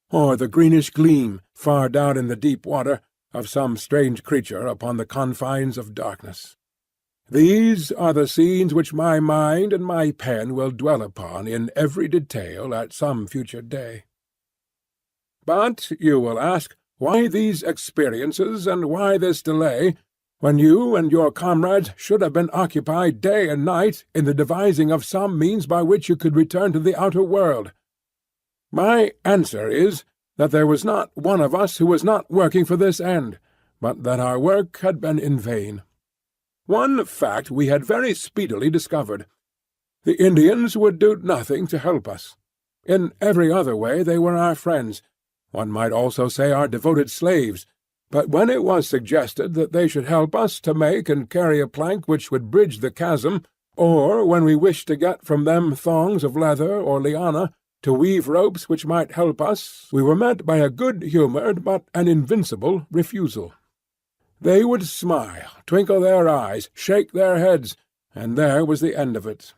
or the greenish gleam, far down in the deep water, of some strange creature upon the confines of darkness. These are the scenes which my mind and my pen will dwell upon in every detail at some future day. But you will ask, why these experiences, and why this delay, when you and your comrades should have been occupied day and night in the devising of some means by which you could return to the outer world? My answer is that there was not one of us who was not working for this end, but that our work had been in vain. One fact we had very speedily discovered. The Indians would do nothing to help us. In every other way they were our friends, one might also say our devoted slaves, but when it was suggested that they should help us to make and carry a plank which would bridge the chasm, or when we wished to get from them thongs of leather or liana, to weave ropes which might help us, we were met by a good-humoured but an invincible refusal. They would smile, twinkle their eyes, shake their heads, and there was the end of it.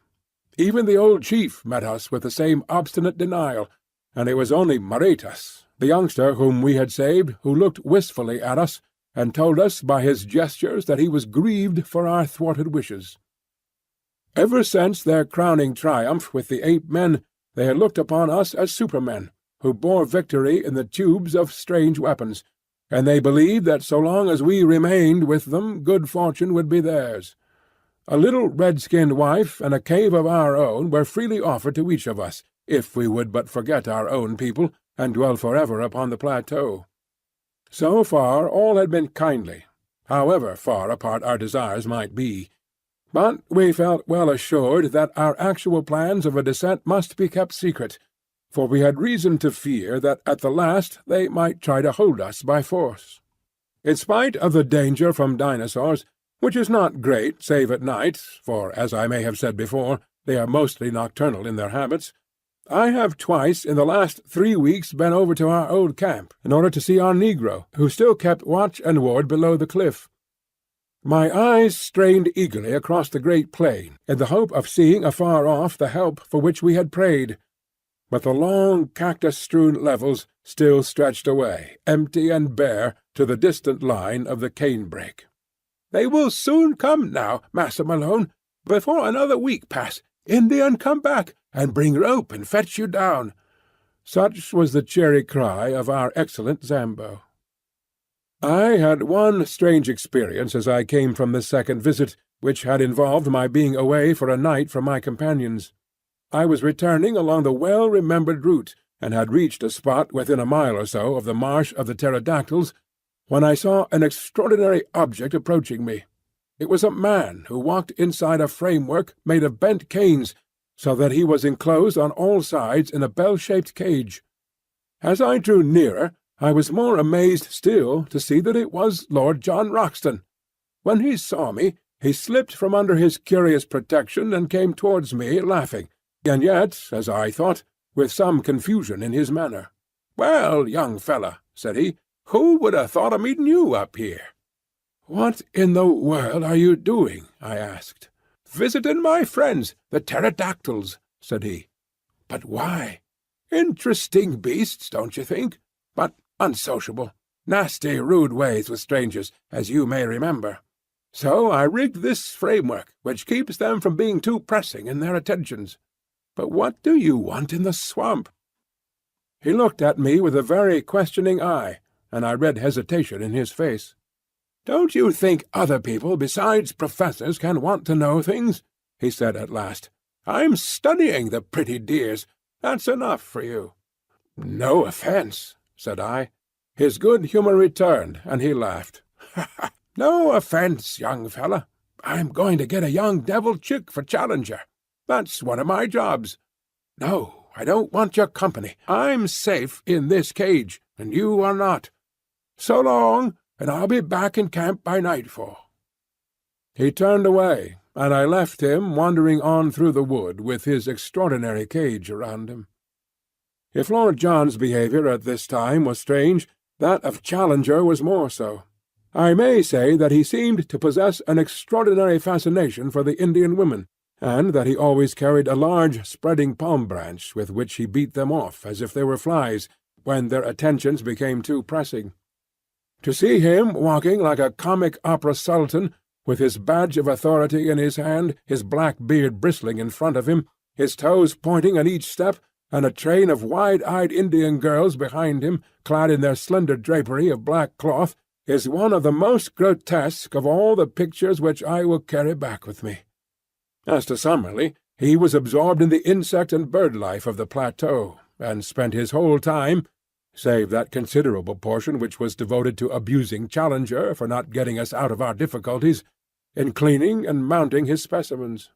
Even the old chief met us with the same obstinate denial, and it was only Maretas, the youngster whom we had saved, who looked wistfully at us, and told us by his gestures that he was grieved for our thwarted wishes. Ever since their crowning triumph with the ape-men, they had looked upon us as supermen, who bore victory in the tubes of strange weapons, and they believed that so long as we remained with them good fortune would be theirs. A little red-skinned wife and a cave of our own were freely offered to each of us, if we would but forget our own people, and dwell forever upon the plateau. So far all had been kindly, however far apart our desires might be. But we felt well assured that our actual plans of a descent must be kept secret, for we had reason to fear that at the last they might try to hold us by force. In spite of the danger from dinosaurs, which is not great save at night, for, as I may have said before, they are mostly nocturnal in their habits, I have twice in the last 3 weeks been over to our old camp in order to see our negro, who still kept watch and ward below the cliff. My eyes strained eagerly across the great plain in the hope of seeing afar off the help for which we had prayed, but the long cactus-strewn levels still stretched away, empty and bare, to the distant line of the canebrake. "They will soon come now, Massa Malone. Before another week pass, Indian come back, and bring rope and fetch you down." Such was the cheery cry of our excellent Zambo. I had one strange experience as I came from this second visit, which had involved my being away for a night from my companions. I was returning along the well-remembered route, and had reached a spot within a mile or so of the marsh of the pterodactyls, when I saw an extraordinary object approaching me. It was a man who walked inside a framework made of bent canes, so that he was enclosed on all sides in a bell-shaped cage. As I drew nearer, I was more amazed still to see that it was Lord John Roxton. When he saw me, he slipped from under his curious protection and came towards me, laughing, and yet, as I thought, with some confusion in his manner. "Well, young fella," said he, "who would have thought of meeting you up here?" "What in the world are you doing?" I asked. "Visiting my friends, the pterodactyls," said he. "But why?" "Interesting beasts, don't you think? But unsociable. Nasty, rude ways with strangers, as you may remember. So I rigged this framework, which keeps them from being too pressing in their attentions. But what do you want in the swamp?" He looked at me with a very questioning eye, and I read hesitation in his face. "Don't you think other people besides professors can want to know things?" he said at last. "I'm studying the pretty dears. That's enough for you." "No offence," said I. His good humour returned, and he laughed. "No offence, young fella. I'm going to get a young devil chick for Challenger. That's one of my jobs. No, I don't want your company. I'm safe in this cage, and you are not. So long, and I'll be back in camp by nightfall." He turned away, and I left him wandering on through the wood with his extraordinary cage around him. If Lord John's behaviour at this time was strange, that of Challenger was more so. I may say that he seemed to possess an extraordinary fascination for the Indian women, and that he always carried a large spreading palm branch with which he beat them off as if they were flies, when their attentions became too pressing. To see him walking like a comic opera sultan, with his badge of authority in his hand, his black beard bristling in front of him, his toes pointing at each step, and a train of wide-eyed Indian girls behind him, clad in their slender drapery of black cloth, is one of the most grotesque of all the pictures which I will carry back with me. As to Summerlee, he was absorbed in the insect and bird life of the plateau, and spent his whole time, save that considerable portion which was devoted to abusing Challenger for not getting us out of our difficulties, in cleaning and mounting his specimens.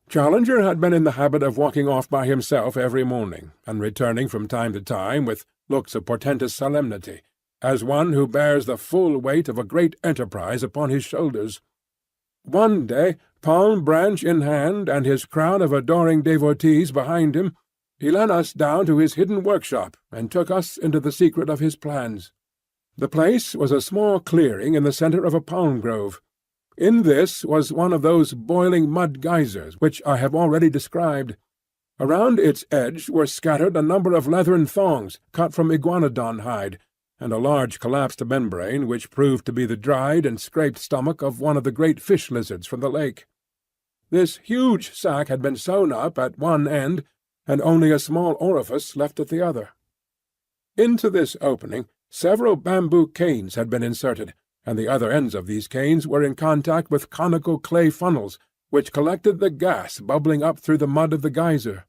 Challenger had been in the habit of walking off by himself every morning, and returning from time to time with looks of portentous solemnity, as one who bears the full weight of a great enterprise upon his shoulders. One day, palm branch in hand, and his crowd of adoring devotees behind him, he led us down to his hidden workshop, and took us into the secret of his plans. The place was a small clearing in the centre of a palm grove. In this was one of those boiling mud geysers which I have already described. Around its edge were scattered a number of leathern thongs cut from iguanodon hide, and a large collapsed membrane which proved to be the dried and scraped stomach of one of the great fish-lizards from the lake. This huge sack had been sewn up at one end, and only a small orifice left at the other. Into this opening several bamboo canes had been inserted, and the other ends of these canes were in contact with conical clay funnels, which collected the gas bubbling up through the mud of the geyser.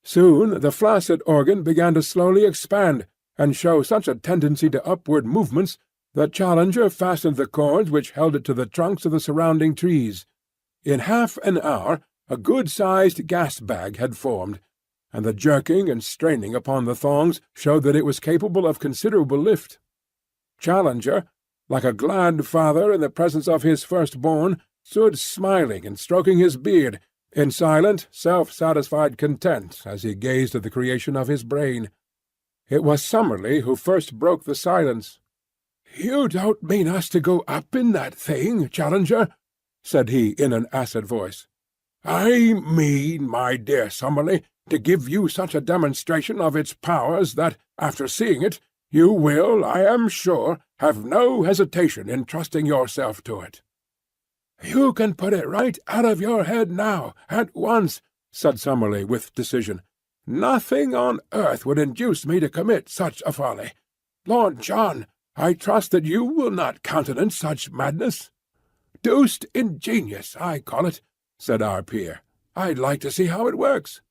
Soon the flaccid organ began to slowly expand, and show such a tendency to upward movements that Challenger fastened the cords which held it to the trunks of the surrounding trees. In half an hour a good-sized gas-bag had formed, and the jerking and straining upon the thongs showed that it was capable of considerable lift. Challenger, like a glad father in the presence of his firstborn, stood smiling and stroking his beard, in silent, self-satisfied content as he gazed at the creation of his brain. It was Summerlee who first broke the silence. "You don't mean us to go up in that thing, Challenger?" said he in an acid voice. "I mean, my dear Summerlee, to give you such a demonstration of its powers that, after seeing it, you will, I am sure, have no hesitation in trusting yourself to it." "You can put it right out of your head now, at once," said Summerlee with decision. "Nothing on earth would induce me to commit such a folly. Lord John, I trust that you will not countenance such madness." "Deuced ingenious, I call it," said our peer. "I'd like to see how it works."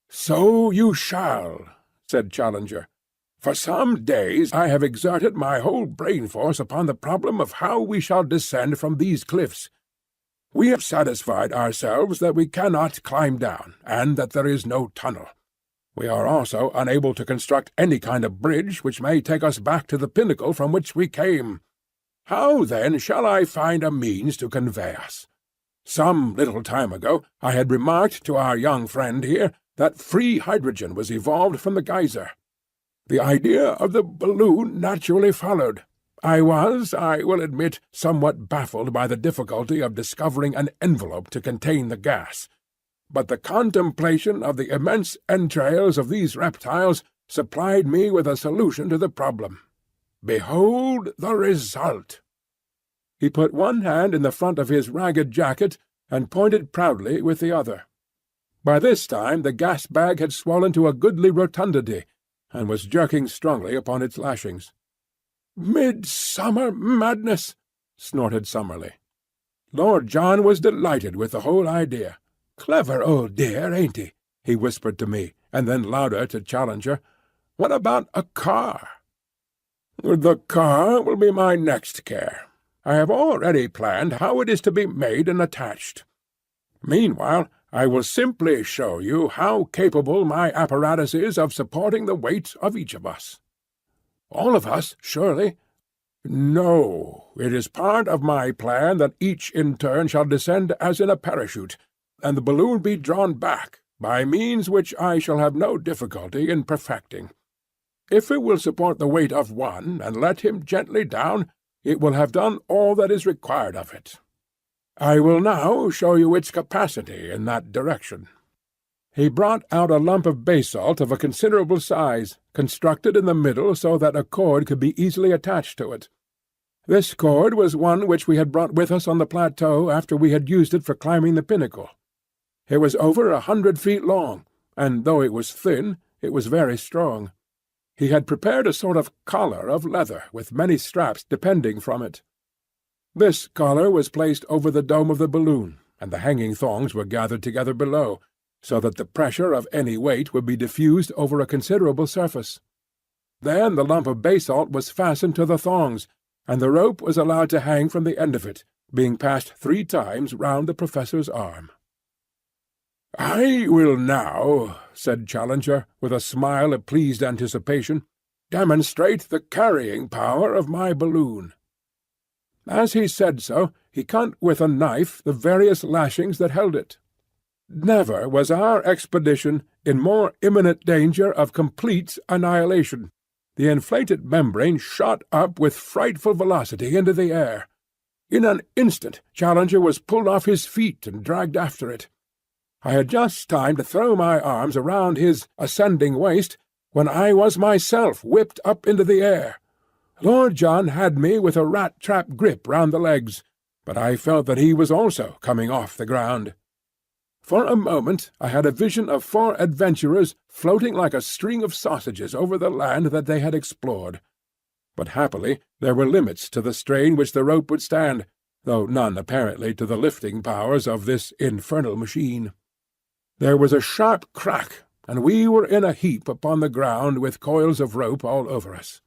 "So you shall," said Challenger. "For some days I have exerted my whole brain-force upon the problem of how we shall descend from these cliffs. We have satisfied ourselves that we cannot climb down, and that there is no tunnel. We are also unable to construct any kind of bridge which may take us back to the pinnacle from which we came. How, then, shall I find a means to convey us? Some little time ago I had remarked to our young friend here that free hydrogen was evolved from the geyser. The idea of the balloon naturally followed. I was, I will admit, somewhat baffled by the difficulty of discovering an envelope to contain the gas, but the contemplation of the immense entrails of these reptiles supplied me with a solution to the problem. Behold the result!" He put one hand in the front of his ragged jacket and pointed proudly with the other. By this time the gas-bag had swollen to a goodly rotundity, and was jerking strongly upon its lashings. "Midsummer madness!" snorted Summerlee. Lord John was delighted with the whole idea. "Clever old dear, ain't he?" he whispered to me, and then louder to Challenger. "What about a car?" "The car will be my next care. I have already planned how it is to be made and attached. Meanwhile, I will simply show you how capable my apparatus is of supporting the weight of each of us." "All of us, surely?" "No, it is part of my plan that each in turn shall descend as in a parachute, and the balloon be drawn back, by means which I shall have no difficulty in perfecting. If it will support the weight of one, and let him gently down, it will have done all that is required of it. I will now show you its capacity in that direction." He brought out a lump of basalt of a considerable size, constructed in the middle so that a cord could be easily attached to it. This cord was one which we had brought with us on the plateau after we had used it for climbing the pinnacle. It was over 100 feet long, and though it was thin, it was very strong. He had prepared a sort of collar of leather with many straps depending from it. This collar was placed over the dome of the balloon, and the hanging thongs were gathered together below, so that the pressure of any weight would be diffused over a considerable surface. Then the lump of basalt was fastened to the thongs, and the rope was allowed to hang from the end of it, being passed 3 times round the Professor's arm. "I will now," said Challenger, with a smile of pleased anticipation, "demonstrate the carrying power of my balloon." As he said so, he cut with a knife the various lashings that held it. Never was our expedition in more imminent danger of complete annihilation. The inflated membrane shot up with frightful velocity into the air. In an instant Challenger was pulled off his feet and dragged after it. I had just time to throw my arms around his ascending waist when I was myself whipped up into the air. Lord John had me with a rat-trap grip round the legs, but I felt that he was also coming off the ground. For a moment I had a vision of 4 adventurers floating like a string of sausages over the land that they had explored. But happily there were limits to the strain which the rope would stand, though none apparently to the lifting powers of this infernal machine. There was a sharp crack, and we were in a heap upon the ground with coils of rope all over us.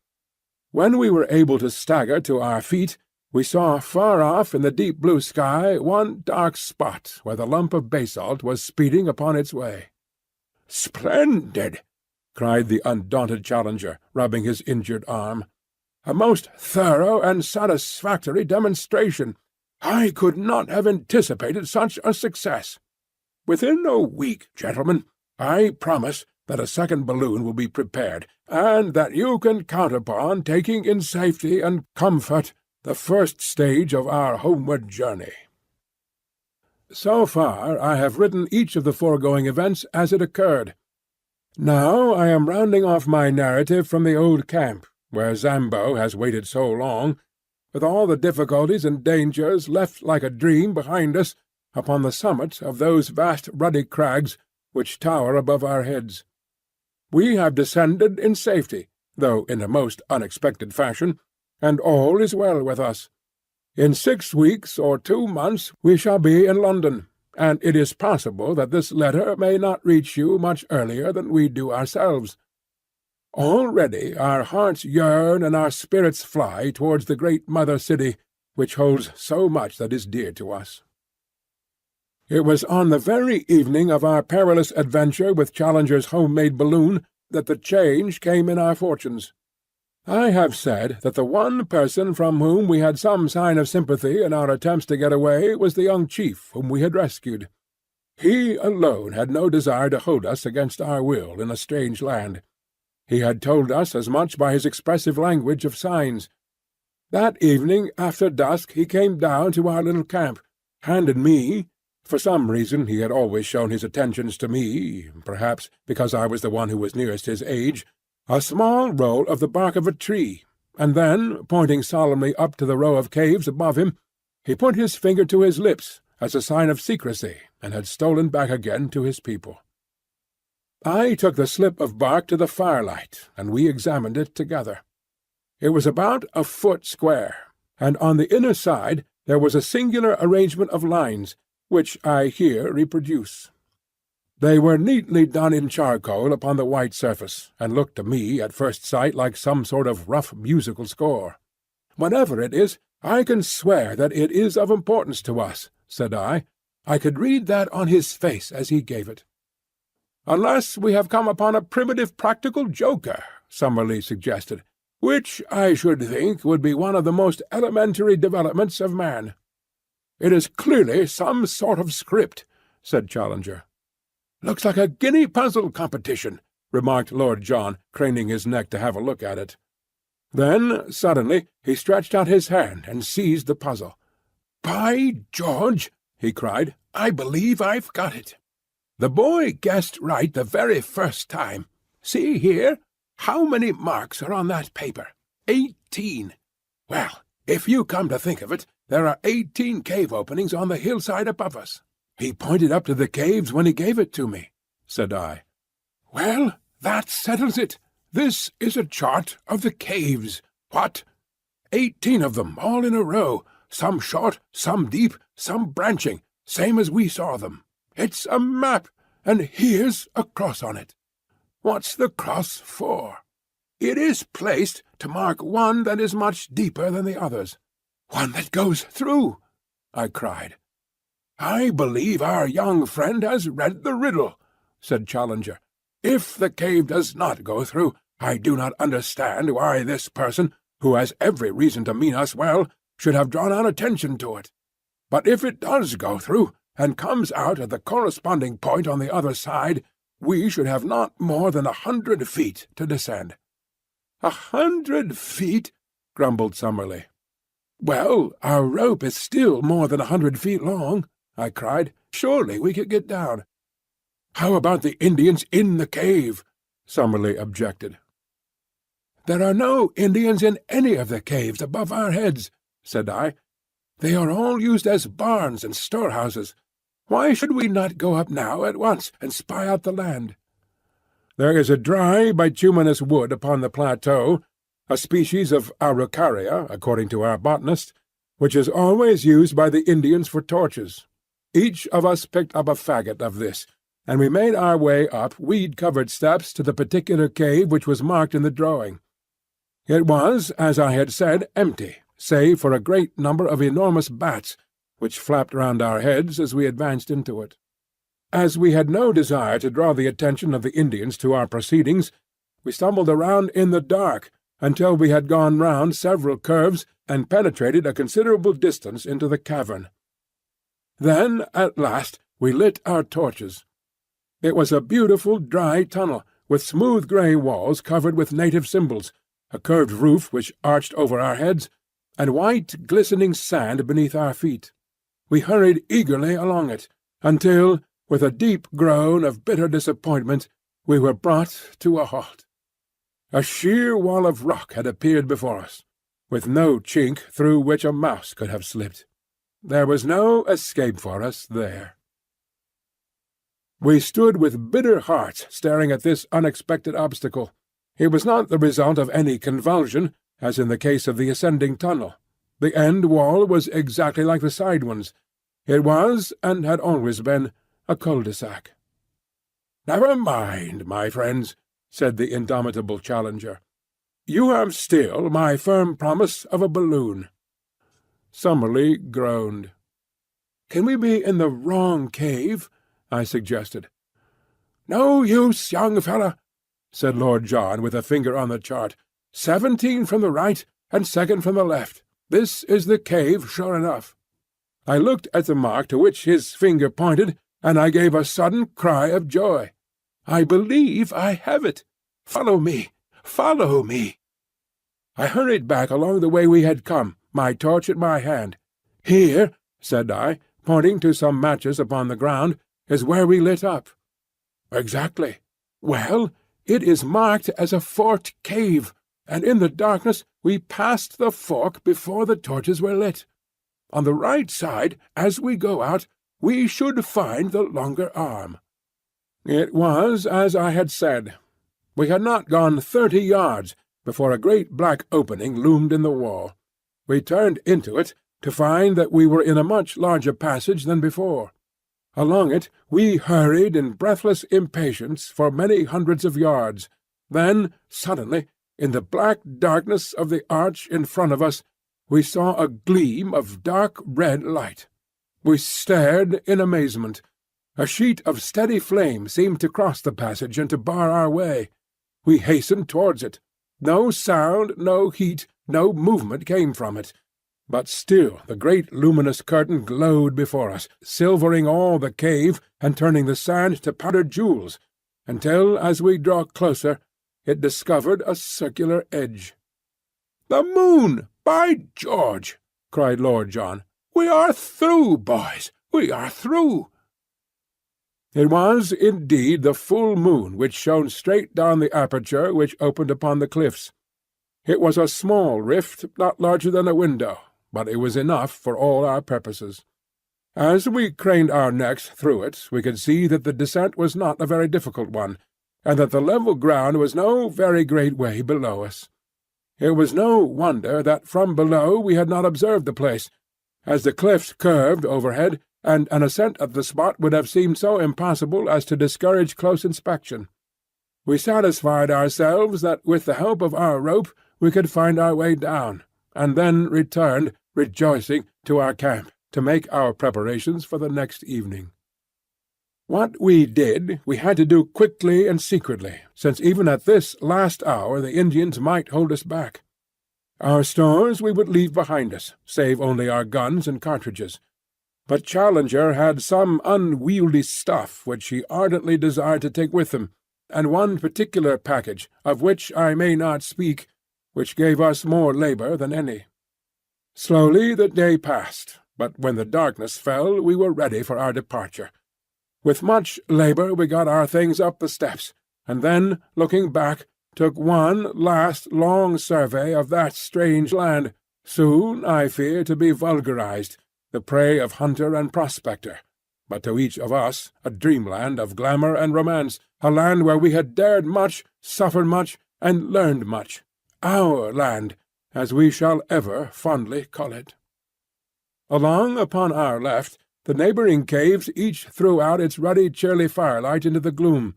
When we were able to stagger to our feet, we saw far off in the deep blue sky one dark spot where the lump of basalt was speeding upon its way. "Splendid!" cried the undaunted Challenger, rubbing his injured arm. "A most thorough and satisfactory demonstration. I could not have anticipated such a success. Within a week, gentlemen, I promise that a second balloon will be prepared, and that you can count upon taking in safety and comfort the first stage of our homeward journey." So far I have written each of the foregoing events as it occurred. Now I am rounding off my narrative from the old camp, where Zambo has waited so long, with all the difficulties and dangers left like a dream behind us upon the summit of those vast ruddy crags which tower above our heads. We have descended in safety, though in a most unexpected fashion, and all is well with us. In 6 weeks or 2 months we shall be in London, and it is possible that this letter may not reach you much earlier than we do ourselves. Already our hearts yearn and our spirits fly towards the great mother city, which holds so much that is dear to us. It was on the very evening of our perilous adventure with Challenger's home-made balloon that the change came in our fortunes. I have said that the one person from whom we had some sign of sympathy in our attempts to get away was the young chief whom we had rescued. He alone had no desire to hold us against our will in a strange land. He had told us as much by his expressive language of signs. That evening after dusk he came down to our little camp, handed me—for some reason he had always shown his attentions to me, perhaps because I was the one who was nearest his age—a small roll of the bark of a tree, and then, pointing solemnly up to the row of caves above him, he put his finger to his lips as a sign of secrecy, and had stolen back again to his people. I took the slip of bark to the firelight, and we examined it together. It was about a foot square, and on the inner side there was a singular arrangement of lines, which I here reproduce. They were neatly done in charcoal upon the white surface, and looked to me at first sight like some sort of rough musical score. "Whatever it is, I can swear that it is of importance to us," said I. "I could read that on his face as he gave it." "Unless we have come upon a primitive practical joker," Summerlee suggested, "which I should think would be one of the most elementary developments of man." "It is clearly some sort of script," said Challenger. "Looks like a guinea puzzle competition," remarked Lord John, craning his neck to have a look at it. Then, suddenly, he stretched out his hand and seized the puzzle. "By George!" he cried, "I believe I've got it. The boy guessed right the very first time. See here? How many marks are on that paper? 18. Well, if you come to think of it, there are 18 cave openings on the hillside above us. He pointed up to the caves when he gave it to me," said I. "Well, that settles it. This is a chart of the caves. What? 18 of them, all in a row, some short, some deep, some branching, same as we saw them. It's a map, and here's a cross on it. What's the cross for? It is placed to mark one that is much deeper than the others. One that goes through," I cried. "I believe our young friend has read the riddle," said Challenger. "If the cave does not go through, I do not understand why this person, who has every reason to mean us well, should have drawn our attention to it. But if it does go through, and comes out at the corresponding point on the other side, we should have not more than 100 feet to descend." "100 feet?" grumbled Summerlee. "Well, our rope is still more than 100 feet long," I cried. "Surely we could get down." "How about the Indians in the cave?" Summerlee objected. "There are no Indians in any of the caves above our heads," said I. "They are all used as barns and storehouses. Why should we not go up now at once and spy out the land?" "There is a dry bituminous wood upon the plateau, a species of araucaria, according to our botanist, which is always used by the Indians for torches. Each of us picked up a faggot of this, and we made our way up weed-covered steps to the particular cave which was marked in the drawing. It was, as I had said, empty, save for a great number of enormous bats, which flapped round our heads as we advanced into it. As we had no desire to draw the attention of the Indians to our proceedings, we stumbled around in the dark until we had gone round several curves and penetrated a considerable distance into the cavern. Then, at last, we lit our torches. It was a beautiful dry tunnel, with smooth grey walls covered with native symbols, a curved roof which arched over our heads, and white glistening sand beneath our feet. We hurried eagerly along it, until, with a deep groan of bitter disappointment, we were brought to a halt. A sheer wall of rock had appeared before us, with no chink through which a mouse could have slipped. There was no escape for us there. We stood with bitter hearts staring at this unexpected obstacle. It was not the result of any convulsion, as in the case of the ascending tunnel. The end wall was exactly like the side ones. It was, and had always been, a cul-de-sac. "Never mind, my friends," said the indomitable Challenger. "You have still my firm promise of a balloon." Summerlee groaned. "Can we be in the wrong cave?" I suggested. "No use, young fellow," said Lord John with a finger on the chart. 17 from the right, and second from the left. This is the cave, sure enough." I looked at the mark to which his finger pointed, and I gave a sudden cry of joy. "I believe I have it! Follow me! Follow me!" I hurried back along the way we had come, my torch in my hand. "Here," said I, pointing to some matches upon the ground, "is where we lit up." "Exactly. Well, it is marked as a forked cave, and in the darkness we passed the fork before the torches were lit. On the right side, as we go out, we should find the longer arm." It was as I had said. We had not gone 30 yards before a great black opening loomed in the wall. We turned into it to find that we were in a much larger passage than before. Along it we hurried in breathless impatience for many hundreds of yards. Then, suddenly, in the black darkness of the arch in front of us, we saw a gleam of dark red light. We stared in amazement. A sheet of steady flame seemed to cross the passage and to bar our way. We hastened towards it. No sound, no heat, no movement came from it. But still the great luminous curtain glowed before us, silvering all the cave and turning the sand to powdered jewels, until, as we drew closer, it discovered a circular edge. "The moon! By George!" cried Lord John. "We are through, boys! We are through!" It was indeed the full moon which shone straight down the aperture which opened upon the cliffs. It was a small rift, not larger than a window, but it was enough for all our purposes. As we craned our necks through it, we could see that the descent was not a very difficult one, and that the level ground was no very great way below us. It was no wonder that from below we had not observed the place, as the cliffs curved overhead, and an ascent of the spot would have seemed so impossible as to discourage close inspection. We satisfied ourselves that with the help of our rope we could find our way down, and then returned, rejoicing, to our camp, to make our preparations for the next evening. What we did we had to do quickly and secretly, since even at this last hour the Indians might hold us back. Our stores we would leave behind us, save only our guns and cartridges. But Challenger had some unwieldy stuff which he ardently desired to take with him, and one particular package, of which I may not speak, which gave us more labour than any. Slowly the day passed, but when the darkness fell we were ready for our departure. With much labour we got our things up the steps, and then, looking back, took one last long survey of that strange land, soon, I fear, to be vulgarized, the prey of hunter and prospector, but to each of us a dreamland of glamour and romance, a land where we had dared much, suffered much, and learned much. Our land, as we shall ever fondly call it. Along upon our left, the neighbouring caves each threw out its ruddy cheery firelight into the gloom.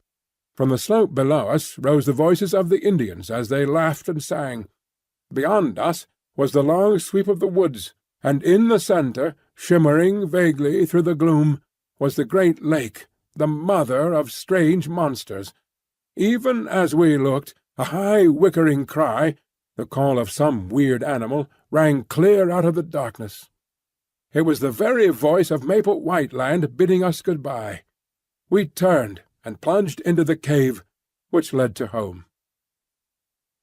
From the slope below us rose the voices of the Indians as they laughed and sang. Beyond us was the long sweep of the woods, and in the centre, shimmering vaguely through the gloom, was the great lake, the mother of strange monsters. Even as we looked, a high whickering cry, the call of some weird animal, rang clear out of the darkness. It was the very voice of Maple White Land bidding us good-bye. We turned and plunged into the cave which led to home.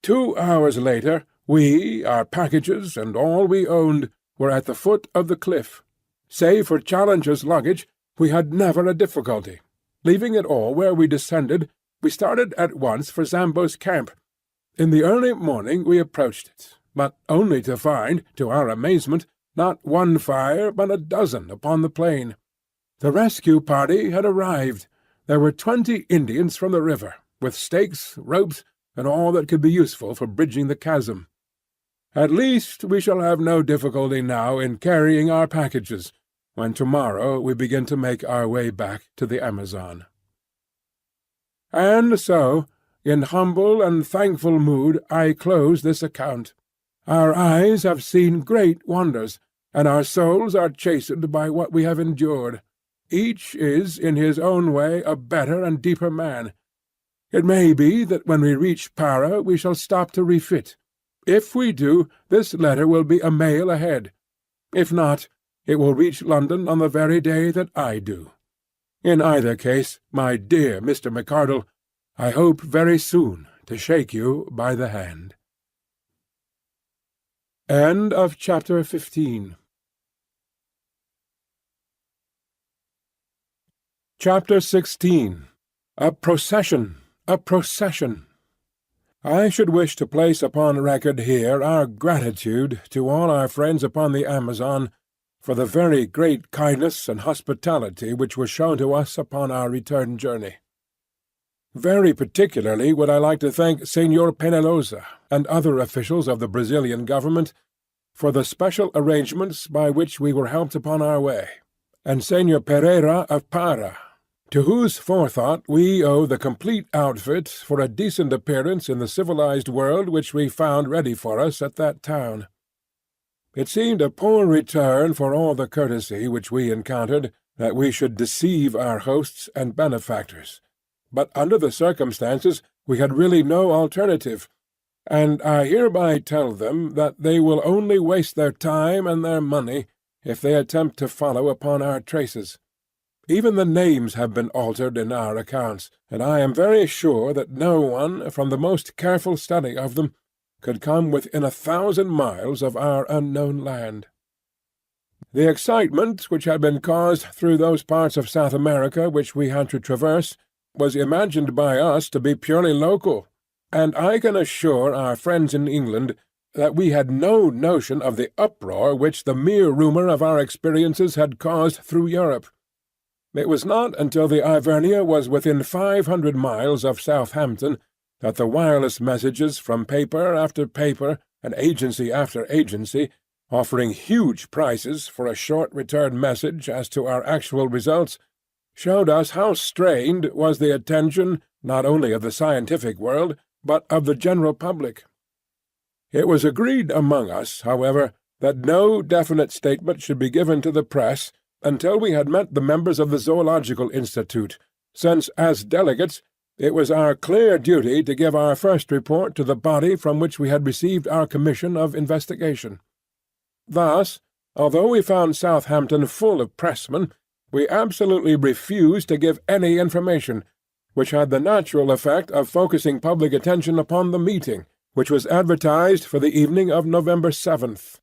2 hours later, we, our packages, and all we owned, were at the foot of the cliff. Save for Challenger's luggage, we had never a difficulty. Leaving it all where we descended, we started at once for Zambo's camp. In the early morning we approached it, but only to find, to our amazement, not one fire but a dozen upon the plain. The rescue party had arrived. There were 20 Indians from the river, with stakes, ropes, and all that could be useful for bridging the chasm. At least we shall have no difficulty now in carrying our packages, when tomorrow we begin to make our way back to the Amazon. And so, in humble and thankful mood, I close this account. Our eyes have seen great wonders, and our souls are chastened by what we have endured. Each is, in his own way, a better and deeper man. It may be that when we reach Para we shall stop to refit, If we do, this letter will be a mail ahead. If not, it will reach London on the very day that I do. In either case, my dear Mr. McArdle, I hope very soon to shake you by the hand. End of Chapter 15. Chapter 16. A Procession, a Procession. I should wish to place upon record here our gratitude to all our friends upon the Amazon for the very great kindness and hospitality which was shown to us upon our return journey. Very particularly would I like to thank Senor Penalosa and other officials of the Brazilian government for the special arrangements by which we were helped upon our way, and Senor Pereira of Para, to whose forethought we owe the complete outfit for a decent appearance in the civilized world which we found ready for us at that town. It seemed a poor return for all the courtesy which we encountered that we should deceive our hosts and benefactors, but under the circumstances we had really no alternative, and I hereby tell them that they will only waste their time and their money if they attempt to follow upon our traces. Even the names have been altered in our accounts, and I am very sure that no one, from the most careful study of them, could come within 1,000 miles of our unknown land. The excitement which had been caused through those parts of South America which we had to traverse was imagined by us to be purely local, and I can assure our friends in England that we had no notion of the uproar which the mere rumour of our experiences had caused through Europe. It was not until the Ivernia was within 500 miles of Southampton that the wireless messages from paper after paper and agency after agency, offering huge prices for a short return message as to our actual results, showed us how strained was the attention not only of the scientific world, but of the general public. It was agreed among us, however, that no definite statement should be given to the press until we had met the members of the Zoological Institute, since, as delegates, it was our clear duty to give our first report to the body from which we had received our commission of investigation. Thus, although we found Southampton full of pressmen, we absolutely refused to give any information, which had the natural effect of focusing public attention upon the meeting, which was advertised for the evening of November 7th.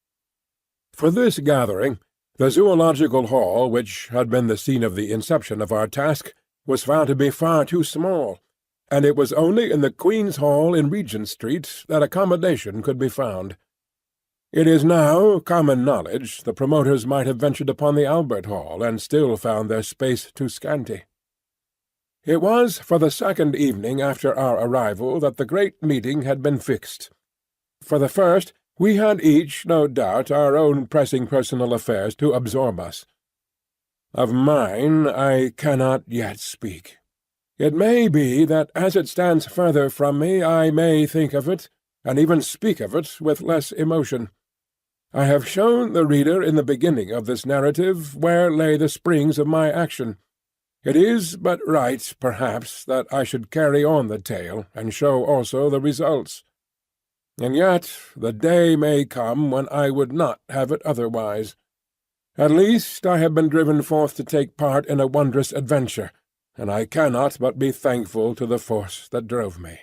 For this gathering, the Zoological Hall, which had been the scene of the inception of our task, was found to be far too small, and it was only in the Queen's Hall in Regent Street that accommodation could be found. It is now common knowledge the promoters might have ventured upon the Albert Hall, and still found their space too scanty. It was for the second evening after our arrival that the great meeting had been fixed. For the first, we had each, no doubt, our own pressing personal affairs to absorb us. Of mine I cannot yet speak. It may be that as it stands further from me I may think of it, and even speak of it, with less emotion. I have shown the reader in the beginning of this narrative where lay the springs of my action. It is but right, perhaps, that I should carry on the tale, and show also the results. And yet the day may come when I would not have it otherwise. At least I have been driven forth to take part in a wondrous adventure, and I cannot but be thankful to the force that drove me.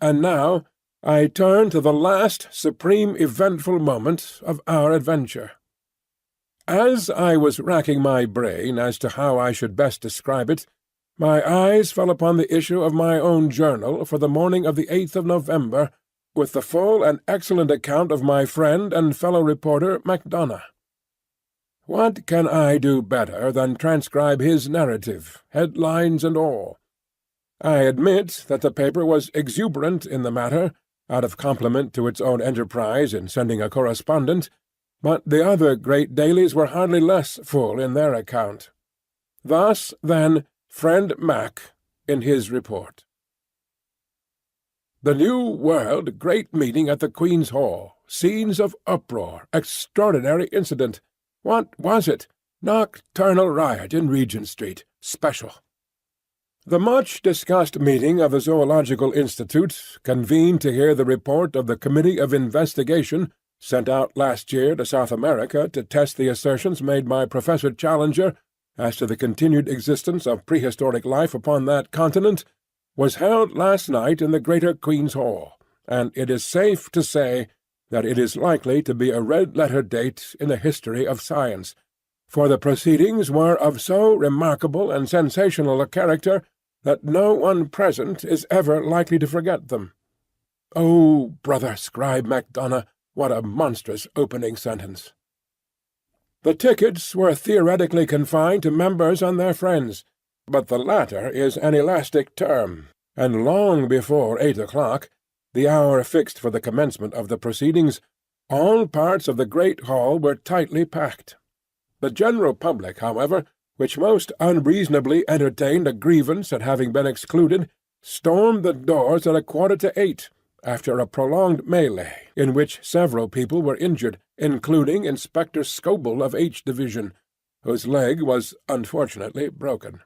And now I turn to the last supreme eventful moment of our adventure. As I was racking my brain as to how I should best describe it, my eyes fell upon the issue of my own journal for the morning of the 8th of November, with the full and excellent account of my friend and fellow reporter Macdonough. What can I do better than transcribe his narrative, headlines and all? I admit that the paper was exuberant in the matter, out of compliment to its own enterprise in sending a correspondent, but the other great dailies were hardly less full in their account. Thus, then, friend Mac in his report. The New World great meeting at the Queen's Hall. Scenes of uproar. Extraordinary incident. What was it? Nocturnal riot in Regent Street. Special. The much-discussed meeting of the Zoological Institute, convened to hear the report of the Committee of Investigation sent out last year to South America to test the assertions made by Professor Challenger as to the continued existence of prehistoric life upon that continent, was held last night in the Greater Queen's Hall, and it is safe to say that it is likely to be a red-letter date in the history of science, for the proceedings were of so remarkable and sensational a character that no one present is ever likely to forget them. Oh, brother Scribe MacDonough, what a monstrous opening sentence! The tickets were theoretically confined to members and their friends, but the latter is an elastic term, and long before 8 o'clock, the hour fixed for the commencement of the proceedings, all parts of the great hall were tightly packed. The general public, however, which most unreasonably entertained a grievance at having been excluded, stormed the doors at 7:45, after a prolonged melee, in which several people were injured, including Inspector Scoble of H Division, whose leg was unfortunately broken.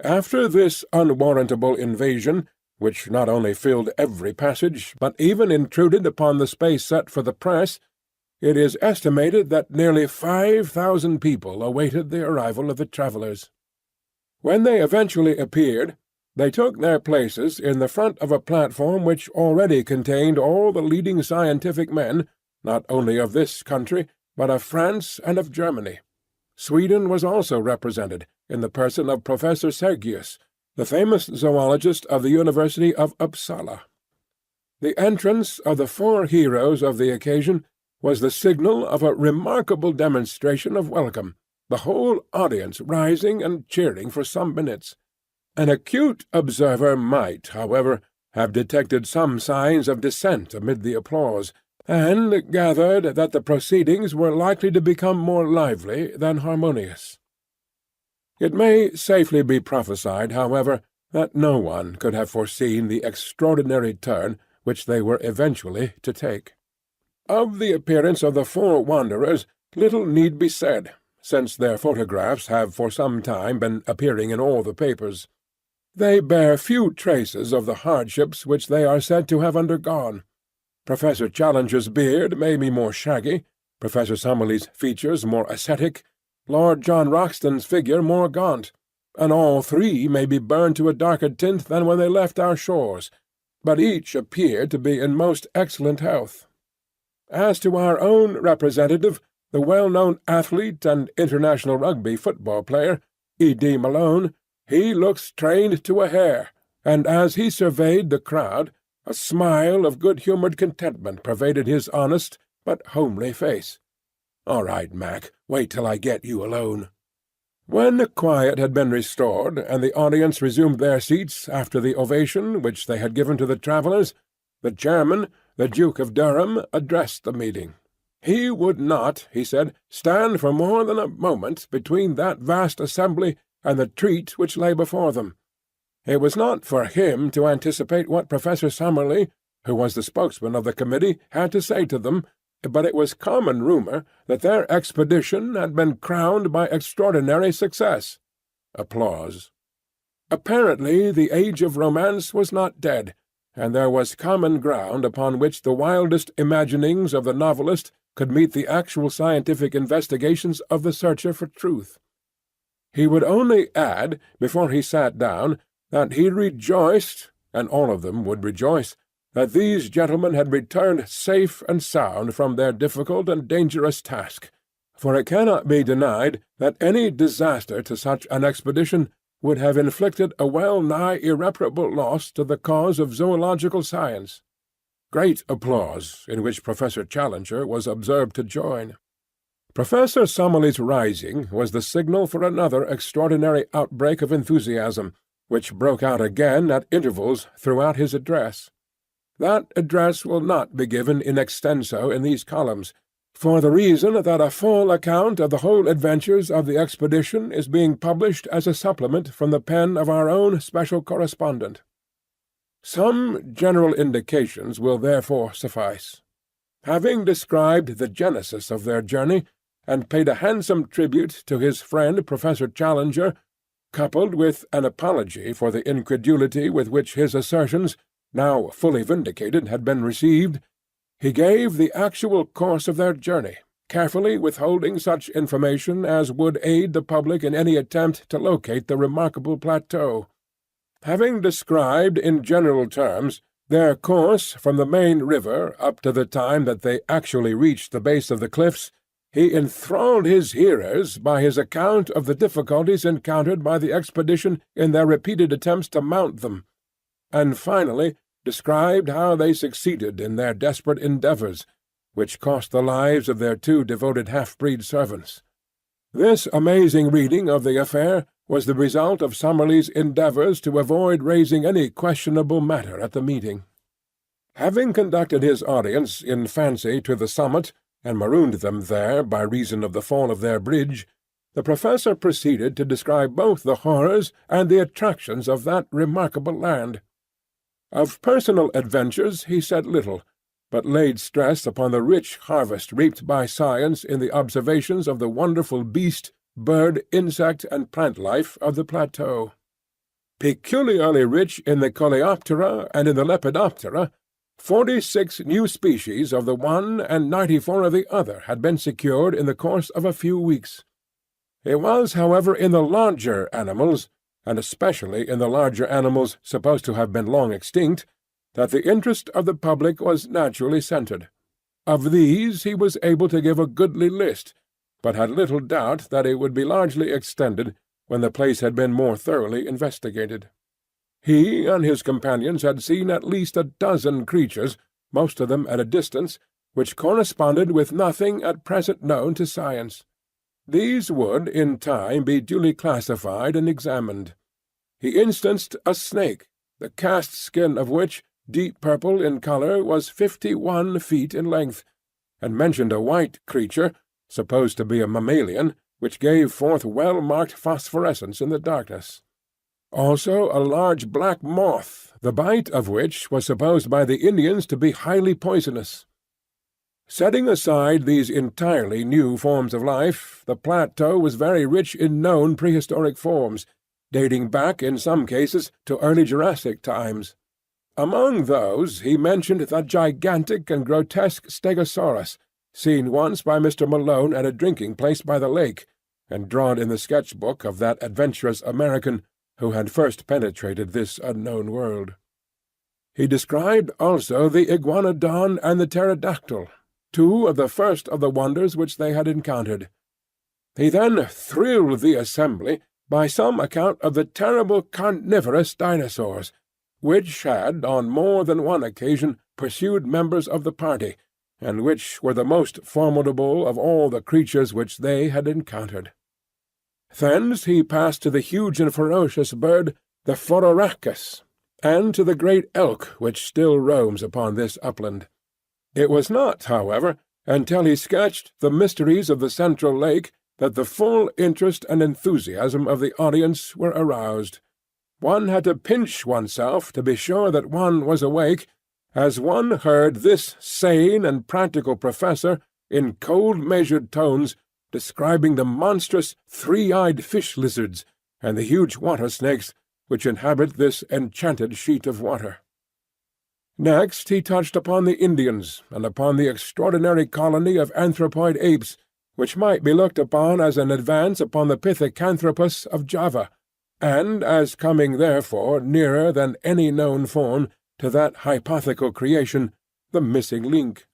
After this unwarrantable invasion, which not only filled every passage, but even intruded upon the space set for the press, it is estimated that nearly 5,000 people awaited the arrival of the travellers. When they eventually appeared, they took their places in the front of a platform which already contained all the leading scientific men, not only of this country, but of France and of Germany. Sweden was also represented, in the person of Professor Sergius, the famous zoologist of the University of Uppsala. The entrance of the 4 heroes of the occasion was the signal of a remarkable demonstration of welcome, the whole audience rising and cheering for some minutes. An acute observer might, however, have detected some signs of dissent amid the applause, and gathered that the proceedings were likely to become more lively than harmonious. It may safely be prophesied, however, that no one could have foreseen the extraordinary turn which they were eventually to take. Of the appearance of the 4 wanderers little need be said, since their photographs have for some time been appearing in all the papers. They bear few traces of the hardships which they are said to have undergone. Professor Challenger's beard may be more shaggy, Professor Summerlee's features more ascetic, Lord John Roxton's figure more gaunt, and all 3 may be burned to a darker tint than when they left our shores, but each appeared to be in most excellent health. As to our own representative, the well-known athlete and international rugby football player, E.D. Malone, he looks trained to a hair, and as he surveyed the crowd, a smile of good-humoured contentment pervaded his honest but homely face. "All right, Mac, wait till I get you alone." When quiet had been restored, and the audience resumed their seats after the ovation which they had given to the travellers, the chairman, the Duke of Durham, addressed the meeting. He would not, he said, stand for more than a moment between that vast assembly and the treat which lay before them. It was not for him to anticipate what Professor Summerlee, who was the spokesman of the committee, had to say to them, but it was common rumour that their expedition had been crowned by extraordinary success. Applause. Apparently the age of romance was not dead, and there was common ground upon which the wildest imaginings of the novelist could meet the actual scientific investigations of the searcher for truth. He would only add, before he sat down, that he rejoiced, and all of them would rejoice, that these gentlemen had returned safe and sound from their difficult and dangerous task, for it cannot be denied that any disaster to such an expedition would have inflicted a well-nigh irreparable loss to the cause of zoological science. Great applause, in which Professor Challenger was observed to join. Professor Summerlee's rising was the signal for another extraordinary outbreak of enthusiasm, which broke out again at intervals throughout his address. That address will not be given in extenso in these columns, for the reason that a full account of the whole adventures of the expedition is being published as a supplement from the pen of our own special correspondent. Some general indications will therefore suffice. Having described the genesis of their journey, and paid a handsome tribute to his friend Professor Challenger, coupled with an apology for the incredulity with which his assertions, now fully vindicated, had been received, he gave the actual course of their journey, carefully withholding such information as would aid the public in any attempt to locate the remarkable plateau. Having described in general terms their course from the main river up to the time that they actually reached the base of the cliffs, he enthralled his hearers by his account of the difficulties encountered by the expedition in their repeated attempts to mount them, and finally described how they succeeded in their desperate endeavours, which cost the lives of their 2 devoted half-breed servants. This amazing reading of the affair was the result of Summerlee's endeavours to avoid raising any questionable matter at the meeting. Having conducted his audience in fancy to the summit, and marooned them there by reason of the fall of their bridge, the professor proceeded to describe both the horrors and the attractions of that remarkable land. Of personal adventures he said little, but laid stress upon the rich harvest reaped by science in the observations of the wonderful beast, bird, insect, and plant life of the plateau. Peculiarly rich in the Coleoptera and in the Lepidoptera, 46 new species of the one and 94 of the other had been secured in the course of a few weeks. It was, however, in the larger animals, and especially in the larger animals supposed to have been long extinct, that the interest of the public was naturally centred. Of these he was able to give a goodly list, but had little doubt that it would be largely extended when the place had been more thoroughly investigated. He and his companions had seen at least 12 creatures, most of them at a distance, which corresponded with nothing at present known to science. These would, in time, be duly classified and examined. He instanced a snake, the cast skin of which, deep purple in colour, was 51 feet in length, and mentioned a white creature, supposed to be a mammalian, which gave forth well-marked phosphorescence in the darkness. Also a large black moth, the bite of which was supposed by the Indians to be highly poisonous. Setting aside these entirely new forms of life, the plateau was very rich in known prehistoric forms, dating back in some cases to early Jurassic times. Among those he mentioned the gigantic and grotesque Stegosaurus, seen once by Mr. Malone at a drinking-place by the lake, and drawn in the sketch-book of that adventurous American who had first penetrated this unknown world. He described also the iguanodon and the pterodactyl, 2 of the first of the wonders which they had encountered. He then thrilled the assembly by some account of the terrible carnivorous dinosaurs, which had on more than one occasion pursued members of the party, and which were the most formidable of all the creatures which they had encountered. Thence he passed to the huge and ferocious bird, the phororhacus, and to the great elk which still roams upon this upland. It was not, however, until he sketched the mysteries of the central lake that the full interest and enthusiasm of the audience were aroused. One had to pinch oneself to be sure that one was awake, as one heard this sane and practical professor, in cold measured tones, describing the monstrous 3-eyed fish-lizards and the huge water-snakes which inhabit this enchanted sheet of water. Next he touched upon the Indians, and upon the extraordinary colony of anthropoid apes, which might be looked upon as an advance upon the Pithecanthropus of Java, and as coming therefore nearer than any known form to that hypothetical creation, the missing link.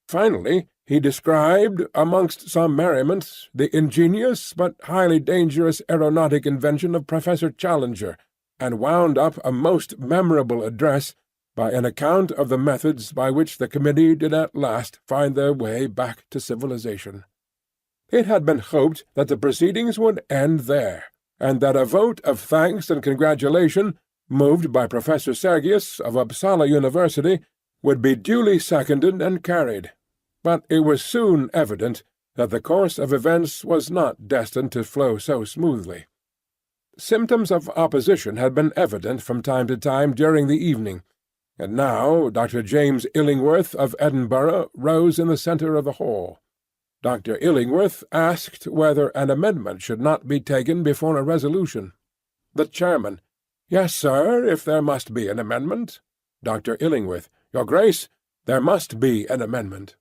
Finally, he described, amongst some merriment, the ingenious but highly dangerous aeronautic invention of Professor Challenger, and wound up a most memorable address by an account of the methods by which the committee did at last find their way back to civilization. It had been hoped that the proceedings would end there, and that a vote of thanks and congratulation, moved by Professor Sergius of Uppsala University, would be duly seconded and carried. But it was soon evident that the course of events was not destined to flow so smoothly. Symptoms of opposition had been evident from time to time during the evening, and now Dr. James Illingworth of Edinburgh rose in the centre of the hall. Dr. Illingworth asked whether an amendment should not be taken before a resolution. The Chairman. Yes, sir, if there must be an amendment. Dr. Illingworth. Your Grace, there must be an amendment.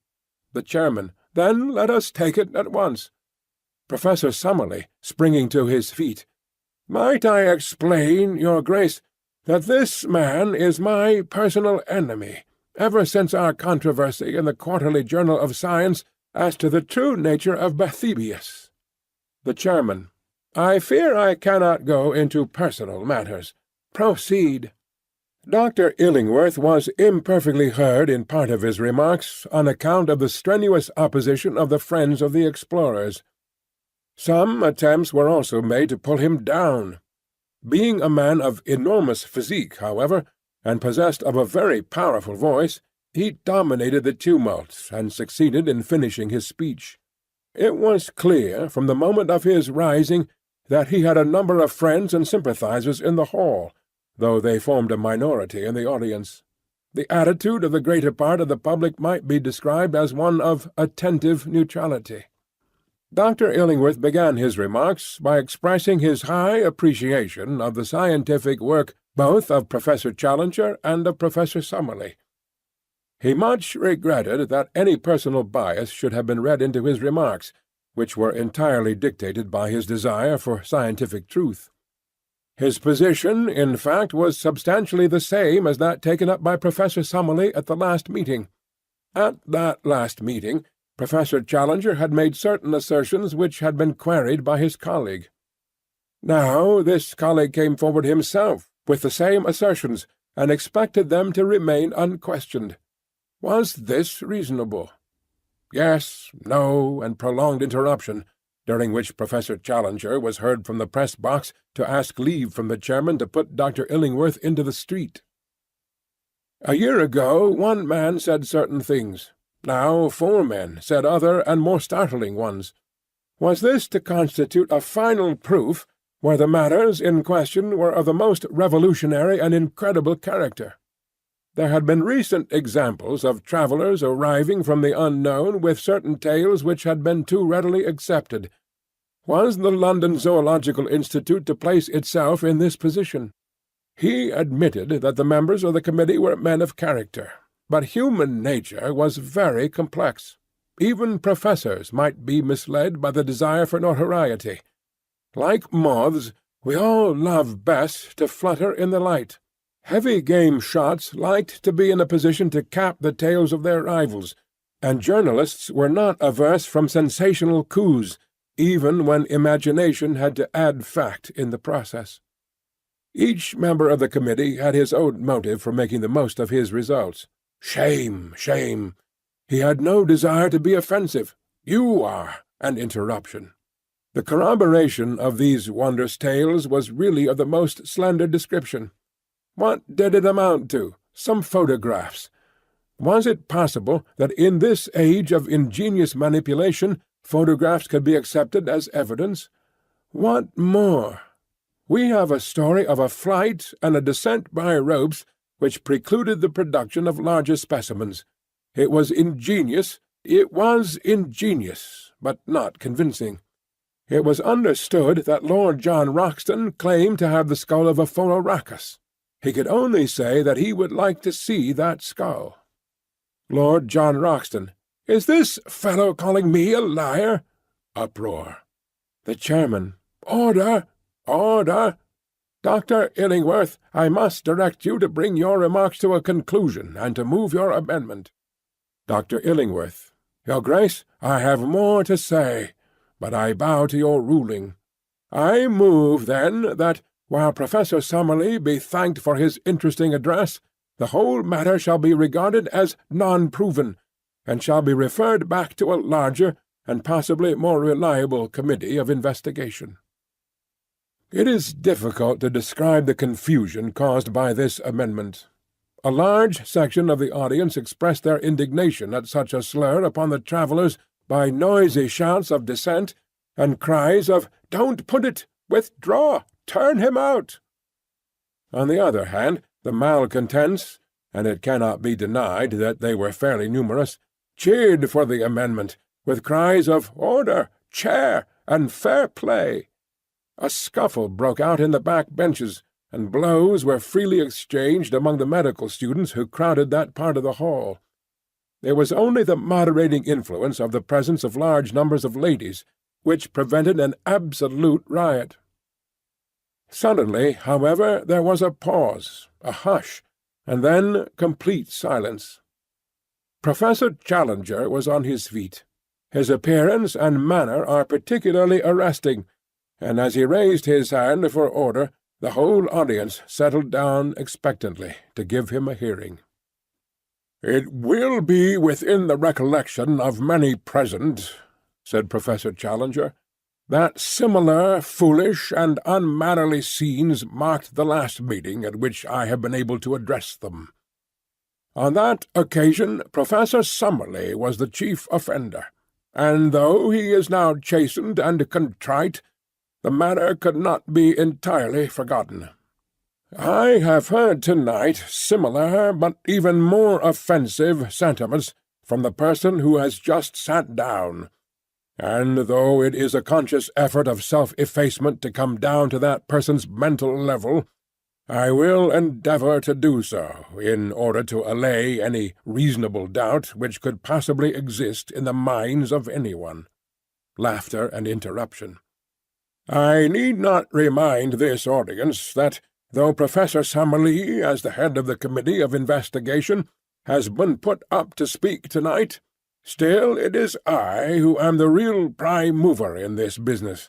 The Chairman. Then let us take it at once. Professor Summerlee, springing to his feet. Might I explain, Your Grace, that this man is my personal enemy, ever since our controversy in the Quarterly Journal of Science as to the true nature of Bathybius. The Chairman. I fear I cannot go into personal matters. Proceed. Dr. Illingworth was imperfectly heard in part of his remarks on account of the strenuous opposition of the friends of the explorers. Some attempts were also made to pull him down. Being a man of enormous physique, however, and possessed of a very powerful voice, he dominated the tumult and succeeded in finishing his speech. It was clear, from the moment of his rising, that he had a number of friends and sympathizers in the hall, though they formed a minority in the audience. The attitude of the greater part of the public might be described as one of attentive neutrality. Dr. Illingworth began his remarks by expressing his high appreciation of the scientific work both of Professor Challenger and of Professor Summerlee. He much regretted that any personal bias should have been read into his remarks, which were entirely dictated by his desire for scientific truth. His position, in fact, was substantially the same as that taken up by Professor Summerlee at the last meeting. At that last meeting, Professor Challenger had made certain assertions which had been queried by his colleague. Now this colleague came forward himself with the same assertions, and expected them to remain unquestioned. Was this reasonable? Yes, no, and prolonged interruption, during which Professor Challenger was heard from the press-box to ask leave from the chairman to put Dr. Illingworth into the street. A year ago one man said certain things. Now 4 men said other and more startling ones. Was this to constitute a final proof where the matters in question were of the most revolutionary and incredible character? There had been recent examples of travellers arriving from the unknown with certain tales which had been too readily accepted. Was the London Zoological Institute to place itself in this position? He admitted that the members of the committee were men of character, but human nature was very complex. Even professors might be misled by the desire for notoriety. Like moths, we all love best to flutter in the light. Heavy-game shots liked to be in a position to cap the tails of their rivals, and journalists were not averse from sensational coups, even when imagination had to add fact in the process. Each member of the committee had his own motive for making the most of his results. Shame, shame! He had no desire to be offensive. You are an interruption. The corroboration of these wondrous tales was really of the most slender description. What did it amount to? Some photographs. Was it possible that in this age of ingenious manipulation photographs could be accepted as evidence? What more? We have a story of a flight and a descent by ropes which precluded the production of larger specimens. It was ingenious, but not convincing. It was understood that Lord John Roxton claimed to have the skull of a Phororhacus. He could only say that he would like to see that skull. Lord John Roxton. Is this fellow calling me a liar? Uproar. The chairman. Order! Order! Dr. Illingworth, I must direct you to bring your remarks to a conclusion and to move your amendment. Dr. Illingworth. Your Grace, I have more to say, but I bow to your ruling. I move, then, that, while Professor Summerlee be thanked for his interesting address, the whole matter shall be regarded as non-proven, and shall be referred back to a larger and possibly more reliable committee of investigation. It is difficult to describe the confusion caused by this amendment. A large section of the audience expressed their indignation at such a slur upon the travellers by noisy shouts of dissent and cries of "Don't put it! Withdraw! Turn him out!" On the other hand, the malcontents, and it cannot be denied that they were fairly numerous, cheered for the amendment, with cries of "Order! Chair! and fair play!" A scuffle broke out in the back benches, and blows were freely exchanged among the medical students who crowded that part of the hall. It was only the moderating influence of the presence of large numbers of ladies which prevented an absolute riot. Suddenly, however, there was a pause, a hush, and then complete silence. Professor Challenger was on his feet. His appearance and manner are particularly arresting, and as he raised his hand for order, the whole audience settled down expectantly to give him a hearing. "It will be within the recollection of many present," said Professor Challenger, "that similar foolish and unmannerly scenes marked the last meeting at which I have been able to address them. On that occasion Professor Summerlee was the chief offender, and though he is now chastened and contrite, the matter could not be entirely forgotten. I have heard tonight similar but even more offensive sentiments from the person who has just sat down, and though it is a conscious effort of self-effacement to come down to that person's mental level, I will endeavour to do so in order to allay any reasonable doubt which could possibly exist in the minds of anyone." Laughter and interruption. "I need not remind this audience that, though Professor Summerlee, as the head of the Committee of Investigation, has been put up to speak tonight, still it is I who am the real prime mover in this business,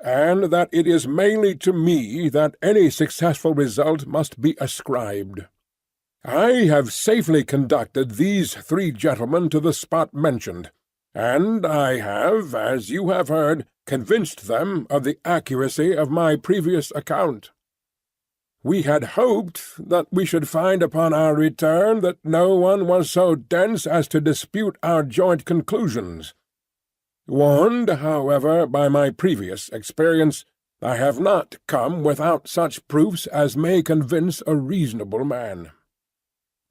and that it is mainly to me that any successful result must be ascribed. I have safely conducted these 3 gentlemen to the spot mentioned, and I have, as you have heard, convinced them of the accuracy of my previous account. We had hoped that we should find upon our return that no one was so dense as to dispute our joint conclusions. Warned, however, by my previous experience, I have not come without such proofs as may convince a reasonable man.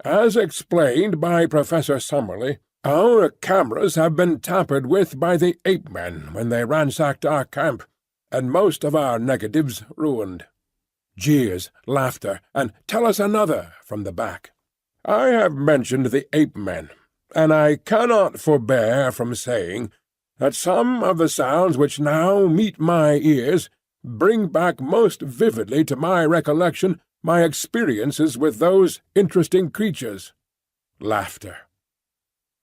As explained by Professor Summerlee, our cameras have been tampered with by the ape-men when they ransacked our camp, and most of our negatives ruined." Jeers, laughter, and "Tell us another" from the back. "I have mentioned the ape-men, and I cannot forbear from saying that some of the sounds which now meet my ears bring back most vividly to my recollection my experiences with those interesting creatures." Laughter.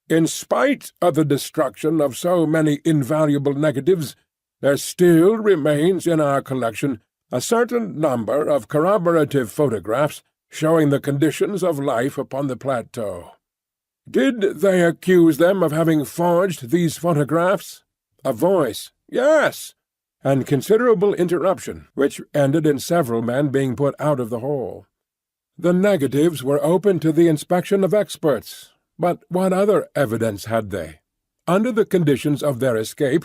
"In spite of the destruction of so many invaluable negatives, there still remains in our collection a certain number of corroborative photographs showing the conditions of life upon the plateau. Did they accuse them of having forged these photographs?" A voice, "Yes," and considerable interruption, which ended in several men being put out of the hall. The negatives were open to the inspection of experts, but what other evidence had they? Under the conditions of their escape,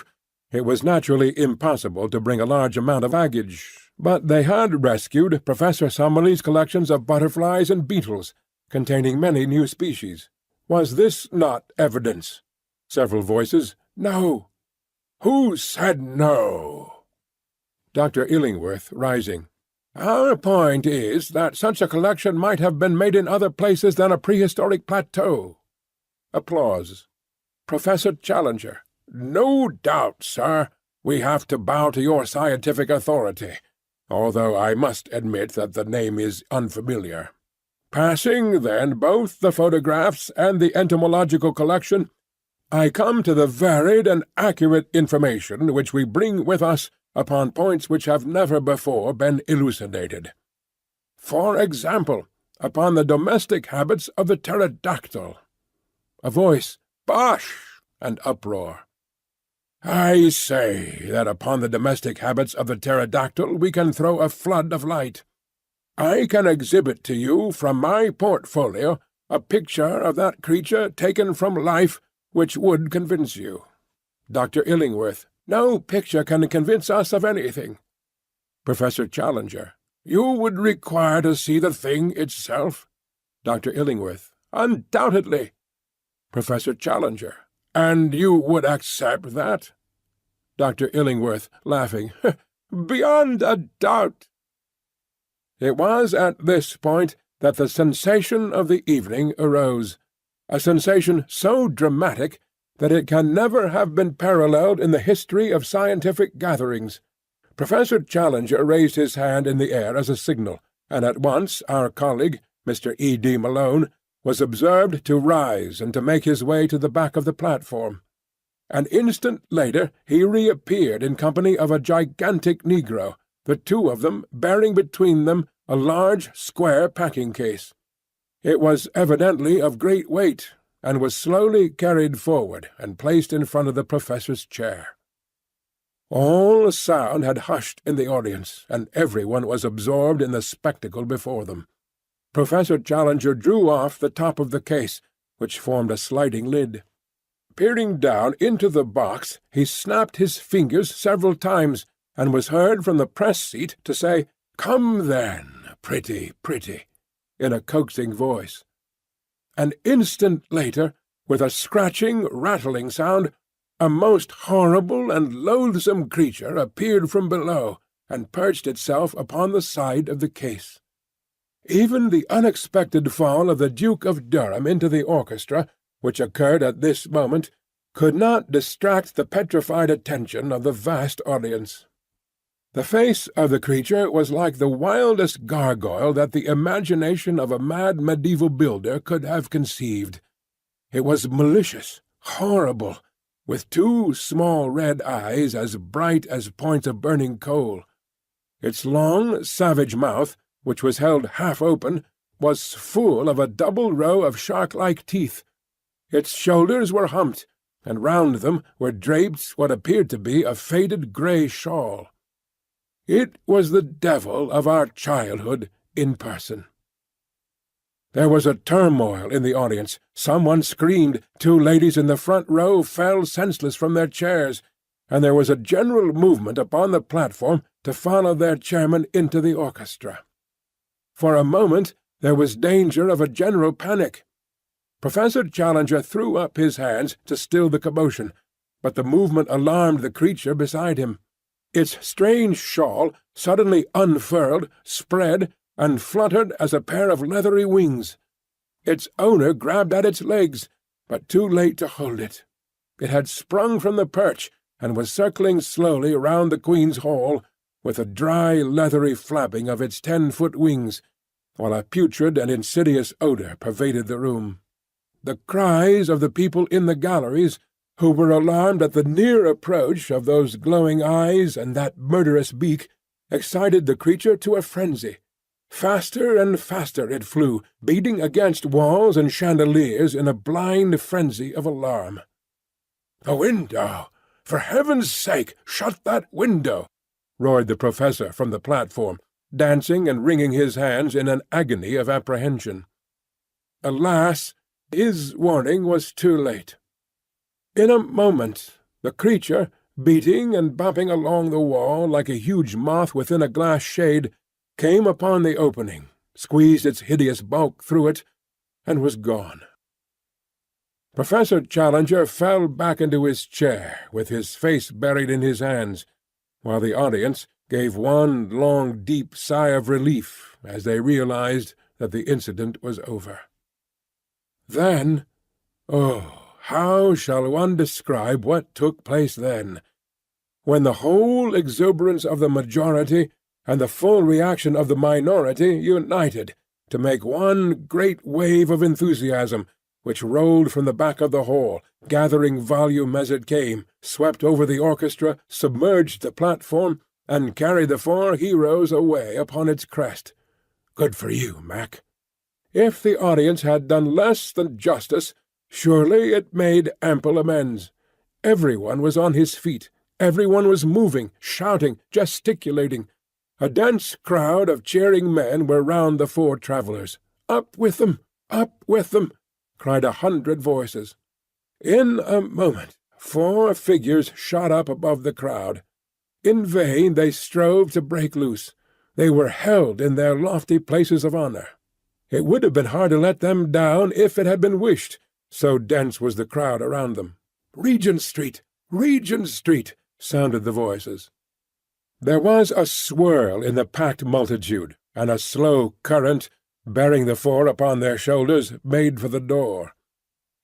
it was naturally impossible to bring a large amount of baggage, but they had rescued Professor Summerlee's collections of butterflies and beetles, containing many new species. Was this not evidence? Several voices, "No." "Who said no?" Dr. Illingworth, rising. "Our point is that such a collection might have been made in other places than a prehistoric plateau." Applause. Professor Challenger. "No doubt, sir, we have to bow to your scientific authority, although I must admit that the name is unfamiliar. Passing, then, both the photographs and the entomological collection, I come to the varied and accurate information which we bring with us upon points which have never before been elucidated. For example, upon the domestic habits of the pterodactyl." A voice, "Bosh!" and uproar. "I say that upon the domestic habits of the pterodactyl we can throw a flood of light. I can exhibit to you from my portfolio a picture of that creature taken from life which would convince you." Dr. Illingworth. "No picture can convince us of anything." Professor Challenger. "You would require to see the thing itself?" Dr. Illingworth. "Undoubtedly." Professor Challenger. "And you would accept that?" Dr. Illingworth, laughing. beyond a doubt." It was at this point that the sensation of the evening arose, a sensation so dramatic that it can never have been paralleled in the history of scientific gatherings. Professor Challenger raised his hand in the air as a signal, and at once our colleague, Mr. E.D. Malone, was observed to rise and to make his way to the back of the platform. An instant later he reappeared in company of a gigantic negro, the two of them bearing between them a large square packing-case. It was evidently of great weight, and was slowly carried forward and placed in front of the professor's chair. All sound had hushed in the audience, and everyone was absorbed in the spectacle before them. Professor Challenger drew off the top of the case, which formed a sliding lid. Peering down into the box, he snapped his fingers several times, and was heard from the press-seat to say, "Come then, pretty, pretty," in a coaxing voice. An instant later, with a scratching, rattling sound, a most horrible and loathsome creature appeared from below, and perched itself upon the side of the case. Even the unexpected fall of the Duke of Durham into the orchestra, which occurred at this moment, could not distract the petrified attention of the vast audience. The face of the creature was like the wildest gargoyle that the imagination of a mad medieval builder could have conceived. It was malicious, horrible, with two small red eyes as bright as points of burning coal. Its long, savage mouth, which was held half open, was full of a double row of shark-like teeth. Its shoulders were humped, and round them were draped what appeared to be a faded grey shawl. It was the devil of our childhood in person. There was a turmoil in the audience. Someone screamed, two ladies in the front row fell senseless from their chairs, and there was a general movement upon the platform to follow their chairman into the orchestra. For a moment there was danger of a general panic. Professor Challenger threw up his hands to still the commotion, but the movement alarmed the creature beside him. Its strange shawl suddenly unfurled, spread, and fluttered as a pair of leathery wings. Its owner grabbed at its legs, but too late to hold it. It had sprung from the perch, and was circling slowly round the Queen's Hall, with a dry, leathery flapping of its 10-foot wings, while a putrid and insidious odour pervaded the room. The cries of the people in the galleries, who were alarmed at the near approach of those glowing eyes and that murderous beak, excited the creature to a frenzy. Faster and faster it flew, beating against walls and chandeliers in a blind frenzy of alarm. "The window! For heaven's sake, shut that window!" roared the professor from the platform, dancing and wringing his hands in an agony of apprehension. Alas, his warning was too late. In a moment the creature, beating and bumping along the wall like a huge moth within a glass shade, came upon the opening, squeezed its hideous bulk through it, and was gone. Professor Challenger fell back into his chair with his face buried in his hands, while the audience gave one long deep sigh of relief as they realized that the incident was over. Then, how shall one describe what took place then? When the whole exuberance of the majority and the full reaction of the minority united to make one great wave of enthusiasm, which rolled from the back of the hall, gathering volume as it came, swept over the orchestra, submerged the platform, and carried the four heroes away upon its crest. Good for you, Mac. If the audience had done less than justice, surely it made ample amends. Everyone was on his feet. Everyone was moving, shouting, gesticulating. A dense crowd of cheering men were round the four travellers. "Up with them! Up with them!" cried 100 voices. In a moment 4 figures shot up above the crowd. In vain they strove to break loose. They were held in their lofty places of honour. It would have been hard to let them down if it had been wished, so dense was the crowd around them. "Regent Street! Regent Street!" sounded the voices. There was a swirl in the packed multitude, and a slow current, bearing the four upon their shoulders, made for the door.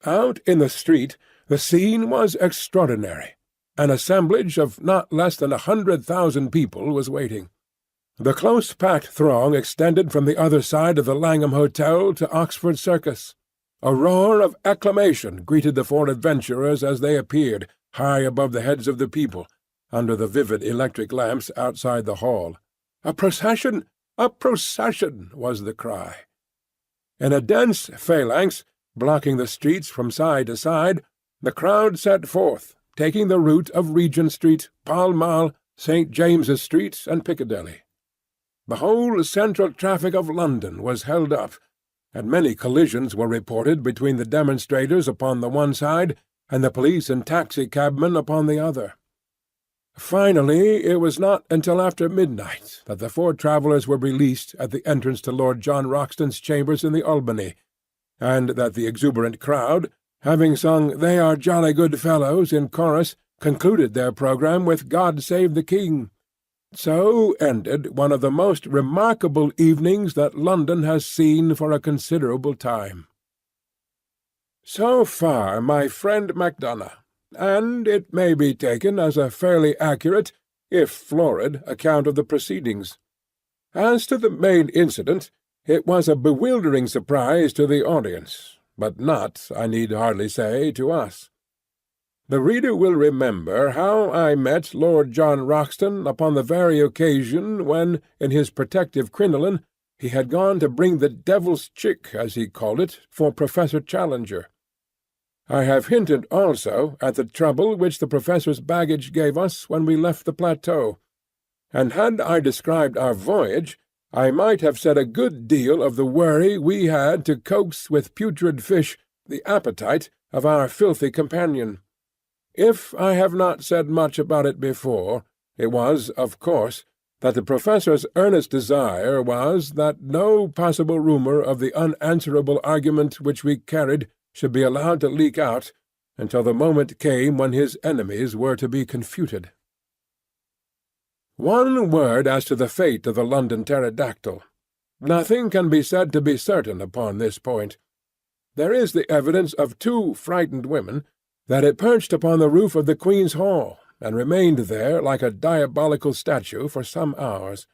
Out in the street the scene was extraordinary. An assemblage of not less than 100,000 people was waiting. The close-packed throng extended from the other side of the Langham Hotel to Oxford Circus. A roar of acclamation greeted the four adventurers as they appeared, high above the heads of the people, under the vivid electric lamps outside the hall. "A procession! A procession!" was the cry. In a dense phalanx, blocking the streets from side to side, the crowd set forth, taking the route of Regent Street, Pall Mall, St. James's Street, and Piccadilly. The whole central traffic of London was held up, and many collisions were reported between the demonstrators upon the one side and the police and taxi-cabmen upon the other. Finally, it was not until after midnight that the four travellers were released at the entrance to Lord John Roxton's chambers in the Albany, and that the exuberant crowd, having sung "They are jolly good fellows" in chorus, concluded their programme with "God save the King." So ended one of the most remarkable evenings that London has seen for a considerable time. So far, my friend Macdonough, and it may be taken as a fairly accurate, if florid, account of the proceedings. As to the main incident, it was a bewildering surprise to the audience, but not, I need hardly say, to us. The reader will remember how I met Lord John Roxton upon the very occasion when, in his protective crinoline, he had gone to bring the devil's chick, as he called it, for Professor Challenger. I have hinted also at the trouble which the Professor's baggage gave us when we left the plateau, and had I described our voyage, I might have said a good deal of the worry we had to coax with putrid fish the appetite of our filthy companion. If I have not said much about it before, it was, of course, that the Professor's earnest desire was that no possible rumour of the unanswerable argument which we carried should be allowed to leak out until the moment came when his enemies were to be confuted. One word as to the fate of the London pterodactyl. Nothing can be said to be certain upon this point. There is the evidence of two frightened women that it perched upon the roof of the Queen's Hall, and remained there like a diabolical statue for some hours.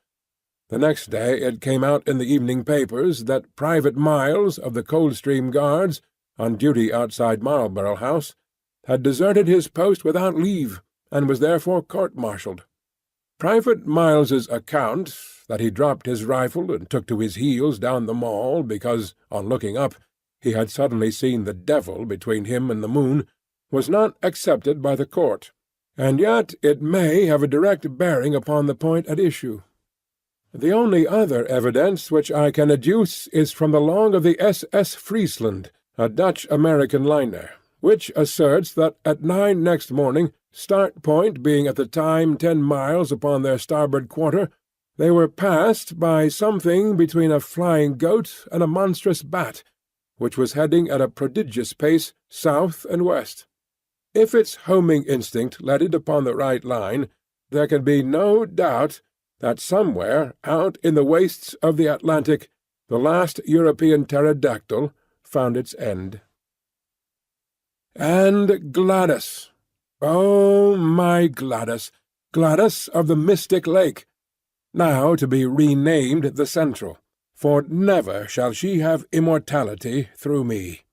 The next day it came out in the evening papers that Private Miles, of the Coldstream Guards, on duty outside Marlborough House, had deserted his post without leave, and was therefore court-martialed. Private Miles's account, that he dropped his rifle and took to his heels down the Mall because, on looking up, he had suddenly seen the devil between him and the moon, was not accepted by the court, and yet it may have a direct bearing upon the point at issue. The only other evidence which I can adduce is from the log of the S.S. Friesland, a Dutch-American liner, which asserts that at 9 next morning, start point being at the time 10 miles upon their starboard quarter, they were passed by something between a flying goat and a monstrous bat, which was heading at a prodigious pace south and west. If its homing instinct led it upon the right line, there can be no doubt that somewhere out in the wastes of the Atlantic the last European pterodactyl found its end. And Gladys! Oh, my Gladys! Gladys of the Mystic Lake! Now to be renamed the Central, for never shall she have immortality through me.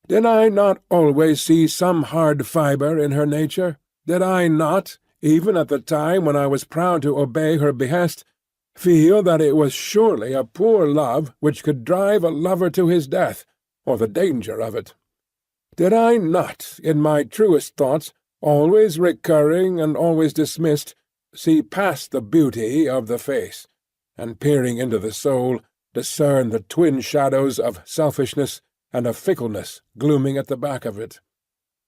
Did I not always see some hard fibre in her nature? Did I not, even at the time when I was proud to obey her behest, feel that it was surely a poor love which could drive a lover to his death, or the danger of it? Did I not, in my truest thoughts, always recurring and always dismissed, see past the beauty of the face, and peering into the soul, discern the twin shadows of selfishness and of fickleness glooming at the back of it?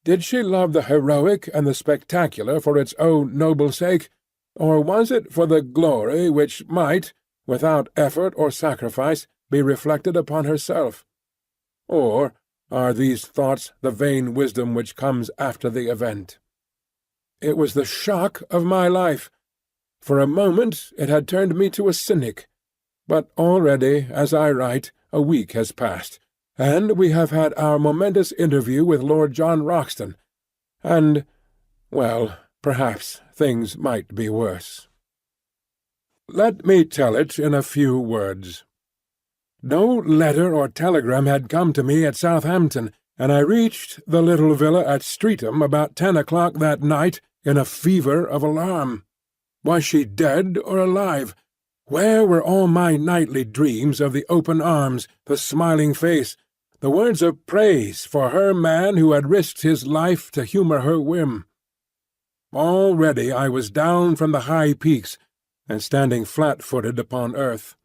Did she love the heroic and the spectacular for its own noble sake, or was it for the glory which might, without effort or sacrifice, be reflected upon herself? Or are these thoughts the vain wisdom which comes after the event? It was the shock of my life. For a moment it had turned me to a cynic. But already, as I write, a week has passed, and we have had our momentous interview with Lord John Roxton, and, well, perhaps things might be worse. Let me tell it in a few words. No letter or telegram had come to me at Southampton, and I reached the little villa at Streatham about 10 o'clock that night in a fever of alarm. Was she dead or alive? Where were all my nightly dreams of the open arms, the smiling face, the words of praise for her man who had risked his life to humour her whim? Already I was down from the high peaks, and standing flat-footed upon earth.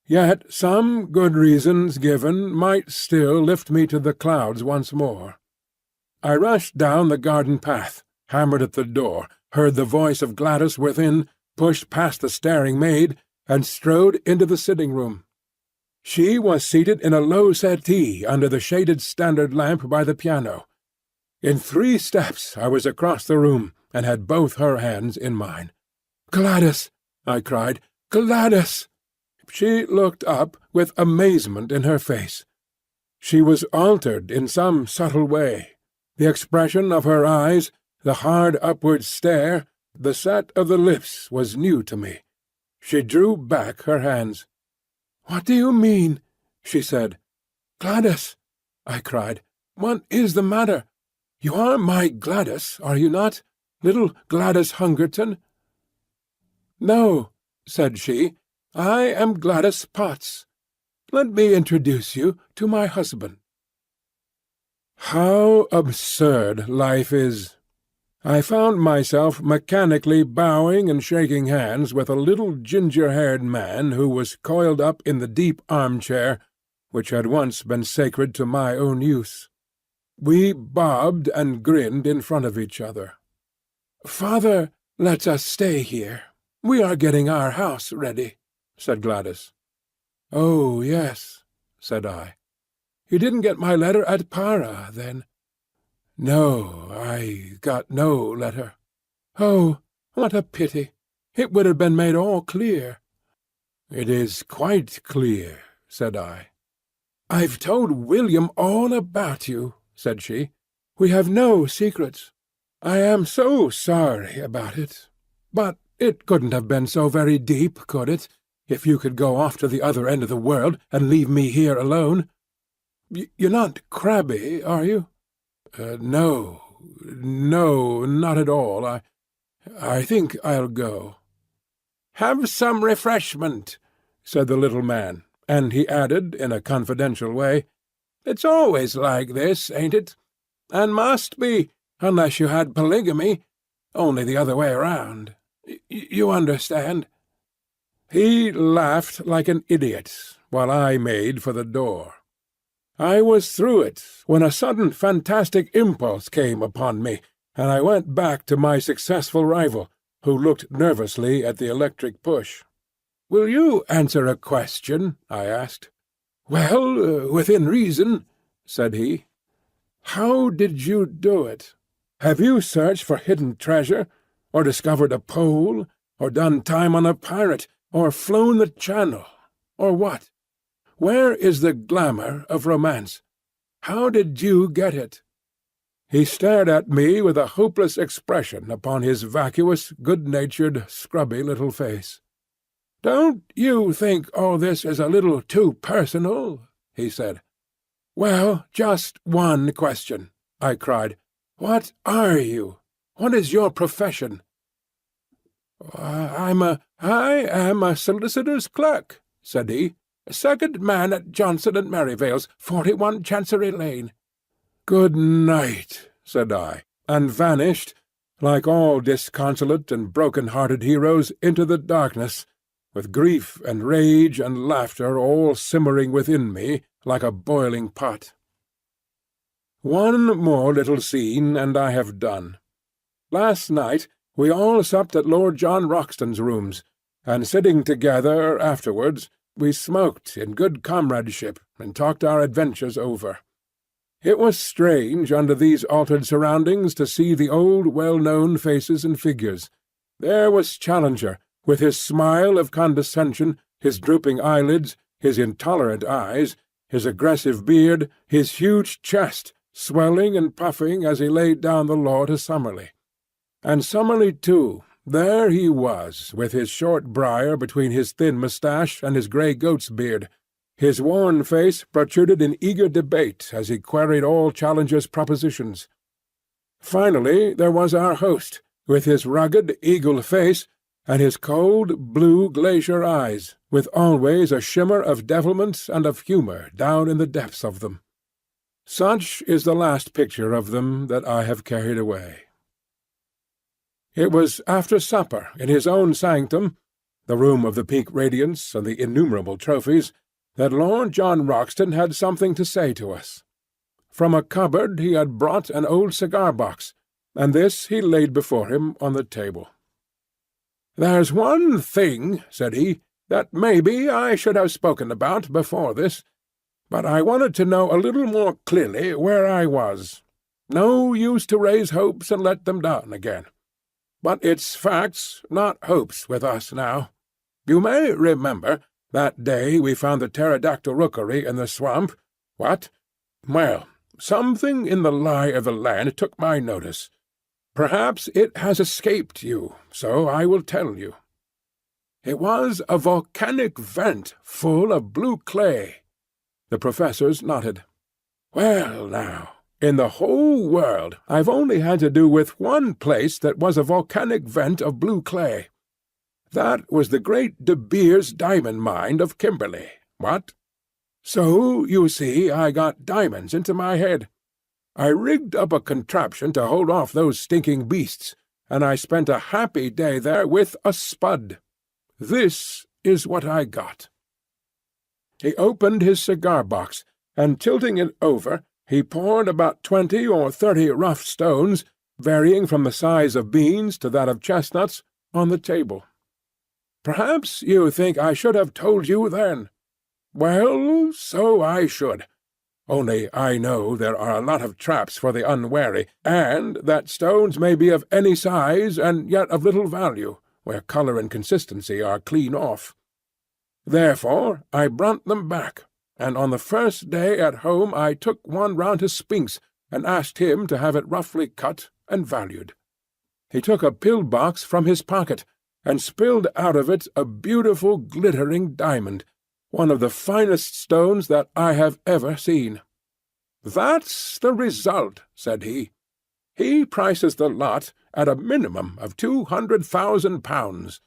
Yet some good reasons given might still lift me to the clouds once more. I rushed down the garden path, hammered at the door, heard the voice of Gladys within, pushed past the staring maid, and strode into the sitting-room. She was seated in a low settee under the shaded standard lamp by the piano. In 3 steps I was across the room, and had both her hands in mine. "Gladys!" I cried. "Gladys!" She looked up with amazement in her face. She was altered in some subtle way. The expression of her eyes, the hard upward stare, the set of the lips was new to me. She drew back her hands. "What do you mean?" she said. "Gladys!" I cried. "What is the matter? You are my Gladys, are you not? Little Gladys Hungerton?" "No," said she. "I am Gladys Potts. Let me introduce you to my husband." How absurd life is! I found myself mechanically bowing and shaking hands with a little ginger-haired man who was coiled up in the deep armchair which had once been sacred to my own use. We bobbed and grinned in front of each other. "Father lets us stay here. We are getting our house ready," said Gladys. "Oh, yes," said I. "You didn't get my letter at Para, then?" "No, I got no letter." "Oh, what a pity! It would have been made all clear." "It is quite clear," said I. "I've told William all about you," said she. "We have no secrets. I am so sorry about it. But it couldn't have been so very deep, could it, if you could go off to the other end of the world and leave me here alone? You're not crabby, are you?" No, not at all. I think I'll go." "Have some refreshment," said the little man, and he added, in a confidential way, "It's always like this, ain't it? And must be, unless you had polygamy, only the other way round. You understand?" He laughed like an idiot, while I made for the door. I was through it when a sudden fantastic impulse came upon me, and I went back to my successful rival, who looked nervously at the electric push. "Will you answer a question?" I asked. "Well, within reason," said he. "How did you do it? Have you searched for hidden treasure, or discovered a pole, or done time on a pirate, or flown the Channel, or what? Where is the glamour of romance? How did you get it?" He stared at me with a hopeless expression upon his vacuous, good-natured, scrubby little face. "Don't you think all this is a little too personal?" he said. "Well, just one question," I cried. "What are you? What is your profession?" I am a solicitor's clerk," said he. "Second man at Johnson and Merivale's, 41 Chancery Lane." "Good night," said I, and vanished, like all disconsolate and broken-hearted heroes, into the darkness, with grief and rage and laughter all simmering within me like a boiling pot. One more little scene, and I have done. Last night we all supped at Lord John Roxton's rooms, and sitting together afterwards, we smoked in good comradeship and talked our adventures over. It was strange under these altered surroundings to see the old well-known faces and figures, There was Challenger, with his smile of condescension, his drooping eyelids, his intolerant eyes, his aggressive beard, his huge chest, swelling and puffing as he laid down the law to Summerlee. And Summerlee, too, there he was, with his short briar between his thin moustache and his grey goat's beard. His worn face protruded in eager debate as he queried all Challenger's propositions. Finally there was our host, with his rugged eagle face and his cold blue glacier eyes, with always a shimmer of devilment and of humour down in the depths of them. Such is the last picture of them that I have carried away. It was after supper in his own sanctum, the room of the Peak Radiance and the innumerable trophies, that Lord John Roxton had something to say to us. From a cupboard he had brought an old cigar-box, and this he laid before him on the table. "There's one thing," said he, "that maybe I should have spoken about before this, but I wanted to know a little more clearly where I was. No use to raise hopes and let them down again. But it's facts, not hopes, with us now. You may remember that day we found the pterodactyl rookery in the swamp. What? Well, something in the lie of the land took my notice. Perhaps it has escaped you, so I will tell you. It was a volcanic vent full of blue clay." The professors nodded. "Well, now, in the whole world I've only had to do with one place that was a volcanic vent of blue clay. That was the great De Beers diamond mine of Kimberley. What? So, you see, I got diamonds into my head. I rigged up a contraption to hold off those stinking beasts, and I spent a happy day there with a spud. This is what I got." He opened his cigar-box, and tilting it over, he poured about 20 or 30 rough stones, varying from the size of beans to that of chestnuts, on the table. "Perhaps you think I should have told you then. Well, so I should. Only I know there are a lot of traps for the unwary, and that stones may be of any size and yet of little value, where colour and consistency are clean off. Therefore I brought them back, and on the first day at home I took one round to Spinks and asked him to have it roughly cut and valued. He took a pill-box from his pocket, and spilled out of it a beautiful glittering diamond, one of the finest stones that I have ever seen. 'That's the result,' said he. He prices the lot at a minimum of £200,000.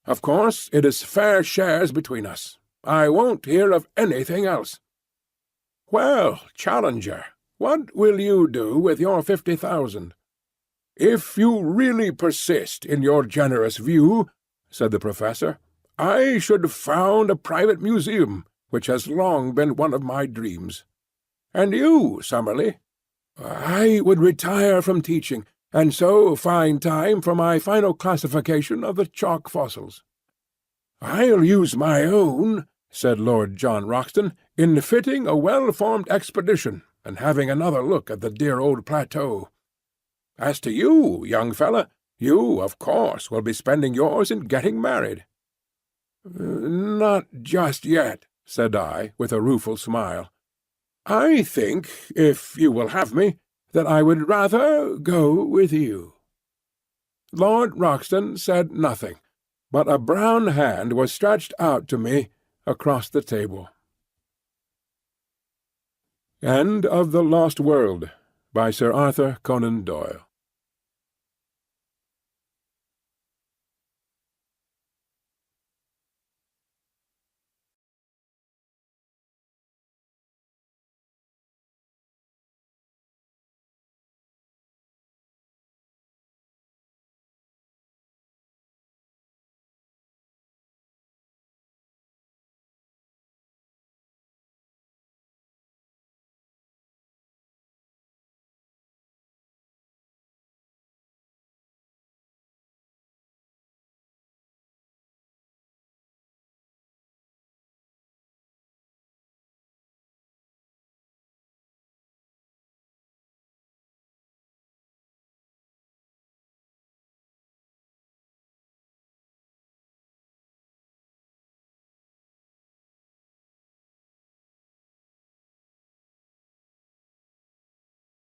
Of course it is fair shares between us. I won't hear of anything else. Well, Challenger, what will you do with your 50,000? If you really persist in your generous view, said the professor, I should found a private museum, which has long been one of my dreams. And you, Summerlee? I would retire from teaching, and so find time for my final classification of the chalk fossils. I'll use my own, said Lord John Roxton, in fitting a well-formed expedition and having another look at the dear old plateau. As to you, young fella, you, of course, will be spending yours in getting married. Not just yet, said I, with a rueful smile. I think, if you will have me, that I would rather go with you. Lord Roxton said nothing, but a brown hand was stretched out to me across the table. End of The Lost World by Sir Arthur Conan Doyle.